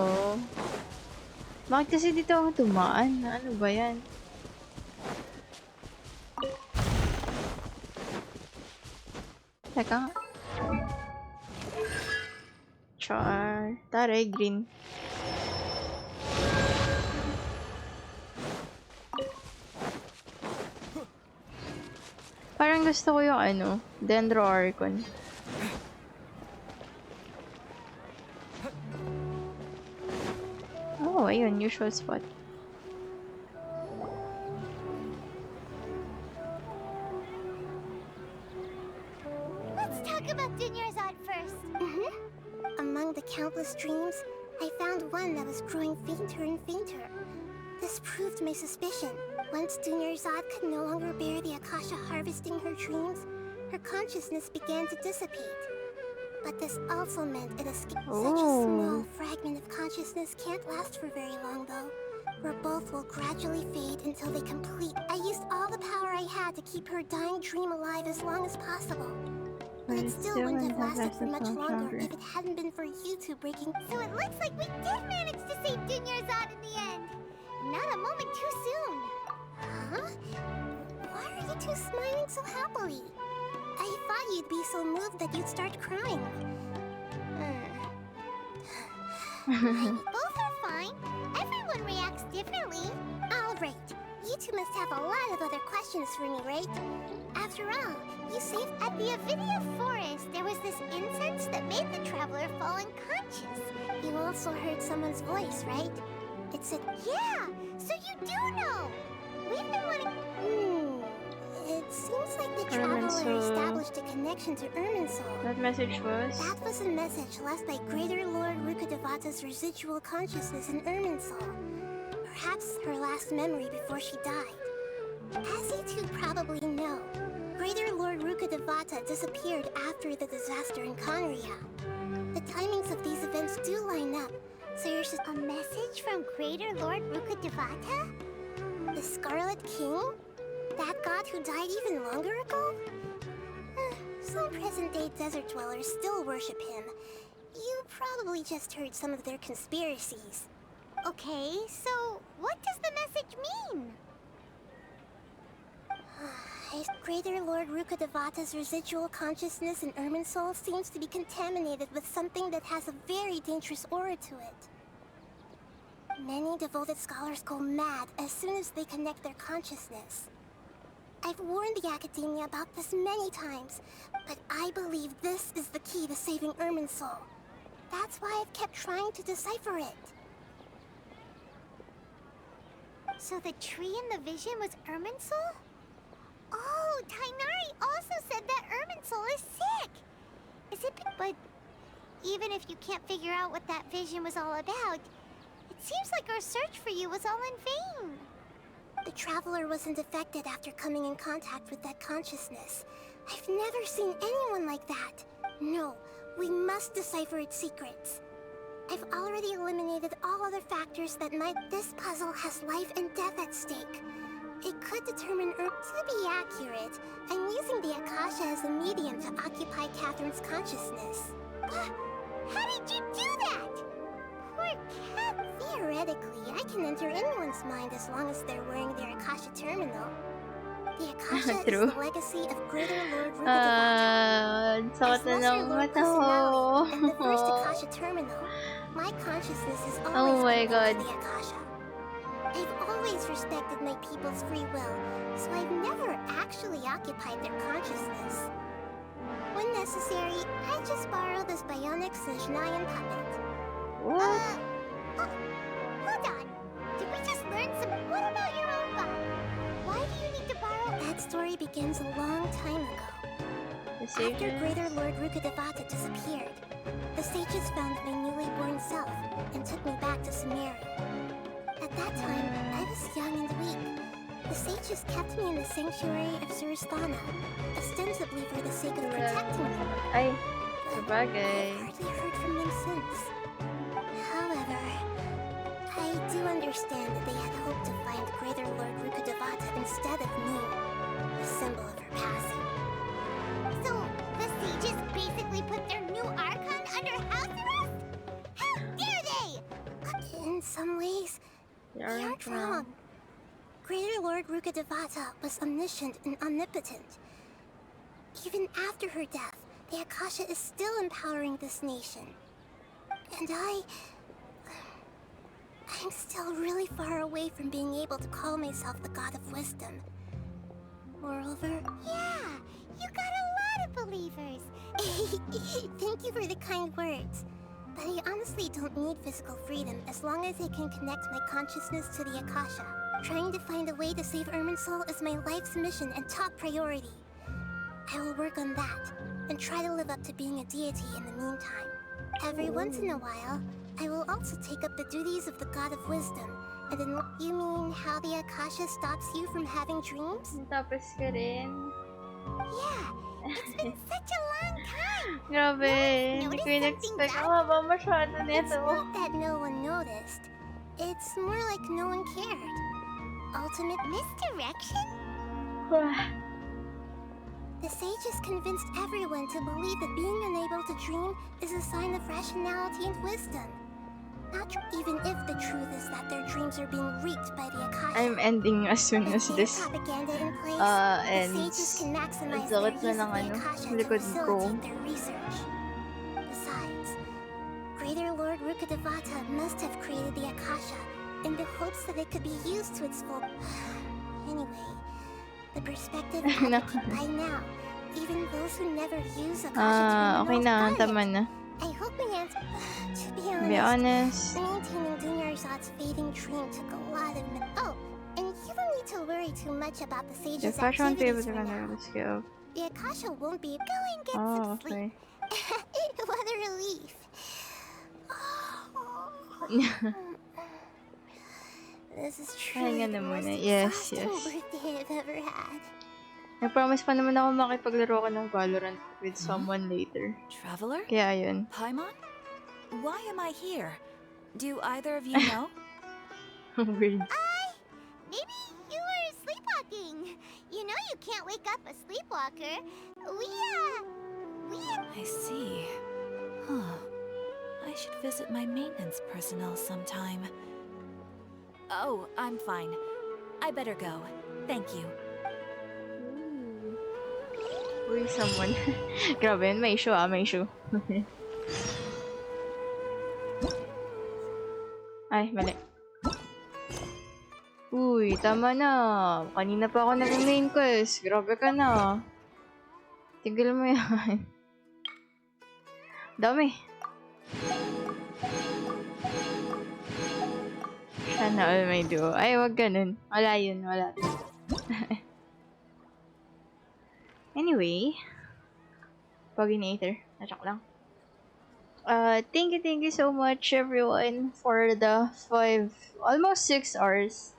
Bakit kasi dito ako tumaan? Ano ba yan? Teka nga. Char. Taray, green. Parang gusto ko yung ano, Dendro Oricon. Oh, ayun, usual spot. Let's talk about Dunyarzad first. Among the countless dreams, I found one that was growing fainter and fainter. This proved my suspicion. Once Dunyarzad could no longer bear the Akasha harvesting her dreams, her consciousness began to dissipate. But this also meant it escaped. Such a small fragment of consciousness can't last for very long, though. Where both will gradually fade until they complete. I used all the power I had to keep her dying dream alive as long as possible. But it still wouldn't have lasted for much longer if it hadn't been for you two breaking. So it looks like we did manage to save Dunyarzad in the end. Not a moment too soon. Huh? Why are you two smiling so happily? I thought you'd be so moved that you'd start crying. Both are fine. Everyone reacts differently. All right. You two must have a lot of other questions for me, right? After all, you saved... At the Avidia Forest, there was this incense that made the traveler fall unconscious. You also heard someone's voice, right? It said... Yeah! So you do know! We've been wanting... It seems like the traveler established a connection to Irminsul. That message was? That was a message left by Greater Lord Rukkhadevata's residual consciousness in Irminsul. Perhaps her last memory before she died. As you two probably know, Greater Lord Rukkhadevata disappeared after the disaster in Conria. The timings of these events do line up, so you're just... A message from Greater Lord Rukkhadevata? The Scarlet King? That god who died even longer ago? Some present-day desert dwellers still worship him. You probably just heard some of their conspiracies. Okay, so what does the message mean? Greater Lord Rukkhadevata's residual consciousness in Irminsul seems to be contaminated with something that has a very dangerous aura to it. Many devoted scholars go mad as soon as they connect their consciousness. I've warned the Academia about this many times, but I believe this is the key to saving Irminsul. That's why I've kept trying to decipher it. So the tree in the vision was Irminsul? Oh, Tainari also said that Irminsul is sick! Is it... But even if you can't figure out what that vision was all about, it seems like our search for you was all in vain. The Traveler wasn't affected after coming in contact with that consciousness. I've never seen anyone like that. No, we must decipher its secrets. I've already eliminated all other factors that might... This puzzle has life and death at stake. It could determine... To be accurate, I'm using the Akasha as a medium to occupy Catherine's consciousness. How did you do that? Poor cat. Theoretically, I can enter anyone's mind as long as they're wearing their Akasha terminal. The Akasha is the legacy of Greater Lord Rukadevata. As Lesser Lord Kusanali and the first Akasha terminal, my consciousness is always connected to the Akasha. I've always respected my people's free will, so I've never actually occupied their consciousness. When necessary, I just borrow this bionic Snezhnayan puppet. Hold on. Did we just learn some... What about your own body? Why do you need to borrow... That story begins a long time ago. After Greater Lord Rukadevata disappeared, the sages found my newly born self and took me back to Sumeru. At that time, I was young and weak. The sages kept me in the sanctuary of Surasthana, ostensibly for the sake of protecting me. Ay, sabagay. I've hardly heard from them since. However, I do understand that they had hoped to find Greater Lord Rukadevata instead of me, a symbol of her passing. So, the sages basically put their new Archon under house arrest? How dare they! In some ways, they aren't wrong. Greater Lord Rukadevata was omniscient and omnipotent. Even after her death, the Akasha is still empowering this nation. And I'm still really far away from being able to call myself the God of Wisdom. Moreover... Yeah, you got a lot of believers. Thank you for the kind words. But I honestly don't need physical freedom as long as I can connect my consciousness to the Akasha. Trying to find a way to save Irminsul is my life's mission and top priority. I will work on that, and try to live up to being a deity in the meantime. Every once in a while, I will also take up the duties of the God of Wisdom, and then... You mean how the Akasha stops you from having dreams? Tapos ka rin. Yeah, it's been such a long time. Grabe, hindi ko in-expect. Haba masyado nito. It's not that no one noticed. It's more like no one cared. Ultimate misdirection? The sages convinced everyone to believe that being unable to dream is a sign of rationality and wisdom. Not even if the truth is that their dreams are being reaped by the Akasha. I'm ending as soon as this propaganda in place, ends. the sages can maximize Ang their sakit use na of ng the Akasha to likod ko. facilitate their research. Besides, Greater Lord Rukadevata must have created the Akasha in the hopes that it could be used to its full... Anyway, the perspective by now, even those who never use Akasha okay na, tama na. I hope my answer... To be honest, maintaining Dunyarzad's fading dream took a lot of... Oh, and you don't need to worry too much about the sages' activities for now. The Akasha won't be... Go and get some sleep. What a relief. This is truly the most exhausting birthday I've ever had. Nag-promise pa naman ako makipaglaro ko ng Valorant with someone later. Traveler? Kaya yun. Paimon? Why am I here? Do either of you know? Weird. Maybe you were sleepwalking. You know you can't wake up a sleepwalker. I see. Huh. I should visit my maintenance personnel sometime. Oh, I'm fine. I better go. Thank you. Uy, someone. Grabe yun, may issue may issue. Ay, mali. Uy, tama na. Kanina pa ako nag-main quest. Grabe ka na. Tigil mo yan. Dami. Sana all may duo. Ay, wag ganun. Wala yun, wala. Anyway, Poginator. Joke lang. Thank you so much everyone for the almost 6 hours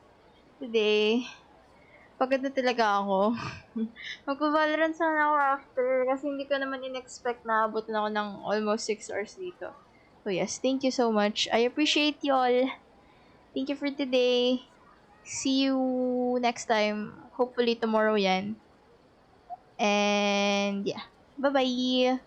today. Pagod na talaga ako. Magpa-Valorant sana ako after kasi hindi ko naman in-expect na abot na ako ng almost 6 hours dito. So yes, thank you so much. I appreciate you all. Thank you for today. See you next time. Hopefully tomorrow yan. And yeah. Bye-bye.